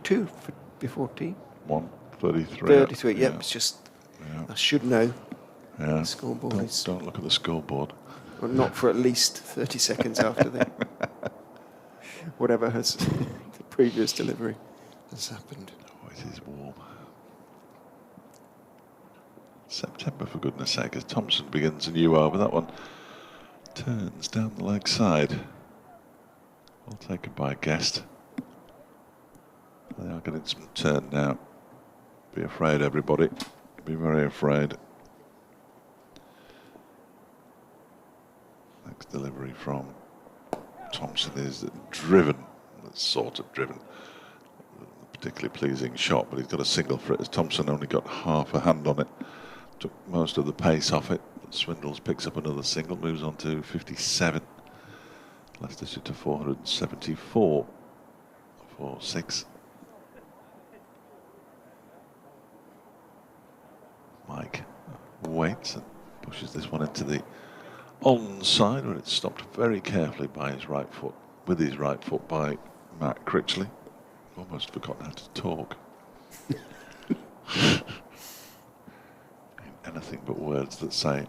before T. 133. 33. Yep, Yeah. it's just Yeah. I should know. Yeah. The scoreboard is Don't look at the scoreboard. well, not for at least 30 seconds after the whatever has the previous delivery has happened. Oh, it is warm. September, for goodness sake, as Thompson begins a new over. That one turns down the leg side. Well taken by Guest. They are getting some turn now. Be afraid, everybody. Be very afraid. Next delivery from Thompson is driven. That's sort of driven. A particularly pleasing shot, but he's got a single for it, as Thompson only got half a hand on it. Took most of the pace off it. Swindles picks up another single, moves on to 57. Leicestershire to 474 for 6. Mike waits and pushes this one into the onside, where it's stopped very carefully by his right foot, with his right foot by Matt Critchley. Almost forgotten how to talk. Anything but words that say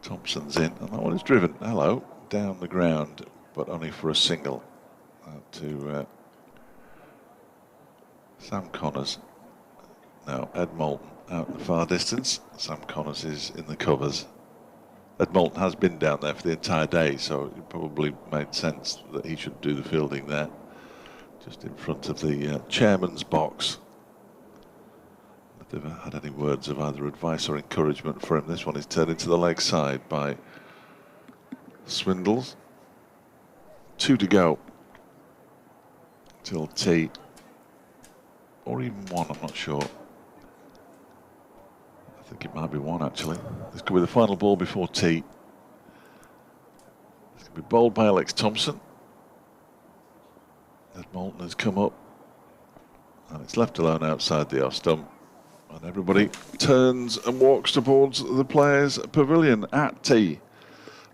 Thompson's in, and that one is driven, hello, down the ground, but only for a single to Sam Connors. Now Ed Moulton out in the far distance. Sam Connors is in the covers. Ed Moulton has been down there for the entire day, so it probably made sense that he should do the fielding there, just in front of the chairman's box. If they've had any words of either advice or encouragement for him, this one is turned into the leg side by Swindles. 2 to go till tea, or even 1, I'm not sure. I think it might be 1 actually. This could be the final ball before tea. It's going to be bowled by Alex Thompson. Ed Moulton has come up, and it's left alone outside the off stump. And everybody turns and walks towards the players' pavilion at tea.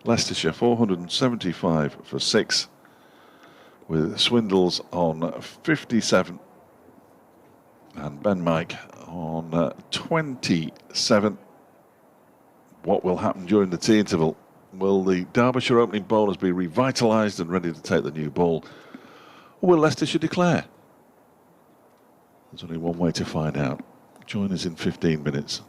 Leicestershire 475 for 6, with Swindles on 57 and Ben Mike on 27. What will happen during the tea interval? Will the Derbyshire opening bowlers be revitalised and ready to take the new ball, or will Leicestershire declare? There's only one way to find out. Join us in 15 minutes.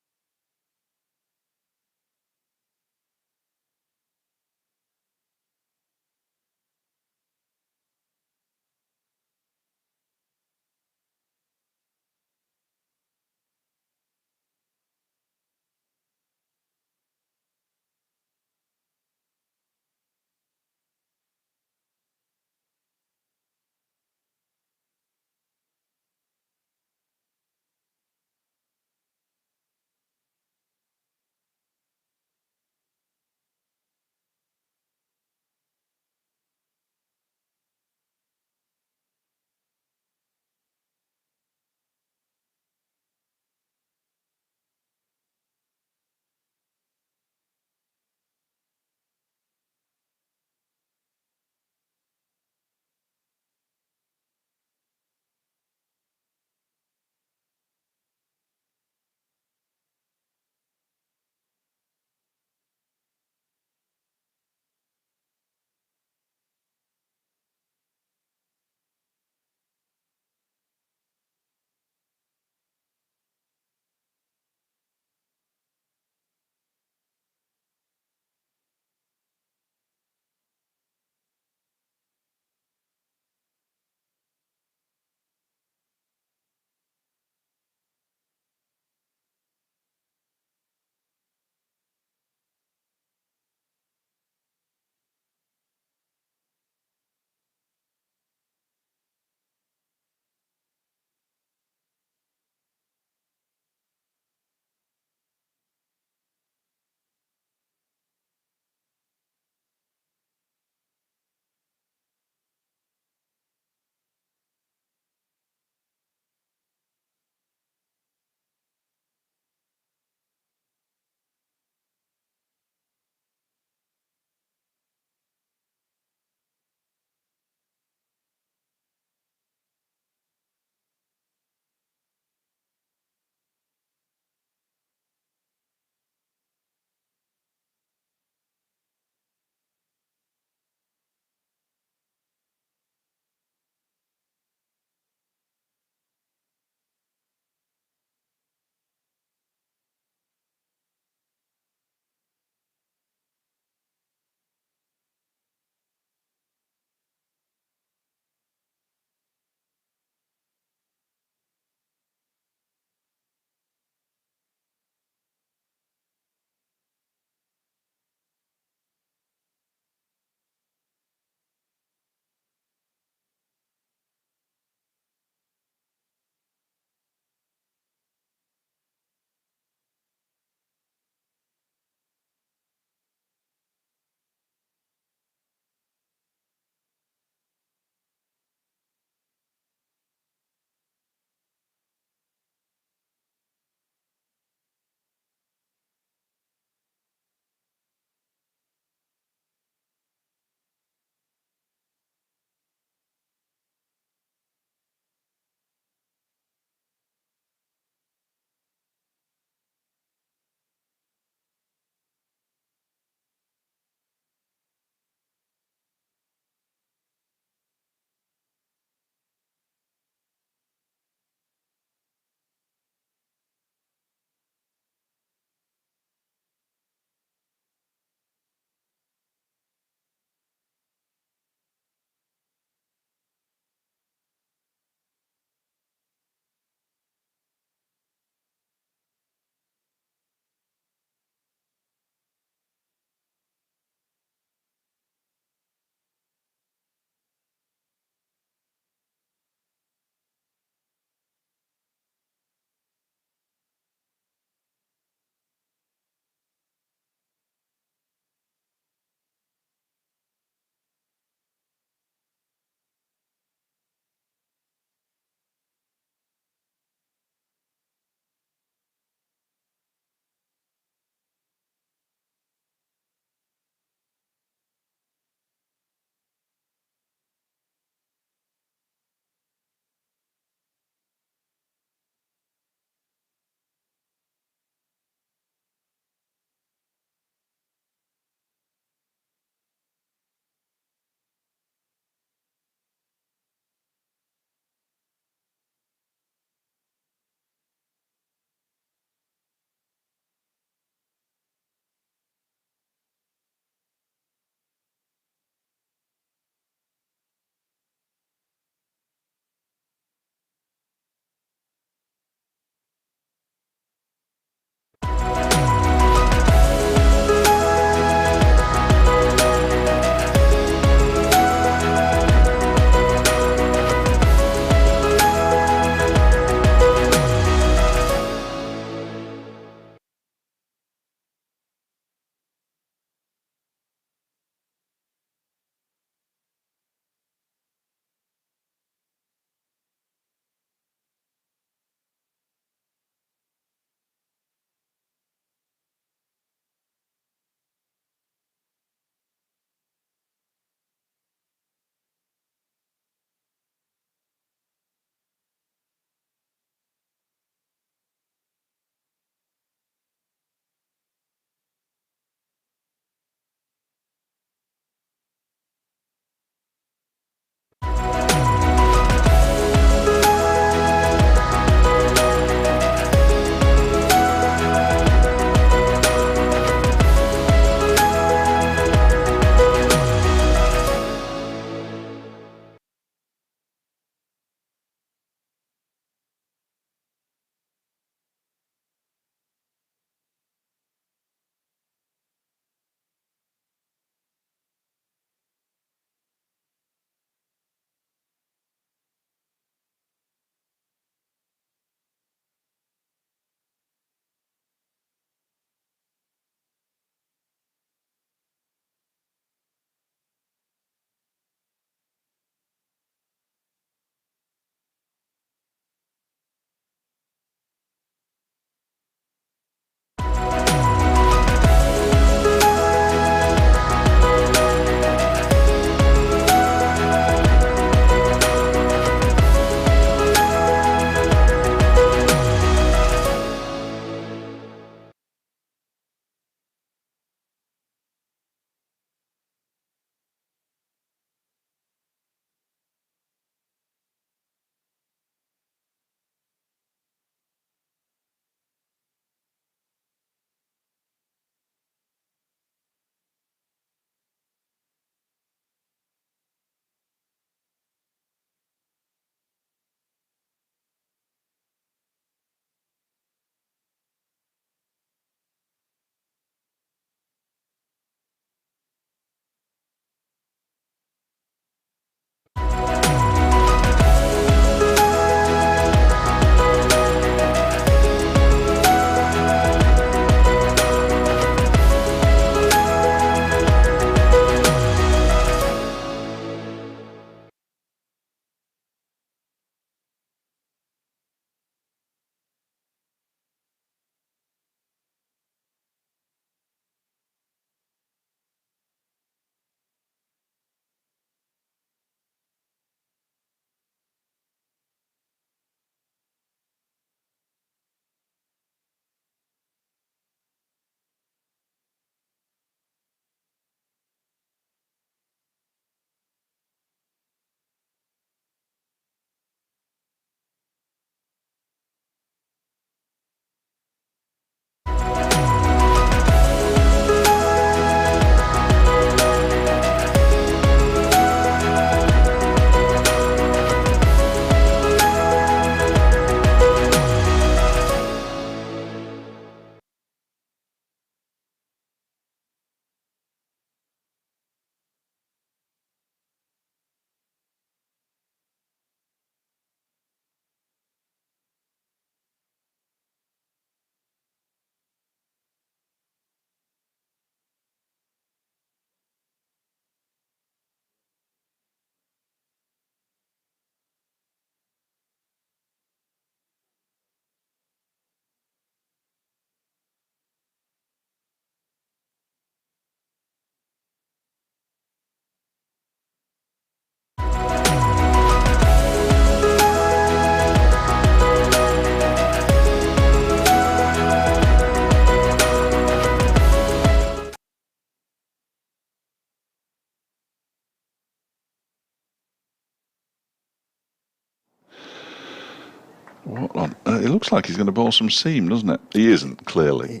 looks like he's going to bowl some seam, doesn't it? He isn't, clearly.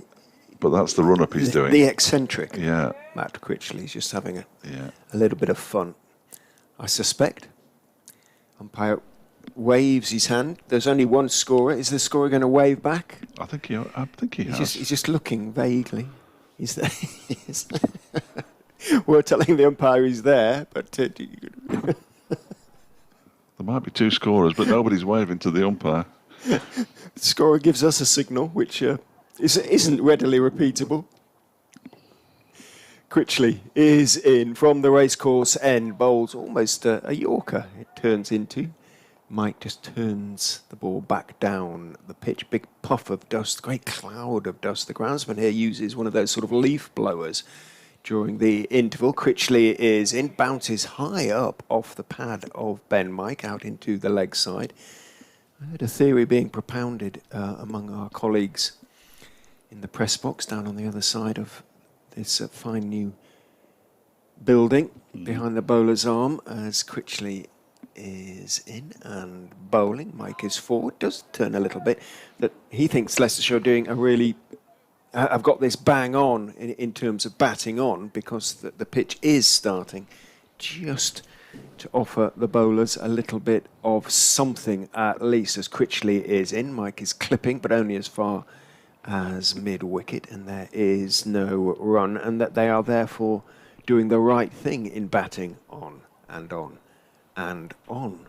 But that's the run-up he's doing. The eccentric. Yeah. Matt Critchley's just having a Yeah. little bit of fun. I suspect. Umpire waves his hand. There's only one scorer. Is the scorer going to wave back? I think he has. He's just looking vaguely. He's there. We're telling the umpire he's there, but There might be two scorers, but nobody's waving to the umpire. the scorer gives us a signal, which isn't readily repeatable. Critchley is in from the racecourse end, bowls almost a Yorker, it turns into. Mike just turns the ball back down the pitch. Big puff of dust, great cloud of dust. The groundsman here uses one of those sort of leaf blowers during the interval. Critchley is in, bounces high up off the pad of Ben Mike out into the leg side. I heard a theory being propounded among our colleagues in the press box down on the other side of this fine new building behind the bowler's arm as Critchley is in and bowling. Mike is forward, does turn a little bit. That he thinks Leicestershire are doing a really... I've got this bang on in terms of batting on because the pitch is starting just to offer the bowlers a little bit of something at least as Critchley is in. Mike is clipping, but only as far as mid-wicket, and there is no run, and that they are therefore doing the right thing in batting on and on and on.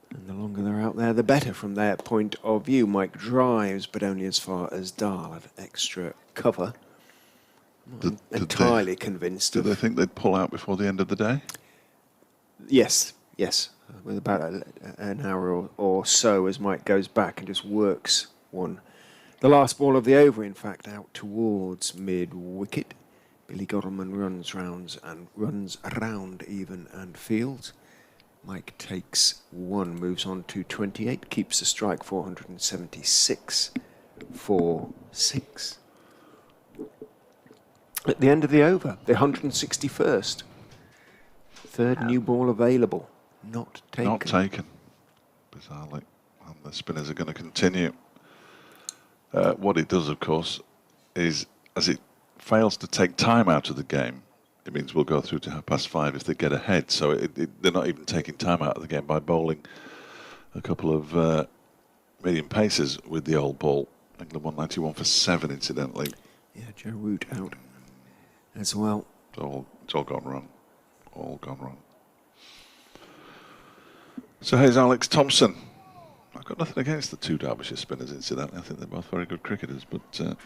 And the longer they're out there, the better from their point of view. Mike drives, but only as far as Dahl at extra cover. I'm entirely convinced. Do they think they'd pull out before the end of the day? Yes. With about an hour or so as Mike goes back and just works one. The last ball of the over, in fact, out towards mid-wicket. Billy Godalman runs around even and fields. Mike takes one, moves on to 28, keeps the strike 476 for 6. At the end of the over, the 161st. Third new ball available. Not taken. Not taken, bizarrely. And the spinners are going to continue. What it does, of course, is as it fails to take time out of the game, it means we'll go through to 5:30 if they get ahead. So they're not even taking time out of the game by bowling a couple of medium paces with the old ball. England 191 for 7, incidentally. Yeah, Joe Root out as well. It's all gone wrong. All gone wrong. So here's Alex Thompson. I've got nothing against the two Derbyshire spinners, incidentally. I think they're both very good cricketers, but not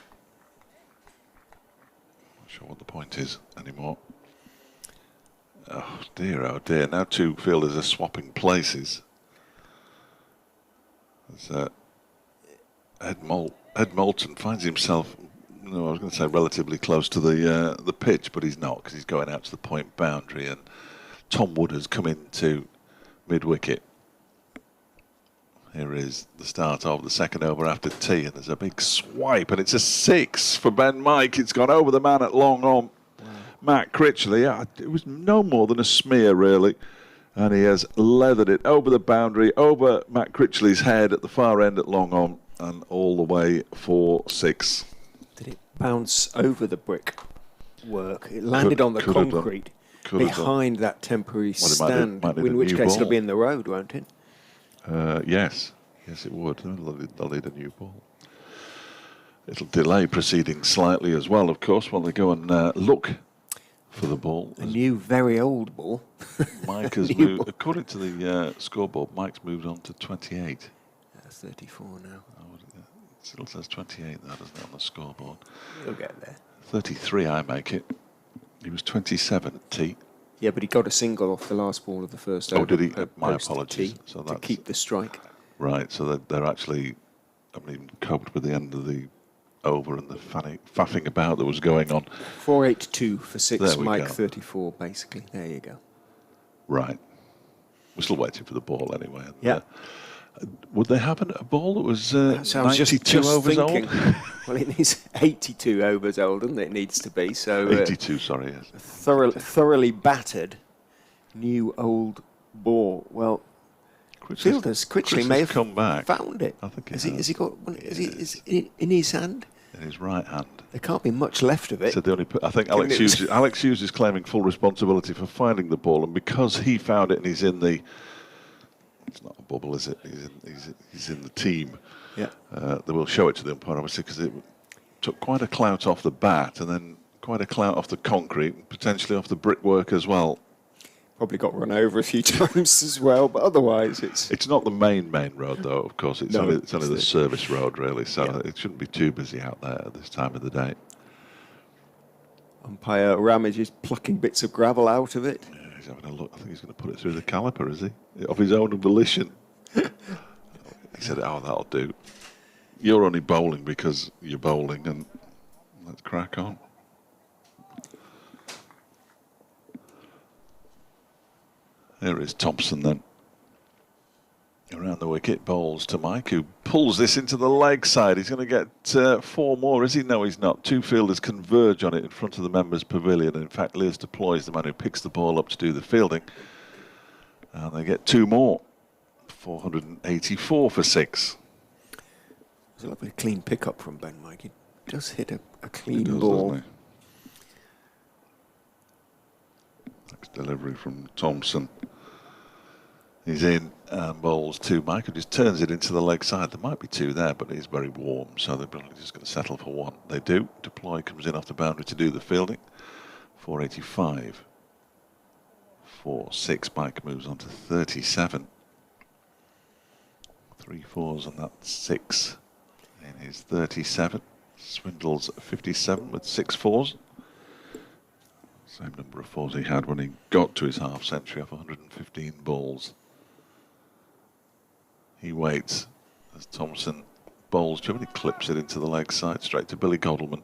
sure what the point is anymore. Oh dear. Now two fielders are swapping places. As Ed Moulton finds himself, I was going to say relatively close to the pitch, but he's not because he's going out to the point boundary, and Tom Wood has come into mid-wicket. Here is the start of the second over after tea, and there's a big swipe, and it's a 6 for Ben Mike. It's gone over the man at long on. Wow. Matt Critchley, it was no more than a smear, really. And he has leathered it over the boundary, over Matt Critchley's head at the far end at long on, and all the way for 6. Did it bounce over the brick work? It landed on the concrete behind that temporary stand, in which case it'll be in the road, won't it? Yes, it would. They'll need a new ball. It'll delay proceedings slightly as well, of course, while they go and look for the ball. A new, very old ball. Mike has moved, according to the scoreboard, Mike's moved on to 28. 34 now. It still says 28 there, doesn't it, on the scoreboard? You'll get there. 33, I make it. He was 27 at tea. Yeah, but he got a single off the last ball of the first over. Oh, did he? My apologies. So to keep the strike. Right, so they're actually, haven't even coped with the end of the over and the faffing about that was going on. 482 for 6, Mike go. 34, basically. There you go. Right. We're still waiting for the ball anyway. Yeah. Would they have a ball that was so 92 just overs thinking. old? Well, it is 82 overs old, doesn't it? It needs to be. So 82, sorry. Yes. Thoroughly battered, new old ball. Well, Fielders, Critchley may have come back. found it. I think has he got one? Is it in his hand? In his right hand. There can't be much left of it. So I think Alex Hughes is claiming full responsibility for finding the ball, and because he found it and he's in the, it's not a bubble, is it? He's in the team. Yeah. They will show it to the umpire, obviously, because it took quite a clout off the bat and then quite a clout off the concrete, and potentially off the brickwork as well. Probably got run over a few times as well, but otherwise it's not the main road, though. Of course, it's only the service road, really. So it shouldn't be too busy out there at this time of the day. Umpire Ramage is plucking bits of gravel out of it. Yeah, he's having a look. I think he's going to put it through the caliper, is he? Of his own volition. He said, "Oh, that'll do. You're only bowling because you're bowling, and let's crack on." Here is Thompson then. Around the wicket, bowls to Mike, who pulls this into the leg side. He's going to get 4 more, is he? No, he's not. 2 fielders converge on it in front of the members' pavilion. And in fact, Lewis deploys the man who picks the ball up to do the fielding. And they get 2 more. 484 for 6. It's a lovely clean pickup from Ben Mike. He does hit a clean ball. Next delivery from Thompson. He's in and bowls to Mike, who just turns it into the leg side. There might be 2 there, but it is very warm, so they're probably just going to settle for 1. They do. Deploy comes in off the boundary to do the fielding. 485. 4-6. Mike moves on to 37. 3 4s and that's 6 in his 37. Swindles 57 with 6 4s. Same number of 4s he had when he got to his half century off 115 balls. He waits as Thompson bowls. Germany clips it into the leg side straight to Billy Godalman.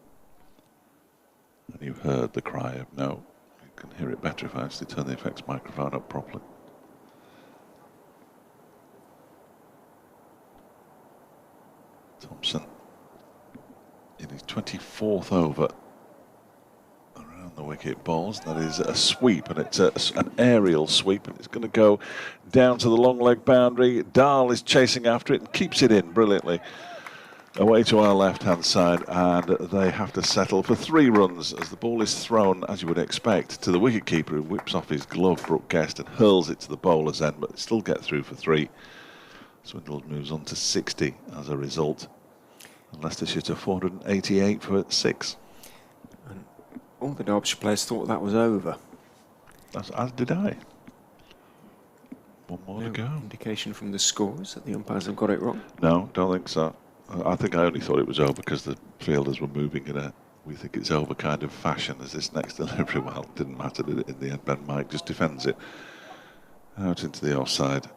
And you've heard the cry of no. You can hear it better if I actually turn the effects microphone up properly. Thompson in his 24th over around the wicket bowls. That is a sweep, and it's an aerial sweep, and it's going to go down to the long leg boundary. Dahl is chasing after it and keeps it in brilliantly away to our left hand side, and they have to settle for 3 runs as the ball is thrown, as you would expect, to the wicket keeper, who whips off his glove, Brooke Guest, and hurls it to the bowler's end, but still get through for 3. Swindles moves on to 60 as a result. And Leicestershire to 488 for 6. And all the Derbyshire players thought that was over. As did I. 1 more to go. Indication from the scores that the umpires have got it wrong? No, don't think so. I think I only thought it was over because the fielders were moving in a we think it's over kind of fashion as this next delivery. Well, it didn't matter, did it? In the end, Ben Mike just defends it out into the offside.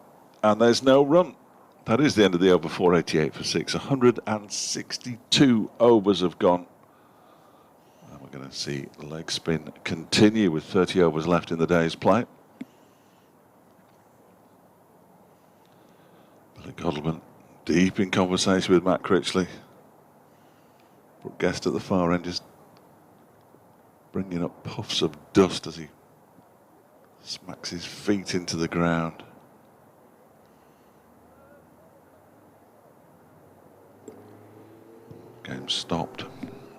And there's no run. That is the end of the over. 488 for 6. 162 overs have gone. And we're going to see the leg spin continue with 30 overs left in the day's play. Billy Godalman deep in conversation with Matt Critchley. Brooke Guest at the far end just bringing up puffs of dust as he smacks his feet into the ground. Game stopped.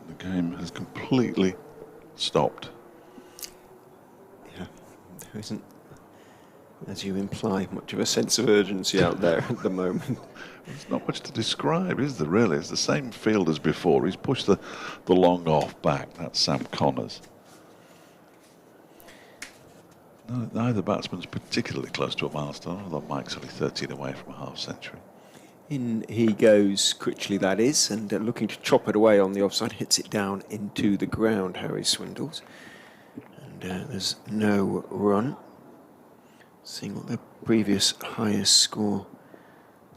The game has completely stopped. Yeah, there isn't, as you imply, much of a sense of urgency out there at the moment. There's not much to describe, is there really? It's the same field as before. He's pushed the long off back. That's Sam Connors. No, neither batsman's particularly close to a milestone, although Mike's only 13 away from a half century. In he goes, Critchley that is, and looking to chop it away on the offside, hits it down into the ground, Harry Swindles. And there's no run. Seeing what the previous highest score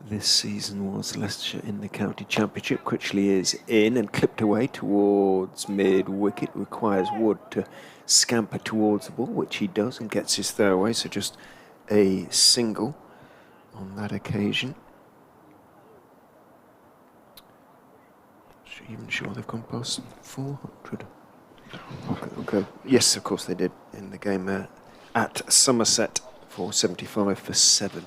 this season was, Leicestershire in the county championship. Critchley is in and clipped away towards mid-wicket. Requires Wood to scamper towards the ball, which he does, and gets his throw away. So just a single on that occasion. Even sure they've gone past 400. Okay. Yes, of course they did in the game at Somerset. 475 for 7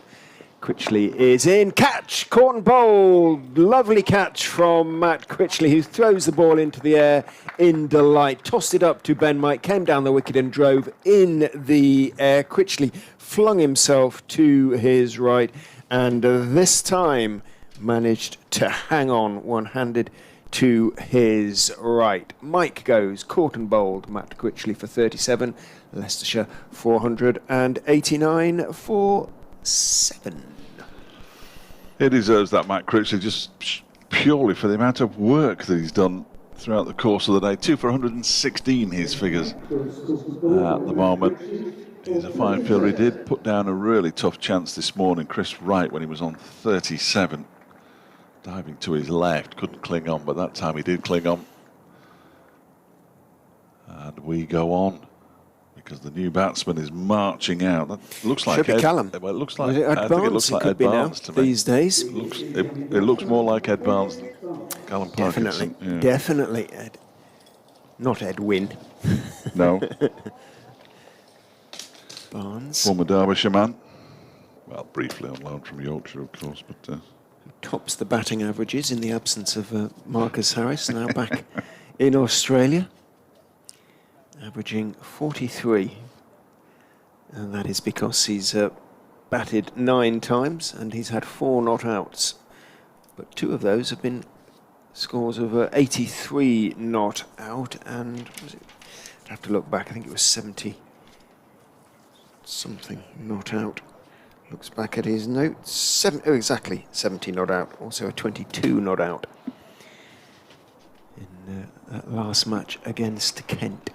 Critchley is in. Catch! Caught and bowled. Lovely catch from Matt Critchley, who throws the ball into the air in delight. Tossed it up to Ben Mike, came down the wicket and drove in the air. Critchley flung himself to his right and this time managed to hang on one-handed to his right. Mike goes, caught and bowled, Matt Critchley for 37, Leicestershire 489 for 7. He deserves that, Matt Critchley, just purely for the amount of work that he's done throughout the course of the day. 2 for 116, his figures at the moment. He's a fine fielder. He did put down a really tough chance this morning, Chris Wright, when he was on 37. Diving to his left, couldn't cling on, but that time he did cling on. And we go on, because the new batsman is marching out. That looks like Should be Callum. Well, it looks like Ed Barnes. It Could be now to me. these days. It looks more like Ed Barnes than Callum Parkinson. Definitely Ed. Not Ed Wynn. No. Barnes. Former Derbyshire man. Well, briefly on loan from Yorkshire, of course, but tops the batting averages in the absence of Marcus Harris, now back in Australia, averaging 43, and that is because he's batted 9 times and he's had 4 not outs, but 2 of those have been scores of 83 not out, and was it, I'd have to look back, I think it was 70 something not out. Looks back at his notes. Exactly 70 not out. Also a 22 not out in that last match against Kent.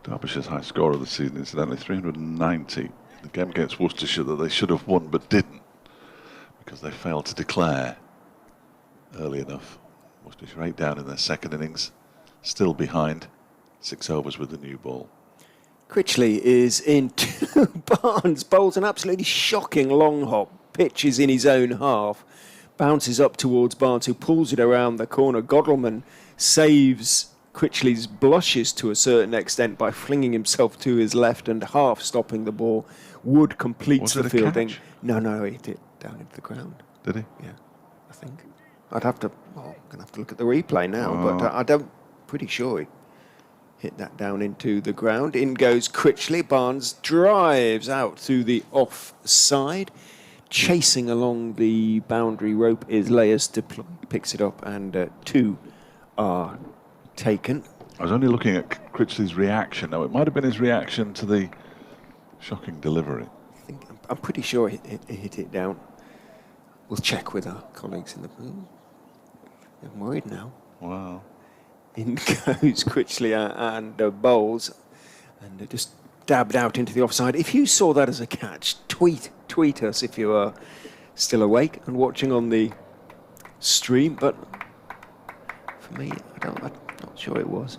Derbyshire's high score of the season, incidentally, 390. The game against Worcestershire that they should have won but didn't, because they failed to declare early enough. Worcestershire 8 down in their second innings, still behind. 6 overs with the new ball. Critchley is in. Barnes bowls an absolutely shocking long hop, pitches in his own half, bounces up towards Barnes, who pulls it around the corner. Godalman saves Critchley's blushes to a certain extent by flinging himself to his left and half stopping the ball. Wood completes the fielding. Catch? No, he hit it down into the ground. Did he? Yeah, I think. I'm going to have to look at the replay now, but pretty sure he hit that down into the ground. In goes Critchley. Barnes drives out through the offside. Chasing along the boundary rope is Layers. Picks it up, and 2 are taken. I was only looking at Critchley's reaction. Now, it might have been his reaction to the shocking delivery. I'm pretty sure he hit it down. We'll check with our colleagues in the booth. I'm worried now. Wow. In goes Critchley and bowls, and just dabbed out into the offside. If you saw that as a catch, tweet us if you are still awake and watching on the stream. But for me, I'm not sure it was.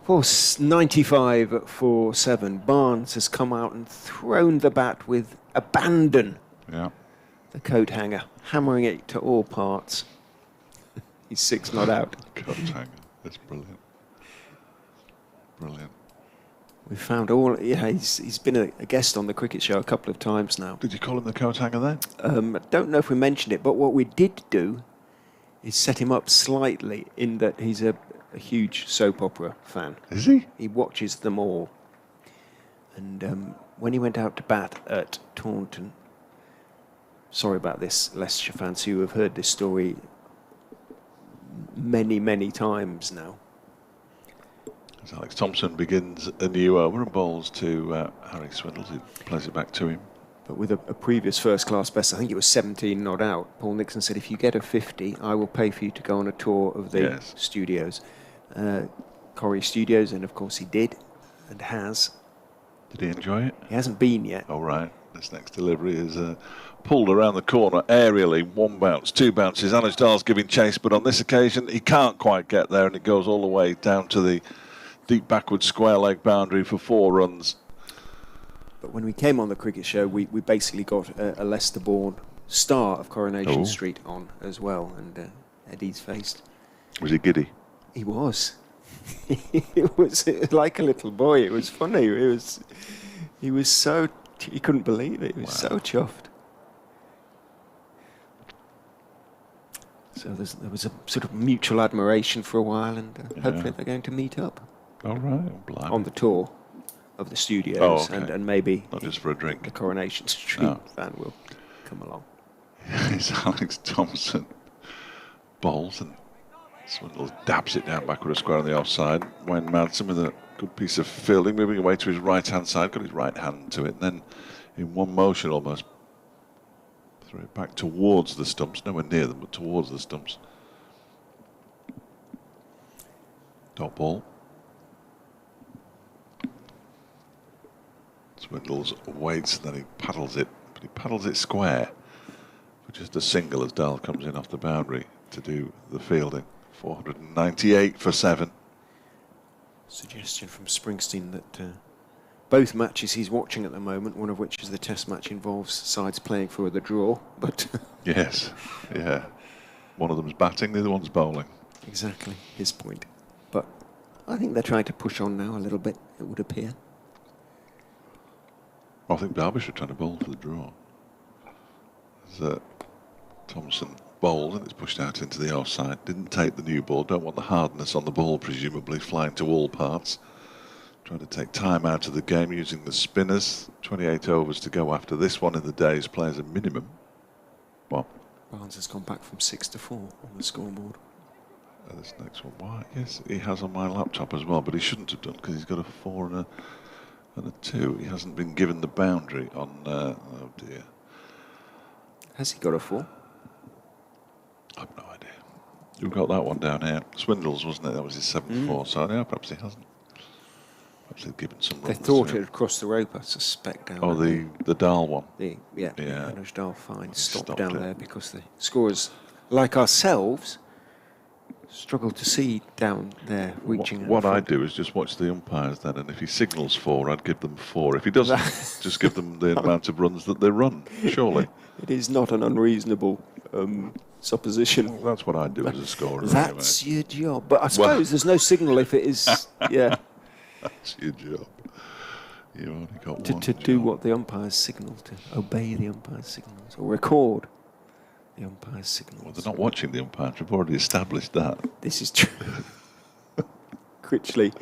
For 95 for 7, Barnes has come out and thrown the bat with abandon. Yeah. The coat hanger, hammering it to all parts. He's 6 not out. Coat hanger. That's brilliant. Brilliant. We found all. Yeah, he's been a guest on the cricket show a couple of times now. Did you call him the coat hanger then? I don't know if we mentioned it, but what we did do is set him up slightly in that he's a huge soap opera fan. Is he? He watches them all. And when he went out to bat at Taunton, sorry about this, Leicestershire fans who have heard this story many times now. As Alex Thompson begins a new over and bowls to Harry Swindles, who plays it back to him. But with a previous first-class best, I think it was 17 not out, Paul Nixon said, if you get a 50, I will pay for you to go on a tour of the studios. Corrie Studios, and of course he did, and has. Did he enjoy it? He hasn't been yet. All right. This next delivery is pulled around the corner aerially. 1 bounce, 2 bounces. Anuj Dal's giving chase, but on this occasion he can't quite get there, and it goes all the way down to the deep backward square leg boundary for 4 runs. But when we came on the cricket show, we basically got a Leicester-born star of Coronation Street on as well, and Eddie's faced. Was he giddy? He was. It was like a little boy. It was funny. He was so. He couldn't believe it. He was so chuffed. So there was a sort of mutual admiration for a while, and hopefully they're going to meet up All right. Blimey. on the tour of the studios, and maybe not just for a drink. the Coronation Street fan will come along. It's Alex Thompson bowls, and Swindles dabs it down backward a square on the offside. Wayne Madsen with a good piece of fielding, moving away to his right-hand side, got his right hand to it, and then in one motion almost threw it back towards the stumps, nowhere near them, but towards the stumps. Dot ball. Swindles waits, and then he paddles it, but he paddles it square for just a single as Dahl comes in off the boundary to do the fielding. 498 for 7. Suggestion from Springsteen that both matches he's watching at the moment, one of which is the test match, involves sides playing for the draw, but yes, yeah. One of them's batting, the other one's bowling. Exactly, his point. But I think they're trying to push on now a little bit, it would appear. I think Derbyshire are trying to bowl for the draw. As Thompson bowls and it's pushed out into the offside. Didn't take the new ball, don't want the hardness on the ball, presumably flying to all parts. Trying to take time out of the game using the spinners. 28 overs to go after this one in the day's players a minimum. Well, Barnes has gone back from 6 to 4 on the scoreboard. This next one, why? Yes, he has on my laptop as well, but he shouldn't have done because he's got a 4 and a 2. He hasn't been given the boundary on. Oh dear. Has he got a 4? I've no idea. You've got that one down here. Swindles, wasn't it? That was his 7-4. So yeah, perhaps he hasn't. Perhaps they've given some. They thought it had crossed the rope, I suspect. Down the Dahl one. Yeah. Dahl fine stopped down it. there because the scorers, like ourselves, struggle to see down there reaching. What I do is just watch the umpires then, and if he signals 4, I'd give them 4. If he doesn't, just give them the amount of runs that they run. Surely. It is not an unreasonable supposition. Well, that's what I do as a scorer. That's your job. But I suppose there's no signal if it is. Yeah. That's your job. You only got to one do job. what the umpires signal, to obey the umpire's signals, or record the umpire's signals. Well, they're not watching the umpires. We've already established that. This is true. Critchley,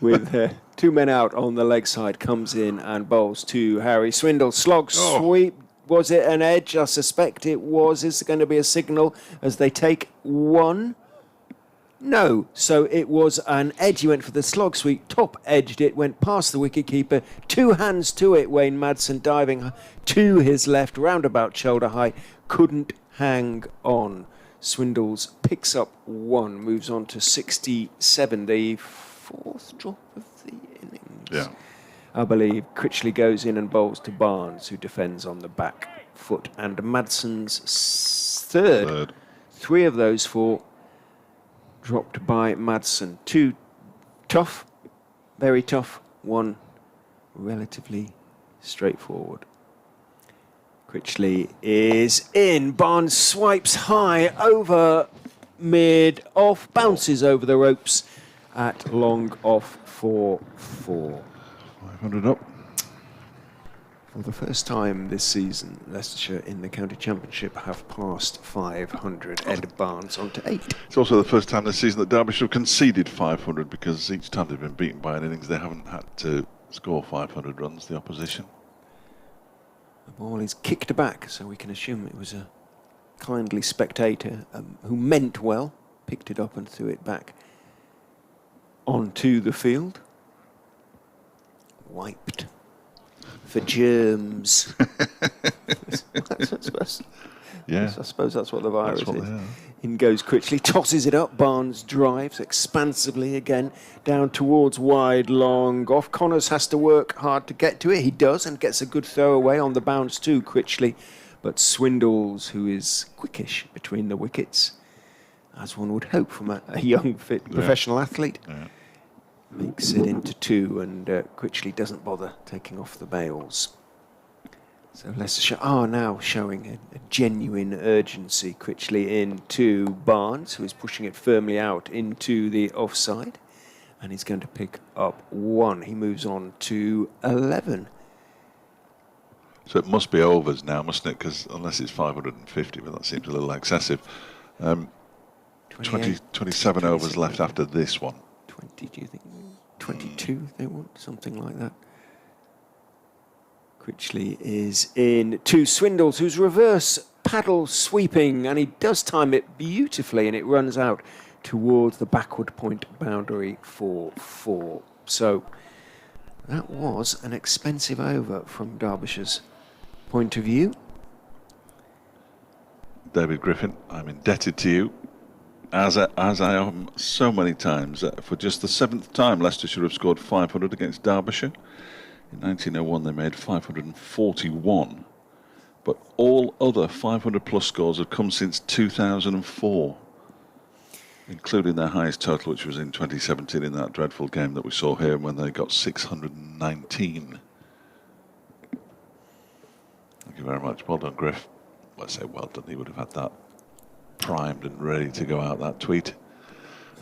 with 2 men out on the leg side, comes in and bowls to Harry Swindle. Slog sweep. Was it an edge? I suspect it was. Is there going to be a signal as they take 1? No. So it was an edge. He went for the slog sweep, top edged it, went past the wicketkeeper. 2 hands to it. Wayne Madsen diving to his left, roundabout shoulder height. Couldn't hang on. Swindles picks up 1, moves on to 67, the 4th drop of the innings. Yeah. I believe Critchley goes in and bowls to Barnes, who defends on the back foot. And Madsen's third. 3 of those 4 dropped by Madsen. 2 tough, very tough. 1 relatively straightforward. Critchley is in. Barnes swipes high over mid off, bounces over the ropes at long off for 4. 500 up. For the first time this season, Leicestershire in the county championship have passed 500. Ed Barnes on to 8. It's also the first time this season that Derbyshire have conceded 500 because each time they've been beaten by an innings, they haven't had to score 500 runs, the opposition. The ball is kicked back, so we can assume it was a kindly spectator who meant well, picked it up and threw it back onto the field. Wiped for germs. Yeah. I suppose that's what the virus That's what is. they are. In goes Critchley, tosses it up. Barnes drives expansively again down towards wide, long off. Connors has to work hard to get to it. He does and gets a good throw away on the bounce too, Critchley. But Swindles, who is quickish between the wickets, as one would hope from a young, fit professional athlete, makes it into 2, and Critchley doesn't bother taking off the bails. So Leicestershire are now showing a genuine urgency. Critchley in to Barnes, who is pushing it firmly out into the offside, and he's going to pick up 1. He moves on to 11. So it must be overs now, mustn't it? Because unless it's 550, but that seems a little excessive. 27 overs left after this one. 20, do you think? 22, they want something like that. Critchley is in to Swindles, who's reverse paddle sweeping, and he does time it beautifully, and it runs out towards the backward point boundary for 4. So that was an expensive over from Derbyshire's point of view. David Griffin, I'm indebted to you, as I am so many times. For just the 7th time, Leicestershire have scored 500 against Derbyshire. In 1901, they made 541. But all other 500-plus scores have come since 2004, including their highest total, which was in 2017 in that dreadful game that we saw here when they got 619. Thank you very much. Well done, Griff. Let's say well done. He would have had that primed and ready to go out, that tweet.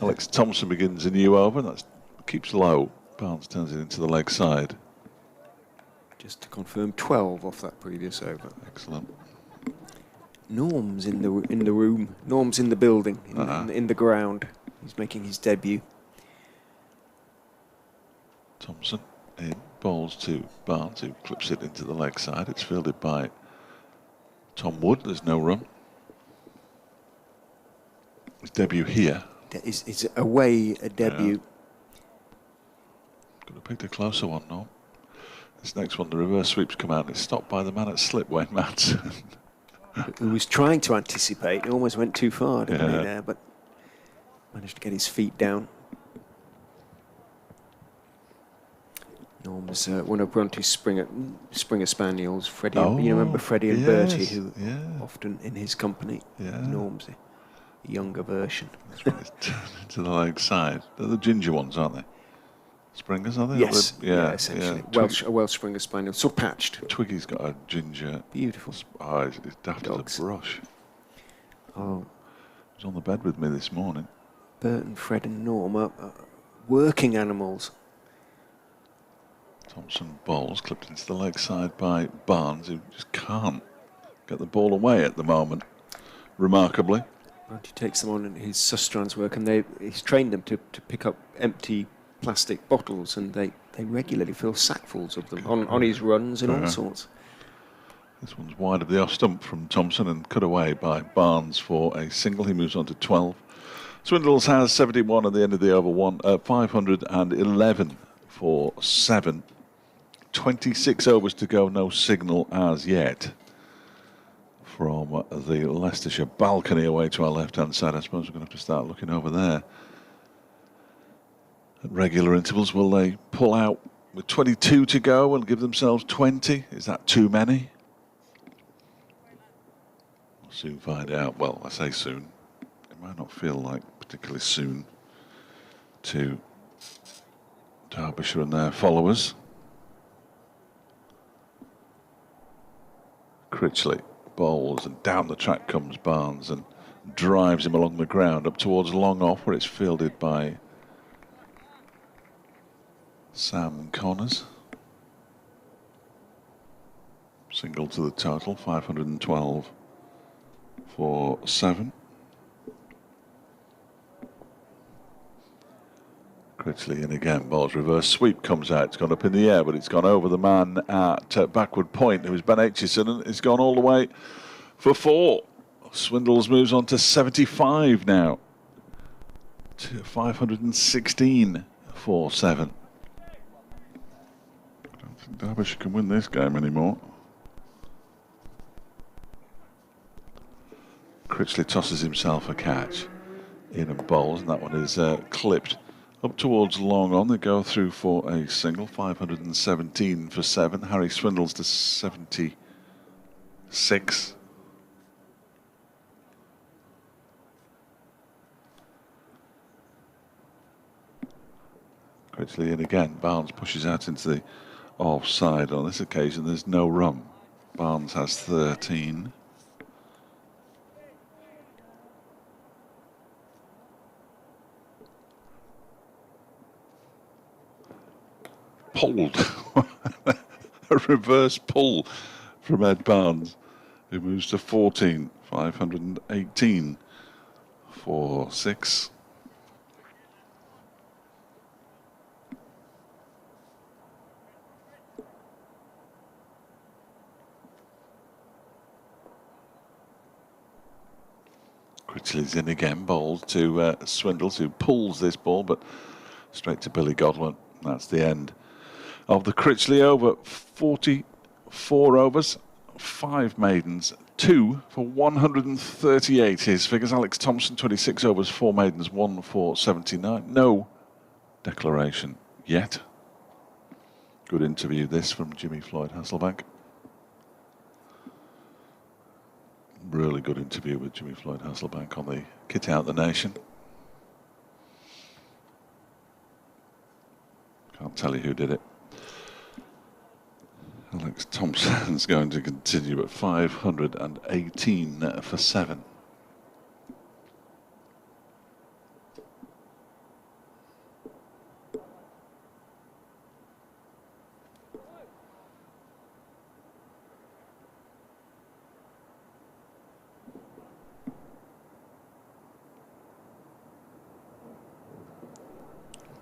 Alex Thompson begins a new over. That keeps low. Barnes turns it into the leg side. Just to confirm, 12 off that previous over. Excellent. Norm's in the room. Norm's in the building, in the ground. He's making his debut. Thompson in, bowls to Barnes, who clips it into the leg side. It's fielded by Tom Wood. There's no run. His debut here. Is away a debut. Yeah. Could have picked a closer one, no. This next one, the reverse sweeps come out and it's stopped by the man at slip, Wayne Madsen. Who was trying to anticipate. He almost went too far, didn't he, there, but managed to get his feet down. Norm's one of Bronte's Springer Spaniels, Freddie. You remember Freddie and Bertie, who often in his company. Norm's a younger version. That's right, it's turned into the leg side. They're the ginger ones, aren't they? Springers, are they? Yes, essentially. A Welsh Springer Spaniel, so patched. Twiggy's got a ginger. Beautiful. Oh, it's daft as a brush. Oh. He was on the bed with me this morning. Bert and Fred and Norm are working animals. Thompson bowls, clipped into the leg side by Barnes, who just can't get the ball away at the moment, remarkably. Bronte takes them on in his Sustrans work, and he's trained them to pick up empty plastic bottles, and they regularly fill sackfuls of them on his runs and all sorts. This one's wide of the off stump from Thompson and cut away by Barnes for a single. He moves on to 12. Swindles has 71 at the end of the over 511 for 7. 26 overs to go, no signal as yet from the Leicestershire balcony away to our left-hand side. I suppose we're going to have to start looking over there. At regular intervals, will they pull out with 22 to go and give themselves 20? Is that too many? We'll soon find out. Well, I say soon. It might not feel like particularly soon to Derbyshire and their followers. Critchley bowls, and down the track comes Barnes and drives him along the ground up towards long off, where it's fielded by Sam Connors. Single to the total, 512 for 7. Critchley in again, bowls reverse sweep, comes out, it's gone up in the air, but it's gone over the man at backward point, who was Ben Aitchison, and it's gone all the way for 4. Swindles moves on to 75 now, to 516 for 7. I don't think Derbyshire can win this game anymore. Critchley tosses himself a catch in and bowls, and that one is clipped up towards long on. They go through for a single, 517 for 7. Harry Swindles to 76. Critchley in again. Barnes pushes out into the offside. On this occasion, there's no run. Barnes has 13. Pulled. A reverse pull from Ed Barnes, who moves to 14, 518 for 6. Critchley's in again, bowled to Swindles, who pulls this ball, but straight to Billy Godwin. That's the end of the Critchley over. 44 overs, 5 maidens, 2 for 138. His figures. Alex Thompson, 26 overs, 4 maidens, 1 for 79. No declaration yet. Good interview this from Jimmy Floyd Hasselbank. Really good interview with Jimmy Floyd Hasselbank on the Kit Out the Nation. Can't tell you who did it. Alex Thompson's going to continue at 518 for 7.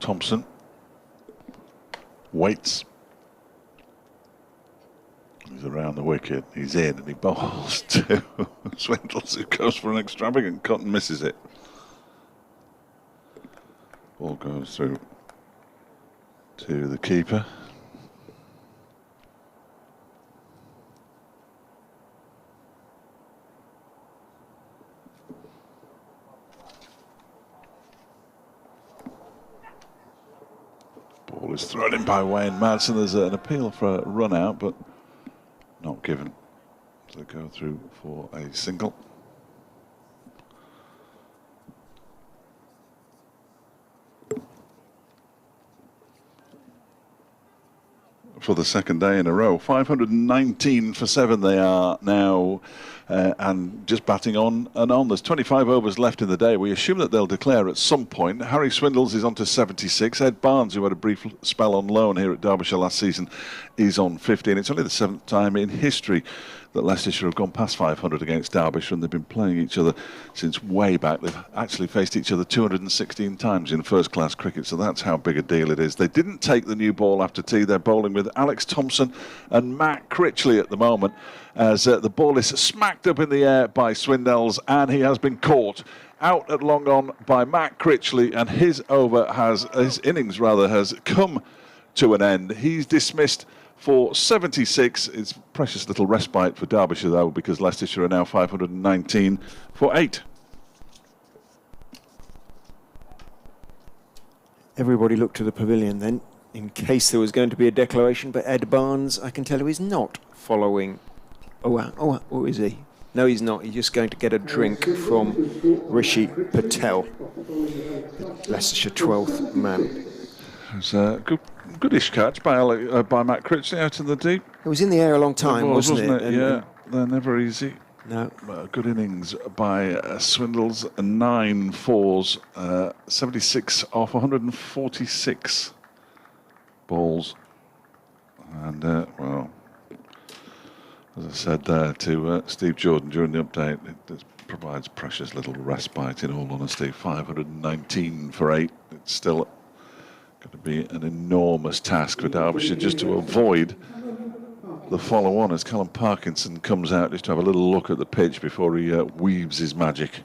Thompson waits. He's around the wicket. He's in and he bowls to Swindles, who goes for an extravagant cut and misses it. Ball goes through to the keeper. Ball is thrown in by Wayne Madsen. There's an appeal for a run out, but not given. So they go through for a single. For the second day in a row, 519 for 7 they are now, and just batting on and on. There's 25 overs left in the day. We assume that they'll declare at some point. Harry Swindles is on to 76. Ed Barnes, who had a brief spell on loan here at Derbyshire last season, is on 50. And it's only the 7th time in history that Leicestershire have gone past 500 against Derbyshire, and they've been playing each other since way back. They've actually faced each other 216 times in first-class cricket, so that's how big a deal it is. They didn't take the new ball after tea. They're bowling with Alex Thompson and Matt Critchley at the moment, as the ball is smacked up in the air by Swindles, and he has been caught out at long on by Matt Critchley, and his innings has come to an end. He's dismissed for 76. It's precious little respite for Derbyshire, though, because Leicestershire are now 519 for 8. Everybody looked to the pavilion then, in case there was going to be a declaration, but Ed Barnes, I can tell you, is not following. Oh, is he? No, he's not. He's just going to get a drink from Rishi Patel, Leicestershire 12th man. It was a goodish catch by Matt Critchley out in the deep. It was in the air a long time, wasn't it? Yeah, they're never easy. No. Good innings by Swindles, 9 fours, 76 off 146 balls. And, well, as I said there to Steve Jordan during the update, it provides precious little respite, in all honesty. 519 for 8. It's still going to be an enormous task for Derbyshire just to avoid the follow-on as Callum Parkinson comes out just to have a little look at the pitch before he weaves his magic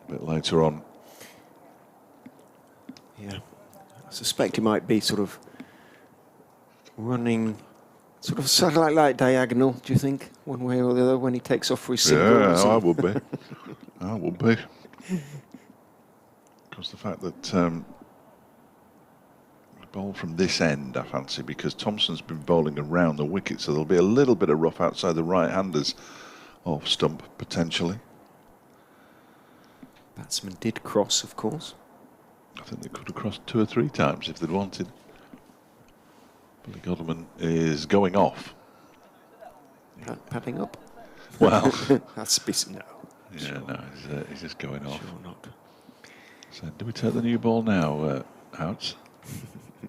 a bit later on. Yeah, I suspect he might be sort of running sort of like diagonal, do you think, one way or the other when he takes off for his single? Yeah, I would be. I would be. Because the fact that bowl from this end, I fancy, because Thompson's been bowling around the wicket, so there'll be a little bit of rough outside the right-handers off stump, potentially. Batsman did cross, of course. I think they could have crossed 2 or 3 times if they'd wanted. Billy Godwin is going off. Padding up? Well, that's no. Yeah, sure. no, he's just going off. Sure not. So, do we take the new ball now, Outs?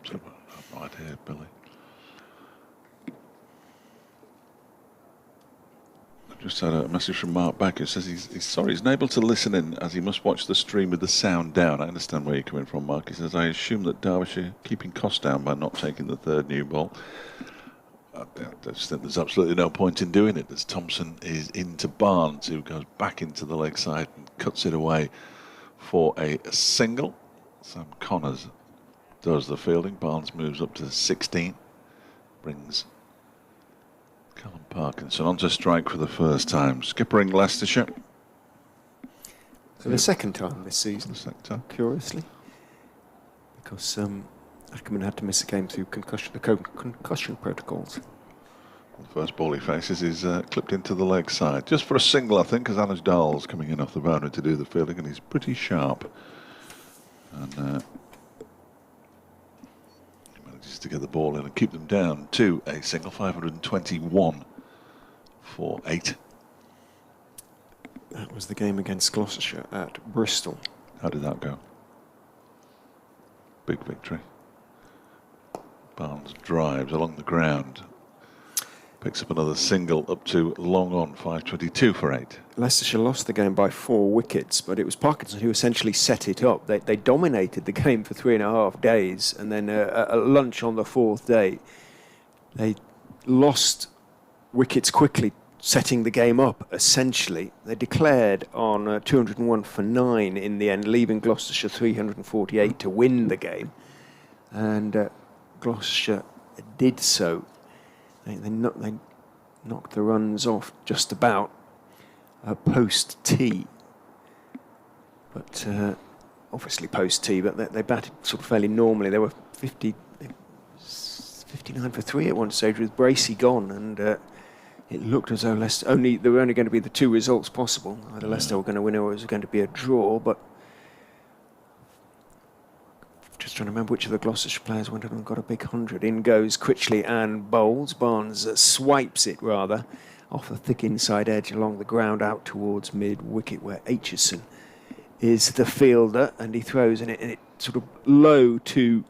So, I have no idea, Billy. Just had a message from Mark back who says he's sorry, he's unable to listen in as he must watch the stream with the sound down. I understand where you're coming from, Mark. He says, I assume that Derbyshire are keeping costs down by not taking the third new ball. I just think there's absolutely no point in doing it, as Thompson is into Barnes, who goes back into the leg side and cuts it away for a single. Sam Connors does the fielding. Barnes moves up to 16, brings Callum Parkinson onto strike for the first time. Skippering Leicestershire. For the second time this season, The second time. curiously. Because Ackerman had to miss a game through concussion protocols. The first ball he faces is clipped into the leg side. Just for a single, I think, as Anuj Dahl's coming in off the boundary to do the fielding, and he's pretty sharp. And he manages to get the ball in and keep them down to a single. 521 for 8. That was the game against Gloucestershire at Bristol. How did that go? Big victory. Barnes drives along the ground. Picks up another single up to long on. 522 for 8. Leicestershire lost the game by 4 wickets, but it was Parkinson who essentially set it up. They dominated the game for 3.5 days, and then at lunch on the 4th day, they lost wickets quickly, setting the game up, essentially. They declared on 201 for 9 in the end, leaving Gloucestershire 348 to win the game. And Gloucestershire did so. They knocked the runs off just about post-tea. But obviously post-tea, but they batted sort of fairly normally. They were 59 for 3 at one stage with Bracey gone, and it looked as though there were only going to be the 2 results possible. Either Leicester were going to win or it was going to be a draw, but just trying to remember which of the Gloucestershire players went up and got a big 100. In goes Critchley and bowls. Barnes swipes it, rather, off the thick inside edge along the ground out towards mid-wicket, where Aitchison is the fielder, and he throws in it, and it sort of low to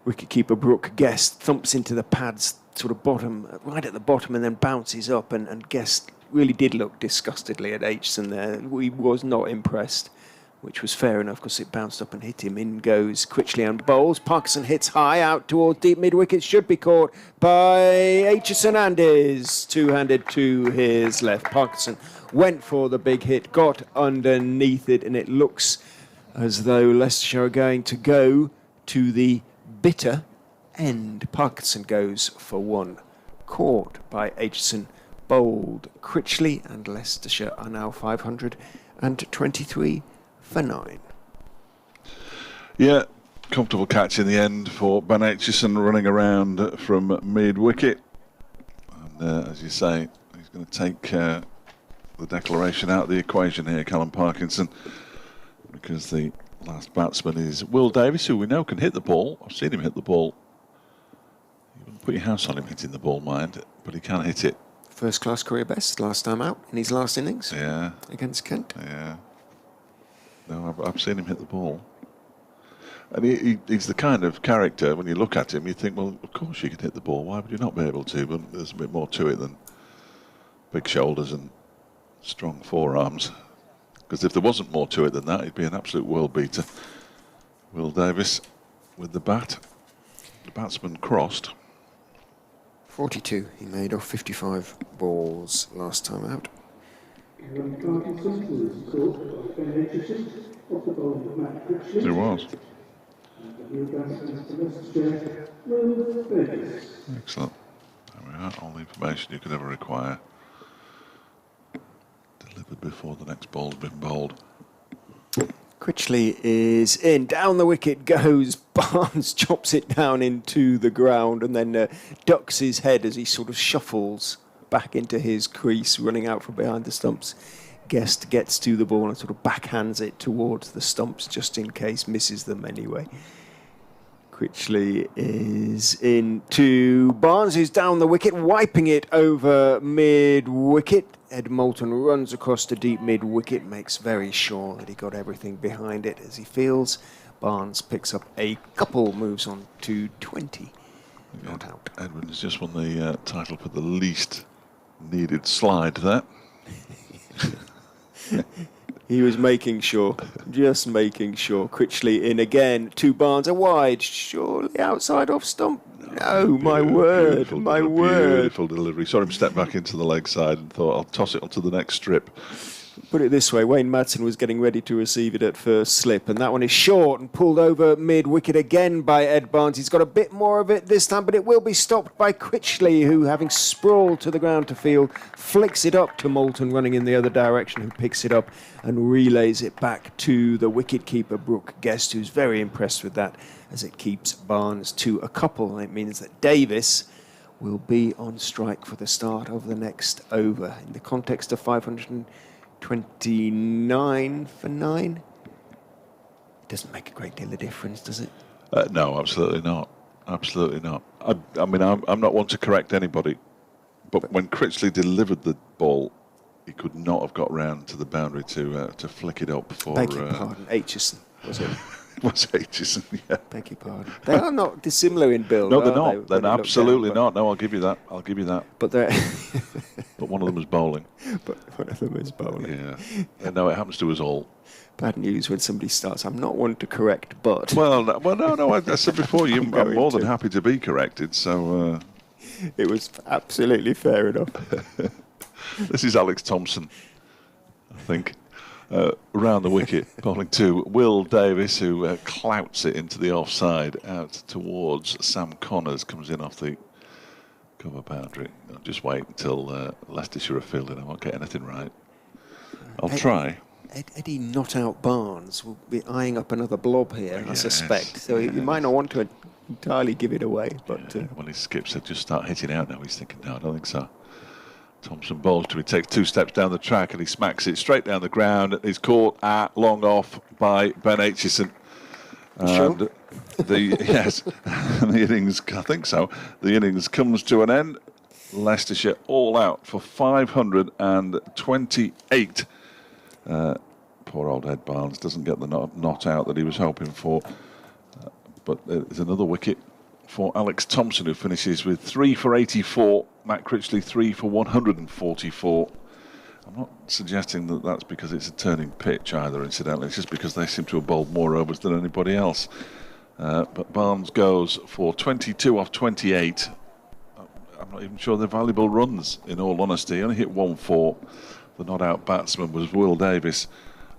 wicketkeeper Brooke Guest, thumps into the pads sort of bottom, right at the bottom, and then bounces up, and Guest really did look disgustedly at Aitchison there. He was not impressed, which was fair enough because it bounced up and hit him. In goes Critchley and bowls. Parkinson hits high out towards deep mid-wicket. Should be caught by Aitchison and is two-handed to his left. Parkinson went for the big hit, got underneath it, and it looks as though Leicestershire are going to go to the bitter end. Parkinson goes for 1. Caught by Aitchison, bowled Critchley, and Leicestershire are now 523 for 9. Yeah, comfortable catch in the end for Ben Aitchison, running around from mid-wicket. And as you say, he's going to take the declaration out of the equation here, Callum Parkinson, because the last batsman is Will Davies, who we know can hit the ball. I've seen him hit the ball. You wouldn't put your house on him hitting the ball, mind, but he can hit it. First class career best last time out in his last innings. Yeah. Against Kent. Yeah. No, I've seen him hit the ball. And he's the kind of character, when you look at him, you think, well, of course you can hit the ball. Why would you not be able to? But there's a bit more to it than big shoulders and strong forearms. Because if there wasn't more to it than that, he'd be an absolute world beater. Will Davies with the bat. The batsman crossed. 42 he made off 55 balls last time out. Callum Parkinson was caught by Ben Aitchison off the ball of Matt Critchley. There was. And the new batsman for Leicestershire, Will Davies. Excellent. There we are. All the information you could ever require. Delivered before the next ball's been bowled. Critchley is in. Down the wicket goes. Barnes chops it down into the ground and then ducks his head as he sort of shuffles back into his crease, running out from behind the stumps. Guest gets to the ball and sort of backhands it towards the stumps just in case, misses them anyway. Critchley is into Barnes, who's down the wicket, wiping it over mid-wicket. Ed Moulton runs across to deep mid-wicket, makes very sure that he got everything behind it as he feels. Barnes picks up a couple, moves on to 20. Not out. Edwin has just won the title for the least Needed slide there. He was making sure, just making sure. Critchley in again. 2 Barnes are wide. Surely outside off stump. No, my word, my word. Beautiful delivery. Saw him step back into the leg side and thought, I'll toss it onto the next strip. Put it this way, Wayne Madsen was getting ready to receive it at first slip, and that one is short and pulled over mid-wicket again by Ed Barnes. He's got a bit more of it this time, but it will be stopped by Critchley, who, having sprawled to the ground to field, flicks it up to Moulton, running in the other direction, who picks it up and relays it back to the wicket-keeper, Brooke Guest, who's very impressed with that, as it keeps Barnes to a couple. It means that Davis will be on strike for the start of the next over. In the context of 529 for 9, it doesn't make a great deal of difference, does it? No, absolutely not. Absolutely not. I mean, I'm not one to correct anybody, but when Critchley delivered the ball, he could not have got round to the boundary to flick it up for... Beg your pardon, Aitchison, was it? Was Aitchison, yeah. Beg your pardon. They are not dissimilar in build. No, they're not. They, they're absolutely not. No, I'll give you that. I'll give you that. But they're... But one of them was bowling. But one of them is bowling. Yeah. No, it happens to us all. Bad news when somebody starts. I'm not one to correct, but... No. I said before, I'm more than happy to be corrected, so... It was absolutely fair enough. This is Alex Thompson, I think. Around the wicket, bowling to Will Davis, who clouts it into the offside out towards Sam Connors, comes in off the cover boundary. I'll just wait until Leicestershire are fielding. I won't get anything right. I'll try. Eddie not out Barnes will be eyeing up another blob here, I suspect. So yes. he might not want to entirely give it away. But when his skip said just start hitting out now, he's thinking, no, I don't think so. Thompson bowls to, he takes 2 steps down the track and he smacks it straight down the ground. He's caught at long off by Ben Aitchison. And sure? Yes, and the innings, I think so. The innings comes to an end. Leicestershire all out for 528. Poor old Ed Barnes doesn't get the not out that he was hoping for. But there's another wicket for Alex Thompson, who finishes with 3 for 84. Matt Critchley 3 for 144. I'm not suggesting that that's because it's a turning pitch either, incidentally. It's just because they seem to have bowled more overs than anybody else. But Barnes goes for 22 off 28. I'm not even sure they're valuable runs, in all honesty. He only hit 1-4. The not-out batsman was Will Davis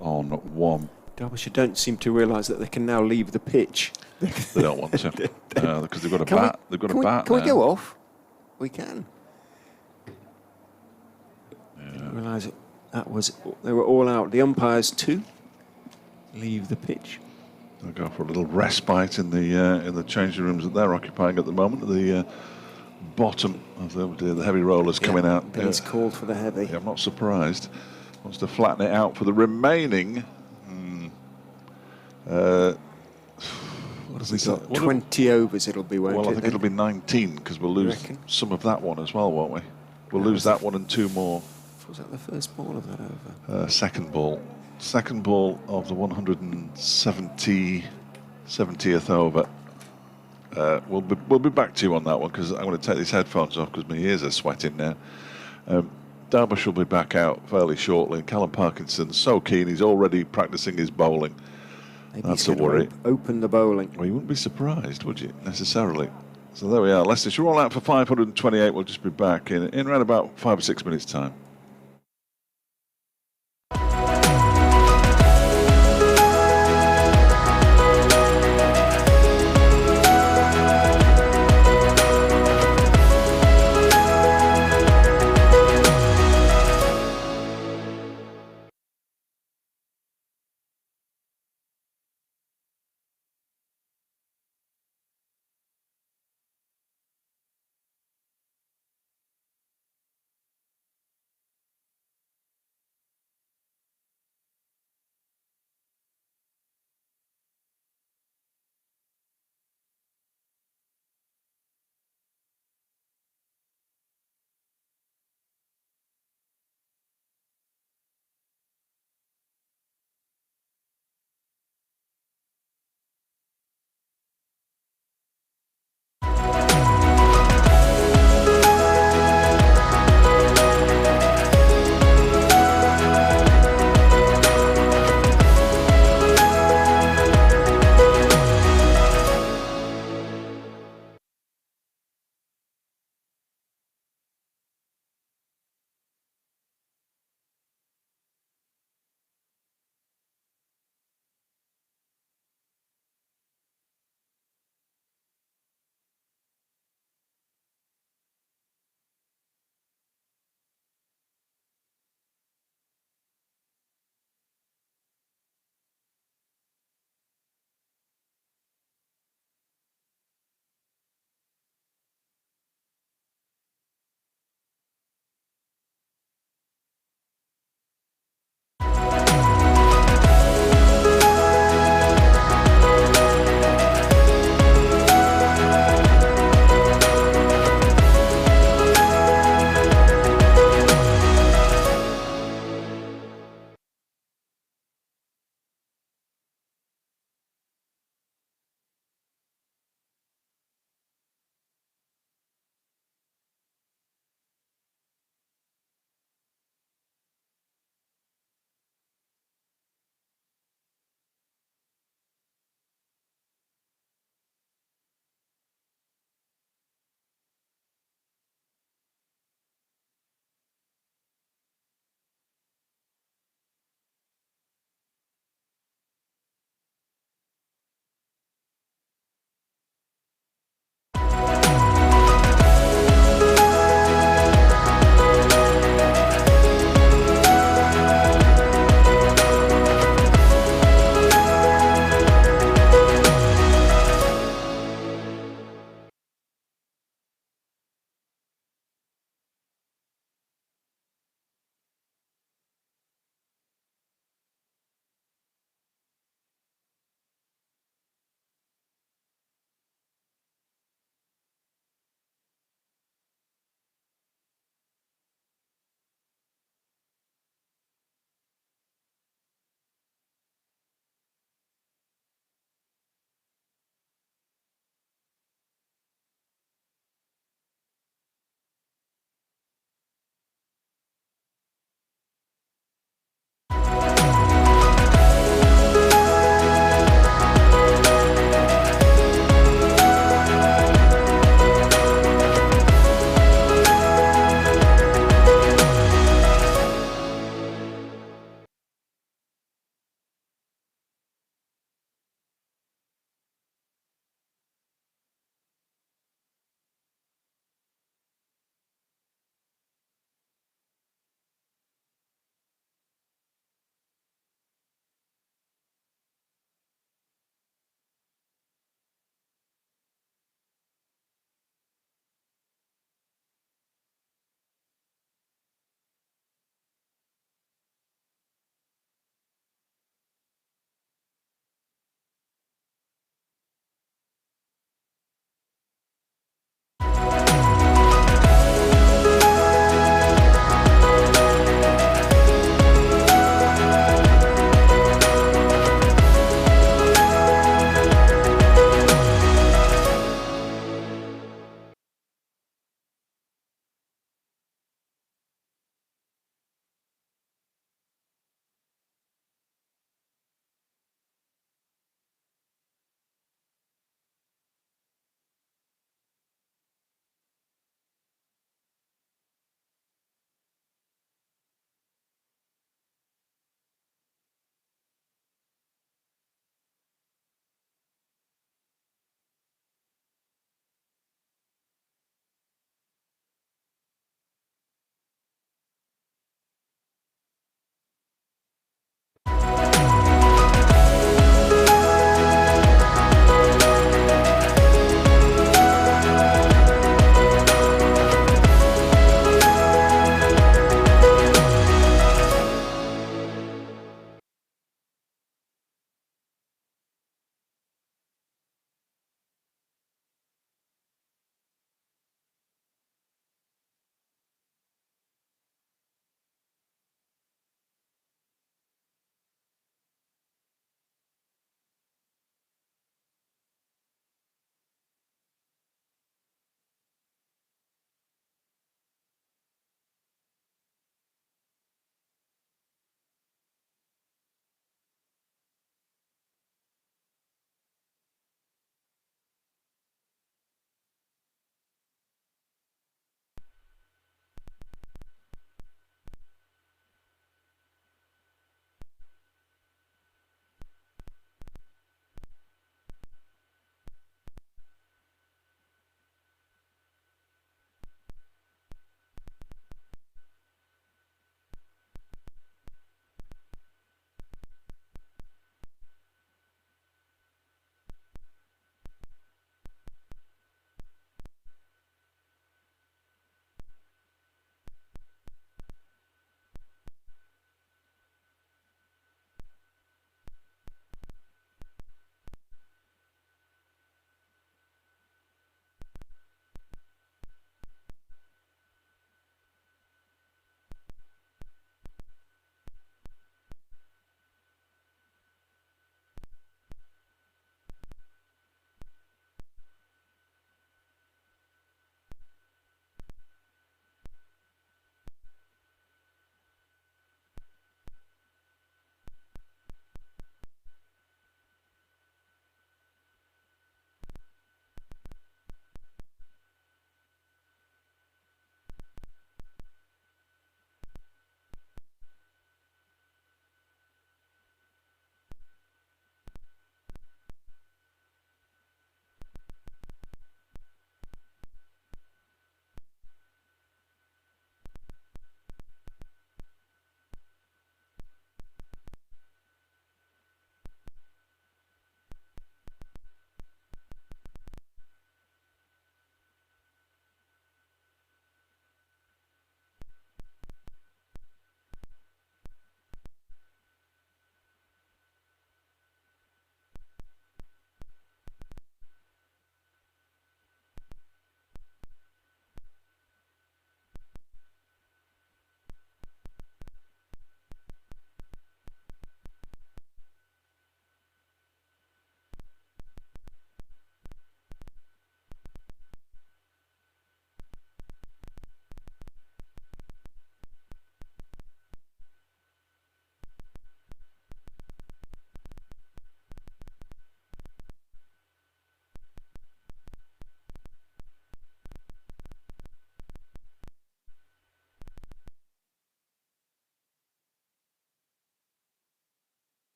on 1. Derbyshire don't seem to realise that they can now leave the pitch. They don't want to, because they've got a bat. They've got a bat. Can we go off? We can. Didn't realise they were all out. The umpires too leave the pitch. They'll go for a little respite in the changing rooms that they're occupying at the moment. The bottom of the heavy rollers coming out. Then he's called for the heavy. Yeah, I'm not surprised. Wants to flatten it out for the remaining. What has he got? 20 overs it'll be, won't it? Well, I think it'll be 19, because we'll lose some of that one as well, won't we? We'll lose that one and 2 more. Was that the first ball of that over? Second ball. Second ball of the 170th over. We'll be back to you on that one, because I'm going to take these headphones off because my ears are sweating now. Derbyshire will be back out fairly shortly. Callum Parkinson's so keen, he's already practicing his bowling. Maybe That's a worry. Open the bowling. Well, you wouldn't be surprised, would you, necessarily? So there we are. Leicestershire all out for 528. We'll just be back in around about 5 or 6 minutes' time.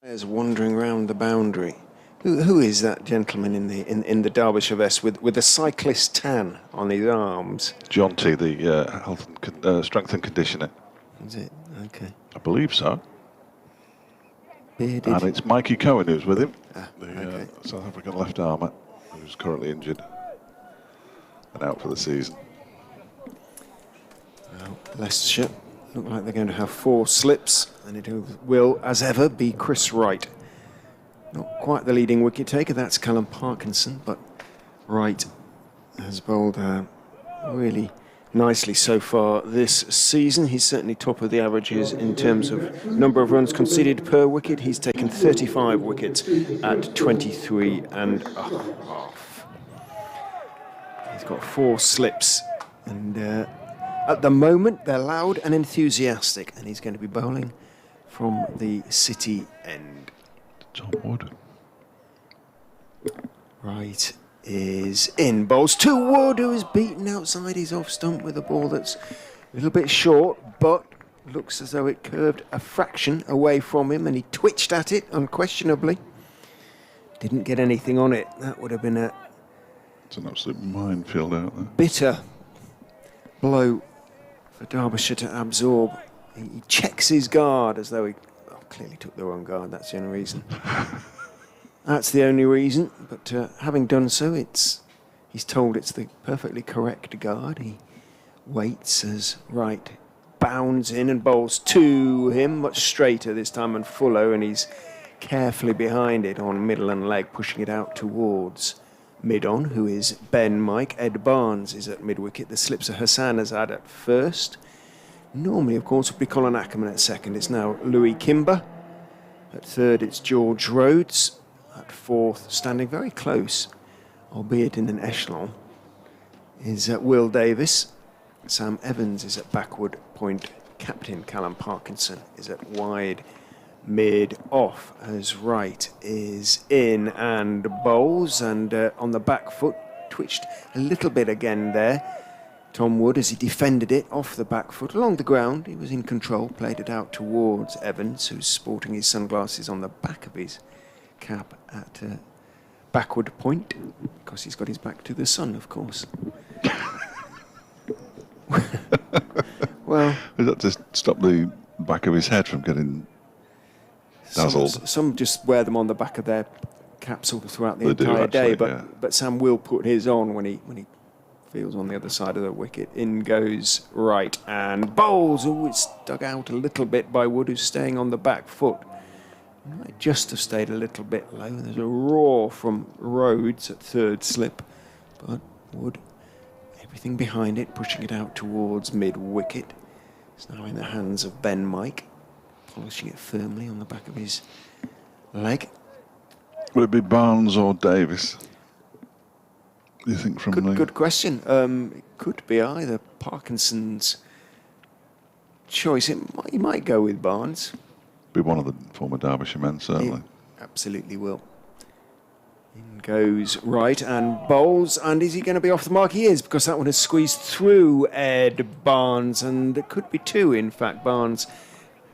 Players wandering round the boundary. Who is that gentleman in the Derbyshire vest with a cyclist tan on his arms? John T, the health and strength and conditioning. Is it? Okay. I believe so. Bearded. And it's Mikey Cohen who's with him, the okay. South African left armer, who's currently injured and out for the season. Well, Leicestershire look like they're going to have 4 slips, and it will, as ever, be Chris Wright. Not quite the leading wicket taker, that's Callum Parkinson, but Wright has bowled really nicely so far this season. He's certainly top of the averages in terms of number of runs conceded per wicket. He's taken 35 wickets at 23 and a half. He's got 4 slips, and at the moment they're loud and enthusiastic, and he's going to be bowling from the city end. Tom Wood. Right is in. Bowls to Wood, who is beaten outside his off stump with a ball that's a little bit short, but looks as though it curved a fraction away from him, and he twitched at it unquestionably. Didn't get anything on it. That would have been a It's an absolute minefield out there. bitter blow for Derbyshire to absorb. He checks his guard as though he clearly took the wrong guard. That's the only reason. That's the only reason. But having done so, he's told it's the perfectly correct guard. He waits as Wright bounds in and bowls to him, much straighter this time and fuller, and he's carefully behind it on middle and leg, pushing it out towards mid-on, who is Ben Mike. Ed Barnes is at mid-wicket. The slips are Hassan Azad at first. Normally, of course, would be Colin Ackerman at second. It's now Louis Kimber. At third, it's George Rhodes. At fourth, standing very close, albeit in an echelon, is Will Davis. Sam Evans is at backward point. Captain Callum Parkinson is at wide mid-off as Wright is in and bowls, and on the back foot, twitched a little bit again there. Tom Wood, as he defended it off the back foot along the ground, he was in control, played it out towards Evans, who's sporting his sunglasses on the back of his cap at backward point, because he's got his back to the sun, of course. Well, Is that to stop the back of his head from getting dazzled? Some just wear them on the back of their caps all throughout the They do, entire day, actually, yeah. but Sam will put his on when he feels on the other side of the wicket. In goes Wright and bowls. Oh, it's dug out a little bit by Wood, who's staying on the back foot. Might just have stayed a little bit low. There's a roar from Rhodes at third slip, but Wood, everything behind it, pushing it out towards mid-wicket. It's now in the hands of Ben Mike, polishing it firmly on the back of his leg. Would it be Barnes or Davis? Do you think from Good question. It could be either. Parkinson's choice. He might go with Barnes. Be one of the former Derbyshire men, certainly. He absolutely will. In goes Wright and bowls, and is he going to be off the mark? He is, because that one has squeezed through Ed Barnes, and there could be 2, in fact. Barnes,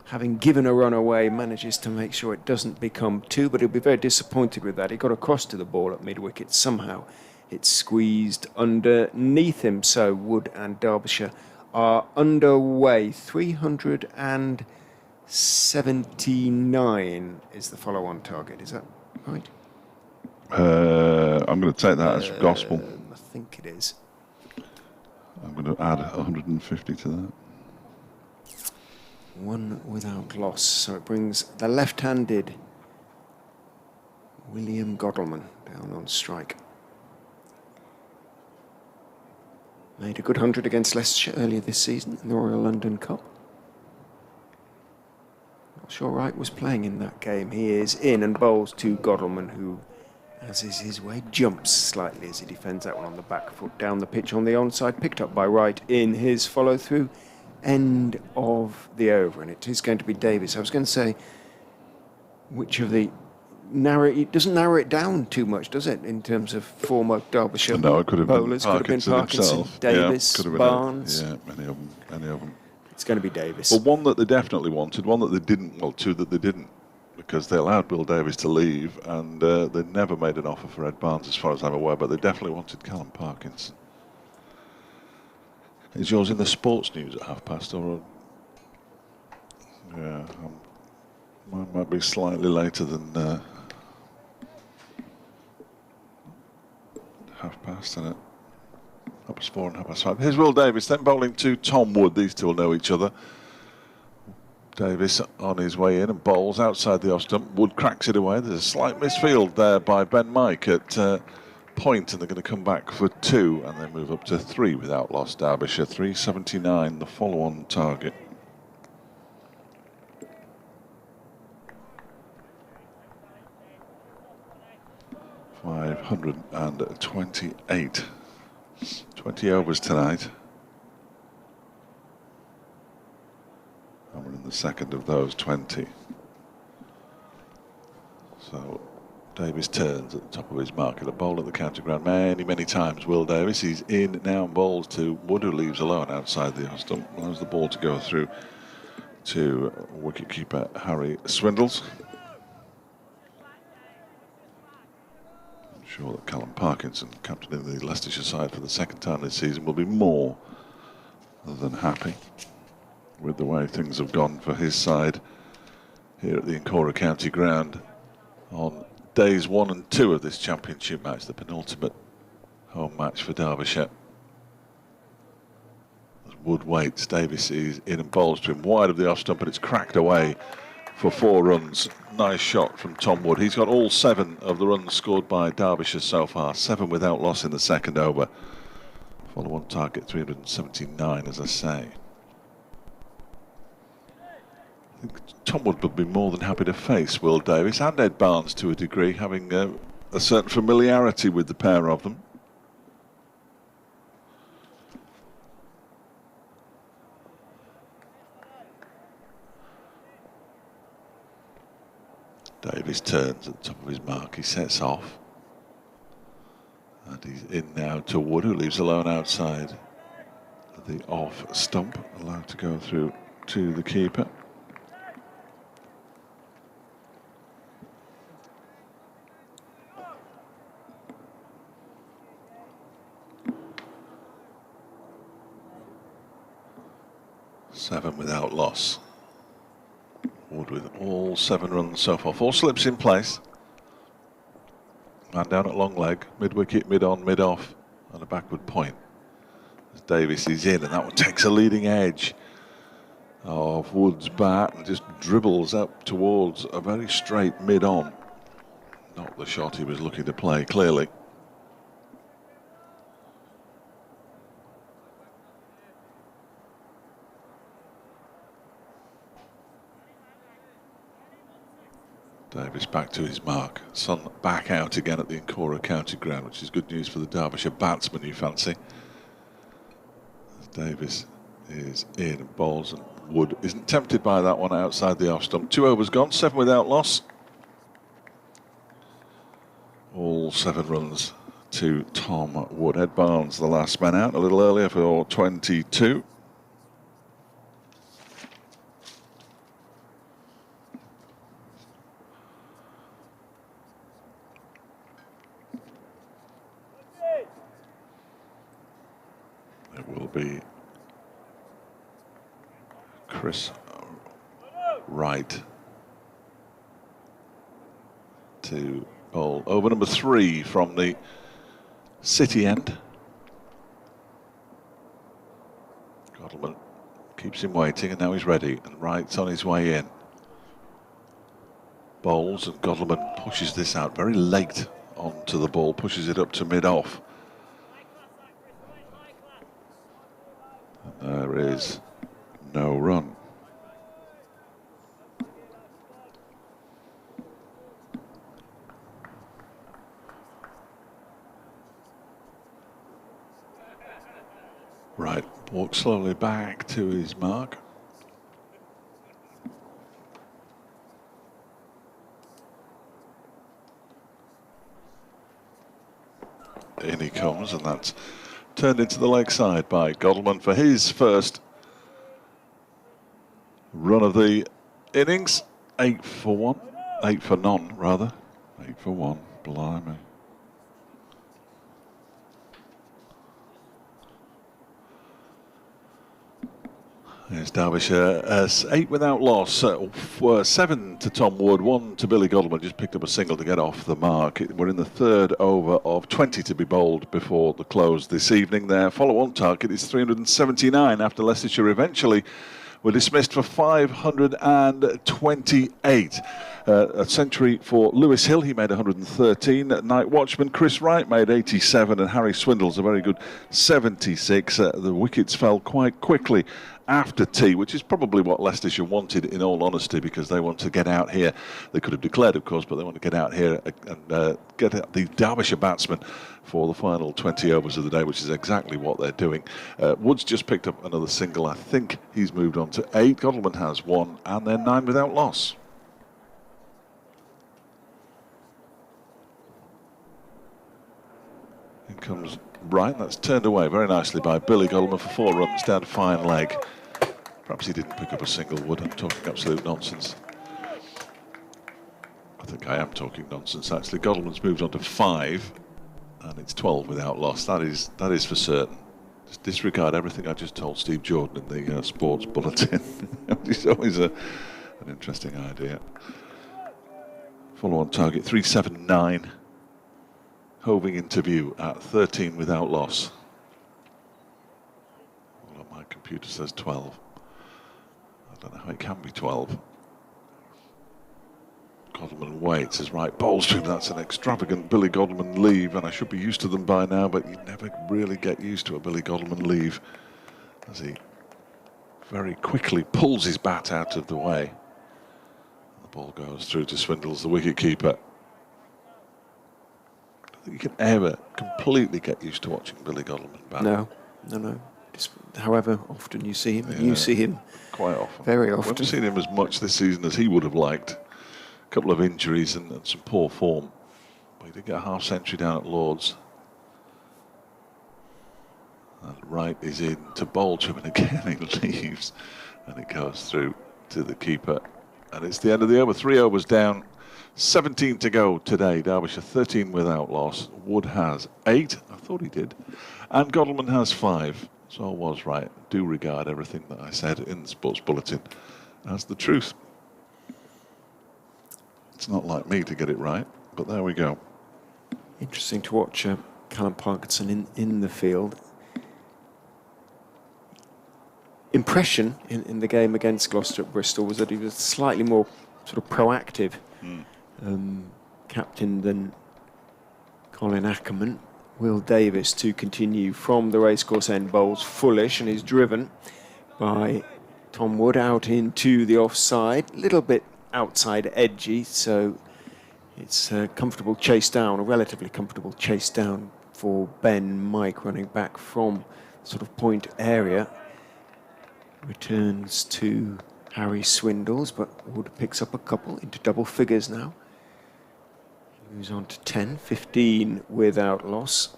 having given a run away, manages to make sure it doesn't become 2, but he'll be very disappointed with that. He got across to the ball at mid-wicket. Somehow it squeezed underneath him, so Wood and Derbyshire are underway. 379 is the follow-on target. Is that right? I'm going to take that as gospel. I think it is. I'm going to add 150 to that. 1 without loss. So it brings the left-handed William Godalman down on strike. Made a good 100 against Leicestershire earlier this season in the Royal London Cup. Not sure Wright was playing in that game. He is in and bowls to Godalman, who, as is his way, jumps slightly as he defends that one on the back foot down the pitch on the onside, picked up by Wright in his follow-through. End of the over, and it is going to be Davis. I was going to say, which of the it doesn't narrow it down too much, does it, in terms of former Derbyshire No, it could have bowlers? been Could have been Parkinson Parkinson, himself. Davis, could have been Barnes. any of them. It's going to be Davis. Well, one that they definitely wanted, one that they didn't. Well, 2 that they didn't because they allowed Will Davies to leave, and they never made an offer for Ed Barnes as far as I'm aware, but they definitely wanted Callum Parkinson. Is yours in the sports news at 1:30 or? Yeah, mine might be slightly later than 1:30, isn't it? 4:30 and 5:30. Here's Will Davies then bowling to Tom Wood. These two will know each other. Davies on his way in and bowls outside the off stump. Wood cracks it away. There's a slight misfield there by Ben Mike at point, and they're going to come back for 2, and they move up to 3 without loss. Derbyshire 379, the follow-on target. .528. 20 overs tonight. And we're in the second of those 20. So Davies turns at the top of his mark at a bowl at the county ground many times. Will Davies, he's in now and bowls to Wood, who leaves alone outside the off stump. Allows the ball to go through to wicketkeeper Harry Swindles. I'm sure that Callum Parkinson, captain of the Leicestershire side for the second time this season, will be more than happy with the way things have gone for his side here at the Incora County Ground on days 1 and 2 of this championship match, the penultimate home match for Derbyshire. As Wood waits, Davies is in and bowls to him wide of the off stump, and it's cracked away for 4 runs. Nice shot from Tom Wood. He's got all 7 of the runs scored by Derbyshire so far, 7 without loss in the second over. Follow-on target 379, as I say. I think Tom Wood would be more than happy to face Will Davies and Ed Barnes to a degree, having a certain familiarity with the pair of them. Davies turns at the top of his mark, he sets off. And he's in now to Wood, who leaves alone outside the off stump, allowed to go through to the keeper. Seven without loss. Wood with all 7 runs so far. 4 slips in place. Man down at long leg, mid-wicket, mid-on, mid-off, and a backward point. As Davies is in, and that one takes a leading edge of Wood's bat and just dribbles up towards a very straight mid-on. Not the shot he was looking to play, clearly. Davies back to his mark. Sun back out again at the Incora County Ground, which is good news for the Derbyshire batsman, you fancy. As Davies is in and bowls, and Wood isn't tempted by that one outside the off stump. 2 overs gone, 7 without loss. All 7 runs to Tom Wood. Ed Barnes, the last man out, a little earlier for 22. Be Wright to bowl over number 3 from the city end. Godleman keeps him waiting, and now he's ready, and Wright's on his way in. Bowls, and Godleman pushes this out very late onto the ball, pushes it up to mid-off. There is no run. Wright walks slowly back to his mark. In he comes, and that's turned into the leg side by Godleman for his first run of the innings. 8 for 1. 8 for none, rather. 8 for 1. Blimey. Here's Derbyshire as 8 without loss. 7 to Tom Wood, 1 to Billy Godleman. Just picked up a single to get off the mark. We're in the third over of 20 to be bowled before the close this evening. Their follow-on target is 379 after Leicestershire eventually were dismissed for 528. A century for Lewis Hill, he made 113. Night watchman Chris Wright made 87, and Harry Swindle's a very good 76. The wickets fell quite quickly after tea, which is probably what Leicestershire wanted, in all honesty, because they want to get out here. They could have declared, of course, but they want to get out here and get out the Derbyshire batsmen for the final 20 overs of the day, which is exactly what they're doing. Woods just picked up another single. I think he's moved on to 8. Godleman has 1, and they're 9 without loss. In comes Wright. That's turned away very nicely by Billy Godleman for 4 runs down fine leg. Perhaps he didn't pick up a single, Wood. I'm talking absolute nonsense. I think I am talking nonsense, actually. Godleman's moved on to 5, and it's 12 without loss. That is for certain. Just disregard everything I just told Steve Jordan in the sports bulletin. It's always an interesting idea. Follow on target 379. Hoving into view at 13 without loss. Well, my computer says 12. I don't know how it can be 12. Godleman waits as Wright bowls to him. That's an extravagant Billy Godleman leave, and I should be used to them by now, but you never really get used to a Billy Godleman leave, as he very quickly pulls his bat out of the way. The ball goes through to Swindles, the wicket-keeper. I don't think you can ever completely get used to watching Billy Godleman bat. No. However often you see him, and you see him quite often. Very often. We haven't seen him as much this season as he would have liked. A couple of injuries and some poor form. But he did get a half century down at Lord's. And Wright is in to bowl to him, and again he leaves. And it goes through to the keeper. And it's the end of the over. 3 overs down. 17 to go today. Derbyshire 13 without loss. Wood has 8. I thought he did. And Godleman has 5. So I was right. Do regard everything that I said in the sports bulletin as the truth. It's not like me to get it right, but there we go. Interesting to watch Callum Parkinson in the field. Impression in the game against Gloucester at Bristol was that he was slightly more sort of proactive captain than Colin Ackerman. Will Davis to continue from the racecourse end, bowls foolish and is driven by Tom Wood out into the offside, a little bit outside edgy, so it's a comfortable chase down, a relatively comfortable chase down for Ben Mike running back from sort of point area. Returns to Harry Swindles, but Wood picks up a couple into double figures now. Moves on to 10, 15 without loss.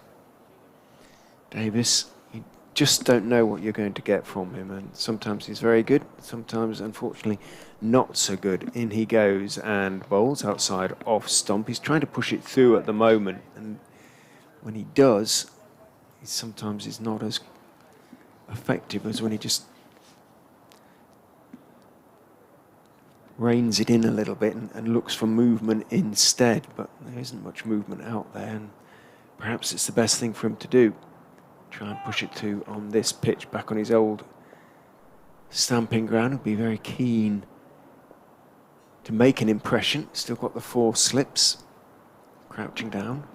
Davis, you just don't know what you're going to get from him, and sometimes he's very good, sometimes unfortunately not so good. In he goes and bowls outside off stump. He's trying to push it through at the moment, and when he does, sometimes it's not as effective as when he just reins it in a little bit and looks for movement instead, but there isn't much movement out there, and perhaps it's the best thing for him to do. Try and push it through on this pitch back on his old stamping ground. He'll be very keen to make an impression. Still got the 4 slips. Crouching down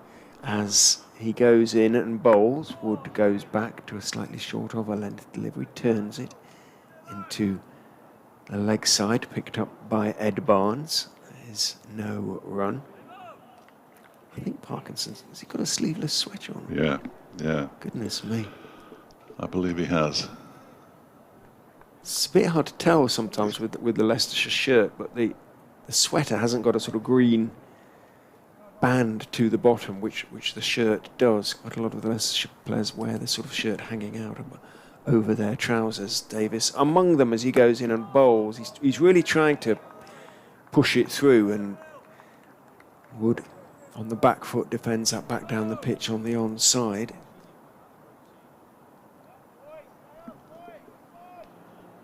as he goes in and bowls. Wood goes back to a slightly short of a length delivery, turns it into the leg side, picked up by Ed Barnes. There's no run. I think Parkinson's, has he got a sleeveless sweater on? Yeah. Goodness me. I believe he has. It's a bit hard to tell sometimes with the Leicestershire shirt, but the sweater hasn't got a sort of green band to the bottom, which the shirt does. Quite a lot of the Leicestershire players wear this sort of shirt hanging out over their trousers. Davis among them as he goes in and bowls. He's really trying to push it through, and Wood on the back foot defends that back down the pitch on the onside.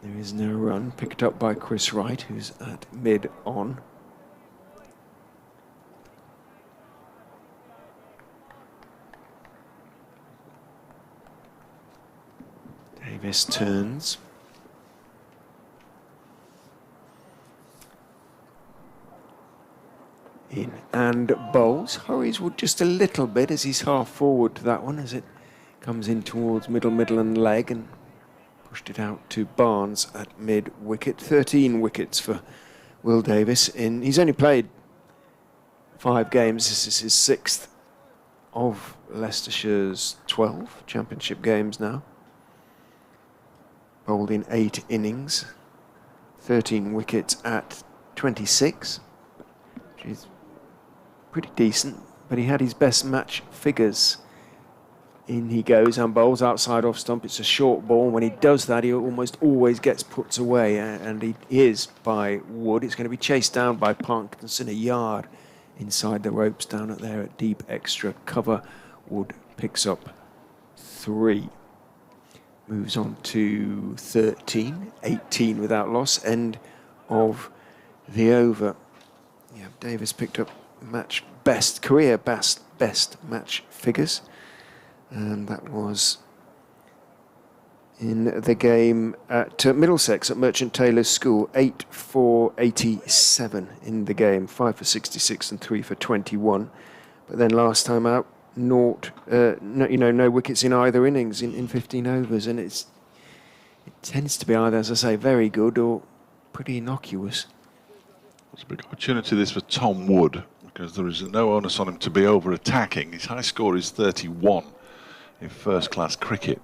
There is no run, picked up by Chris Wright, who's at mid-on. Davis turns. In and bowls. Hurries Wood just a little bit as he's half forward to that one as it comes in towards middle and leg, and pushed it out to Barnes at mid-wicket. 13 wickets for Will Davis. He's only played 5 games. This is his 6th of Leicestershire's 12 championship games now. Bowled in 8 innings. 13 wickets at 26. Which is pretty decent, but he had his best match figures. In he goes and bowls outside off stump. It's a short ball. When he does that, he almost always gets put away, and he is by Wood. It's going to be chased down by Parkinson a yard inside the ropes down at there at deep extra cover. Wood picks up 3. Moves on to 13, 18 without loss. End of the over. Yeah, Davis picked up career best match figures. And that was in the game at Middlesex at Merchant Taylor's School. 8 for 87 in the game. 5 for 66 and 3 for 21. But then last time out, no wickets in either innings in 15 overs. And it tends to be either, as I say, very good or pretty innocuous. It's a big opportunity this for Tom Wood, because there is no onus on him to be over-attacking. His high score is 31 in first-class cricket.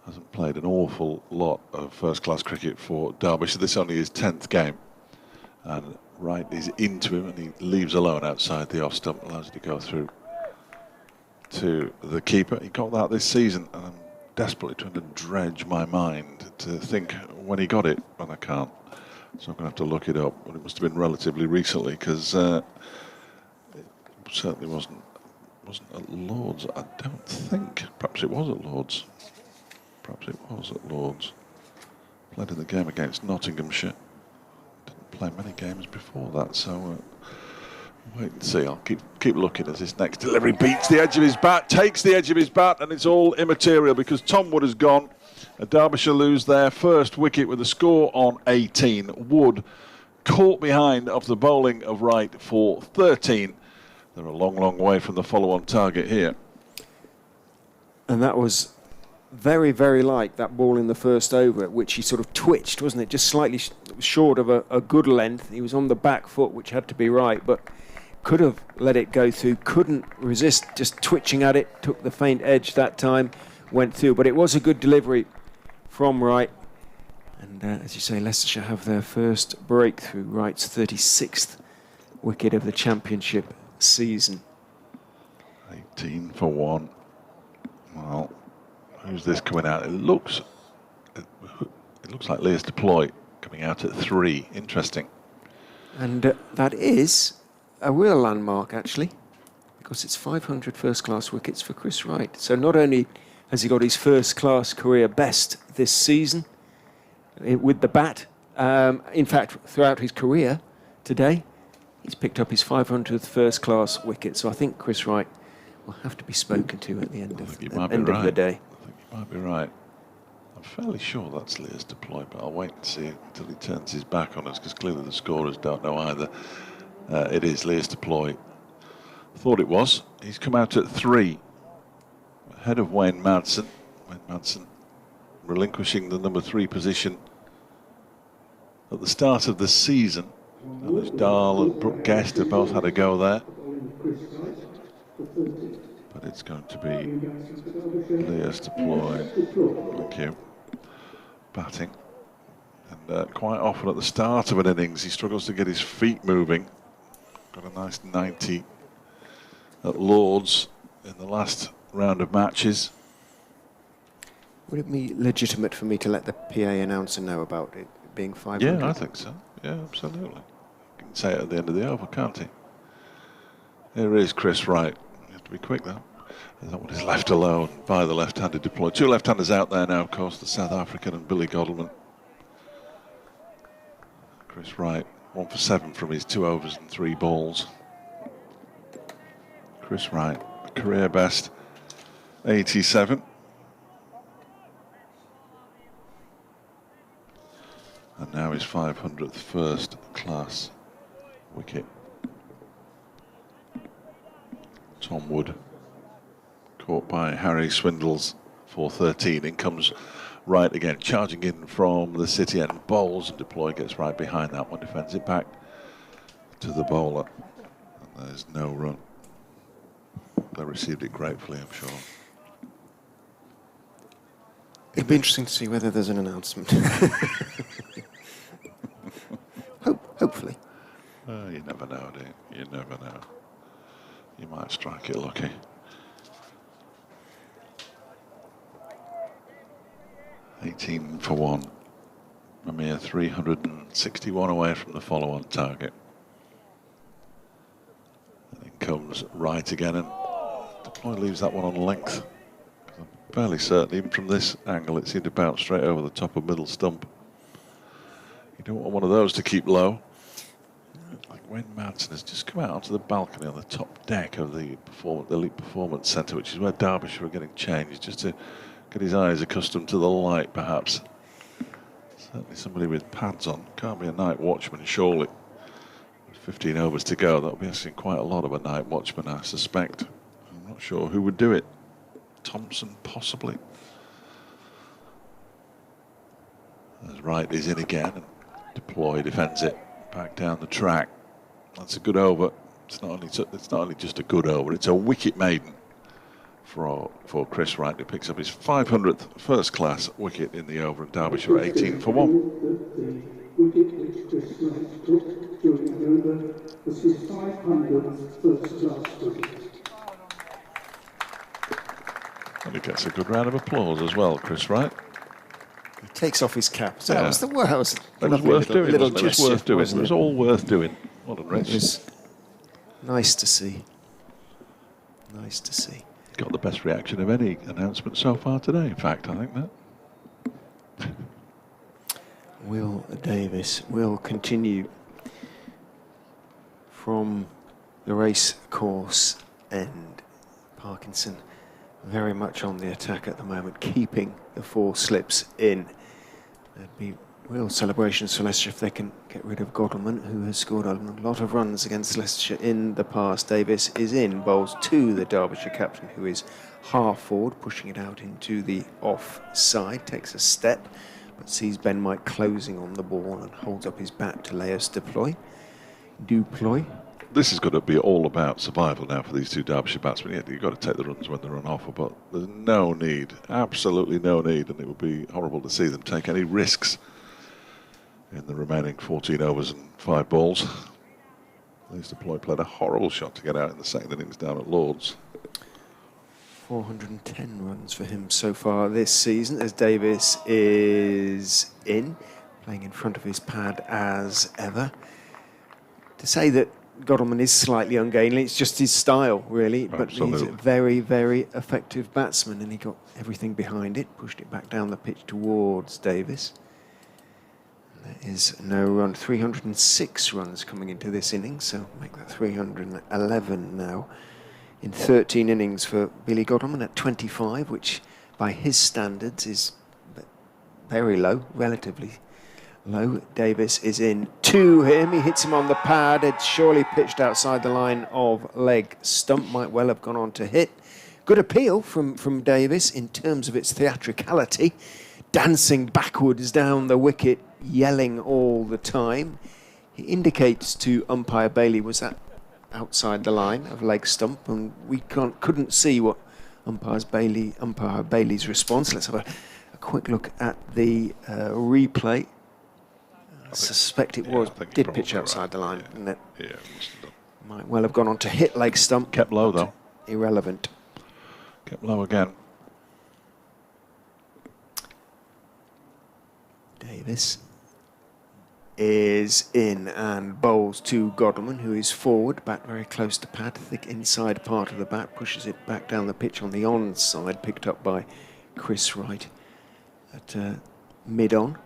Hasn't played an awful lot of first-class cricket for Derbyshire. This only his 10th game. And Wright is into him, and he leaves alone outside the off-stump, allows it to go through to the keeper. He got that this season, and I'm desperately trying to dredge my mind to think when he got it, and I can't. So I'm going to have to look it up, but it must have been relatively recently, because it certainly wasn't at Lord's, I don't think. Perhaps it was at Lord's. Perhaps it was at Lord's. Played in the game against Nottinghamshire. Didn't play many games before that, so wait and see. I'll keep looking as this next delivery beats the edge of his bat, takes the edge of his bat, and it's all immaterial because Tom Wood has gone. Derbyshire lose their first wicket with a score on 18. Wood caught behind of the bowling of Wright for 13. They're a long way from the follow-on target here. And that was very, very like that ball in the first over, at which he sort of twitched, wasn't it? Just slightly short of a good length. He was on the back foot, which had to be right, but could have let it go through, couldn't resist just twitching at it, took the faint edge that time, went through. But it was a good delivery from Wright. And as you say, Leicestershire have their first breakthrough. Wright's 36th wicket of the championship season. 18 for 1. Well, who's this coming out? It looks like Leah's deploy coming out at 3. Interesting. And that is a real landmark, actually, because it's 500 first-class wickets for Chris Wright. So not only has he got his first-class career best this season with the bat, in fact, throughout his career today, he's picked up his 500th first-class wicket. So I think Chris Wright will have to be spoken to at the end of the day. I think you might be right. I'm fairly sure that's Leah's deploy, but I'll wait and see until he turns his back on us, because clearly the scorers don't know either. It is Leah's deploy. Thought it was. He's come out at 3, ahead of Wayne Madsen. Wayne Madsen relinquishing the number 3 position at the start of the season. Alice Dahl and Brooke Guest have both had a go there. But it's going to be Leah's deploy. Thank you. Batting. And quite often at the start of an innings, he struggles to get his feet moving. Got a nice 90 at Lord's in the last round of matches. Would it be legitimate for me to let the PA announcer know about it being 500? Yeah, I think so. Yeah, absolutely. You can say it at the end of the over, can't he? Here is Chris Wright. You have to be quick though. And that one is left alone by the left-handed deploy. Two left-handers out there now, of course, the South African and Billy Godleman. Chris Wright, 1 for 7 from his 2 overs and 3 balls. Chris Wright, career best, 87. And now his 500th first class wicket. Tom Wood, caught by Harry Swindles for 13. In comes Wright again, charging in from the city end, bowls, and deploy gets right behind that one, defends it back to the bowler. And there's no run. They received it gratefully, I'm sure. It'd be interesting to see whether there's an announcement. Hopefully. You never know, do you? You never know. You might strike it lucky. $18 for 1. A mere 361 away from the follow-on target. And in comes Wright again, and deploy leaves that one on length. I'm fairly certain, even from this angle, it seemed to bounce straight over the top of middle stump. You don't want one of those to keep low. Like Wayne Madsen has just come out onto the balcony on the top deck of the Elite Performance Centre, which is where Derbyshire are getting changed, just to get his eyes accustomed to the light, perhaps. Certainly somebody with pads on. Can't be a night watchman, surely. With 15 overs to go, that'll be asking quite a lot of a night watchman, I suspect. I'm not sure who would do it. Thompson, possibly. As Wright is in again, and deploy defends it back down the track. That's a good over. It's not only just a good over, it's a wicket maiden for Chris Wright, who picks up his 500th first class wicket in the over, and Derbyshire 18 for 1. The wicket which Chris Wright took during the over was his 500th first class wicket. And he gets a good round of applause as well, Chris Wright. He takes off his cap. So Yeah. that was the worst. It was worth doing. Little It was gesture, worth doing. It wasn't was all worth doing. What a It rich. was nice to see. Nice to see. Got the best reaction of any announcement so far today, in fact, I think that. Will Davis will continue from the race course end. Parkinson very much on the attack at the moment, keeping the 4 slips in. There'd be real celebrations for Leicestershire if they can get rid of Godleman, who has scored a lot of runs against Leicestershire in the past. Davis is in, bowls to the Derbyshire captain, who is half forward, pushing it out into the off side, takes a step, but sees Ben Mike closing on the ball and holds up his bat to lay us deploy. This is going to be all about survival now for these two Derbyshire batsmen. Yeah, you've got to take the runs when they're on offer, but there's no need, absolutely no need, and it would be horrible to see them take any risks in the remaining 14 overs and 5 balls. These deploy played a horrible shot to get out in the second innings down at Lord's. 410 runs for him so far this season, as Davis is in, playing in front of his pad as ever. To say that Godleman is slightly ungainly, it's just his style, really. But he's a very, very effective batsman, and he got everything behind it, pushed it back down the pitch towards Davis. There is no run. 306 runs coming into this innings, so make that 311 now. In 13 innings for Billy Godleman at 25, which by his standards is very low, relatively low. Davis is in to him. He hits him on the pad. It's surely pitched outside the line of leg stump. Might well have gone on to hit. Good appeal from Davis in terms of its theatricality. Dancing backwards down the wicket, yelling all the time. He indicates to umpire Bailey, was that outside the line of leg stump? And we couldn't see what umpire Bailey's response. Let's have a quick look at the replay. I suspect it did pitch outside the line, didn't it? Yeah, it must have done. Might well have gone on to hit leg stump. Kept low though. Irrelevant. Kept low again. Davis is in and bowls to Godalming, who is forward, back very close to pad, thick inside part of the bat, pushes it back down the pitch on the on side, picked up by Chris Wright at mid-on.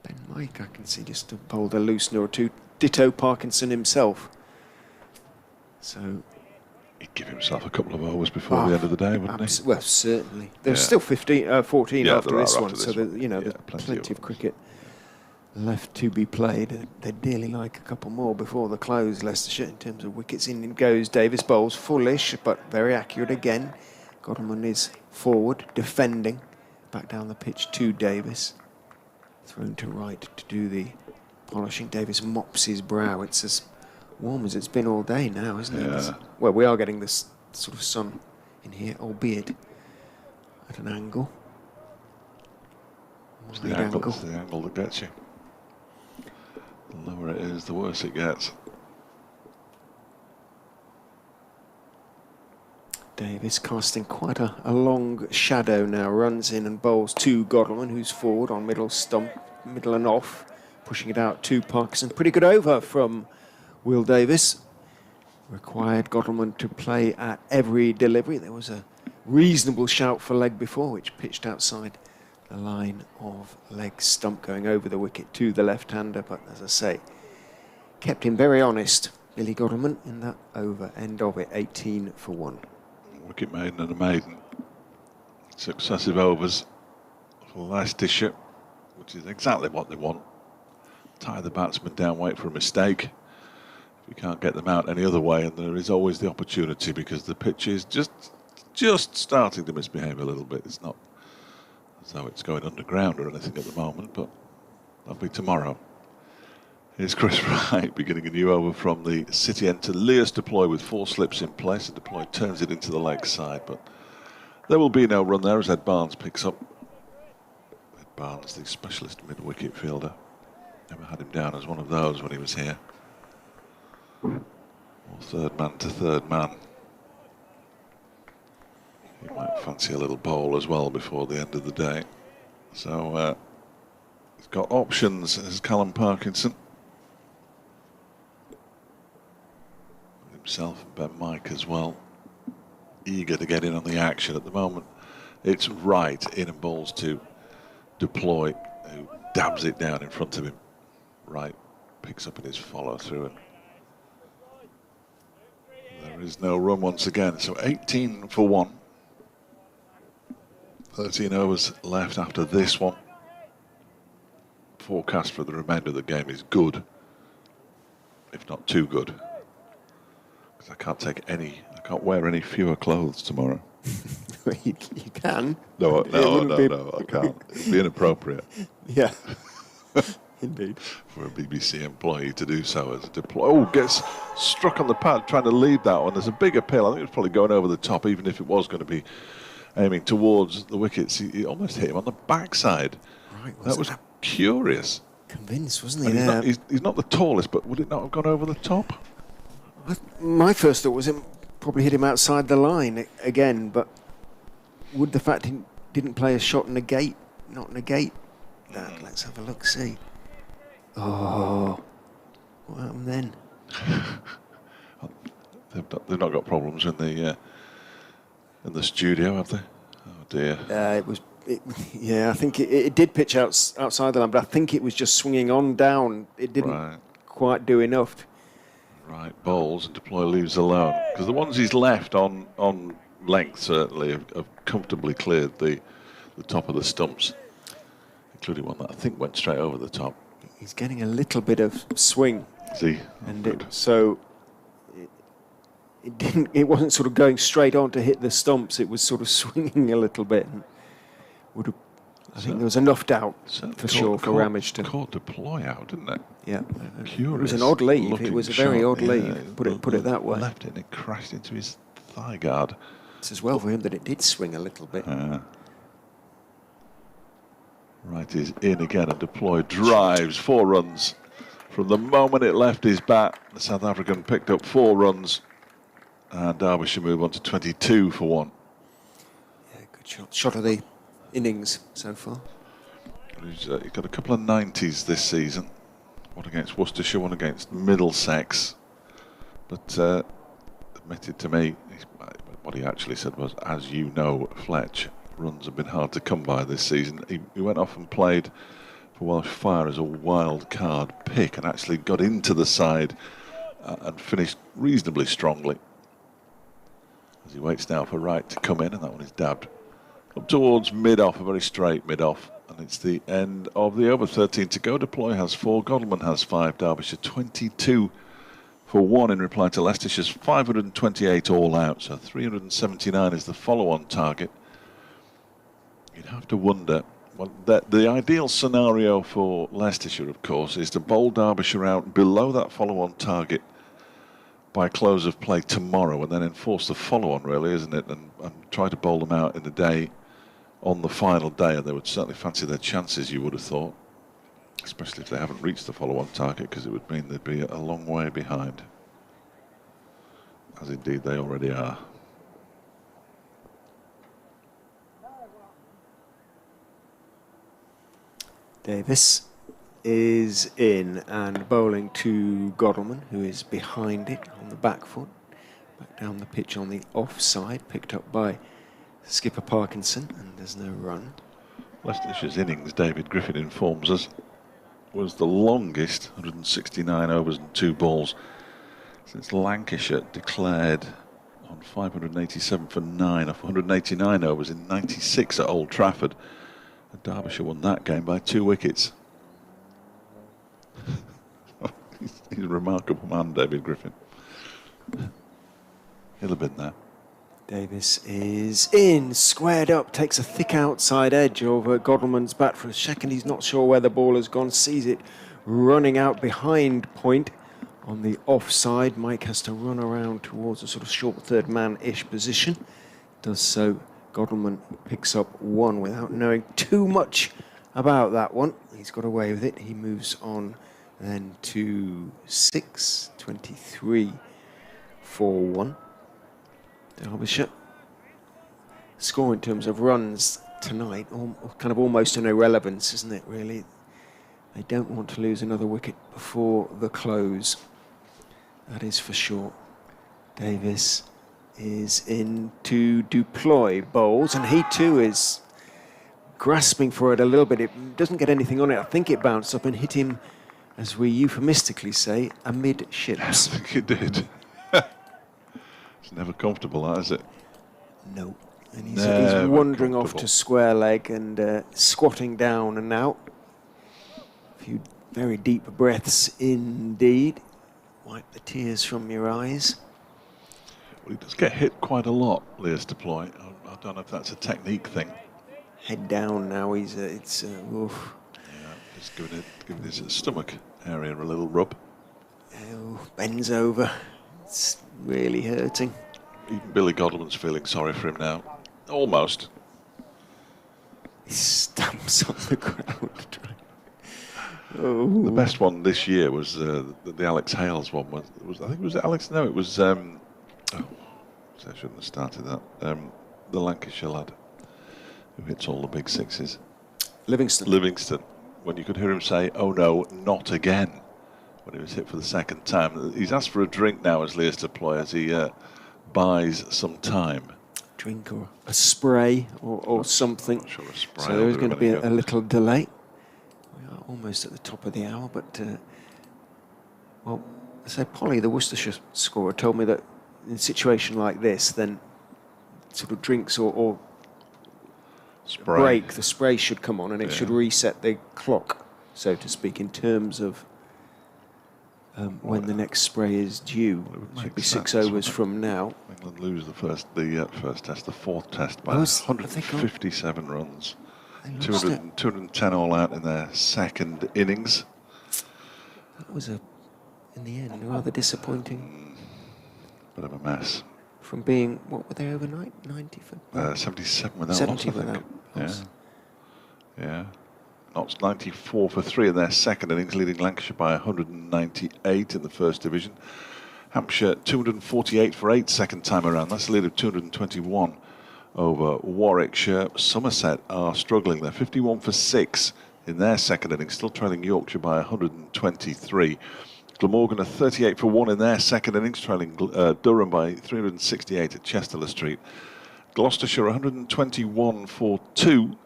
Ben Mike, I can see just bowled a loosener or two. Ditto Parkinson himself. So he'd give himself a couple of overs before the end of the day, wouldn't he? Well, certainly. There's still 14 after this one, so there's plenty of cricket left to be played. They'd dearly like a couple more before the close, Leicestershire, in terms of wickets. In goes Davis, bowls foolish, but very accurate again. Godalming is forward, defending, back down the pitch to Davis. Thrown to Wright to do the polishing. Davis mops his brow. It's as warm as it's been all day now, isn't it? Well, we are getting this sort of sun in here, albeit at an angle. It's the angle that gets you. The lower it is, the worse it gets. Davis casting quite a long shadow now, runs in and bowls to Godalming, who's forward on middle stump, middle and off, pushing it out to Parkinson. Pretty good over from Will Davis. Required Godalming to play at every delivery. There was a reasonable shout for leg before, which pitched outside the line of leg stump, going over the wicket to the left-hander, but as I say, kept him very honest, Billy Godalming, in that over, end of it, 18 for 1. Wicket maiden and a maiden. Successive overs for Leicestershire, which is exactly what they want. Tie the batsman down, wait for a mistake. If you can't get them out any other way, and there is always the opportunity because the pitch is just starting to misbehave a little bit. It's not as though it's going underground or anything at the moment, but that'll be tomorrow. Here's Chris Wright beginning a new over from the city end to Leas deploy with 4 slips in place. The deploy turns it into the leg side, but there will be no run there as Ed Barnes picks up. Ed Barnes, the specialist mid-wicket fielder. Never had him down as one of those when he was here. Or third man to third man. He might fancy a little bowl as well before the end of the day. So he's got options as Callum Parkinson. Himself and Ben Mike as well. Eager to get in on the action at the moment. It's Wright in and bowls to deploy, who dabs it down in front of him. Wright picks up in his follow through, and there is no run once again. So 18 for 1. 13 overs left after this one. Forecast for the remainder of the game is good, if not too good. Because I can't wear any fewer clothes tomorrow. you can. No, I can't. It'd be inappropriate. Yeah, indeed. For a BBC employee to do so as a deploy. Oh, gets struck on the pad trying to lead that one. There's a big appeal. I think it was probably going over the top, even if it was going to be aiming towards the wickets. He almost hit him on the backside. Right, that was curious. Convinced, wasn't he? He's not the tallest, but would it not have gone over the top? My first thought was it probably hit him outside the line again, but would the fact he didn't play a shot negate that? Let's have a look, see. Oh, what happened then? They've not got problems in the studio, have they? Oh dear. I think it did pitch outside the line, but I think it was just swinging on down. It didn't quite do enough. Right, bowls and deploy leaves alone, because the ones he's left on length certainly have comfortably cleared the top of the stumps, including one that I think went straight over the top. He's getting a little bit of swing. See, and it wasn't sort of going straight on to hit the stumps. It was sort of swinging a little bit. And I think there was enough doubt for sure for Ramage to caught deploy out, didn't it? Yeah, curious. It was an odd leave. It was a very odd leave. Put it that way. Left it and it crashed into his thigh guard. It's as well for him that it did swing a little bit. Right, he's in again and deploy drives 4 runs. From the moment it left his bat, the South African picked up 4 runs, and Derbyshire move on to 22 for 1. Yeah, good shot. Shot of the innings so far. It He's got a couple of 90s this season. One against Worcestershire, one against Middlesex. But admitted to me, what he actually said was, as you know, Fletch, runs have been hard to come by this season. He went off and played for Welsh Fire as a wild card pick and actually got into the side and finished reasonably strongly. As he waits now for Wright to come in, and that one is dabbed up towards mid-off, a very straight mid-off. And it's the end of the over. 13 to go. Deploy has 4, Godalming has 5, Derbyshire 22 for 1 in reply to Leicestershire's 528 all out. So 379 is the follow-on target. You'd have to wonder, well, the ideal scenario for Leicestershire, of course, is to bowl Derbyshire out below that follow-on target by close of play tomorrow, and then enforce the follow-on, really, isn't it? And try to bowl them out in the day, on the final day, and they would certainly fancy their chances, you would have thought, especially if they haven't reached the follow-on target, because it would mean they'd be a long way behind, as indeed they already are. Davis is in and bowling to Godalming, who is behind it on the back foot. Back down the pitch on the offside, picked up by skipper Parkinson, and there's no run. Leicestershire's innings, David Griffin informs us, was the longest, 169 overs and 2 balls, since Lancashire declared on 587 for 9 off 189 overs in 96 at Old Trafford. And Derbyshire won that game by 2 wickets. He's a remarkable man, David Griffin. He'll have been there. Davis is in, squared up, takes a thick outside edge over Godalming's bat for a second. He's not sure where the ball has gone, sees it running out behind point on the offside. Mike has to run around towards a sort of short third man-ish position. Does so. Godalming picks up 1 without knowing too much about that one. He's got away with it. He moves on then to 6, 23 for 1. Derbyshire score in terms of runs tonight, kind of almost an irrelevance, isn't it, really? They don't want to lose another wicket before the close. That is for sure. Davis is in to deploy bowls, and he too is grasping for it a little bit. It doesn't get anything on it. I think it bounced up and hit him, as we euphemistically say, amidships. I think it did. It's never comfortable, that, is it? No. And he's wandering off to square leg and squatting down and out. A few very deep breaths indeed. Wipe the tears from your eyes. Well, he does get hit quite a lot, Leas Deploy. I don't know if that's a technique thing. Head down now. It's oof. Yeah, just giving his stomach area a little rub. Oh, bends over. It's really hurting. Even Billy Godalming's feeling sorry for him now. Almost. He stamps on the ground. Oh. The best one this year was the Alex Hales one. I think it was Alex. No, it was. I shouldn't have started that. The Lancashire lad who hits all the big sixes. Livingston. When you could hear him say, "Oh no, not again," when he was hit for the second time. He's asked for a drink now as Leas Deploy as he buys some time. Drink or a spray or something. Sure, a spray. So there's going to be a little delay. We are almost at the top of the hour, but well, I say Polly, the Worcestershire scorer, told me that in a situation like this, then sort of drinks or break, the spray should come on and it should reset the clock, so to speak, in terms of when the next spray is due. It should be 6 overs from now. England lose the first test, the fourth test by 157 runs. 210 all out in their second innings. That was in the end, rather disappointing. Bit of a mess. From being, what were they overnight? 90 for 77 without 70 loss, I think. without loss. Yeah. Notts 94 for 3 in their second innings, leading Lancashire by 198 in the first division. Hampshire 248 for 8 second time around. That's a lead of 221 over Warwickshire. Somerset are struggling. They're 51 for 6 in their second innings, still trailing Yorkshire by 123. Glamorgan are 38 for 1 in their second innings, trailing Durham by 368 at Chester Street. Gloucestershire 121 for 2,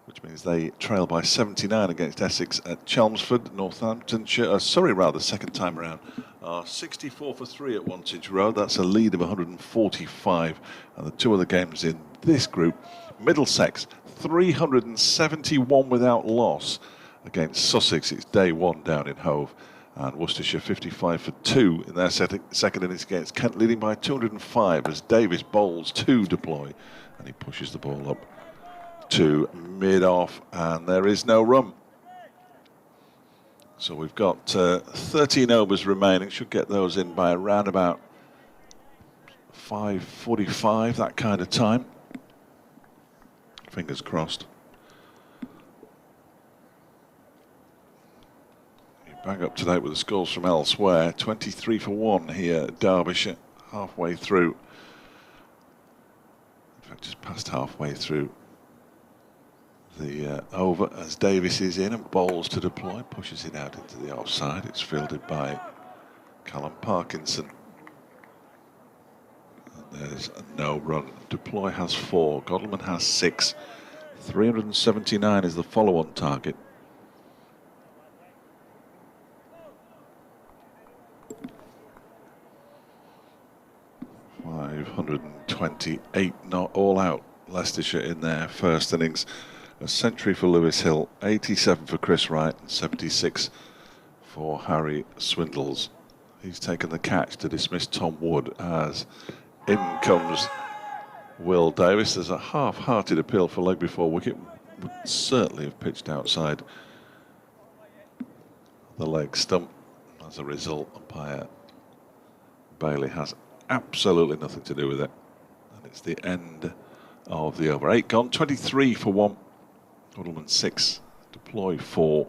which means they trail by 79 against Essex at Chelmsford. Northamptonshire, Surrey second time around, are 64 for 3 at Wantage Road. That's a lead of 145. And the two other games in this group, Middlesex 371 without loss against Sussex. It's day one down in Hove. And Worcestershire 55 for 2 in their second innings against Kent, leading by 205 as Davis bowls to deploy, and he pushes the ball up to mid-off, and there is no run. So we've got 13 overs remaining. Should get those in by around about 5:45, that kind of time. Fingers crossed. Bang up to date with the scores from elsewhere. 23 for 1 here at Derbyshire, halfway through. In fact, just past halfway through the over as Davis is in and bowls to deploy, pushes it out into the offside. It's fielded by Callum Parkinson. And there's no run. Deploy has 4, Godalming has 6. 379 is the follow-on target. 528 not all out. Leicestershire in their first innings. A century for Lewis Hill, 87 for Chris Wright, and 76 for Harry Swindles. He's taken the catch to dismiss Tom Wood as in comes Will Davis. There's a half-hearted appeal for leg before wicket. Would certainly have pitched outside the leg stump. As a result, umpire Bailey has absolutely nothing to do with it, and it's the end of the over. 8 gone, 23 for 1. Godalming 6, deploy 4.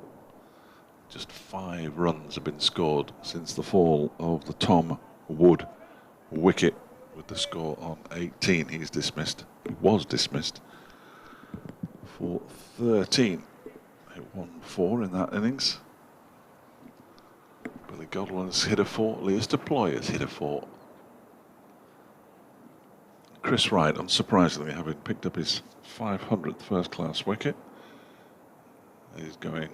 Just 5 runs have been scored since the fall of the Tom Wood wicket, with the score on 18. He's dismissed. He was dismissed for 13. Hit 1-4 in that innings. Billy Godwin's hit a 4. Leas Deploy has hit a 4. Chris Wright, unsurprisingly, having picked up his 500th first-class wicket, is going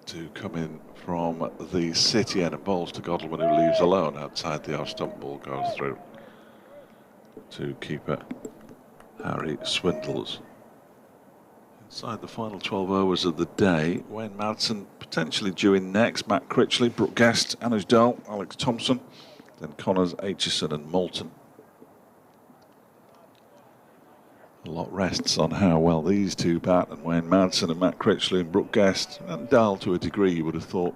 to come in from the city end and bowls to Godalming, who leaves alone outside the off-stump. Ball goes through to keeper Harry Swindles. Inside the final 12 overs of the day, Wayne Madsen potentially due in next. Matt Critchley, Brooke Guest, Anuj Dal, Alex Thompson, then Connors, Aitchison and Moulton. A lot rests on how well these two bat, and Wayne Madsen and Matt Critchley and Brooke Guest, and Dahl to a degree. You would have thought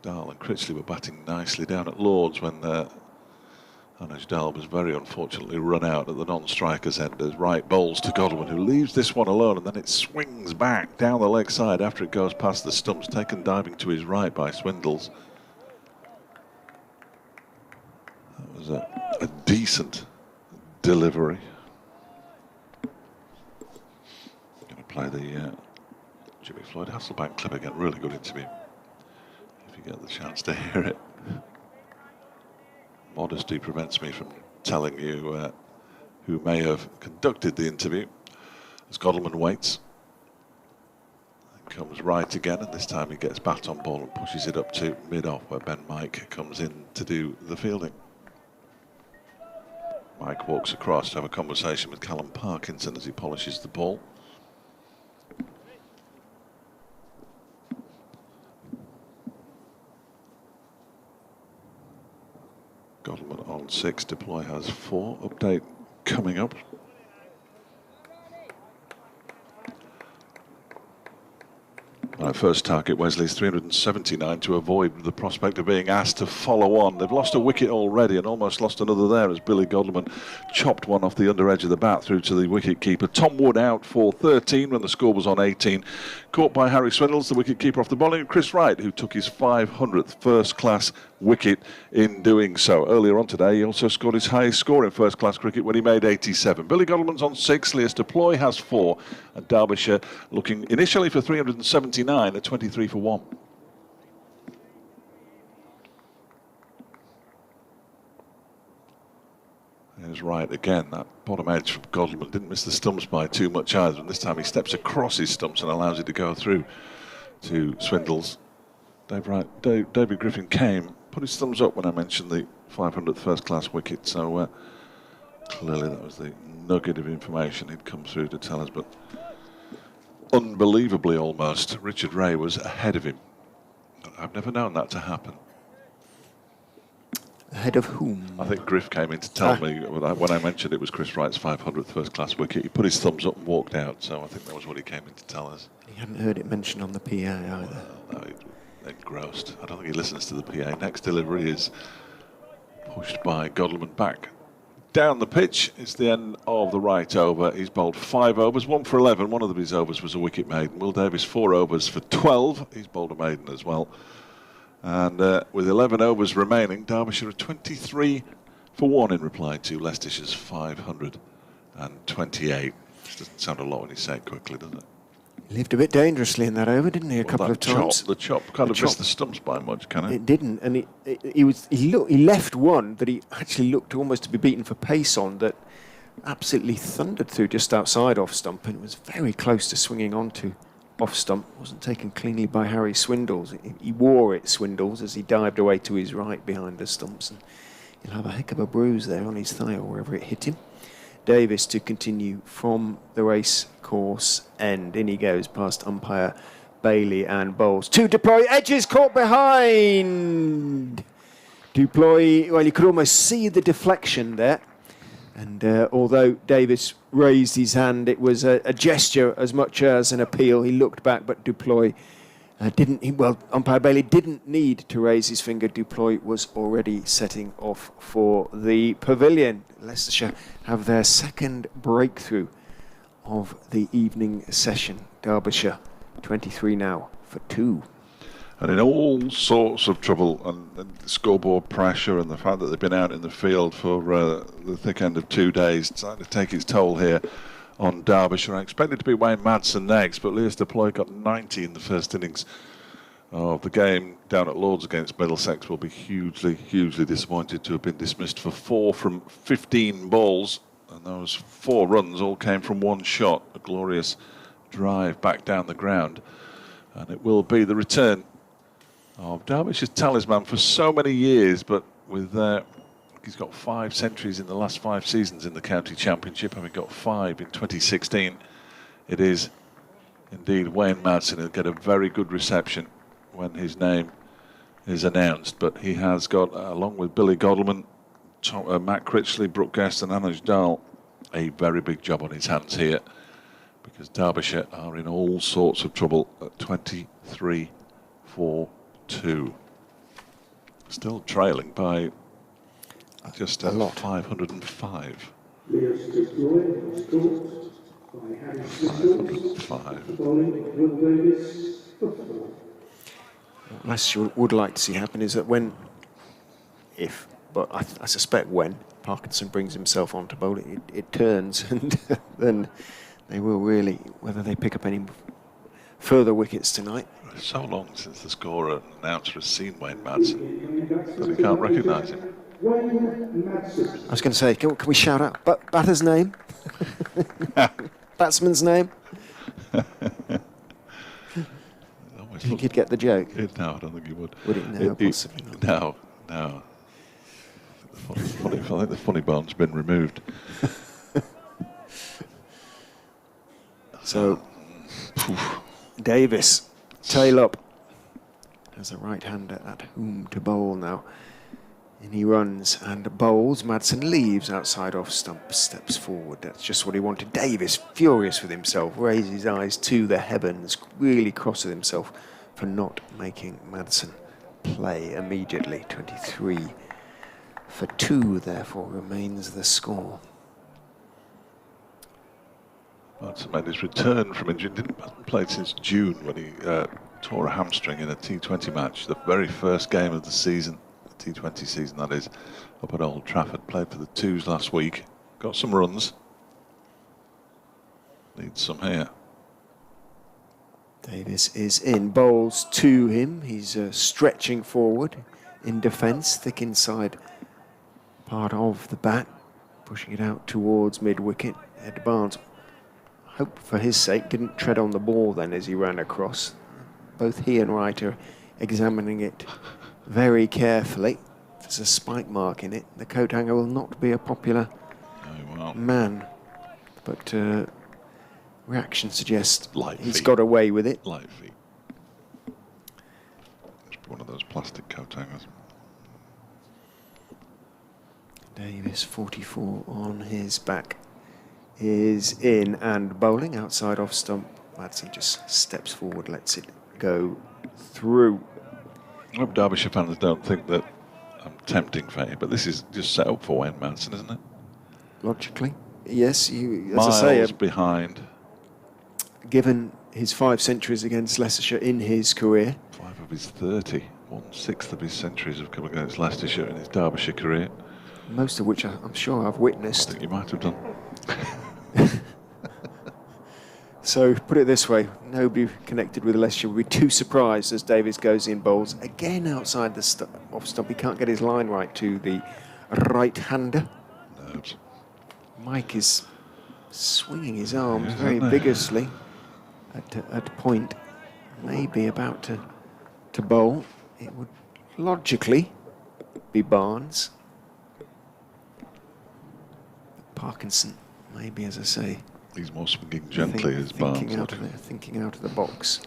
Dahl and Critchley were batting nicely down at Lords when Anuj Dahl was very unfortunately run out at the non-strikers end as Wright bowls to Godwin, who leaves this one alone, and then it swings back down the leg side after it goes past the stumps, taken diving to his right by Swindles. That was a decent delivery. Going to play the Jimmy Floyd Hasselbank clip again. Really good interview, if you get the chance to hear it. Modesty prevents me from telling you who may have conducted the interview. As Godalming waits, and comes Wright again, and this time he gets bat on ball and pushes it up to mid-off, where Ben Mike comes in to do the fielding. Mike walks across to have a conversation with Callum Parkinson as he polishes the ball. Godalming on 6, Deploy has 4. Update coming up. First target, Wesley's 379 to avoid the prospect of being asked to follow on. They've lost a wicket already and almost lost another there as Billy Godalming chopped one off the under edge of the bat through to the wicket keeper. Tom Wood out for 13 when the score was on 18. Caught by Harry Swindles, the wicket keeper off the bowling, and Chris Wright, who took his 500th first class wicket in doing so. Earlier on today, he also scored his highest score in first-class cricket when he made 87. Billy Godleman's on 6, Leicester Ploy has 4, and Derbyshire looking initially for 379 at 23 for 1. There's Wright again. That bottom edge from Godleman didn't miss the stumps by too much either, and this time he steps across his stumps and allows it to go through to Swindles. David Griffin came, put his thumbs up when I mentioned the 500th first-class wicket, so clearly that was the nugget of information he'd come through to tell us, but unbelievably almost, Richard Ray was ahead of him. I've never known that to happen. Ahead of whom? I think Griff came in to tell me when I mentioned it was Chris Wright's 500th first-class wicket. He put his thumbs up and walked out, so I think that was what he came in to tell us. He hadn't heard it mentioned on the PA either. No, engrossed. I don't think he listens to the PA. Next delivery is pushed by Godleman back down the pitch. It's the end of the right over. He's bowled 5 overs, 1 for 11. One of his overs was a wicket maiden. Will Davis 4 overs for 12. He's bowled a maiden as well. And with 11 overs remaining, Derbyshire are 23 for 1 in reply to Leicestershire's 528. Which doesn't sound a lot when you say it quickly, does it? He lived a bit dangerously in that over, didn't he? A couple of times. The chop can't have missed the stumps by much, can it? It didn't, and he left one that he actually looked almost to be beaten for pace on, that absolutely thundered through just outside off stump, and it was very close to swinging onto off stump. Wasn't taken cleanly by Harry Swindles. He wore it, Swindles, as he dived away to his right behind the stumps, and he'll have a heck of a bruise there on his thigh or wherever it hit him. Davis to continue from the race course end. In he goes past umpire Bailey and bowls to Deploy. Edges caught behind. Deploy, well, you could almost see the deflection there. And although Davis raised his hand, it was a gesture as much as an appeal. He looked back, but Deploy umpire Bailey didn't need to raise his finger. Deploy was already setting off for the pavilion. Leicestershire have their second breakthrough of the evening session. Derbyshire 23 now for 2. And in all sorts of trouble, and scoreboard pressure, and the fact that they've been out in the field for the thick end of 2 days, starting to take its toll here on Derbyshire. I expected to be Wayne Madsen next, but Leicester Ploy got 90 in the first innings of the game down at Lords against Middlesex. Will be hugely, hugely disappointed to have been dismissed for 4 from 15 balls, and those 4 runs all came from one shot, a glorious drive back down the ground. And it will be the return of Derbyshire's talisman for so many years, but with he's got 5 centuries in the last 5 seasons in the county championship, having got 5 in 2016. It is indeed Wayne Madsen. He'll get a very good reception when his name is announced, but he has got, along with Billy Godleman, Matt Critchley, Brooke Guest and Anuj Dal, a very big job on his hands here, because Derbyshire are in all sorts of trouble at 23 for 2. Still trailing by just a lot. 505. 505. What Leicester would like to see happen is that I suspect when Parkinson brings himself on to bowl, it turns, and then they will really, whether they pick up any further wickets tonight. It's so long since the scorer and announcer has seen Wayne Madsen that he can't recognise him. I was going to say, can we shout out batter's name? Batsman's name? Do you think he'd get the joke? No, I don't think he would. Would it? No, possibly not. No. I think the funny bone's been removed. So, Davis, tail up, has a right-hander at whom to bowl now. And he runs and bowls. Madsen leaves outside off stump, steps forward. That's just what he wanted. Davis, furious with himself, raises his eyes to the heavens, really cross with himself for not making Madsen play immediately. 23 for 2, therefore, remains the score. Madsen made his return from injury. Hasn't played since June when he tore a hamstring in a T20 match, the very first game of the season. T20 season, that is, up at Old Trafford. Played for the Twos last week. Got some runs. Needs some here. Davis is in. Bowls to him. He's stretching forward in defence, thick inside part of the bat, pushing it out towards mid-wicket. Ed Barnes, hope for his sake, didn't tread on the ball then as he ran across. Both he and Wright are examining it very carefully. There's a spike mark in it. The coat hanger will not be a popular man, but reaction suggests he's got away with it. Light feet. It's one of those plastic coat hangers. Davis, 44 on his back, is in and bowling outside off stump. Madsen just steps forward, lets it go through. I hope Derbyshire fans don't think that I'm tempting fate, but this is just set up for Wayne Madsen, isn't it? Logically, yes. You, as Miles I say, behind. Given his 5 centuries against Leicestershire in his career. 5 of his 30. 1/6 of his centuries have come against Leicestershire in his Derbyshire career. Most of which I'm sure I've I witnessed. think you might have done. So, put it this way, nobody connected with Leicestershire would be too surprised as Davis goes in bowls. Again outside the off stump, he can't get his line right to the right-hander. Nerves. Mike is swinging his arms Yes, very isn't he? vigorously at point. Maybe about to bowl. It would logically be Barnes. Parkinson, maybe, as I say. He's more swinging gently as Barnes. Thinking out of the box.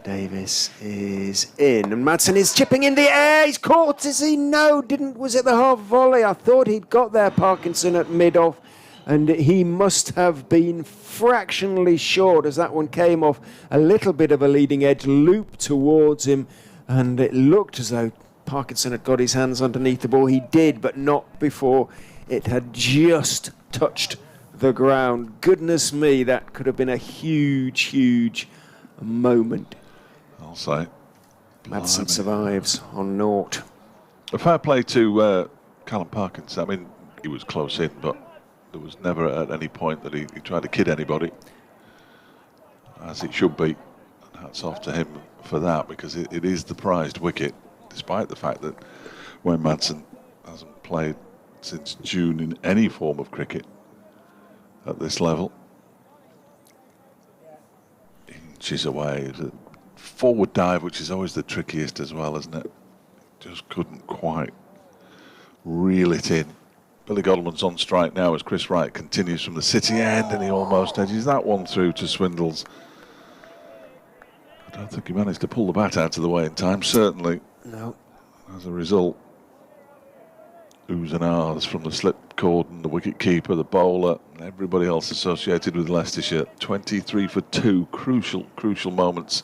Davis is in, and Madsen is chipping in the air. He's caught, is he? No, didn't. Was it the half volley? I thought he'd got there, Parkinson, at mid-off, and he must have been fractionally short as that one came off a little bit of a leading edge loop towards him, and it looked as though Parkinson had got his hands underneath the ball. He did, but not before it had just touched the ground. Goodness me, that could have been a huge, huge moment. I'll say. Madsen survives on naught. A fair play to Callum Parkinson. I mean, he was close in, but there was never at any point that he tried to kid anybody, as it should be. And hats off to him for that, because it is the prized wicket, despite the fact that Wayne Madsen hasn't played since June in any form of cricket at this level. Inches away. The forward dive, which is always the trickiest as well, isn't it? Just couldn't quite reel it in. Billy Godleman's on strike now as Chris Wright continues from the city end, and he almost edges that one through to Swindles. I don't think he managed to pull the bat out of the way in time, certainly. No. As a result, oohs and ahs from the slip cordon, the wicket keeper, the bowler, and everybody else associated with Leicestershire. 23 for 2, crucial moments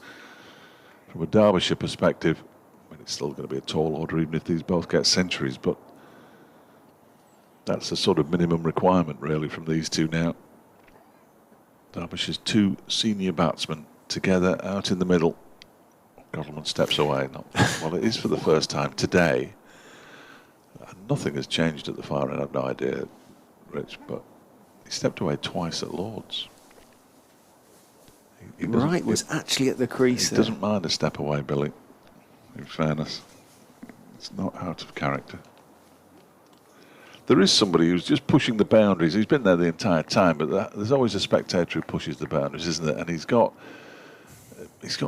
from a Derbyshire perspective. I mean, it's still going to be a tall order even if these both get centuries, but that's the sort of minimum requirement really from these two now. Derbyshire's 2 senior batsmen together out in the middle. Godleman steps away. Well, it is for the first time today. Nothing has changed at the far end, I've no idea, Rich, but he stepped away twice at Lord's. Wright was actually at the crease He there. doesn't mind a step away, Billy, in fairness. It's not out of character. There is somebody who's just pushing the boundaries. He's been there the entire time, but there's always a spectator who pushes the boundaries, isn't there? And he's got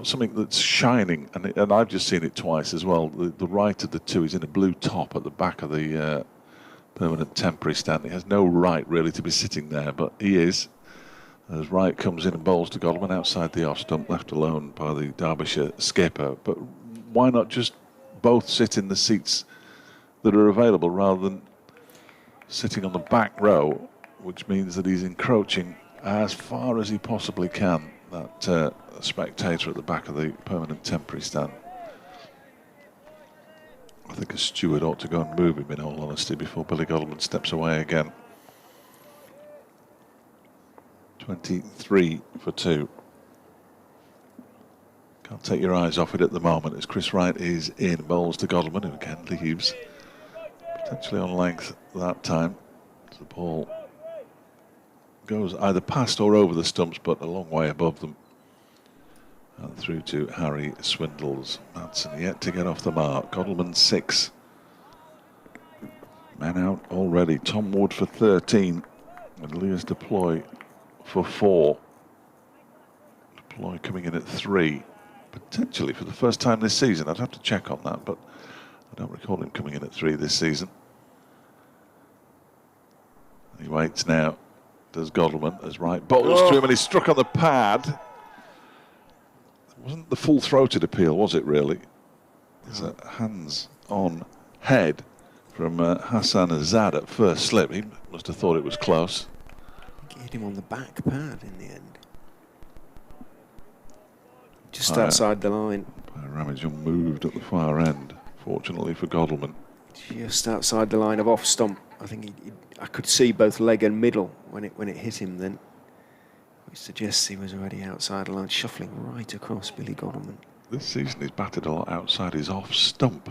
something that's shining, and I've just seen it twice as well. The right of the two is in a blue top at the back of the permanent temporary stand. He has no right really to be sitting there, but he is. As Wright comes in and bowls to Godleman outside the off stump, left alone by the Derbyshire skipper. But why not just both sit in the seats that are available rather than sitting on the back row, which means that he's encroaching as far as he possibly can that spectator at the back of the permanent temporary stand. I think a steward ought to go and move him, in all honesty, before Billy Godleman steps away again. 23 for 2. Can't take your eyes off it at the moment as Chris Wright is in, bowls to Godalming, who again leaves potentially on length that time. The ball goes either past or over the stumps, but a long way above them. And through to Harry Swindles. Madsen yet to get off the mark. Godalming 6. Man out already. Tom Wood for 13. And Leas Deploy for 4. Deploy coming in at 3. Potentially for the first time this season. I'd have to check on that, but I don't recall him coming in at 3 this season. He waits now. Does Godalming as Wright bowls to him, and he struck on the pad. It wasn't the full-throated appeal, was it really? It's a hands-on head from Hassan Azad at first slip. He must have thought it was close. I think he hit him on the back pad in the end. Just outside the line. Ramajun moved at the far end, fortunately for Godalming. Just outside the line of off stump. I think I could see both leg and middle when it hit him then, which suggests he was already outside the line, shuffling right across Billy Godalming. This season he's batted a lot outside his off stump,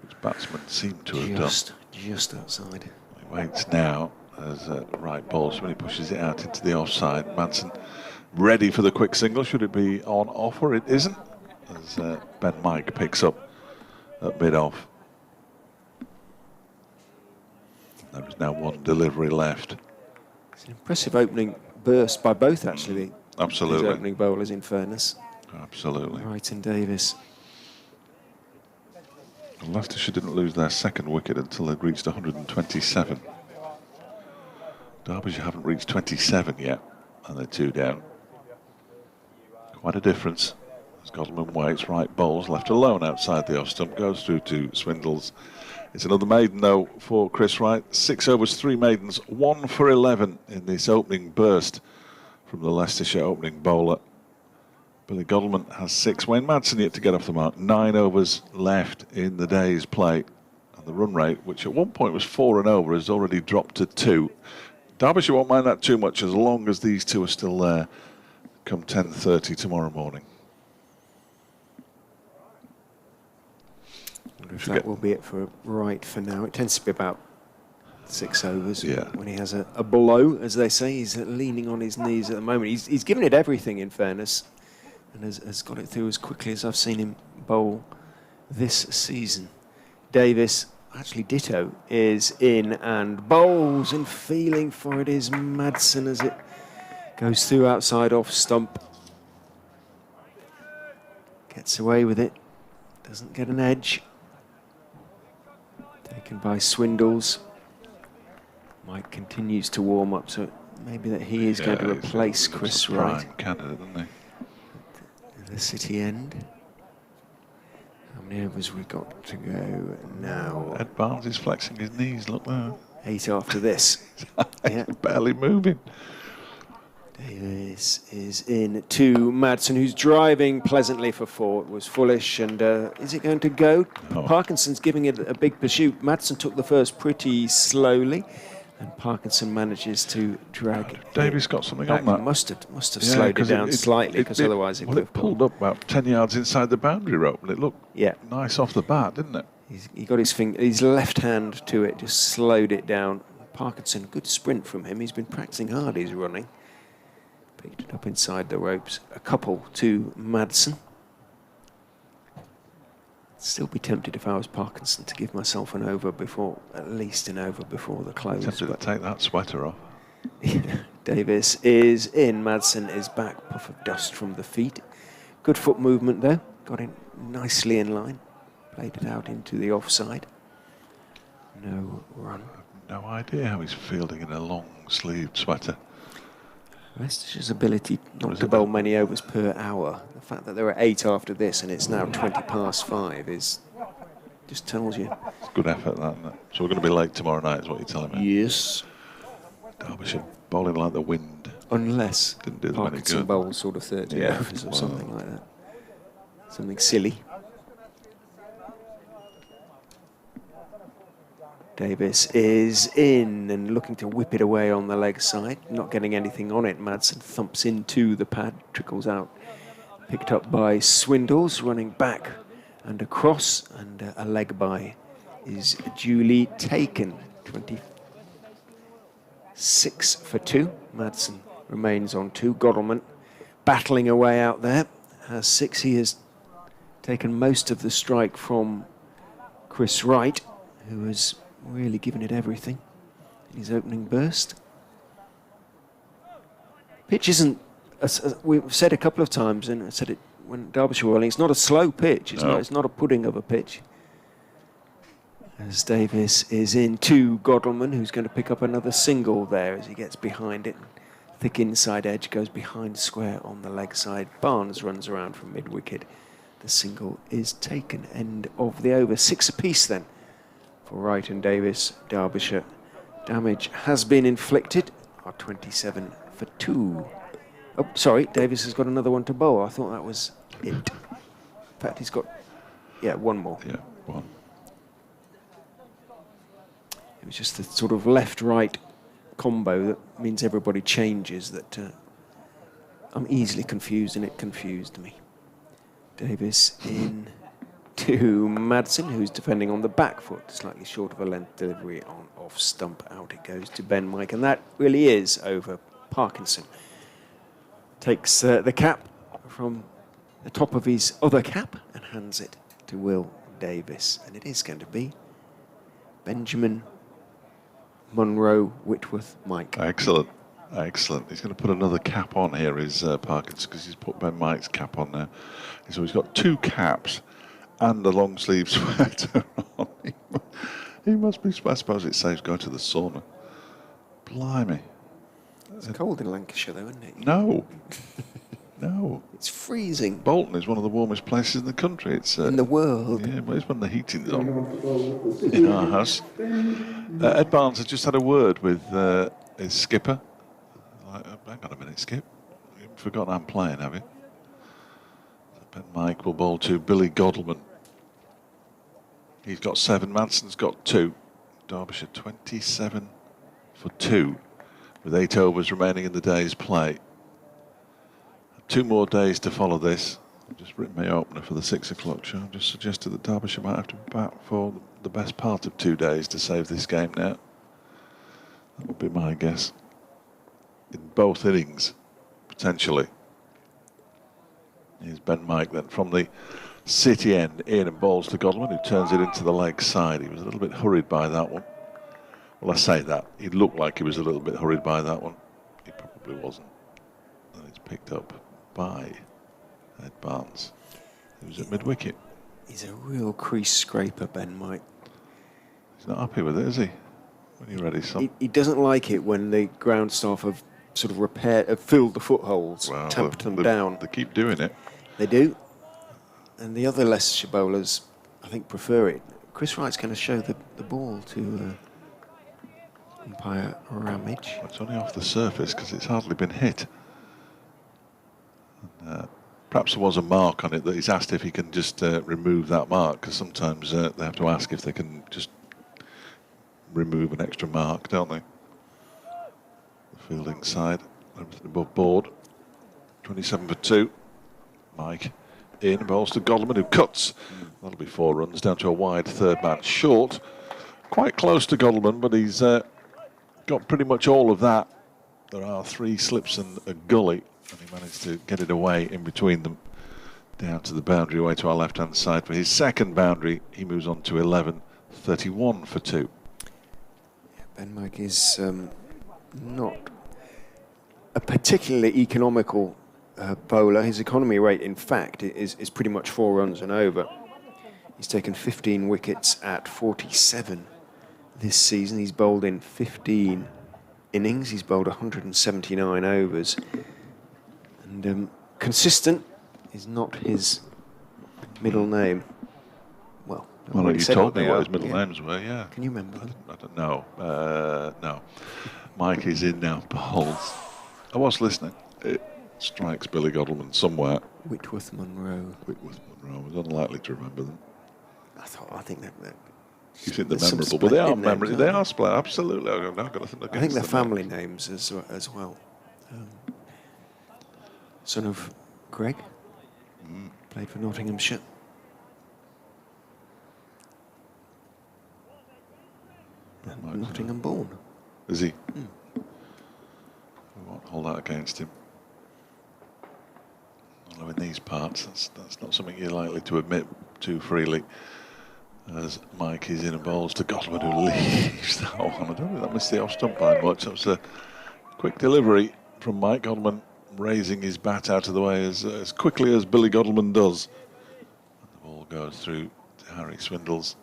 which batsmen seem to have done. Just outside. He waits now as Wright bowls when he pushes it out into the offside. Madsen ready for the quick single. Should it be on offer? It isn't, as Ben Mike picks up at mid-off. There is now one delivery left. It's an impressive opening burst by both, actually. Absolutely. These opening bowlers, in fairness. Absolutely. Wright and Davis. And Leicestershire didn't lose their second wicket until they'd reached 127. Derbyshire haven't reached 27 yet, and they're 2 down. Quite a difference. As Godalming waits, Wright bowls, left alone outside the off stump, goes through to Swindles. It's another maiden, though, for Chris Wright. 6 overs, 3 maidens, 1 for 11 in this opening burst from the Leicestershire opening bowler. Billy Godalming has 6. Wayne Madsen yet to get off the mark. 9 overs left in the day's play. And the run rate, which at one point was 4 and over, has already dropped to 2. Derbyshire won't mind that too much as long as these two are still there come 10:30 tomorrow morning. That will be it for Wright for now. It tends to be about 6 overs when he has a blow, as they say. He's leaning on his knees at the moment. He's given it everything, in fairness, and has got it through as quickly as I've seen him bowl this season. Davis, actually ditto, is in and bowls, and feeling for it is Madsen as it goes through outside off stump. Gets away with it. Doesn't get an edge. Taken by Swindles. Mike continues to warm up, so maybe that he is going to replace Chris Wright. Candidate, isn't he? At the City end. How many overs we got to go now? Ed Barnes is flexing his knees, look there. 8 after this. Barely moving. Davis is in to Madsen, who's driving pleasantly for 4. It was foolish, and is it going to go? No. Parkinson's giving it a big pursuit. Madsen took the first pretty slowly, and Parkinson manages to drag. Davis got something on that. Must have slowed it down slightly, because otherwise it would have pulled up about 10 yards inside the boundary rope, and it looked nice off the bat, didn't it? He got his left hand to it, just slowed it down. Parkinson, good sprint from him. He's been practicing hard. He's running. Picked it up inside the ropes. A couple to Madsen. Still be tempted if I was Parkinson to give myself an over before, at least an over before the close. Tempted to take that sweater off. Davis is in. Madsen is back. Puff of dust from the feet. Good foot movement though. Got it nicely in line. Played it out into the offside. No run. No idea how he's fielding in a long-sleeved sweater. Leicestershire's ability not to bowl many overs per hour. The fact that there are 8 after this and it's now 5:20 is just tells you. It's good effort, that, isn't it? So we're going to be late tomorrow night, is what you're telling me. Yes. Derbyshire bowling like the wind. Unless didn't do them any Parkinson good. bowls sort of 30 overs or something like that. Something silly. Davis is in and looking to whip it away on the leg side. Not getting anything on it. Madsen thumps into the pad, trickles out Picked up by Swindles, running back and across, and a leg by is duly taken. 26 for 2. Madsen remains on 2. Godalming battling away out there, has 6. He has taken most of the strike from Chris Wright, who has really given it everything in his opening burst. Pitch isn't, as we've said a couple of times, and I said it when Derbyshire were rolling, it's not a slow pitch, it's not a pudding of a pitch. As Davis is in to Godalming, who's going to pick up another single there as he gets behind it. Thick inside edge, goes behind square on the leg side. Barnes runs around from mid-wicket. The single is taken. End of the over. 6 apiece then for Wright and Davis. Derbyshire. Damage has been inflicted. Are 27 for 2. Oh, sorry, Davis has got another one to bowl. I thought that was it. In fact, he's got, one more. Yeah, one. It was just the sort of left-right combo that means everybody changes that I'm easily confused, and it confused me. Davis in to Madsen, who's defending on the back foot, slightly short of a length delivery on off stump. Out it goes to Ben Mike, and that really is over. Parkinson takes the cap from the top of his other cap and hands it to Will Davis, and it is going to be Benjamin Munro Whitworth Mike. Excellent, excellent. He's going to put another cap on here, is Parkinson, because he's put Ben Mike's cap on there. So he's got 2 caps and a long sleeve sweater on. He must be, I suppose it saves going to the sauna. Blimey. It's cold in Lancashire though, isn't it? No. No. It's freezing. Bolton is one of the warmest places in the country. It's in the world. Yeah, well, it's when the heating's on in our house. Ed Barnes has just had a word with his skipper. Like, hang on a minute, Skip. You've forgotten I'm playing, have you? Ben Mike will bowl to Billy Godalming. He's got 7. Madsen's got 2. Derbyshire 27 for 2, with 8 overs remaining in the day's play. 2 more days to follow this. I've just written my opener for the 6 o'clock show. I've just suggested that Derbyshire might have to bat for the best part of 2 days to save this game now. That would be my guess. In both innings, potentially. Here's Ben Mike then from the city end in and bowls to Godalming, who turns it into the leg side. He was a little bit hurried by that one. Well, I say that. He looked like he was a little bit hurried by that one. He probably wasn't. And it's picked up by Ed Barnes, who's at mid-wicket. He's a real crease scraper, Ben Mike. He's not happy with it, is he? When you're ready, son. He doesn't like it when the ground staff have sort of filled the footholes, well, tamped them down. They keep doing it. They do. And the other Leicestershire bowlers, I think, prefer it. Chris Wright's going to show the ball to umpire Ramage. It's only off the surface because it's hardly been hit. And, perhaps there was a mark on it that he's asked if he can just remove that mark, because sometimes they have to ask if they can just remove an extra mark, don't they? The fielding side, everything above board. 27 for 2. Mike in, bowls to Godalming, who cuts. That'll be 4 runs down to a wide third man short. Quite close to Godalming, but he's got pretty much all of that. There are 3 slips and a gully, and he managed to get it away in between them, down to the boundary, away to our left-hand side. For his second boundary, he moves on to 11, 31 for 2. Yeah, Ben Mike is not a particularly economical bowler. His economy rate, in fact, is pretty much 4 runs and over. He's taken 15 wickets at 47 this season. He's bowled in 15 innings. He's bowled 179 overs. And consistent is not his middle name. Well, you told me what his middle names were, yeah. Can you remember them? I don't know. No. Mike is in now, bowls. I was listening. It strikes Billy Godalming somewhere. Whitworth Munro. Whitworth Munro. I was unlikely to remember them. I think that you think they're memorable, but they are memorable. They are splendid, absolutely. I've got nothing against them. I think they're family names as well. Son of Greg. Played for Nottinghamshire. Nottingham born. Is he? We won't hold that against him. Although in these parts, that's not something you're likely to admit too freely. As Mike is in and bowls to Godwin, who leaves that one. I don't think that missed the off stump by much. That was a quick delivery from Mike Godwin, raising his bat out of the way as quickly as Billy Godwin does. And the ball goes through to Harry Swindles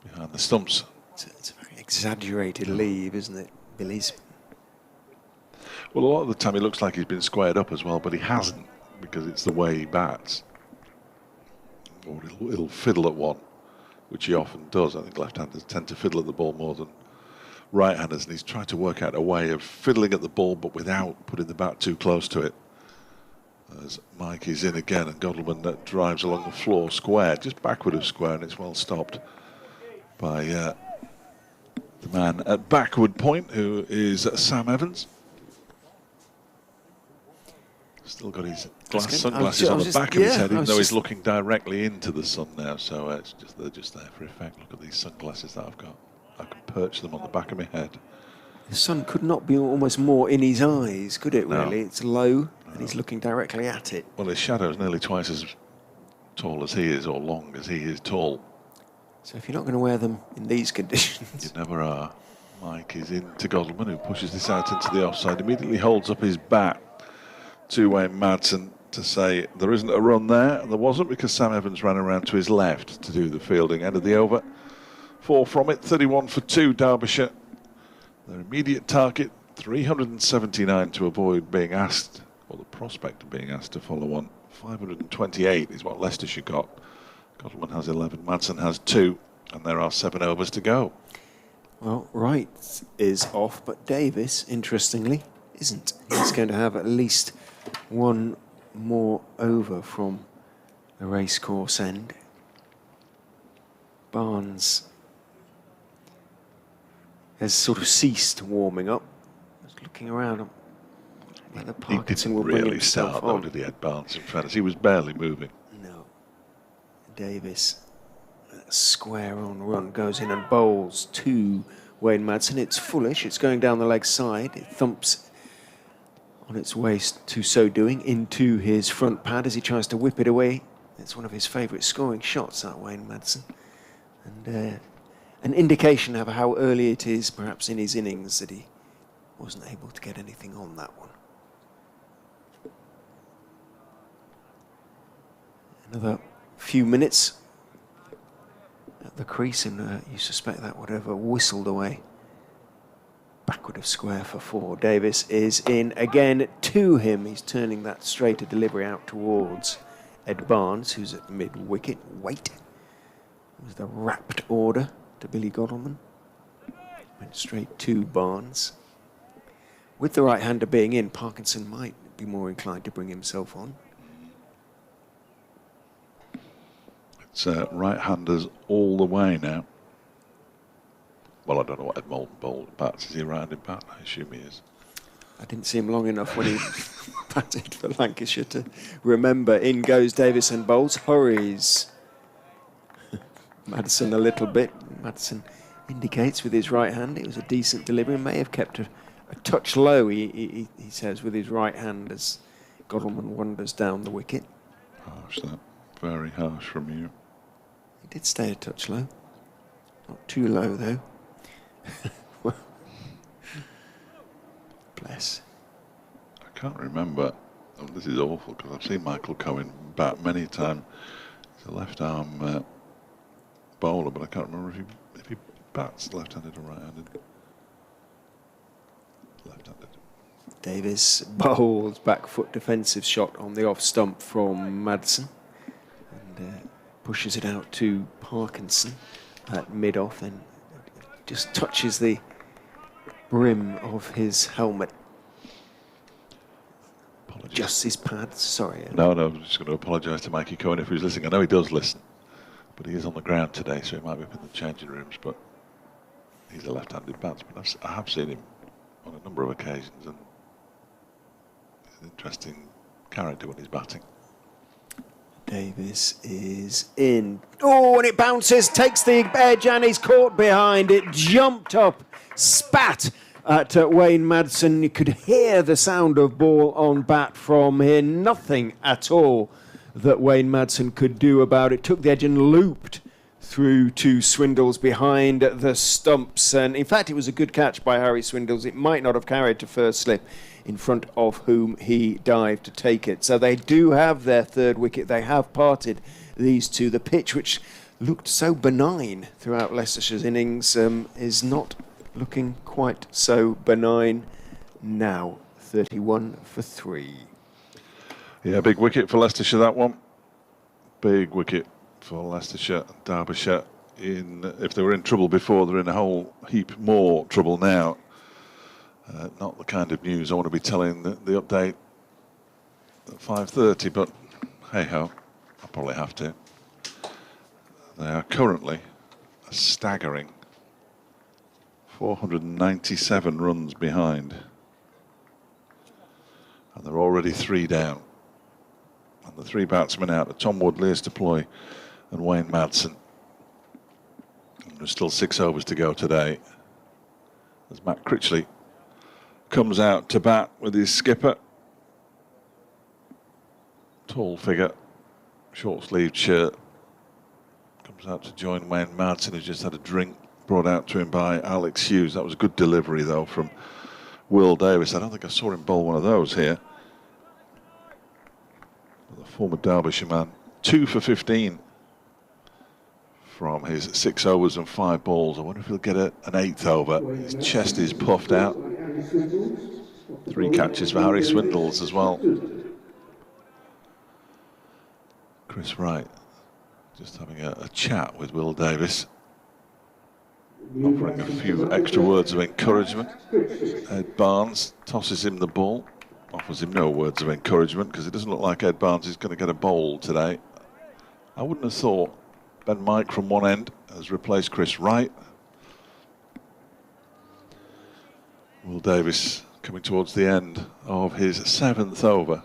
behind the stumps. It's a very exaggerated leave, isn't it, Billy's? Well, a lot of the time he looks like he's been squared up as well, but he hasn't, because it's the way he bats. Or he'll fiddle at one, which he often does. I think left-handers tend to fiddle at the ball more than right-handers, and he's trying to work out a way of fiddling at the ball but without putting the bat too close to it. As Mike is in again, and Godwin drives along the floor square, just backward of square, and it's well stopped by the man at backward point, who is Sam Evans. Still got his sunglasses on the back of his head, even though he's looking directly into the sun now. So it's just they're just there for effect. Look at these sunglasses that I've got. I can perch them on the back of my head. The sun could not be almost more in his eyes, could it? Really, No. It's low, and he's looking directly at it. Well, his shadow's nearly twice as tall as he is, or long as he is tall. So if you're not going to wear them in these conditions, You never are. Mike is into Godwin, who pushes this out into the offside. Immediately holds up his bat to Wayne Madsen to say there isn't a run there. There wasn't, because Sam Evans ran around to his left to do the fielding. End of the over. 4 from it, 31 for 2, Derbyshire. Their immediate target, 379 to avoid being asked, or the prospect of being asked to follow one. 528 is what Leicestershire got. Godwin has 11, Madsen has 2, and there are 7 overs to go. well, Wright is off, but Davis, interestingly, isn't. He's going to have at least one more over from the racecourse end. Barnes has sort of ceased warming up. Just looking around whether Parkinson will bring really himself start, though, on. did he, had Barnes in fairness? He was barely moving. No. Davis, square on run, goes in and bowls to Wayne Madsen. It's foolish. It's going down the leg side. It thumps on its waist to so doing into his front pad as he tries to whip it away. It's one of his favourite scoring shots, that Wayne Madsen. And an indication of how early it is, perhaps in his innings, that he wasn't able to get anything on that one. Another few minutes at the crease, and you suspect that would have whistled away. Backward of square for 4. Davis is in again to him. He's turning that straighter delivery out towards Ed Barnes, who's at mid-wicket. Wait. It was the rapt order to Billy Godwin. Went straight to Barnes. With the right-hander being in, Parkinson might be more inclined to bring himself on. It's right-handers all the way now. Well, I don't know what Ed Moulton bowled bats. Is he a right-handed bat? I assume he is. I didn't see him long enough when he batted for Lancashire to remember. In goes Davis and bowls. Hurries Madsen a little bit. Madsen indicates with his right hand it was a decent delivery. May have kept a touch low, he says, with his right hand as Godwin wanders down the wicket. Harsh, that. Very harsh from you. He did stay a touch low. Not too low, though. Bless. I can't remember. Oh, this is awful, because I've seen Michael Cohen bat many times. He's a left-arm bowler, but I can't remember if he bats left-handed or right-handed. Left-handed. Davis bowls back foot defensive shot on the off stump from Madsen, and pushes it out to Parkinson at mid-off, and just touches the brim of his helmet. Apologies. Just his pads, sorry. No, I'm just going to apologise to Mikey Cohen if he's listening. I know he does listen, but he is on the ground today, so he might be up in the changing rooms, but he's a left-handed batsman. I have seen him on a number of occasions, and he's an interesting character when he's batting. Davis is in. Oh, and it bounces, takes the edge, and he's caught behind it. Jumped up, spat at Wayne Madsen. You could hear the sound of ball on bat from here. Nothing at all that Wayne Madsen could do about it. Took the edge and looped through to Swindles behind the stumps. And in fact, it was a good catch by Harry Swindles. It might not have carried to first slip, in front of whom he dived to take it. So they do have their third wicket. They have parted these two. The pitch, which looked so benign throughout Leicestershire's innings, is not looking quite so benign now. 31 for 3. Yeah, big wicket for Leicestershire, that one. Big wicket for Leicestershire. Derbyshire, if they were in trouble before, they're in a whole heap more trouble now. Not the kind of news I want to be telling the update at 5:30, but hey-ho, I'll probably have to. They are currently a staggering 497 runs behind. And they're already 3 down. And the 3 batsmen out are Tom Wood, Lewis Deploy and Wayne Madsen. And there's still 6 overs to go today, as Matt Critchley comes out to bat with his skipper. Tall figure, short-sleeved shirt. Comes out to join Wayne Madsen, who's just had a drink brought out to him by Alex Hughes. That was a good delivery, though, from Will Davis. I don't think I saw him bowl one of those here. The former Derbyshire man, 2 for 15 from his 6 overs and 5 balls. I wonder if he'll get an 8th over. His chest is puffed out. 3 catches for Harry Swindles as well. Chris Wright just having a chat with Will Davis, offering a few extra words of encouragement. Ed Barnes tosses him the ball, offers him no words of encouragement because it doesn't look like Ed Barnes is going to get a bowl today. I wouldn't have thought. Ben Mike from one end has replaced Chris Wright. Will Davis coming towards the end of his 7th over.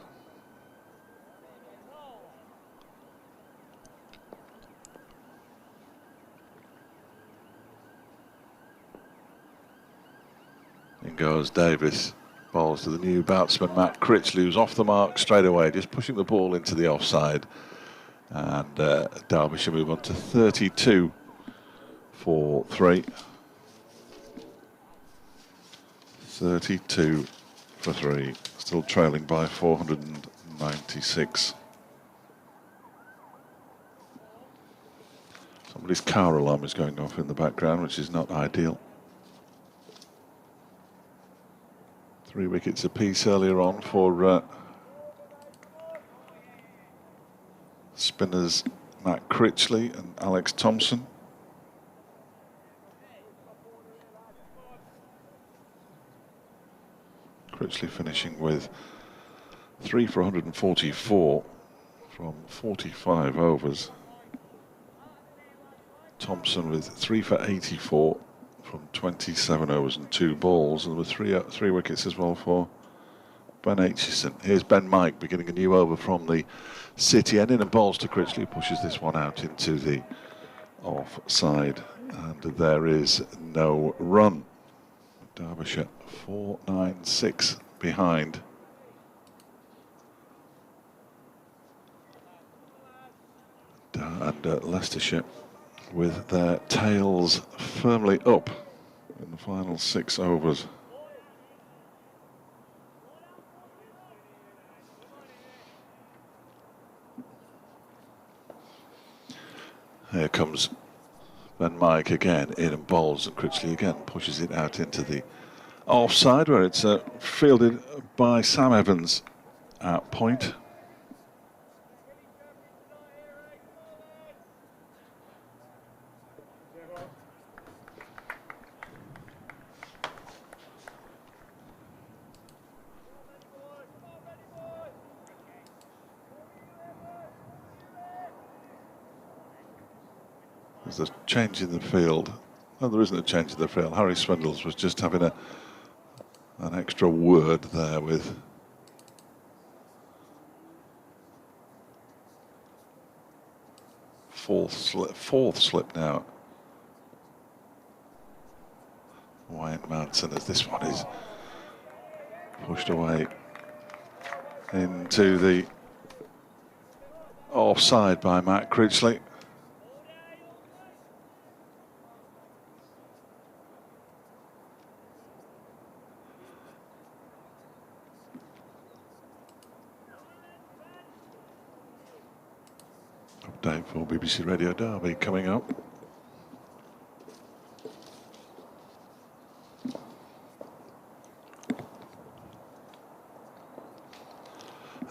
In goes Davis. Bowls to the new batsman Matt Critchley, who's off the mark straight away, just pushing the ball into the offside. And Derbyshire move on to 32 for 3. 32 for 3. Still trailing by 496. Somebody's car alarm is going off in the background, which is not ideal. 3 wickets apiece earlier on for spinners Matt Critchley and Alex Thompson. Critchley finishing with 3 for 144 from 45 overs. Thompson with 3 for 84 from 27 overs and 2 balls, and with 3 wickets as well for Ben Aitchison. Here's Ben Mike beginning a new over from the City end in and bowls to Critchley, pushes this one out into the offside, and there is no run. Derbyshire 496 behind. And Leicestershire with their tails firmly up in the final 6 overs. Here comes Ben Mike again, in and bowls, and Critchley again pushes it out into the offside, where it's fielded by Sam Evans at point. There's a change in the field. No, there isn't a change in the field. Harry Swindles was just having an extra word there with fourth slip now. Wyatt Moulton, as this one is pushed away into the offside by Matt Critchley. Update for BBC Radio Derby coming up.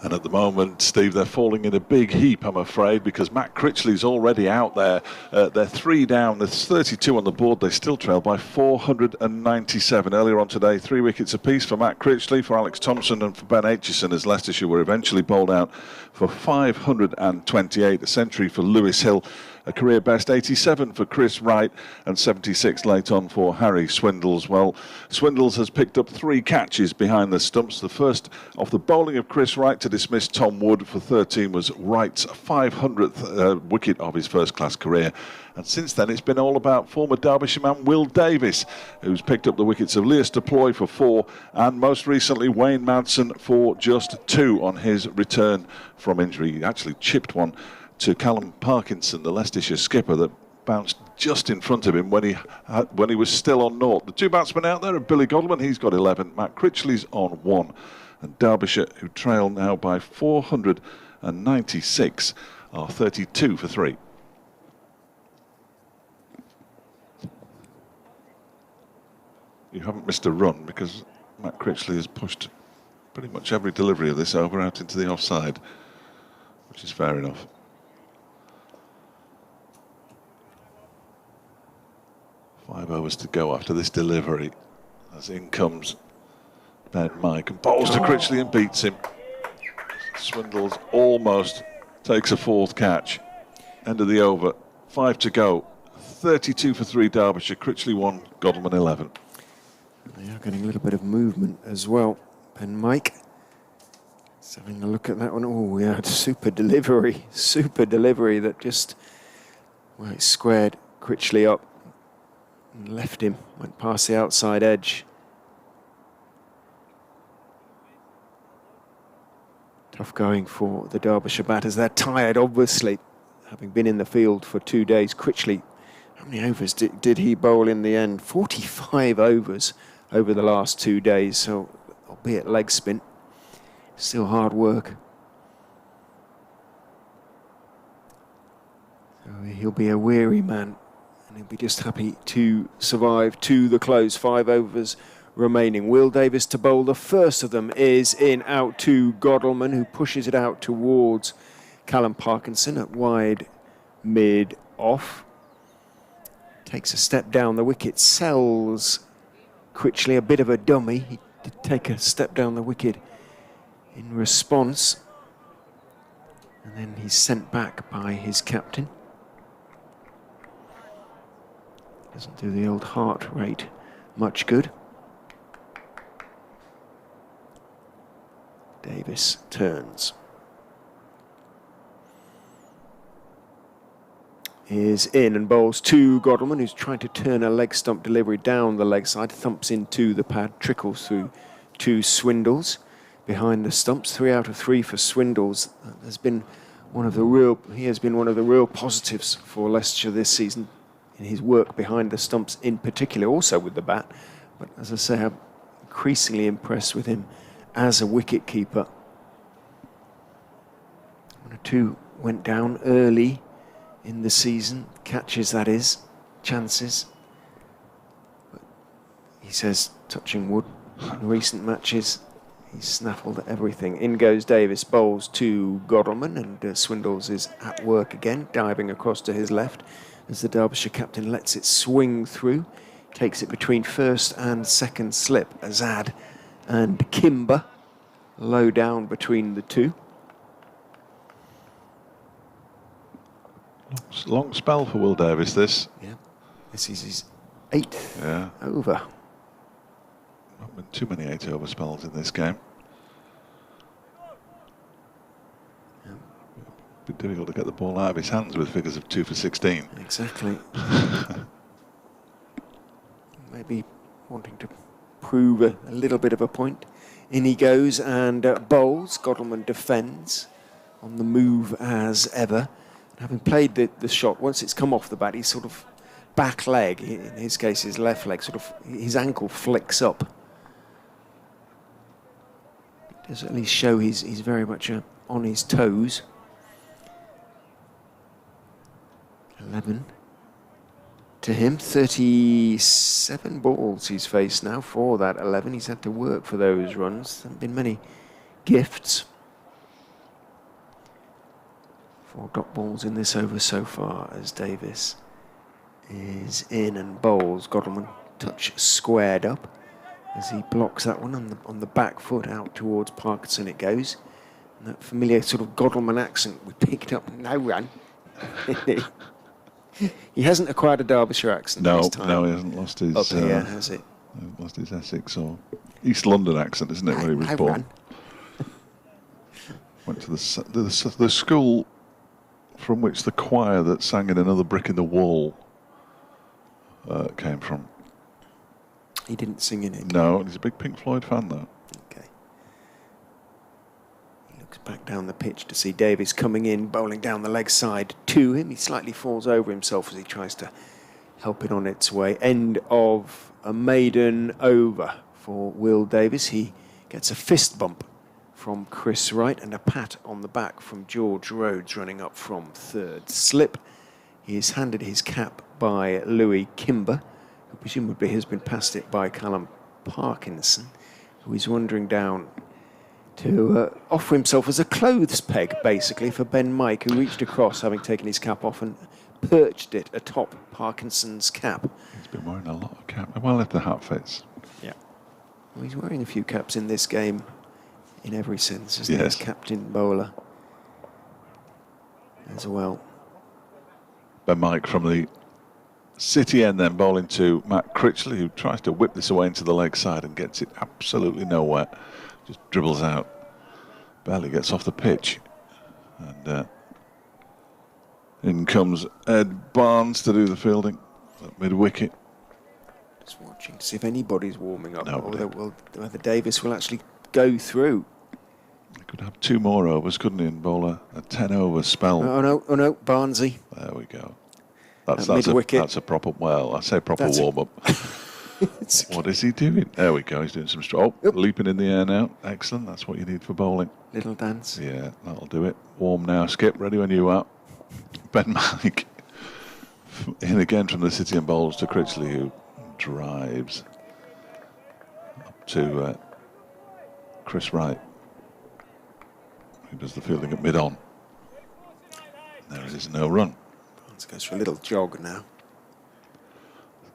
And at the moment, Steve, they're falling in a big heap, I'm afraid, because Matt Critchley's already out there. They're 3 down. There's 32 on the board. They still trail by 497. Earlier on today, 3 wickets apiece for Matt Critchley, for Alex Thompson and for Ben Aitchison, as Leicestershire were eventually bowled out for 528. A century for Lewis Hill. A career best 87 for Chris Wright and 76 late on for Harry Swindles. Well, Swindles has picked up 3 catches behind the stumps. The first off the bowling of Chris Wright to dismiss Tom Wood for 13 was Wright's 500th wicket of his first-class career. And since then, it's been all about former Derbyshire man Will Davis, who's picked up the wickets of Leas Deploy for 4, and most recently Wayne Madsen for just 2 on his return from injury. He actually chipped one to Callum Parkinson, the Leicestershire skipper, that bounced just in front of him when he was still on 0. The 2 batsmen out there are Billy Godleman, he's got 11, Matt Critchley's on 1, and Derbyshire, who trail now by 496, are 32 for 3. You haven't missed a run, because Matt Critchley has pushed pretty much every delivery of this over out into the offside, which is fair enough. 5 overs to go after this delivery, as in comes Ben Mike and bowls to Critchley and beats him. Swindles almost takes a 4th catch. End of the over, 5 to go. 32 for 3 Derbyshire, Critchley 1, Godleman 11. They are getting a little bit of movement as well. Ben Mike, just having a look at that one. Oh, yeah, super delivery that just, well, it squared Critchley up and left him, went past the outside edge. Tough going for the Derbyshire batters. They're tired, obviously, having been in the field for 2 days. Critchley, how many overs did he bowl in the end? 45 overs over the last 2 days, so albeit leg spin, still hard work. So he'll be a weary man, and he'll be just happy to survive to the close. 5 overs remaining. Will Davis to bowl. The first of them is in out to Godleman, who pushes it out towards Callum Parkinson at wide mid off. Takes a step down the wicket, sells Critchley a bit of a dummy. He did take a step down the wicket in response, and then he's sent back by his captain. Doesn't do the old heart rate much good. Davis turns. Is in and bowls to Godleman, who's trying to turn a leg stump delivery down the leg side, thumps into the pad, trickles through to Swindles behind the stumps. 3 out of 3 for Swindles. He has been one of the real positives for Leicestershire this season in his work behind the stumps, in particular, also with the bat. But as I say, I'm increasingly impressed with him as a wicket keeper. 1 or 2 went down early in the season, catches that is, chances. But he says, touching wood, in recent matches, he's snaffled everything. In goes Davis, bowls to Godleman, and Swindles is at work again, diving across to his left as the Derbyshire captain lets it swing through. Takes it between first and second slip. Azad and Kimber low down between the 2. Long spell for Will Davis, this. Yeah, this is his 8th over. Not been too many 8-over spells in this game. be difficult to get the ball out of his hands with figures of 2 for 16. Exactly. Maybe wanting to prove a little bit of a point. In he goes and bowls. Godalming defends on the move as ever. Having played the shot, once it's come off the bat, he's sort of back leg, in his case his left leg, sort of his ankle flicks up. It does at least show he's very much on his toes. 11 to him, 37 balls he's faced now for that 11. He's had to work for those runs. There haven't been many gifts. 4 dot balls in this over so far as Davis is in and bowls. Godalming touch squared up as he blocks that one on the back foot out towards Parkinson it goes. And that familiar sort of Godalming accent we picked up. No run. He hasn't acquired a Derbyshire accent this time. No, he hasn't lost his... Up here, has it? Lost his Essex or East London accent, isn't it, where he was born? Went to the school from which the choir that sang in Another Brick in the Wall came from. He didn't sing in it? No, he's a big Pink Floyd fan, though. Okay. He looks back down the pitch to see Davis coming in, bowling down the leg side to him. He slightly falls over himself as he tries to help it on its way. End of a maiden over for Will Davis. He gets a fist bump from Chris Wright and a pat on the back from George Rhodes running up from third slip. He is handed his cap by Louis Kimber, who presumably has been passed it by Callum Parkinson, who is wandering down to offer himself as a clothes peg, basically, for Ben Mike, who reached across, having taken his cap off, and perched it atop Parkinson's cap. He's been wearing a lot of cap. Well, if the hat fits. Yeah. Well, he's wearing a few caps in this game, in every sense, isn't he? As captain bowler as well. Ben Mike from the City end then bowling to Matt Critchley, who tries to whip this away into the leg side and gets it absolutely nowhere. Just dribbles out. Barely gets off the pitch. And in comes Ed Barnes to do the fielding at mid-wicket. Just watching to see if anybody's warming up, Nobody. or whether Davis will actually go through. He could have 2 more overs, couldn't he, and bowl a 10-over spell. Oh no, Barnsley. There we go. That's a proper, well, I say proper warm-up. What is he doing? There we go, he's doing some leaping in the air now. Excellent, that's what you need for bowling. Little dance. Yeah, that'll do it. Warm now, Skip, ready when you are. Ben Mike in again from the City and bowls to Critchley, who drives up to Chris Wright, who does the fielding at mid-on. There it is, no run. Barnes goes for a little jog now.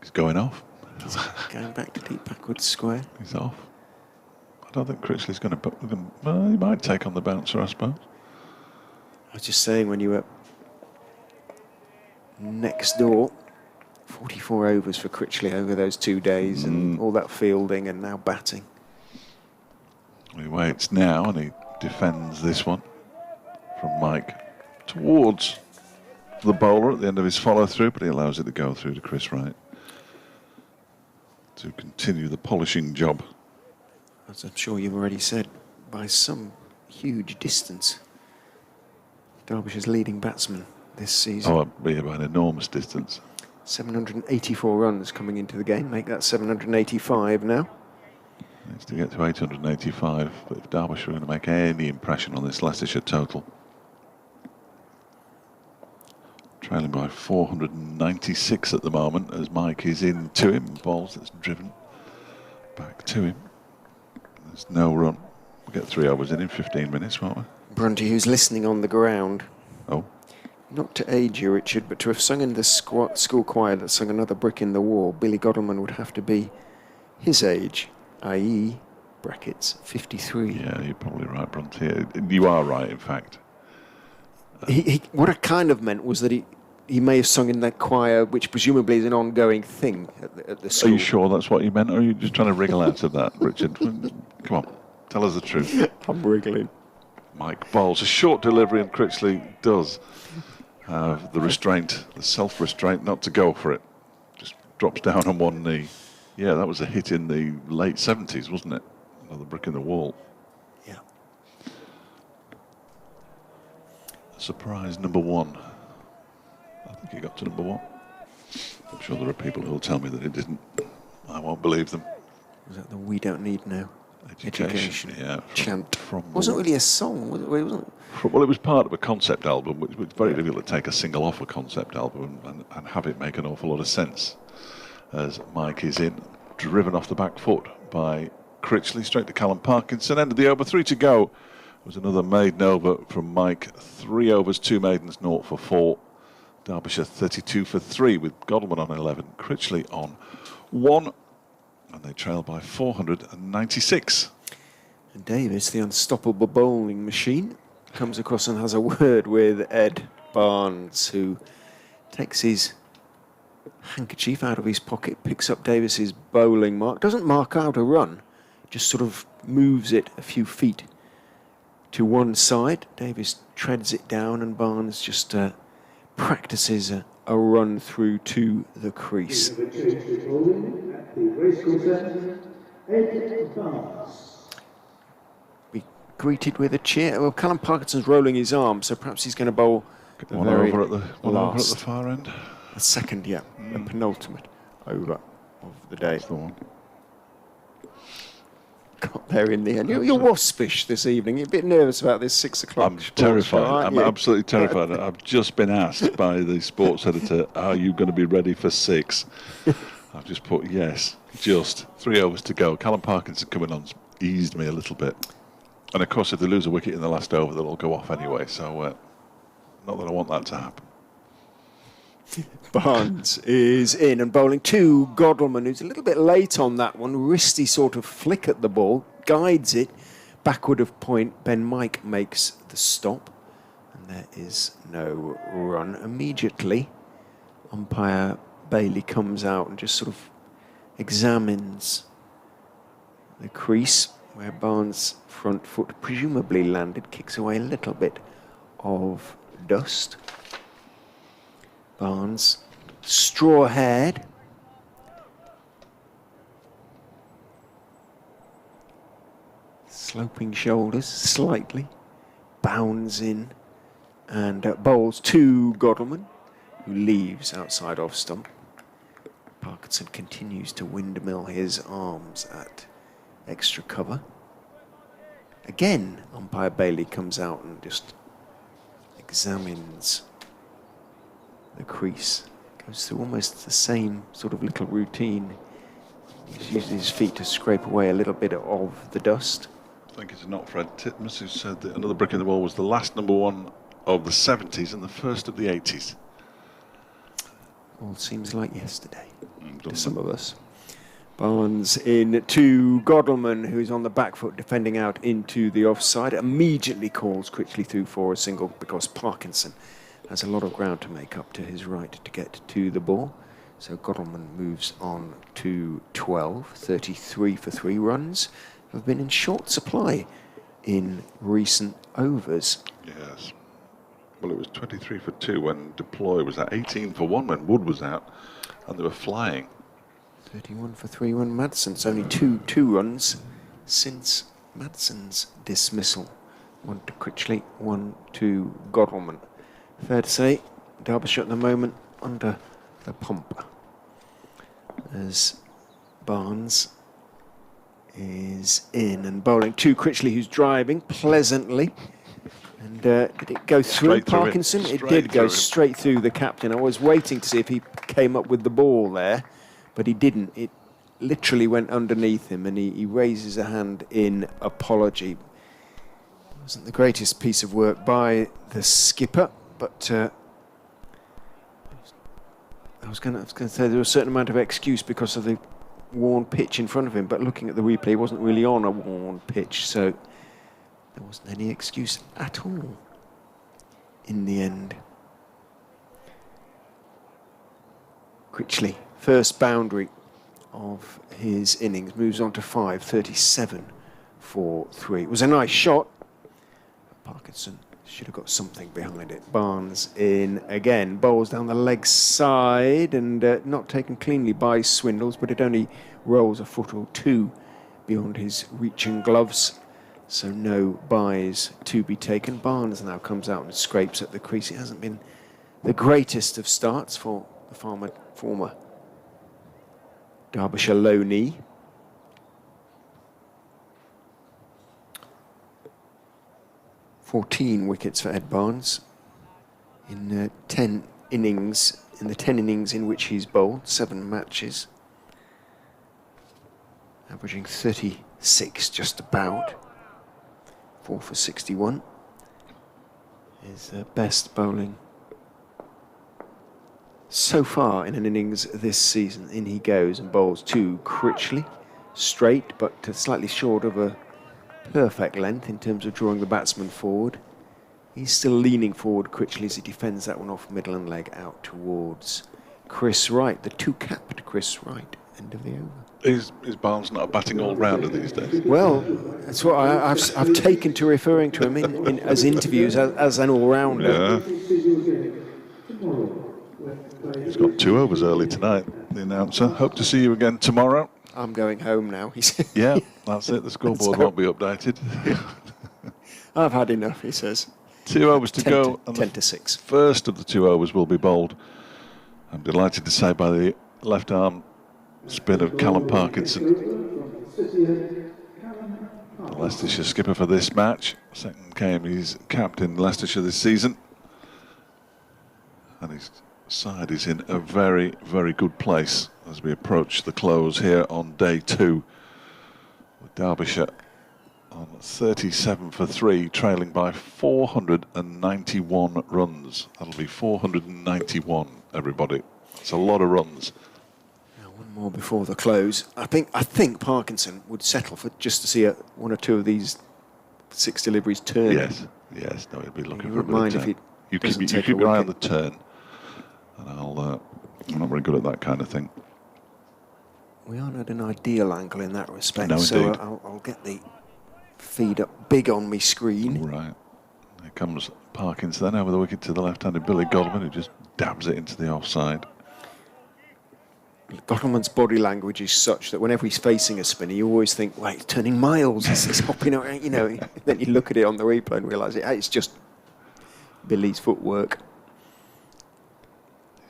He's going off. He's going back to deep backwards square. He's off. I don't think Critchley's going to... Well, he might take on the bouncer, I suppose. I was just saying, when you were next door, 44 overs for Critchley over those 2 days, and all that fielding and now batting. He waits now and he defends this one from Mike towards the bowler at the end of his follow-through, but he allows it to go through to Chris Wright to continue the polishing job. As I'm sure you've already said, by some huge distance, Derbyshire's leading batsman this season. Oh, by an enormous distance. 784 runs coming into the game, make that 785 now. Needs to get to 885, but if Derbyshire are going to make any impression on this Leicestershire total. Trailing by 496 at the moment as Mike is in to him. Balls that's driven back to him. There's no run. We'll get 3 overs in 15 minutes, won't we? Brunty, who's listening on the ground. Oh. Not to age you, Richard, but to have sung in the school choir that sung Another Brick in the Wall, Billy Godalming would have to be his age, i.e., brackets, 53. Yeah, you're probably right, Brunty. You are right, in fact. What it kind of meant was that he may have sung in that choir, which presumably is an ongoing thing at the school. Are you sure that's what you meant, or are you just trying to wriggle out of that, Richard? Come on, tell us the truth. I'm wriggling. Mike bowls a short delivery, and Critchley does have the restraint, the self-restraint not to go for it. Just drops down on one knee. Yeah, that was a hit in the late 70s, wasn't it? Another brick in the wall. Yeah. Surprise number 1. I think he got to number 1. I'm sure there are people who will tell me that it didn't. I won't believe them. Was that the "We Don't Need Now" education yeah, chant? Wasn't really a song, was it? Wasn't it? Well, it was part of a concept album, which was very difficult to take a single off a concept album and have it make an awful lot of sense. As Mike is in, driven off the back foot by Critchley, straight to Callum Parkinson. End of the over, 3 to go. It was another maiden over from Mike. 3 overs, 2 maidens, 0 for 4. Derbyshire 32 for 3 with Godalming on 11, Critchley on 1, and they trail by 496. And Davis, the unstoppable bowling machine, comes across and has a word with Ed Barnes, who takes his handkerchief out of his pocket, picks up Davis's bowling mark, doesn't mark out a run, just sort of moves it a few feet to one side. Davis treads it down, and Barnes just practices a run through to the crease. Be greeted with a cheer. Well, Callum Parkinson's rolling his arm, so perhaps he's going to bowl the One very over at the last. far end. The second, yeah, the penultimate over of the day. That's the one. Got there in the end. You're waspish this evening. You're a bit nervous about this 6 o'clock. I'm terrified. Right? I'm absolutely terrified. I've just been asked by the sports editor, are you going to be ready for 6? I've just put yes, just 3 overs to go. Callum Parkinson coming on eased me a little bit. And of course, if they lose a wicket in the last over, they'll all go off anyway. So, not that I want that to happen. Barnes is in and bowling to Godalming, who's a little bit late on that one. Wristy sort of flick at the ball, guides it backward of point. Ben Mike makes the stop, and there is no run. Immediately, umpire Bailey comes out and just sort of examines the crease where Barnes' front foot presumably landed, kicks away a little bit of dust. Barnes, straw-haired, sloping shoulders slightly, bounds in and bowls to Godalming, who leaves outside off stump. Parkinson continues to windmill his arms at extra cover. Again, umpire Bailey comes out and just examines the crease. Goes through almost the same sort of little routine. He uses his feet to scrape away a little bit of the dust. I think it's not Fred Titmus who said that another brick in the wall was the last number 1 of the 70s and the first of the 80s. All seems like yesterday to some of us. Barnes in to Godalming, who's on the back foot defending out into the offside. Immediately calls Critchley through for a single because Parkinson has a lot of ground to make up to his right to get to the ball. So Godalming moves on to 12. 33 for 3 runs have been in short supply in recent overs. Yes. Well, it was 23 for 2 when Deploy was at 18 for 1 when Wood was out, and they were flying. 31 for 3 when Madson's only two runs since Madson's dismissal. 1 to Critchley, 1 to Godalming. Fair to say, Derbyshire at the moment under the pump as Barnes is in and bowling to Critchley, who's driving pleasantly. And did it go through Parkinson? It did go straight through the captain. I was waiting to see if he came up with the ball there, but he didn't. It literally went underneath him, and he raises a hand in apology. It wasn't the greatest piece of work by the skipper, but I was going to say there was a certain amount of excuse because of the worn pitch in front of him, but looking at the replay, he wasn't really on a worn pitch, so there wasn't any excuse at all in the end. Critchley, first boundary of his innings, moves on to 5, 37 for 3. It was a nice shot. Parkinson should have got something behind it. Barnes in again, bowls down the leg side and not taken cleanly by Swindles, but it only rolls a foot or two beyond his reaching gloves. So no buys to be taken. Barnes now comes out and scrapes at the crease. It hasn't been the greatest of starts for the former Derbyshire low knee. 14 wickets for Ed Barnes in 10 innings, in the 10 innings in which he's bowled, 7 matches. Averaging 36 just about. 4 for 61. His best bowling so far in an innings this season. In he goes and bowls to Critchley. Straight, but slightly short of a perfect length in terms of drawing the batsman forward. He's still leaning forward, Critchley, as he defends that one off middle and leg out towards Chris Wright, the two-capped Chris Wright, end of the over. Is Barnes not a batting all-rounder these days? Well, that's what I've taken to referring to him in as interviews as an all-rounder. Yeah. He's got 2 overs early tonight, the announcer. Hope to see you again tomorrow. I'm going home now, he said. Yeah, that's it. The scoreboard won't be updated. I've had enough, he says. 2 overs to go. 10 to 6. First of the 2 overs will be bowled, I'm delighted to say, by the left arm spin of Callum Parkinson, the Leicestershire skipper for this match. Second game, he's captain Leicestershire this season, and his side is in a very, very good place as we approach the close here on day 2, with Derbyshire on 37 for 3, trailing by 491 runs. That'll be 491, everybody. It's a lot of runs. Now, one more before the close. I think Parkinson would settle for just to see one or two of these 6 deliveries turn. Yes, no, he'd be looking for a mind bit of if turn. he You keep your eye on the turn, and I'm not very good at that kind of thing. We aren't at an ideal angle in that respect, No, so indeed. I'll get the feed up big on me screen. Right. Here comes Parkinson then over the wicket to the left-handed Billy Godman, who just dabs it into the offside. Gottleman's body language is such that whenever he's facing a spinner, you always think, wait, it's turning miles, it's hopping around, you know. Then you look at it on the replay and realise it's just Billy's footwork.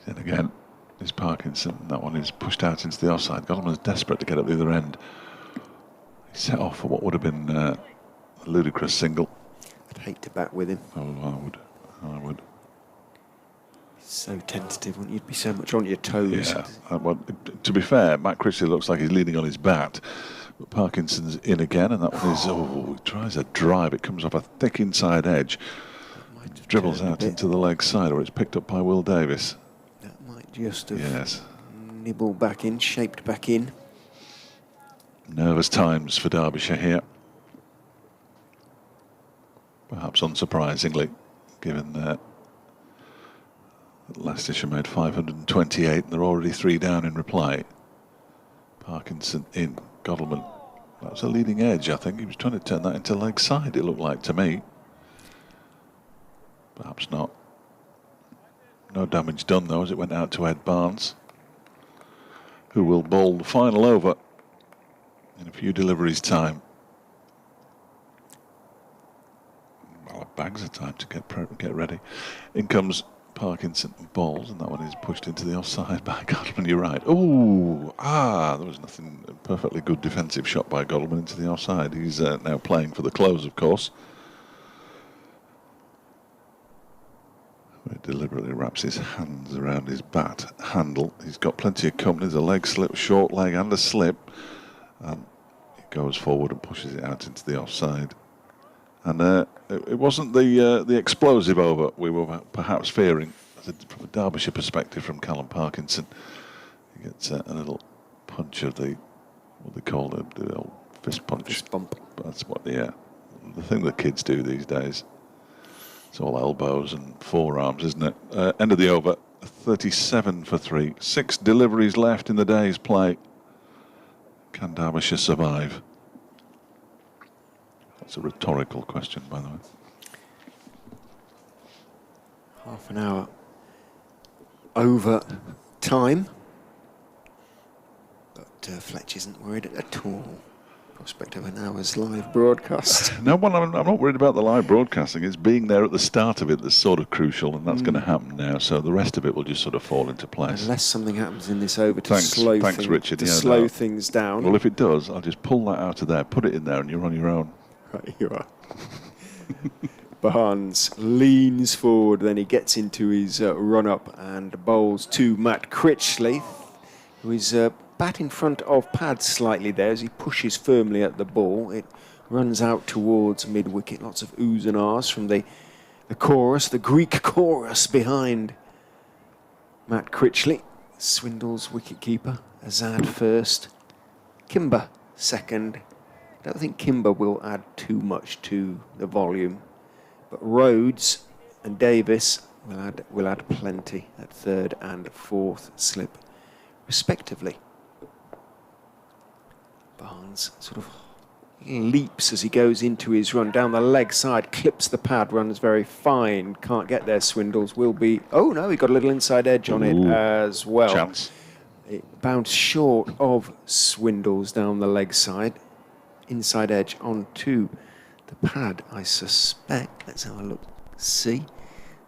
Then again, is Parkinson. That one is pushed out into the offside. Gottleman's desperate to get up the other end. He set off for what would have been a ludicrous single. I'd hate to bat with him. Oh, I would. So tentative, wouldn't you? Be so much on your toes. Yeah. Well, to be fair, Matt Critchley looks like he's leaning on his bat, but Parkinson's in again, and that one is, he tries a drive. It comes off a thick inside edge, dribbles out into the leg side, or it's picked up by Will Davis. That might just have Yes. nibbled back in, shaped back in. Nervous times for Derbyshire here. Perhaps unsurprisingly, given that Leicestershire made 528 and they're already 3 down in reply. Parkinson in, Godleman. That was a leading edge, I think. He was trying to turn that into leg side, it looked like to me. Perhaps not. No damage done though as it went out to Ed Barnes, who will bowl the final over in a few deliveries time. Well, bags of time to get ready. In comes Parkinson bowls, and that one is pushed into the offside by Godleman. You're right. There was nothing. A perfectly good defensive shot by Godleman into the offside. He's now playing for the close, of course. He deliberately wraps his hands around his bat handle. He's got plenty of company. There's a leg slip, short leg, and a slip, and he goes forward and pushes it out into the offside. And it wasn't the explosive over we were perhaps fearing. From a Derbyshire perspective from Callum Parkinson, he gets a little punch of what they call the old fist punch. Fist bump. That's what the thing that kids do these days. It's all elbows and forearms, isn't it? End of the over, 37 for 3. 6 deliveries left in the day's play. Can Derbyshire survive? That's a rhetorical question, by the way. half an hour over time. But Fletch isn't worried at all. Prospect of an hour's live broadcast. No, well, I'm not worried about the live broadcasting. It's being there at the start of it that's sort of crucial, and that's going to happen now. So the rest of it will just sort of fall into place. Unless something happens in this over to slow things down. Well, if it does, I'll just pull that out of there, put it in there, and you're on your own. Right, you are. Barnes leans forward, then he gets into his run-up and bowls to Matt Critchley, who is bat in front of pad slightly there as he pushes firmly at the ball. It runs out towards mid-wicket. Lots of oohs and ahs from the chorus, the Greek chorus behind Matt Critchley. Swindle's wicket-keeper. Azad first. Kimber second. I don't think Kimber will add too much to the volume, but Rhodes and Davis will add plenty at third and fourth slip, respectively. Barnes sort of leaps as he goes into his run down the leg side, clips the pad, runs very fine, can't get there. Swindles will be, oh no, he got a little inside edge on it as well. Chance. It bounced short of Swindles down the leg side, inside edge onto the pad, I suspect. Let's have a look, see.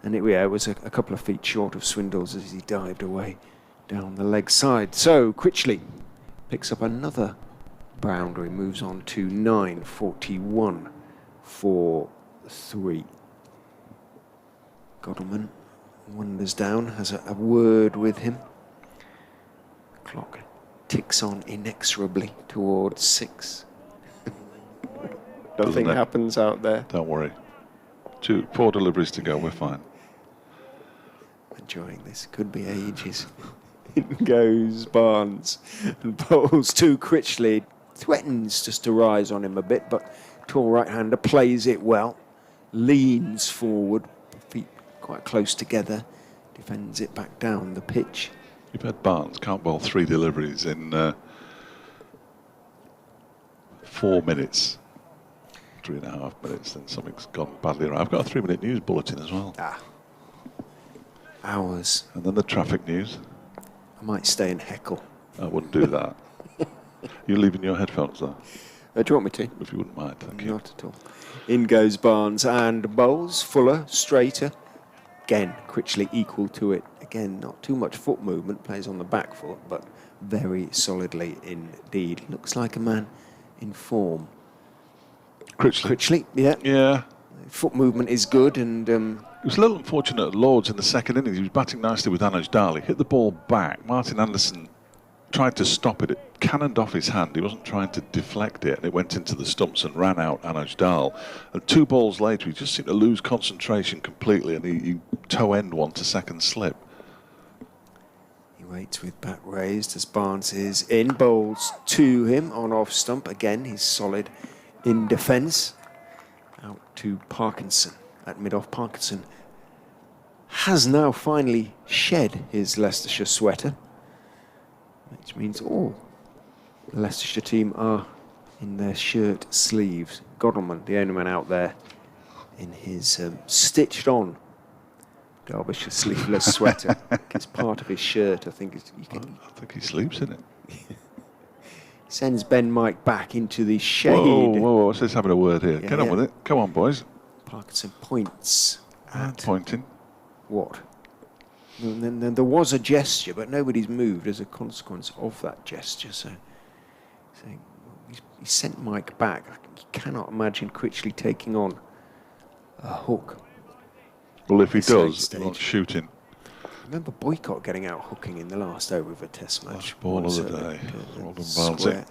And it was a couple of feet short of Swindles as he dived away down the leg side. So Critchley picks up another boundary, moves on to 9:41 for 3. Godalming wanders down, has a word with him. Clock ticks on inexorably towards 6. Nothing happens out there. Don't worry. 4 deliveries to go, we're fine. Enjoying this, could be ages. In goes Barnes and bowls to Critchley. Threatens just to rise on him a bit, but tall right-hander plays it well. Leans forward, feet quite close together. Defends it back down the pitch. You've had Barnes can't bowl 3 deliveries in 4 minutes. 3.5 minutes, then something's gone badly wrong. I've got a 3-minute news bulletin as well. Hours. And then the traffic news. I might stay and heckle. I wouldn't do that. You're leaving your headphones though? Do you want me to? If you wouldn't mind, thank you. Not at all. In goes Barnes and bowls. Fuller, straighter. Again, Critchley equal to it. Again, not too much foot movement. Plays on the back foot, but very solidly indeed. Looks like a man in form. Critchley, yeah. Yeah. Foot movement is good, and it was a little unfortunate at Lords in the second innings. He was batting nicely with Anuj Dali. Hit the ball back. Martin Anderson tried to stop it. It cannoned off his hand. He wasn't trying to deflect it, and it went into the stumps and ran out Anuj Dal. And 2 balls later, he just seemed to lose concentration completely, and he toe-end one to second slip. He waits with bat raised as Barnes is in. Bowls to him on off stump. Again, he's solid in defence. Out to Parkinson at mid-off. Parkinson has now finally shed his Leicestershire sweater, which means all the Leicestershire team are in their shirt sleeves. Godalming, the only man out there in his stitched-on Derbyshire sleeveless sweater. It's part of his shirt. I think I think he sleeps in it. Sends Ben Mike back into the shade. Whoa, let's just having a word here. Get on with it. Come on, boys. Parkinson points at pointing. what? And then there was a gesture, but nobody's moved as a consequence of that gesture. So he sent Mike back. You cannot imagine Critchley taking on a hook. Well, if he does, he's not shooting. Remember Boycott getting out hooking in the last over of a test match. Last ball of the day. Well done, Barnes.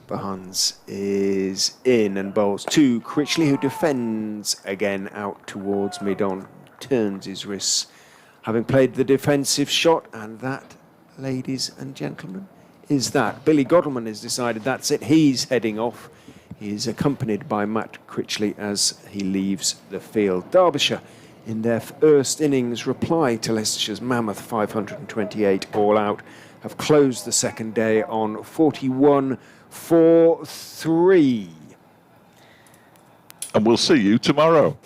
Barnes is in and bowls to Critchley, who defends again out towards mid-on. Turns his wrists, having played the defensive shot, and that, ladies and gentlemen, is that. Billy Godalming has decided that's it. He's heading off. He is accompanied by Matt Critchley as he leaves the field. Derbyshire, in their first innings reply to Leicestershire mammoth 528 all out, have closed the second day on 41 for 3. And we'll see you tomorrow.